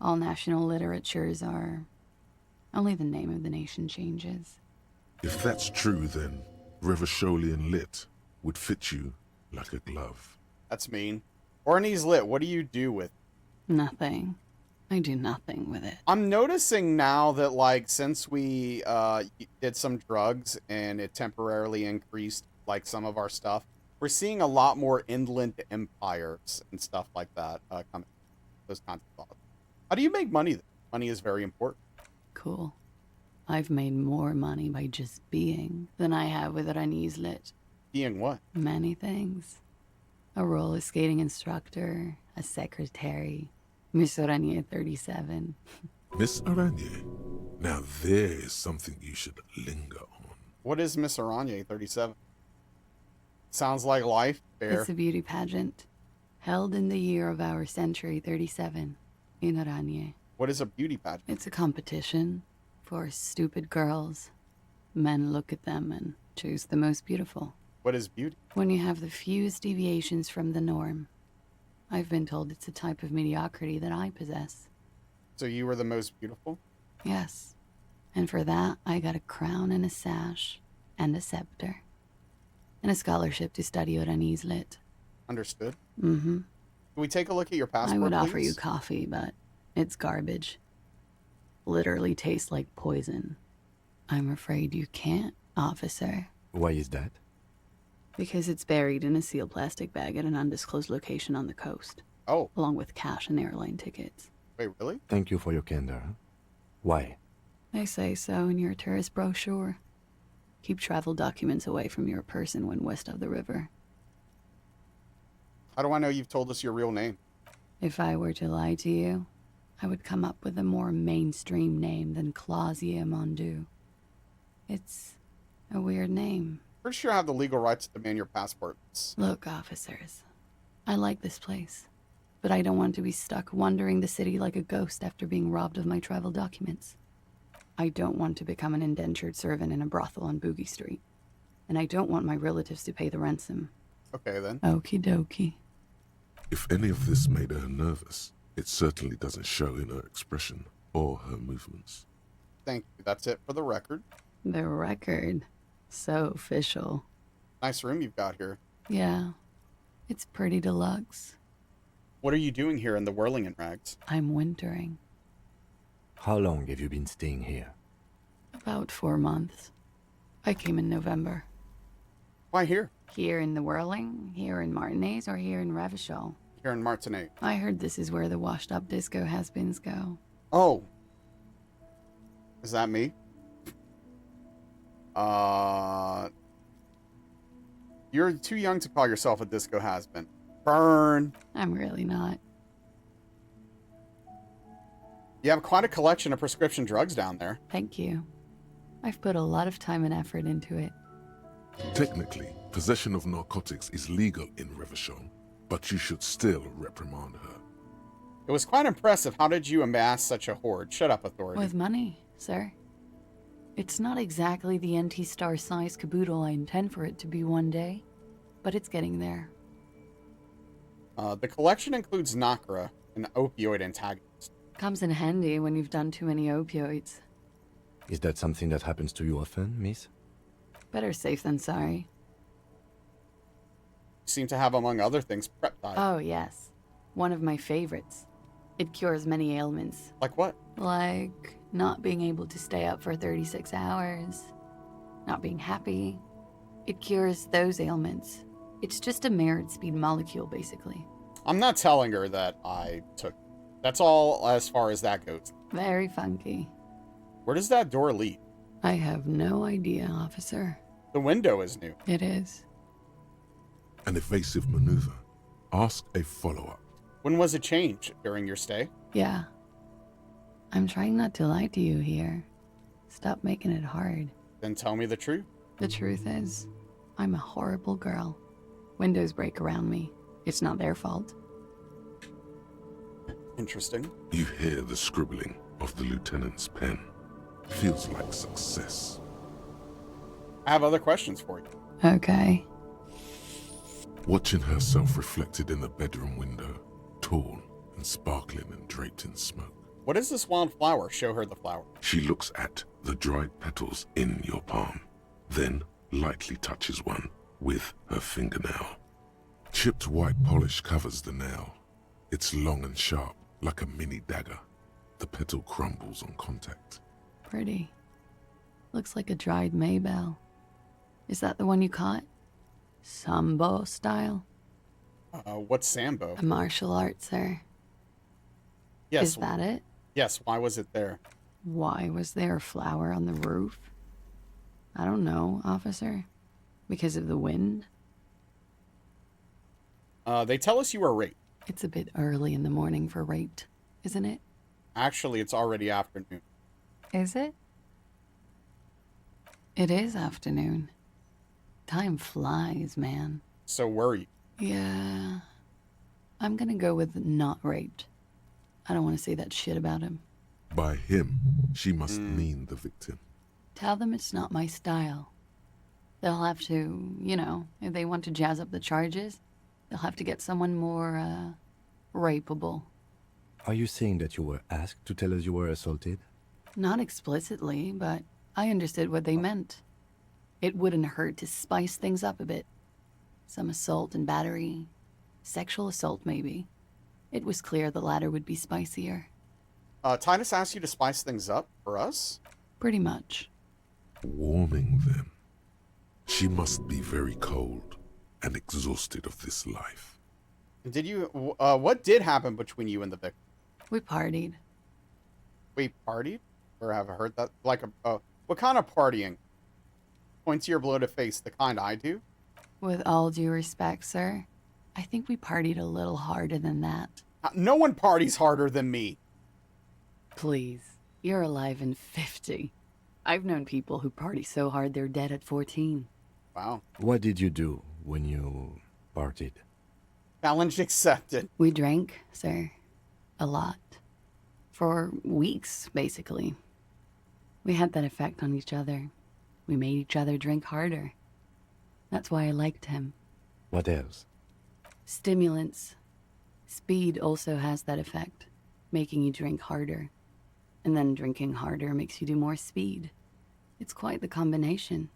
All national literatures are... Only the name of the nation changes. If that's true, then Revacholian lit would fit you like a glove. That's mean. Oranese lit, what do you do with it? Nothing. I do nothing with it. I'm noticing now that, like, since we did some drugs and it temporarily increased, like, some of our stuff, we're seeing a lot more inland empires and stuff like that coming. Those kinds of thoughts. How do you make money? Money is very important. Cool. I've made more money by just being than I have with Oranese lit. Being what? Many things. A roller skating instructor, a secretary, Miss Oranje 37. Miss Oranje? Now there is something you should linger on. What is Miss Oranje 37? Sounds like life, fair. It's a beauty pageant, held in the year of our century 37, in Oranje. What is a beauty pageant? It's a competition for stupid girls. Men look at them and choose the most beautiful. What is beauty? When you have the fewest deviations from the norm. I've been told it's a type of mediocrity that I possess. So you were the most beautiful? Yes. And for that, I got a crown and a sash and a scepter. And a scholarship to study Oranese lit. Understood. Mm-hmm. Can we take a look at your passport, I would please? offer you coffee, but it's garbage. Literally tastes like poison. I'm afraid you can't, officer. Why is that? Because it's buried in a sealed plastic bag at an undisclosed location on the coast. Oh. Along with cash and airline tickets. Wait, really? Thank you for your candor. Why? They say so in your tourist brochure. Keep travel documents away from your person when west of the river. How do I know you've told us your real name? If I were to lie to you, I would come up with a more mainstream name than Clausier Mondu. It's a weird name. Pretty sure I have the legal rights to demand your passports. Look, officers, I like this place, but I don't want to be stuck wandering the city like a ghost after being robbed of my travel documents. I don't want to become an indentured servant in a brothel on Boogie Street. And I don't want my relatives to pay the ransom. Okay, then. Okie dokie. If any of this made her nervous, it certainly doesn't show in her expression or her movements. Thank you. That's it for the record. The record. So official. Nice room you've got here. Yeah. It's pretty deluxe. What are you doing here in the whirling in rags? I'm wintering. How long have you been staying here? About 4 months. I came in November. Why here? Here in the Whirling, here in Martinez, or here in Revachol? Here in Martinet. I heard this is where the washed-up disco has-beens go. Oh. Is that me? You're too young to call yourself a disco has-been. Burn. I'm really not. You have quite a collection of prescription drugs down there. Thank you. I've put a lot of time and effort into it. Technically, possession of narcotics is legal in Revachol, but you should still reprimand her. It was quite impressive. How did you amass such a hoard? Shut up, authority. With money, sir. It's not exactly the NT-star size caboodle I intend for it to be one day, but it's getting there. The collection includes Nazralla, an opioid antagonist. Comes in handy when you've done too many opioids. Is that something that happens to you often, miss? Better safe than sorry. You seem to have, among other things, peptide. Oh, yes. One of my favorites. It cures many ailments. Like what? Like Not being able to stay up for 36 hours. Not being happy. It cures those ailments. It's just a mirrored speed molecule, basically. I'm not telling her that I took. That's all as far as that goes. Very funky. Where does that door lead? I have no idea, officer. The window is new. It is. An evasive maneuver. Ask a follow-up. When was it changed? During your stay? Yeah. I'm trying not to lie to you here. Stop making it hard. Then tell me the truth. The truth is, I'm a horrible girl. Windows break around me. It's not their fault. Interesting. You hear the scribbling of the lieutenant's pen. Feels like success. I have other questions for you. Okay. Watching herself reflected in the bedroom window, tall and sparkling and draped in smoke. What is this wild flower? Show her the flower. She looks at the dried petals in your palm, then lightly touches one with her fingernail. Chipped white polish covers the nail. It's long and sharp, like a mini dagger. The petal crumbles on contact. Pretty. Looks like a dried maybell. Is that the one you caught? Sambo style? What's Sambo? A martial art, sir. Yes. Is that it? Yes, why was it there? Why was there a flower on the roof? I don't know, officer. Because of the wind? They tell us you were raped. It's a bit early in the morning for rape, isn't it? Actually, it's already afternoon. Is it? It is afternoon. Time flies, man. So were you? Yeah. I'm gonna go with not raped. I don't want to say that shit about him. By him, she must mean the victim. Tell them it's not my style. They'll have to, you know, if they want to jazz up the charges, they'll have to get someone more, rapeable. Are you saying that you were asked to tell us you were assaulted? Not explicitly, but I understood what they meant. It wouldn't hurt to spice things up a bit. Some assault and battery. Sexual assault, maybe. It was clear the latter would be spicier. Titus asked you to spice things up for us? Pretty much. Warming them. She must be very cold and exhausted of this life. Did you, what did happen between you and the victim? We partied. We partied? Or have I heard that? Like what kind of partying? Point to your bloated face, the kind I do? With all due respect, sir, I think we partied a little harder than that. No one parties harder than me. Please, you're alive in 50. I've known people who party so hard they're dead at 14. Wow. What did you do when you partied? Challenge accepted. We drank, sir. A lot. For weeks, basically. We had that effect on each other. We made each other drink harder. That's why I liked him. What else? Stimulants. Speed also has that effect, making you drink harder. And then drinking harder makes you do more speed. It's quite the combination.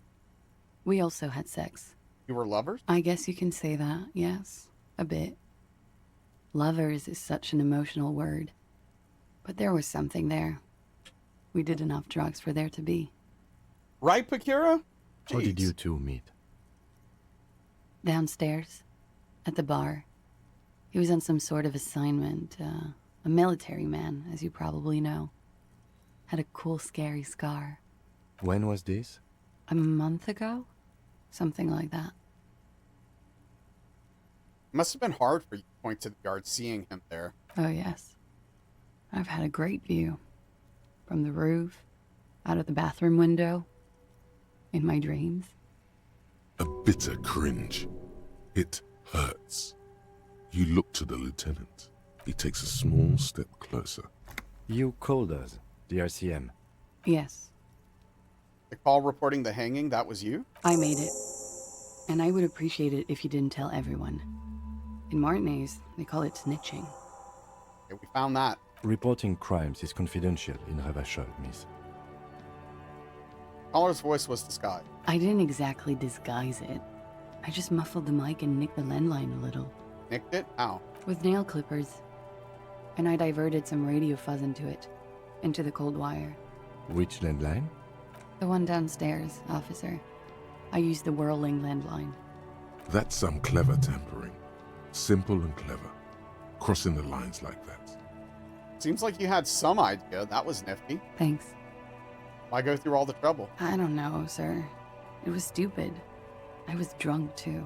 We also had sex. You were lovers? I guess you can say that, yes. A bit. Lovers is such an emotional word. But there was something there. We did enough drugs for there to be. Right, Pakira? How did you two meet? Downstairs. At the bar. He was on some sort of assignment. A military man, as you probably know. Had a cool, scary scar. When was this? A month ago? Something like that. It must have been hard for you to point to the yard seeing him there. Oh, yes. I've had a great view. From the roof, out of the bathroom window, in my dreams. A bitter cringe. It hurts. You look to the lieutenant. He takes a small step closer. You called us, the RCM. Yes. The call reporting the hanging, that was you? I made it. And I would appreciate it if you didn't tell everyone. In Martinez, they call it snitching. Okay, we found that. Reporting crimes is confidential in Ravachol, miss. Caller's voice was disguised. I didn't exactly disguise it. I just muffled the mic and nicked the landline a little. Nicked it? How? With nail clippers. And I diverted some radio fuzz into it. Into the cold wire. Which landline? The one downstairs, officer. I used the whirling landline. That's some clever tampering. Simple and clever. Crossing the lines like that. Seems like you had some idea. That was nifty. Thanks. Why go through all the trouble? I don't know, sir. It was stupid. I was drunk, too.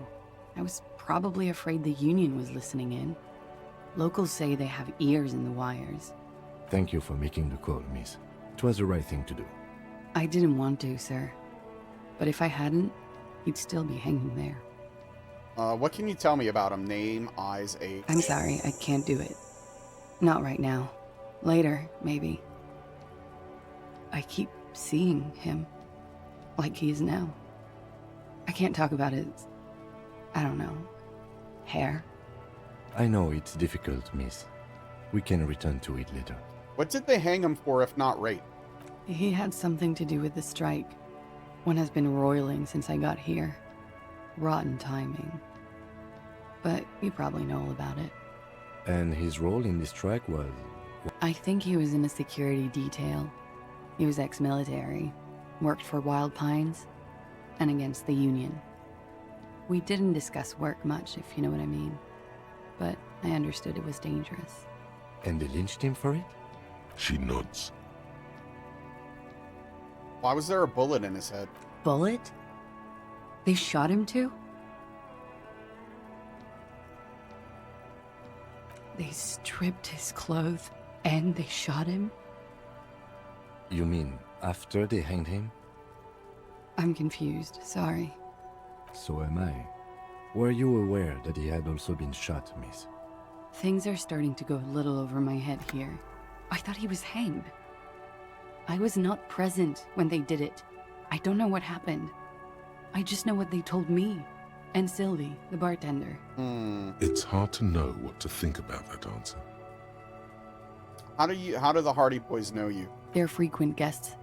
I was probably afraid the Union was listening in. Locals say they have ears in the wires. Thank you for making the call, miss. It was the right thing to do. I didn't want to, sir. But if I hadn't, he'd still be hanging there. What can you tell me about him? Name, eyes, age? I'm sorry, I can't do it. Not right now. Later, maybe. I keep seeing him. Like he is now. I can't talk about his... I don't know. Hair. I know it's difficult, miss. We can return to it later. What did they hang him for if not rape? He had something to do with the strike. One has been roiling since I got here. Rotten timing. But you probably know all about it. And his role in this strike was... I think he was in a security detail. He was ex-military, worked for Wild Pines, and against the Union. We didn't discuss work much, if you know what I mean. But I understood it was dangerous. And they lynched him for it? She nods. Why was there a bullet in his head? Bullet? They shot him too? They stripped his clothes and they shot him? You mean after they hanged him? I'm confused, sorry. So am I. Were you aware that he had also been shot, miss? Things are starting to go a little over my head here. I thought he was hanged. I was not present when they did it. I don't know what happened. I just know what they told me. And Sylvie, the bartender. It's hard to know what to think about that answer. How do the Hardy Boys know you? They're frequent guests.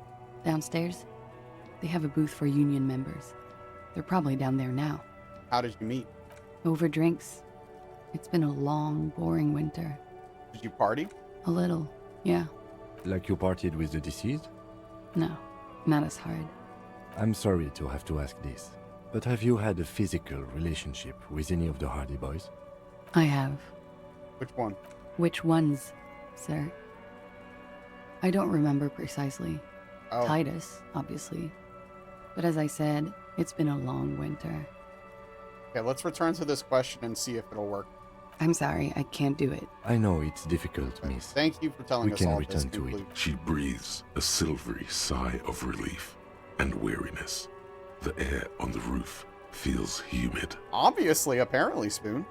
Downstairs, they have a booth for Union members. They're probably down there now. How did you meet? Over drinks. It's been a long, boring winter. Did you party? A little, yeah. Like you partied with the deceased? No, not as hard. I'm sorry to have to ask this, but have you had a physical relationship with any of the Hardy Boys? I have. Which one? Which ones, sir? I don't remember precisely. Oh. Titus, obviously. But as I said, it's been a long winter. Okay, let's return to this question and see if it'll work. I'm sorry, I can't do it. I know it's difficult, miss. Thank you for telling us all this. We can return to it. She breathes a silvery sigh of relief and weariness. The air on the roof feels humid. Obviously, apparently, Spoon.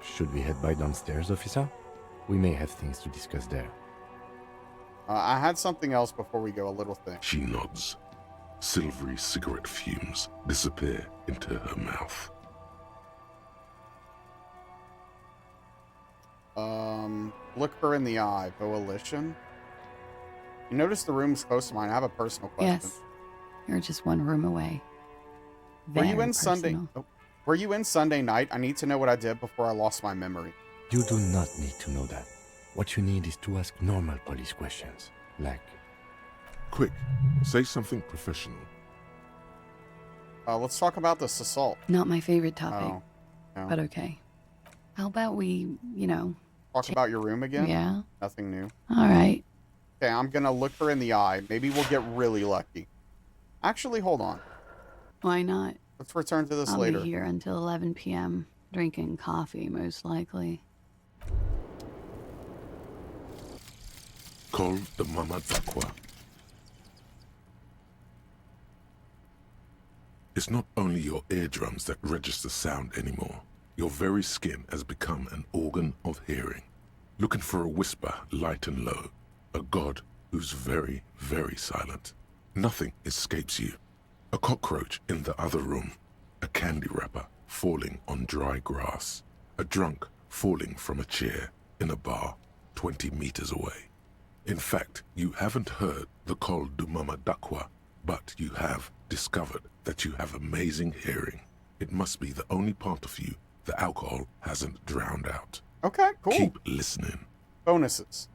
Should we head by downstairs, officer? We may have things to discuss there. I had something else before we go, a little thing. She nods. Silvery cigarette fumes disappear into her mouth. Look her in the eye. Coalition? You notice the room's close to mine. I have a personal question. Yes. You're just one room away. Were you Very in Sunday? personal. Oh, were you in Sunday night? I need to know what I did before I lost my memory. You do not need to know that. What you need is to ask normal police questions, like... Quick, say something professional. Let's talk about this assault. Not my favorite topic. Oh, no. But okay. How about we, Talk about your room again? Yeah. Nothing new. All right. Okay, I'm gonna look her in the eye. Maybe we'll get really lucky. Actually, hold on. Why not? Let's return to this I'll later. be here until 11 p.m. Drinking coffee, most likely. Call the Mama Dakwa. It's not only your eardrums that register sound anymore. Your very skin has become an organ of hearing. Looking for a whisper, light and low. A god who's very, very silent. Nothing escapes you. A cockroach in the other room. A candy wrapper falling on dry grass. A drunk falling from a chair in a bar 20 meters away. In fact, you haven't heard the Call du Mama Dakwa, but you have discovered that you have amazing hearing. It must be the only part of you the alcohol hasn't drowned out. Okay, cool. Keep listening. Bonuses.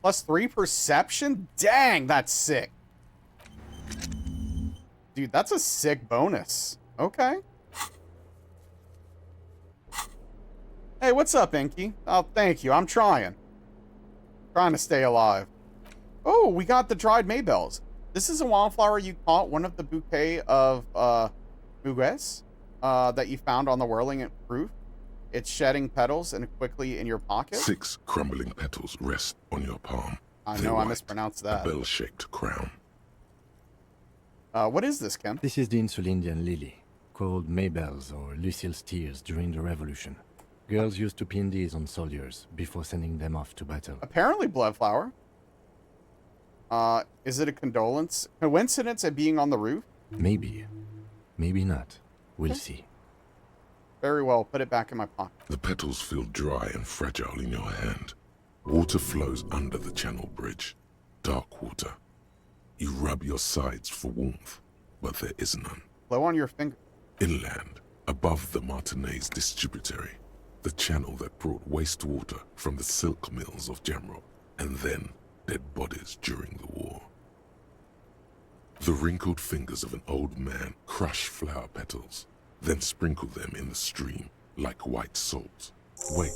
+3 perception? Dang, that's sick. Dude, that's a sick bonus. Okay. Hey, what's up, Inky? Oh, thank you. I'm trying. Trying to stay alive. Oh, we got the dried maybells. This is a wildflower you caught, one of the bouquet of mugues that you found on the whirling roof. It's shedding petals and quickly in your pocket. 6 crumbling petals rest on your palm. I They're know I white, mispronounced a that. bell-shaped crown. What is this, Kim? This is the Insulindian lily, called Maybells or Lucille's tears during the Revolution. Girls used to pin these on soldiers before sending them off to battle. Apparently bloodflower. Is it a coincidence at being on the roof? Maybe. Maybe not. We'll see. Very well. Put it back in my pocket. The petals feel dry and fragile in your hand. Water flows under the channel bridge. Dark water. You rub your sides for warmth, but there is none. Blow on your finger. Inland, above the Martinez distributary, the channel that brought wastewater from the silk mills of Jamrock, and then dead bodies during the war. The wrinkled fingers of an old man crush flower petals, then sprinkle them in the stream like white salt. Wait,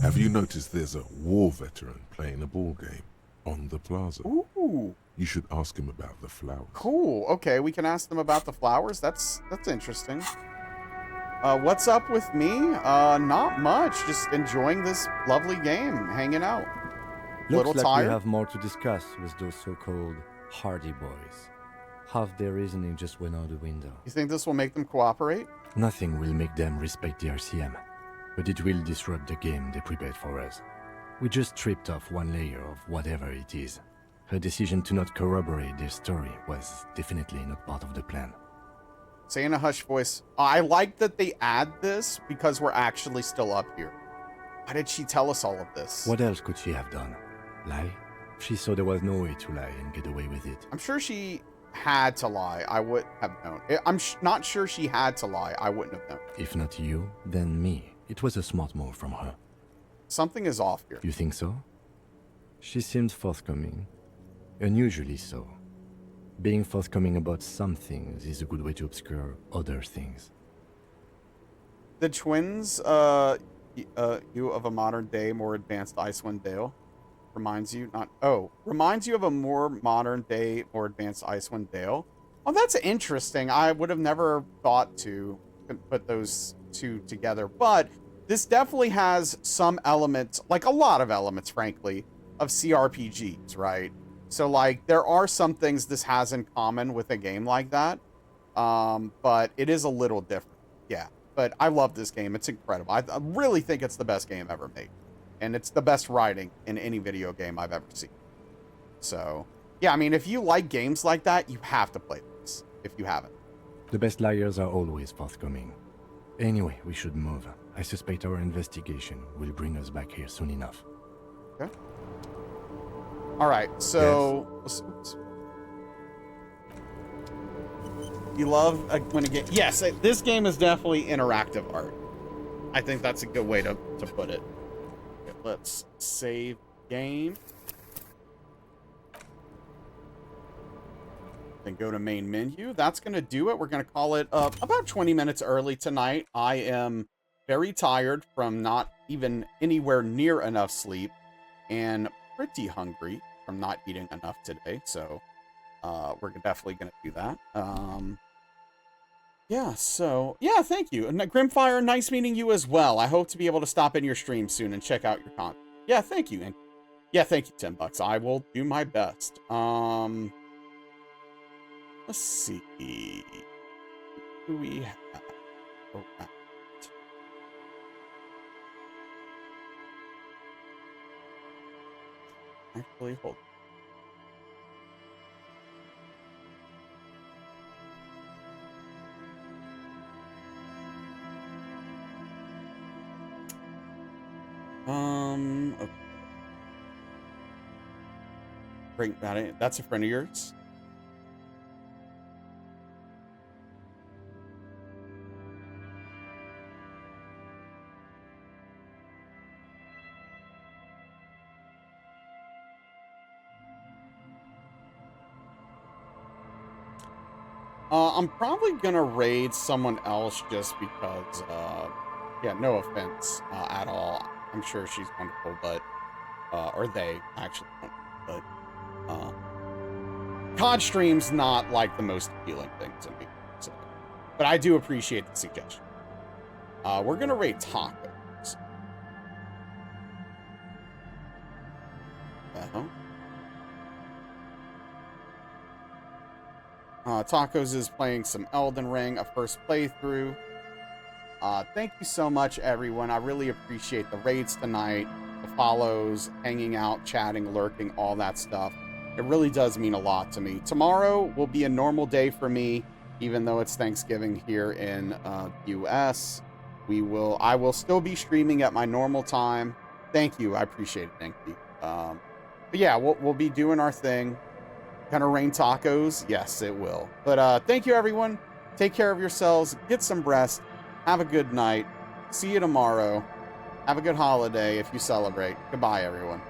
have you noticed there's a war veteran playing a ball game on the plaza? Ooh. You should ask him about the flowers. Cool. Okay, we can ask them about the flowers. That's interesting. What's up with me? Not much. Just enjoying this lovely game, hanging out. Looks like tired. we have more to discuss with those so-called Hardy Boys. Half their reasoning just went out the window. You think this will make them cooperate? Nothing will make them respect the RCM, but it will disrupt the game they prepared for us. We just stripped off one layer of whatever it is. Her decision to not corroborate their story was definitely not part of the plan. Say in a hushed voice, I like that they add this because we're actually still up here. Why did she tell us all of this? What else could she have done? Lie? She saw there was no way to lie and get away with it. I'm sure she had to lie. I would have known. I'm not sure she had to lie. I wouldn't have known. If not you, then me. It was a smart move from her. Something is off here. You think so? She seemed forthcoming. Unusually so. Being forthcoming about some things is a good way to obscure other things. The twins, you of a modern day, more advanced Icewind Dale. Reminds you of a more modern day, more advanced Icewind Dale. Oh, that's interesting. I would have never thought to put those two together, but this definitely has some elements, like a lot of elements, frankly, of CRPGs, right? So, like, there are some things this has in common with a game like that, but it is a little different. Yeah, but I love this game. It's incredible. I really think it's the best game ever made. And it's the best writing in any video game I've ever seen. So, yeah, I mean, if you like games like that, you have to play this, if you haven't. The best liars are always forthcoming. Anyway, we should move. I suspect our investigation will bring us back here soon enough. Okay. All right, so... Yes. You love when a game... Yes, this game is definitely interactive art. I think that's a good way to put it. Okay, let's save game. Then go to main menu. That's going to do it. We're going to call it about 20 minutes early tonight. I am very tired from not even anywhere near enough sleep and pretty hungry from not eating enough today. So we're definitely going to do that. Yeah, so, yeah, thank you. And Grimfire, nice meeting you as well. I hope to be able to stop in your stream soon and check out your content. Yeah, thank you. And yeah, thank you, $10. I will do my best. Let's see. Who we have around? Actually, hold on. Okay. Bring that in. That's a friend of yours. I'm probably gonna raid someone else just because, yeah, no offense at all. I'm sure she's wonderful, but, or they actually, but, COD stream's not like the most appealing thing to me, so, but I do appreciate the suggestion. We're gonna raid tacos. Tacos is playing some Elden Ring, a first playthrough. Thank you so much, everyone. I really appreciate the raids tonight, the follows, hanging out, chatting, lurking, all that stuff. It really does mean a lot to me. Tomorrow will be a normal day for me, even though it's Thanksgiving here in the US. I will still be streaming at my normal time. Thank you. I appreciate it. Thank you. But yeah, we'll be doing our thing. Gonna rain tacos? Yes, it will. But thank you, everyone. Take care of yourselves. Get some rest. Have a good night. See you tomorrow. Have a good holiday if you celebrate. Goodbye, everyone.